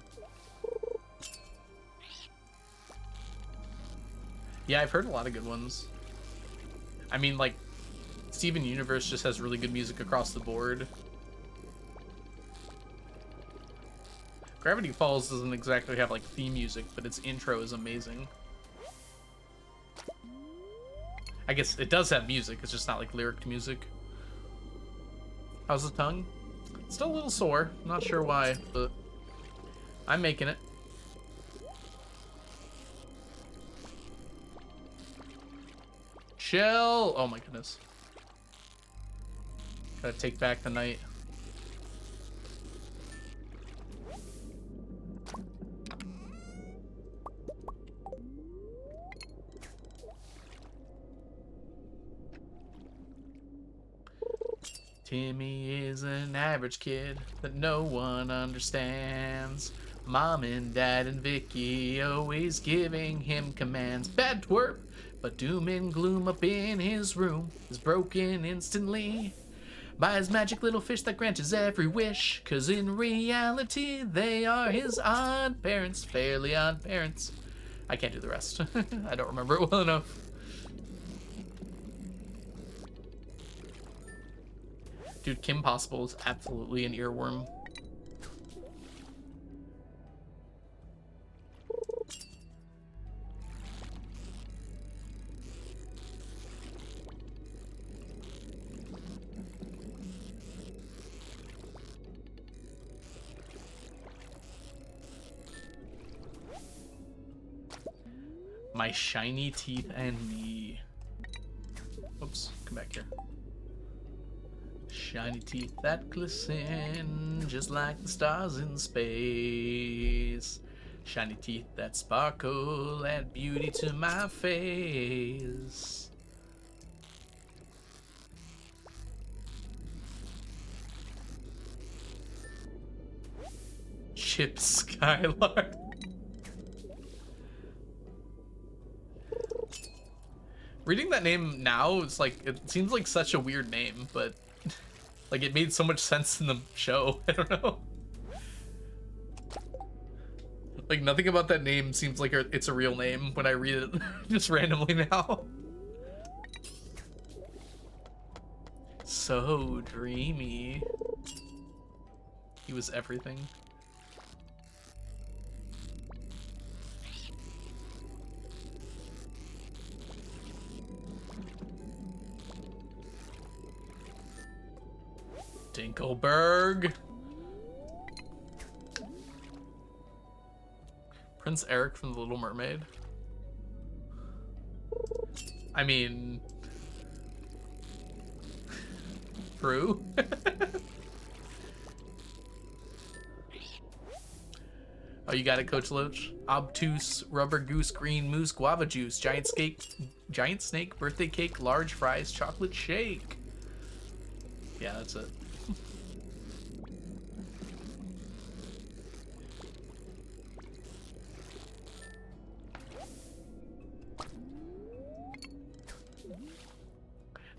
Yeah, I've heard a lot of good ones. I mean, like, Steven Universe just has really good music across the board. Gravity Falls doesn't exactly have, like, theme music, but its intro is amazing. I guess it does have music, it's just not, like, lyric music. How's the tongue? Still a little sore. Not sure why, but I'm making it. Chill. Oh my goodness. Gotta take back the night. Timmy is an average kid that no one understands. Mom and Dad and Vicky always giving him commands. Bad twerp, but doom and gloom up in his room is broken instantly by his magic little fish that grants his every wish. 'Cause in reality, they are his odd parents, fairly odd parents. I can't do the rest. I don't remember it well enough. Dude, Kim Possible is absolutely an earworm. My shiny teeth and me. Oops, come back here. Shiny teeth that glisten just like the stars in space. Shiny teeth that sparkle, add beauty to my face. Chip Skylark. Reading that name now, it's like, it seems like such a weird name, but like it made so much sense in the show. I don't know. Like nothing about that name seems like it's a real name when I read it just randomly now. So dreamy. He was everything. Dinkelberg. Prince Eric from The Little Mermaid. I mean, true. Oh, you got it, Coach Loach. Obtuse, rubber goose, green moose, guava juice, giant snake, birthday cake, large fries, chocolate shake. Yeah, that's it.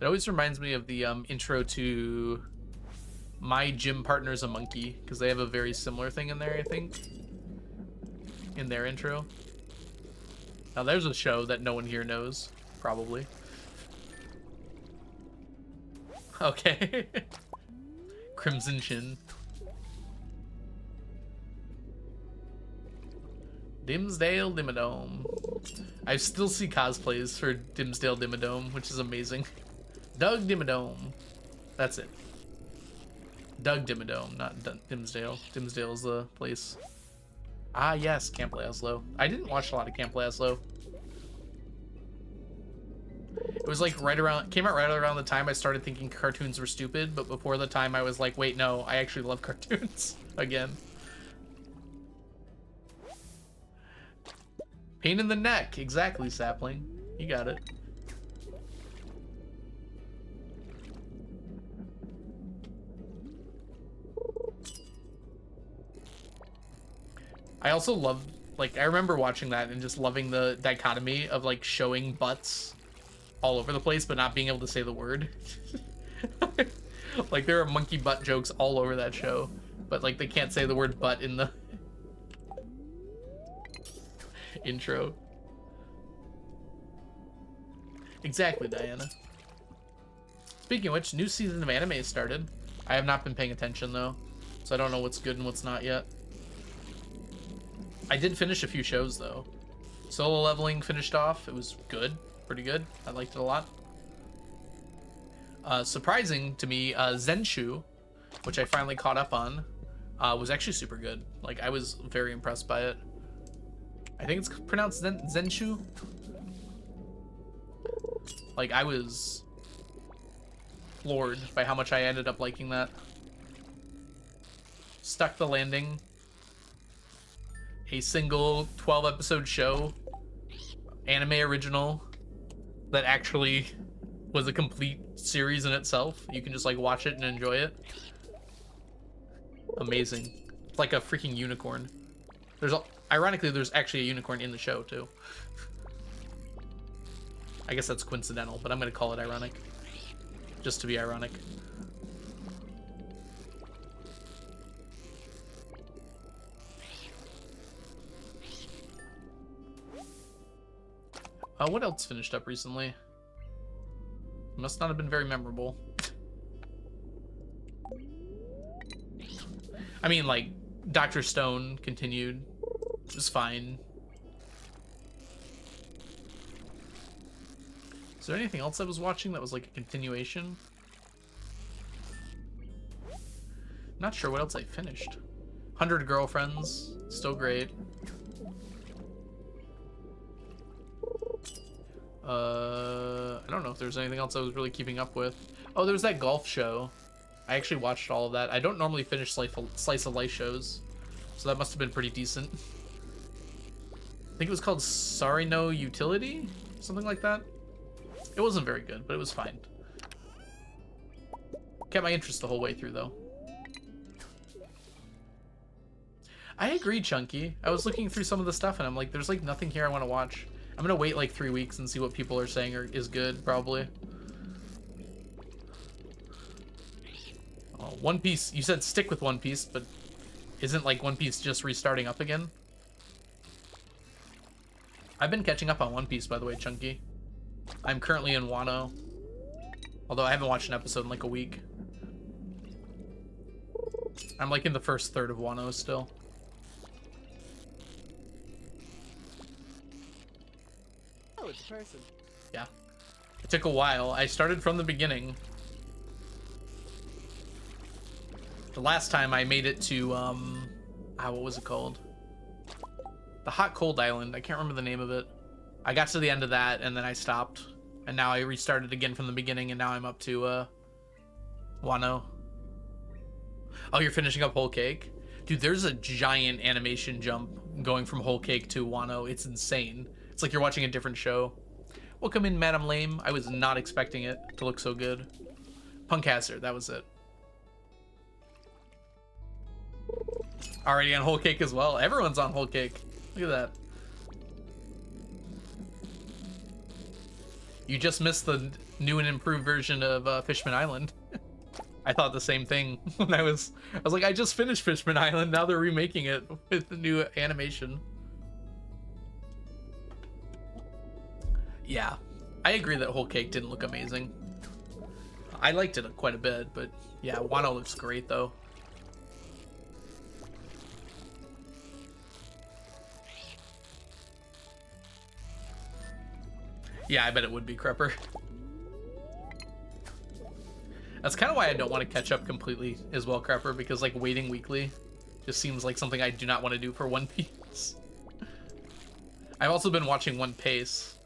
It always reminds me of the intro to My Gym Partner's a Monkey, because they have a very similar thing in there, I think, in their intro. Now there's a show that no one here knows, probably. Okay. Crimson Chin. Dimsdale Dimmadome. I still see cosplays for Dimsdale Dimmadome, which is amazing. Doug Dimmadome. That's it. Doug Dimmadome, not Dimsdale. Dimsdale is the place. Ah, yes, Camp Laszlo. I didn't watch a lot of Camp Laszlo. It was like came out right around the time I started thinking cartoons were stupid, but before the time I was like, wait, no, I actually love cartoons again. Pain in the neck, exactly, Sapling. You got it. I also love, like, I remember watching that and just loving the dichotomy of, like, showing butts all over the place, but not being able to say the word. Like, there are monkey butt jokes all over that show, but, like, they can't say the word butt in the intro. Exactly, Diana. Speaking of which, new season of anime has started. I have not been paying attention, though, so I don't know what's good and what's not yet. I did finish a few shows, though. Solo Leveling finished off. It was good. Pretty good. I liked it a lot. Surprising to me, Zenshu, which I finally caught up on, was actually super good. Like, I was very impressed by it. I think it's pronounced Zenshu. Like, I was floored by how much I ended up liking that. Stuck the landing. A single 12-episode show, anime original, that actually was a complete series in itself. You can just like watch it and enjoy it. Amazing. It's like a freaking unicorn. Ironically, there's actually a unicorn in the show too. I guess that's coincidental, but I'm gonna call it ironic, just to be ironic. What else finished up recently? Must not have been very memorable. I mean, like, Dr. Stone continued. It was fine. Is there anything else I was watching that was like a continuation? Not sure what else I finished. 100 Girlfriends, still great. I don't know if there's anything else I was really keeping up with. Oh, there was that golf show. I actually watched all of that. I don't normally finish slice of life shows, so that must have been pretty decent. I think it was called Sorry No Utility? Something like that. It wasn't very good, but it was fine. Kept my interest the whole way through, though. I agree, Chunky. I was looking through some of the stuff, and I'm like, there's like nothing here I want to watch. I'm gonna wait like 3 weeks and see what people are saying is good, probably. Oh, One Piece, you said stick with One Piece, but isn't like One Piece just restarting up again? I've been catching up on One Piece, by the way, Chunky. I'm currently in Wano, although I haven't watched an episode in like a week. I'm like in the first third of Wano still.
Oh, it's a person.
Yeah. It took a while. I started from the beginning. The last time I made it to, what was it called? The Hot Cold Island. I can't remember the name of it. I got to the end of that, and then I stopped. And now I restarted again from the beginning, and now I'm up to, Wano. Oh, you're finishing up Whole Cake? Dude, there's a giant animation jump going from Whole Cake to Wano. It's insane. It's like you're watching a different show. Welcome in, Madam Lame. I was not expecting it to look so good. Punkcaster, that was it. Already on Whole Cake as well. Everyone's on Whole Cake. Look at that. You just missed the new and improved version of Fishman Island. I thought the same thing when I was like, I just finished Fishman Island. Now they're remaking it with the new animation. Yeah, I agree that Whole Cake didn't look amazing. I liked it quite a bit, but yeah, Wano looks great though. Yeah, I bet it would be Crepper. That's kind of why I don't want to catch up completely as well, Crepper, because like waiting weekly just seems like something I do not want to do for One Piece. I've also been watching One Piece,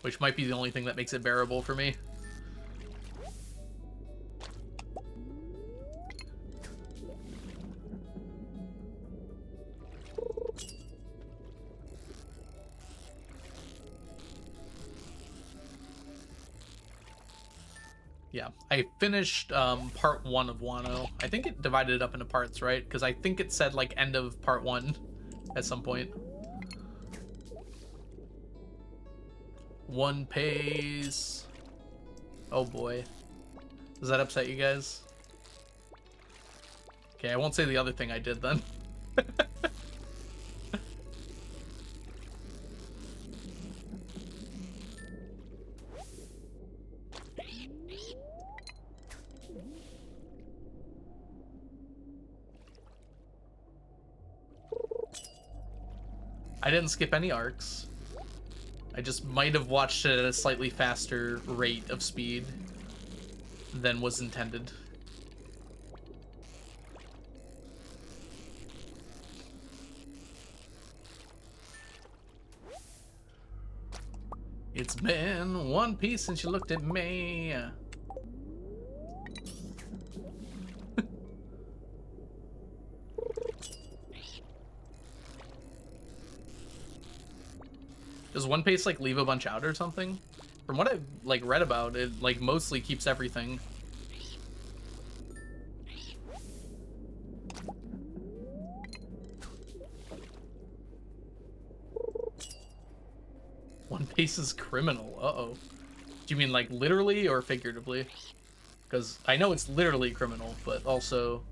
which might be the only thing that makes it bearable for me. Yeah, I finished part 1 of Wano. I think it divided it up into parts, right? Because I think it said like end of part 1 at some point. One Piece. Oh boy. Does that upset you guys? Okay, I won't say the other thing I did then. I didn't skip any arcs. I just might have watched it at a slightly faster rate of speed than was intended. It's been One Piece since you looked at me. Does One Piece like leave a bunch out or something? From what I've like read about it, like mostly keeps everything. One Piece is criminal. Uh-oh. Do you mean like literally or figuratively? Because I know it's literally criminal, but also...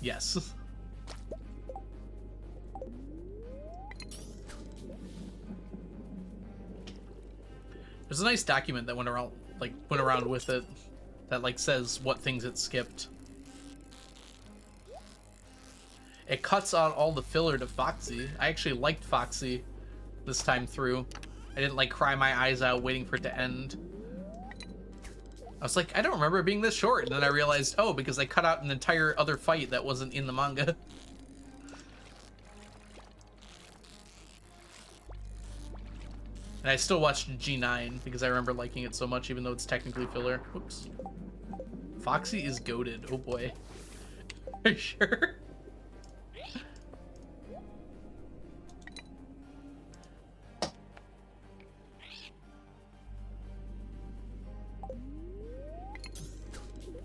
Yes. There's a nice document that went around with it that like says what things it skipped. It cuts out all the filler to Foxy. I actually liked Foxy this time through. I didn't like cry my eyes out waiting for it to end. I was like, I don't remember it being this short, and then I realized, oh, because they cut out an entire other fight that wasn't in the manga. And I still watched G9 because I remember liking it so much, even though it's technically filler. Oops. Foxy is goated. Oh boy. Are you sure?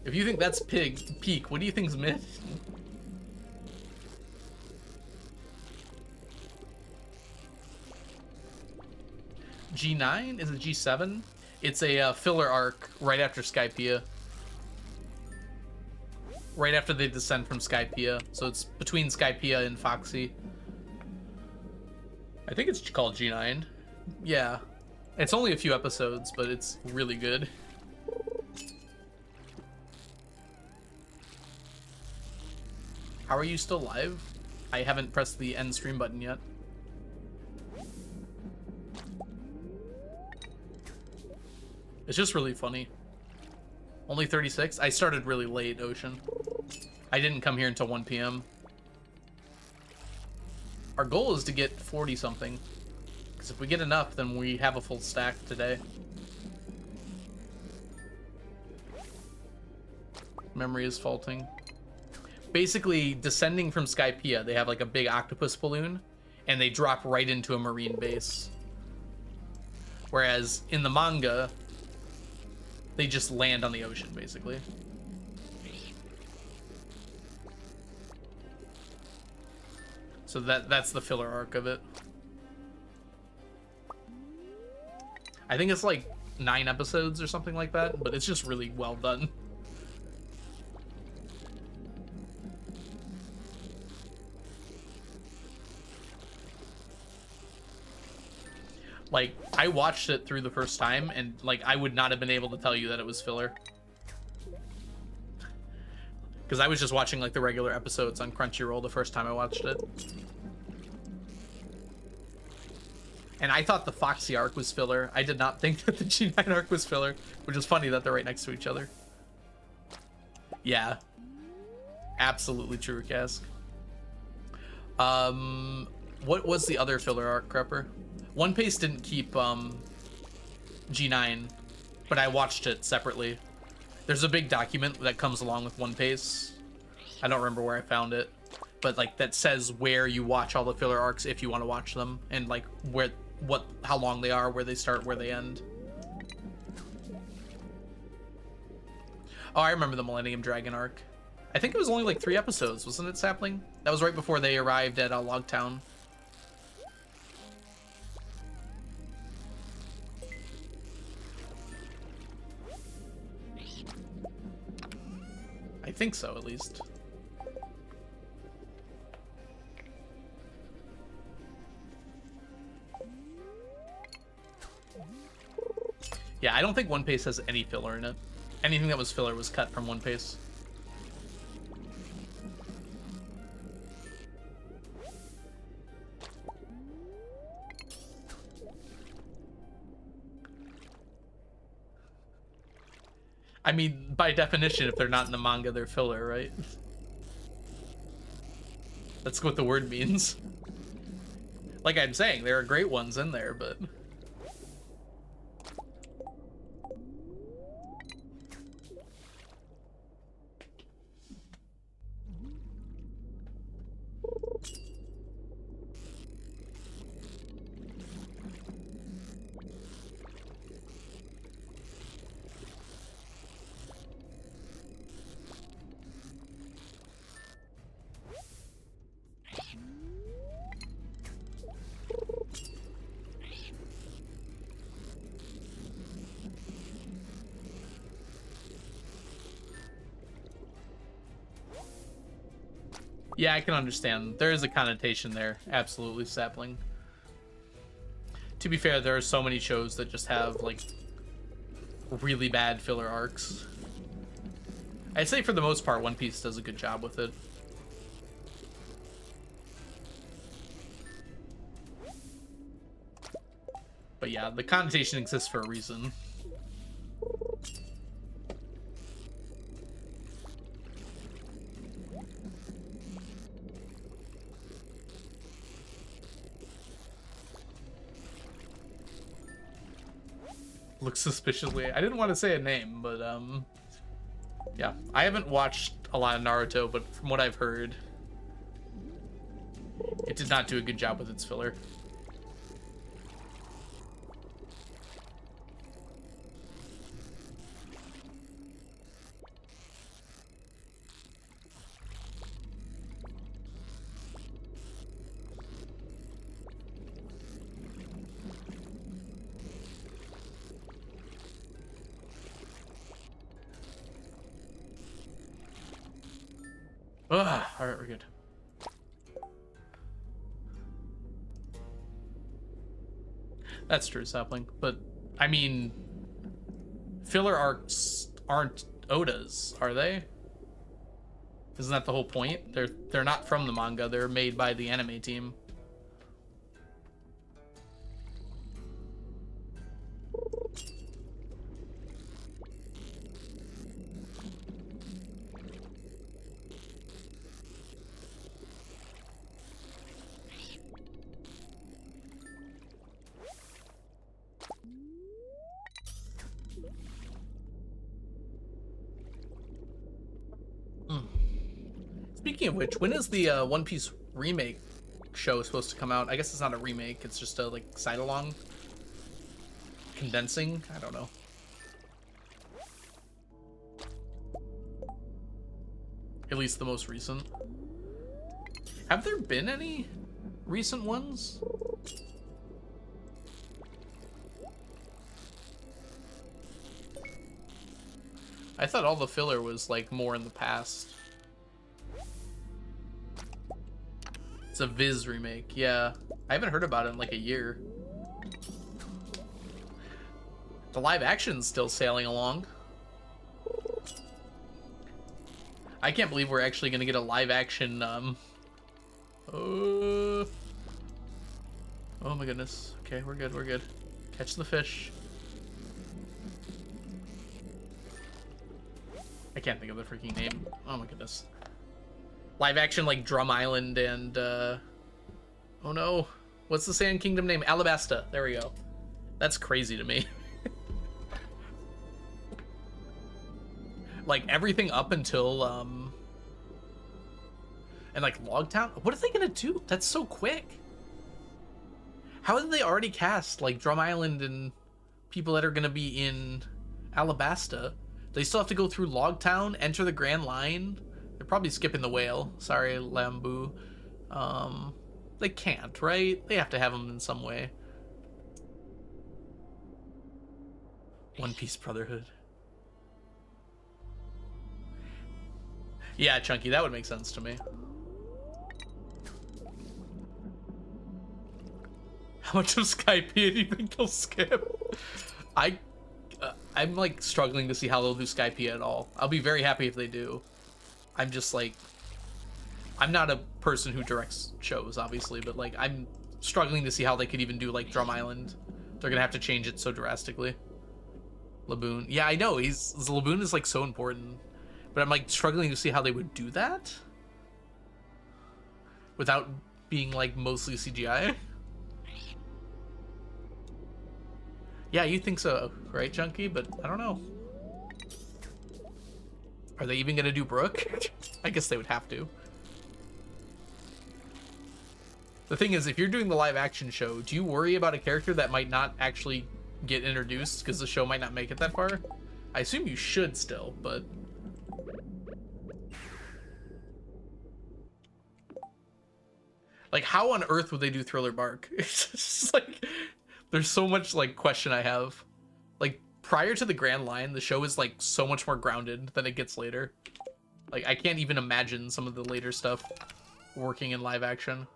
If you think that's peak, what do you think's mid? G9? Is it G7? It's a filler arc right after Skypiea. Right after they descend from Skypiea. So it's between Skypiea and Foxy. I think it's called G9. Yeah. It's only a few episodes, but it's really good. How are you still live? I haven't pressed the end stream button yet. It's just really funny. Only 36? I started really late, Ocean. I didn't come here until 1 p.m. Our goal is to get 40 something. Because if we get enough, then we have a full stack today. Memory is faulting. Basically, descending from Skypiea, they have like a big octopus balloon, and they drop right into a marine base. Whereas in the manga, they just land on the ocean, basically. So that's the filler arc of it. I think it's like 9 episodes or something like that, but it's just really well done. Like, I watched it through the first time, and like I would not have been able to tell you that it was filler. Because I was just watching like the regular episodes on Crunchyroll the first time I watched it. And I thought the Foxy arc was filler. I did not think that the G9 arc was filler, which is funny that they're right next to each other. Yeah. Absolutely true, Cask. What was the other filler arc, Crepper? One Piece didn't keep G9, but I watched it separately. There's a big document that comes along with One Piece. I don't remember where I found it, but like that says where you watch all the filler arcs if you want to watch them, and like how long they are, where they start, where they end. Oh, I remember the Millennium Dragon arc. I think it was only like 3 episodes, wasn't it, Sapling? That was right before they arrived at Logtown. I think so, at least. Yeah, I don't think One Piece has any filler in it. Anything that was filler was cut from One Piece. I mean, by definition, if they're not in the manga, they're filler, right? That's what the word means. Like I'm saying, there are great ones in there, but... Yeah, I can understand. There is a connotation there. Absolutely, Sapling. To be fair, there are so many shows that just have, like, really bad filler arcs. I'd say for the most part, One Piece does a good job with it. But yeah, the connotation exists for a reason. Looks suspiciously. I didn't want to say a name, but yeah. I haven't watched a lot of Naruto, but from what I've heard, it did not do a good job with its filler. Ugh, alright, we're good. That's true, Sapling. But, I mean, filler arcs aren't Oda's, are they? Isn't that the whole point? They're not from the manga, they're made by the anime team. Speaking of which, when is the One Piece remake show supposed to come out? I guess it's not a remake, it's just a, like, side-along? Condensing? I don't know. At least the most recent. Have there been any recent ones? I thought all the filler was, like, more in the past. It's a Viz remake, yeah. I haven't heard about it in like a year. The live action's still sailing along. I can't believe we're actually gonna get a live action, oh my goodness. Okay, we're good, we're good. Catch the fish. I can't think of the freaking name. Oh my goodness. Live action like Drum Island and, oh no. What's the Sand Kingdom name? Alabasta. There we go. That's crazy to me. Like everything up until, and like Logtown? What are they gonna do? That's so quick. How did they already cast like Drum Island and people that are gonna be in Alabasta? They still have to go through Logtown, enter the Grand Line. They're probably skipping the whale. Sorry, Lambu. They can't, right? They have to have them in some way. One Piece Brotherhood. Yeah, Chunky, that would make sense to me. How much of Skype do you think they'll skip? I'm like struggling to see how they'll do Skype at all. I'll be very happy if they do. I'm just like, I'm not a person who directs shows, obviously, but like I'm struggling to see how they could even do like Drum Island. They're gonna have to change it so drastically. Laboon, yeah, I know Laboon is like so important, but I'm like struggling to see how they would do that without being like mostly CGI. Yeah, you think so, right, Chunky? But I don't know. Are they even gonna do Brooke? I guess they would have to. The thing is, if you're doing the live action show, do you worry about a character that might not actually get introduced because the show might not make it that far? I assume you should still, but... like, how on earth would they do Thriller Bark? It's just like... there's so much, like, question I have. Like, prior to the Grand Line, the show is, like, so much more grounded than it gets later. Like, I can't even imagine some of the later stuff working in live action.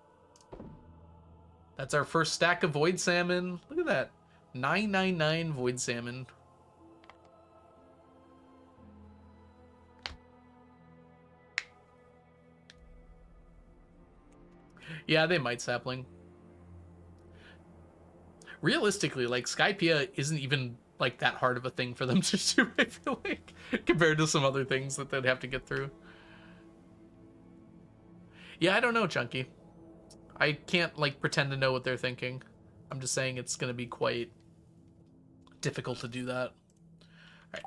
That's our first stack of Void Salmon. Look at that. 999 Void Salmon. Yeah, they might, Sapling. Realistically, like, Skypea isn't even, like, that hard of a thing for them to do, I feel like, compared to some other things that they'd have to get through. Yeah, I don't know, Chunky. I can't, like, pretend to know what they're thinking. I'm just saying it's gonna be quite difficult to do that. Alright.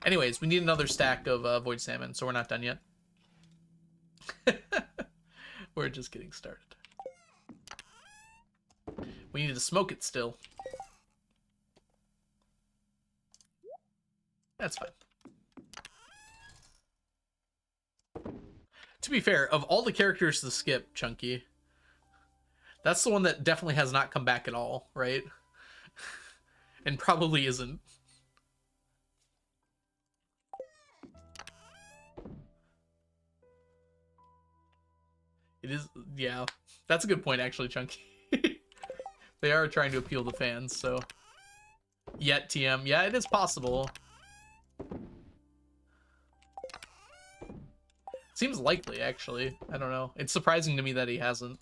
Anyways, we need another stack of Void Salmon, so we're not done yet. We're just getting started. We need to smoke it still. That's fine. To be fair, of all the characters to skip, Chunky, that's the one that definitely has not come back at all, right? And probably isn't. It is, yeah. That's a good point, actually, Chunky. They are trying to appeal to fans, so... Yet, TM. Yeah, it is possible. Seems likely, actually. I don't know. It's surprising to me that he hasn't.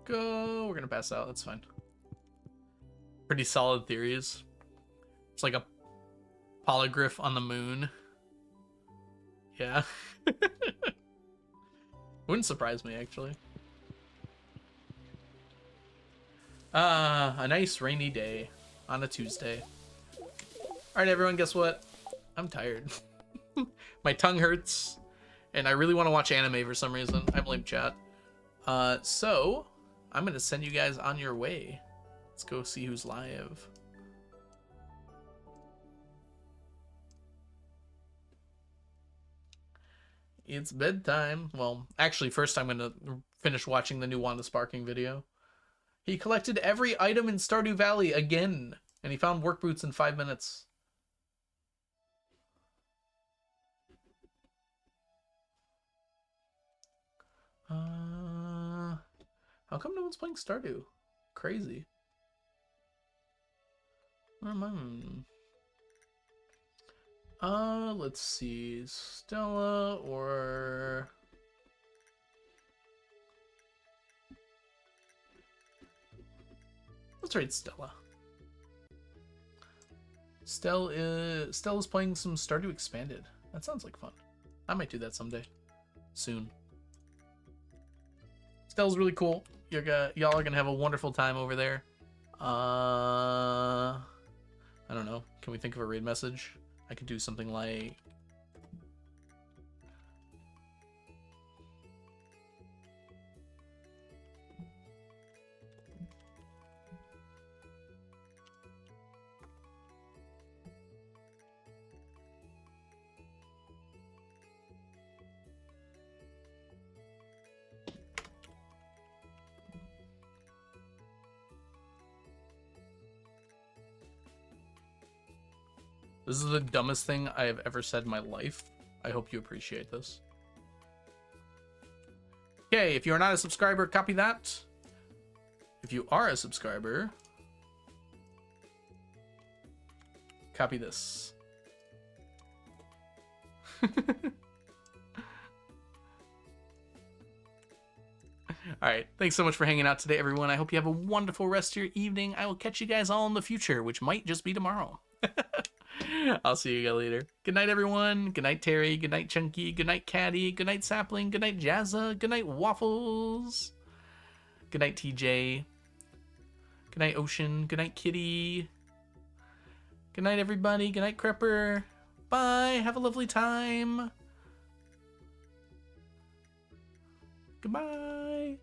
Go. We're gonna pass out. That's fine. Pretty solid theories. It's like a polygriff on the moon. Yeah. Wouldn't surprise me, actually. A nice rainy day on a Tuesday. Alright, everyone, guess what? I'm tired. My tongue hurts, and I really want to watch anime for some reason. I blame chat. So, I'm going to send you guys on your way. Let's go see who's live. It's bedtime. Well, actually, first I'm going to finish watching the new Wanda Sparking video. He collected every item in Stardew Valley again. And he found work boots in 5 minutes. How come no one's playing Stardew? Crazy. Let's see. Stella or... Let's rate Stella. Stella's playing some Stardew Expanded. That sounds like fun. I might do that someday. Soon. Stella's really cool. Y'all are gonna have a wonderful time over there. I don't know. Can we think of a raid message? I could do something like... This is the dumbest thing I have ever said in my life. I hope you appreciate this. Okay, if you are not a subscriber, copy that. If you are a subscriber, copy this. Alright, thanks so much for hanging out today, everyone. I hope you have a wonderful rest of your evening. I will catch you guys all in the future, which might just be tomorrow. I'll see you guys later. Good night, everyone. Good night, Terry. Good night, Chunky. Good night, Caddy. Good night, Sapling. Good night, Jazza. Good night, Waffles. Good night, TJ. Good night, Ocean. Good night, Kitty. Good night, everybody. Good night, Crepper. Bye. Have a lovely time. Goodbye.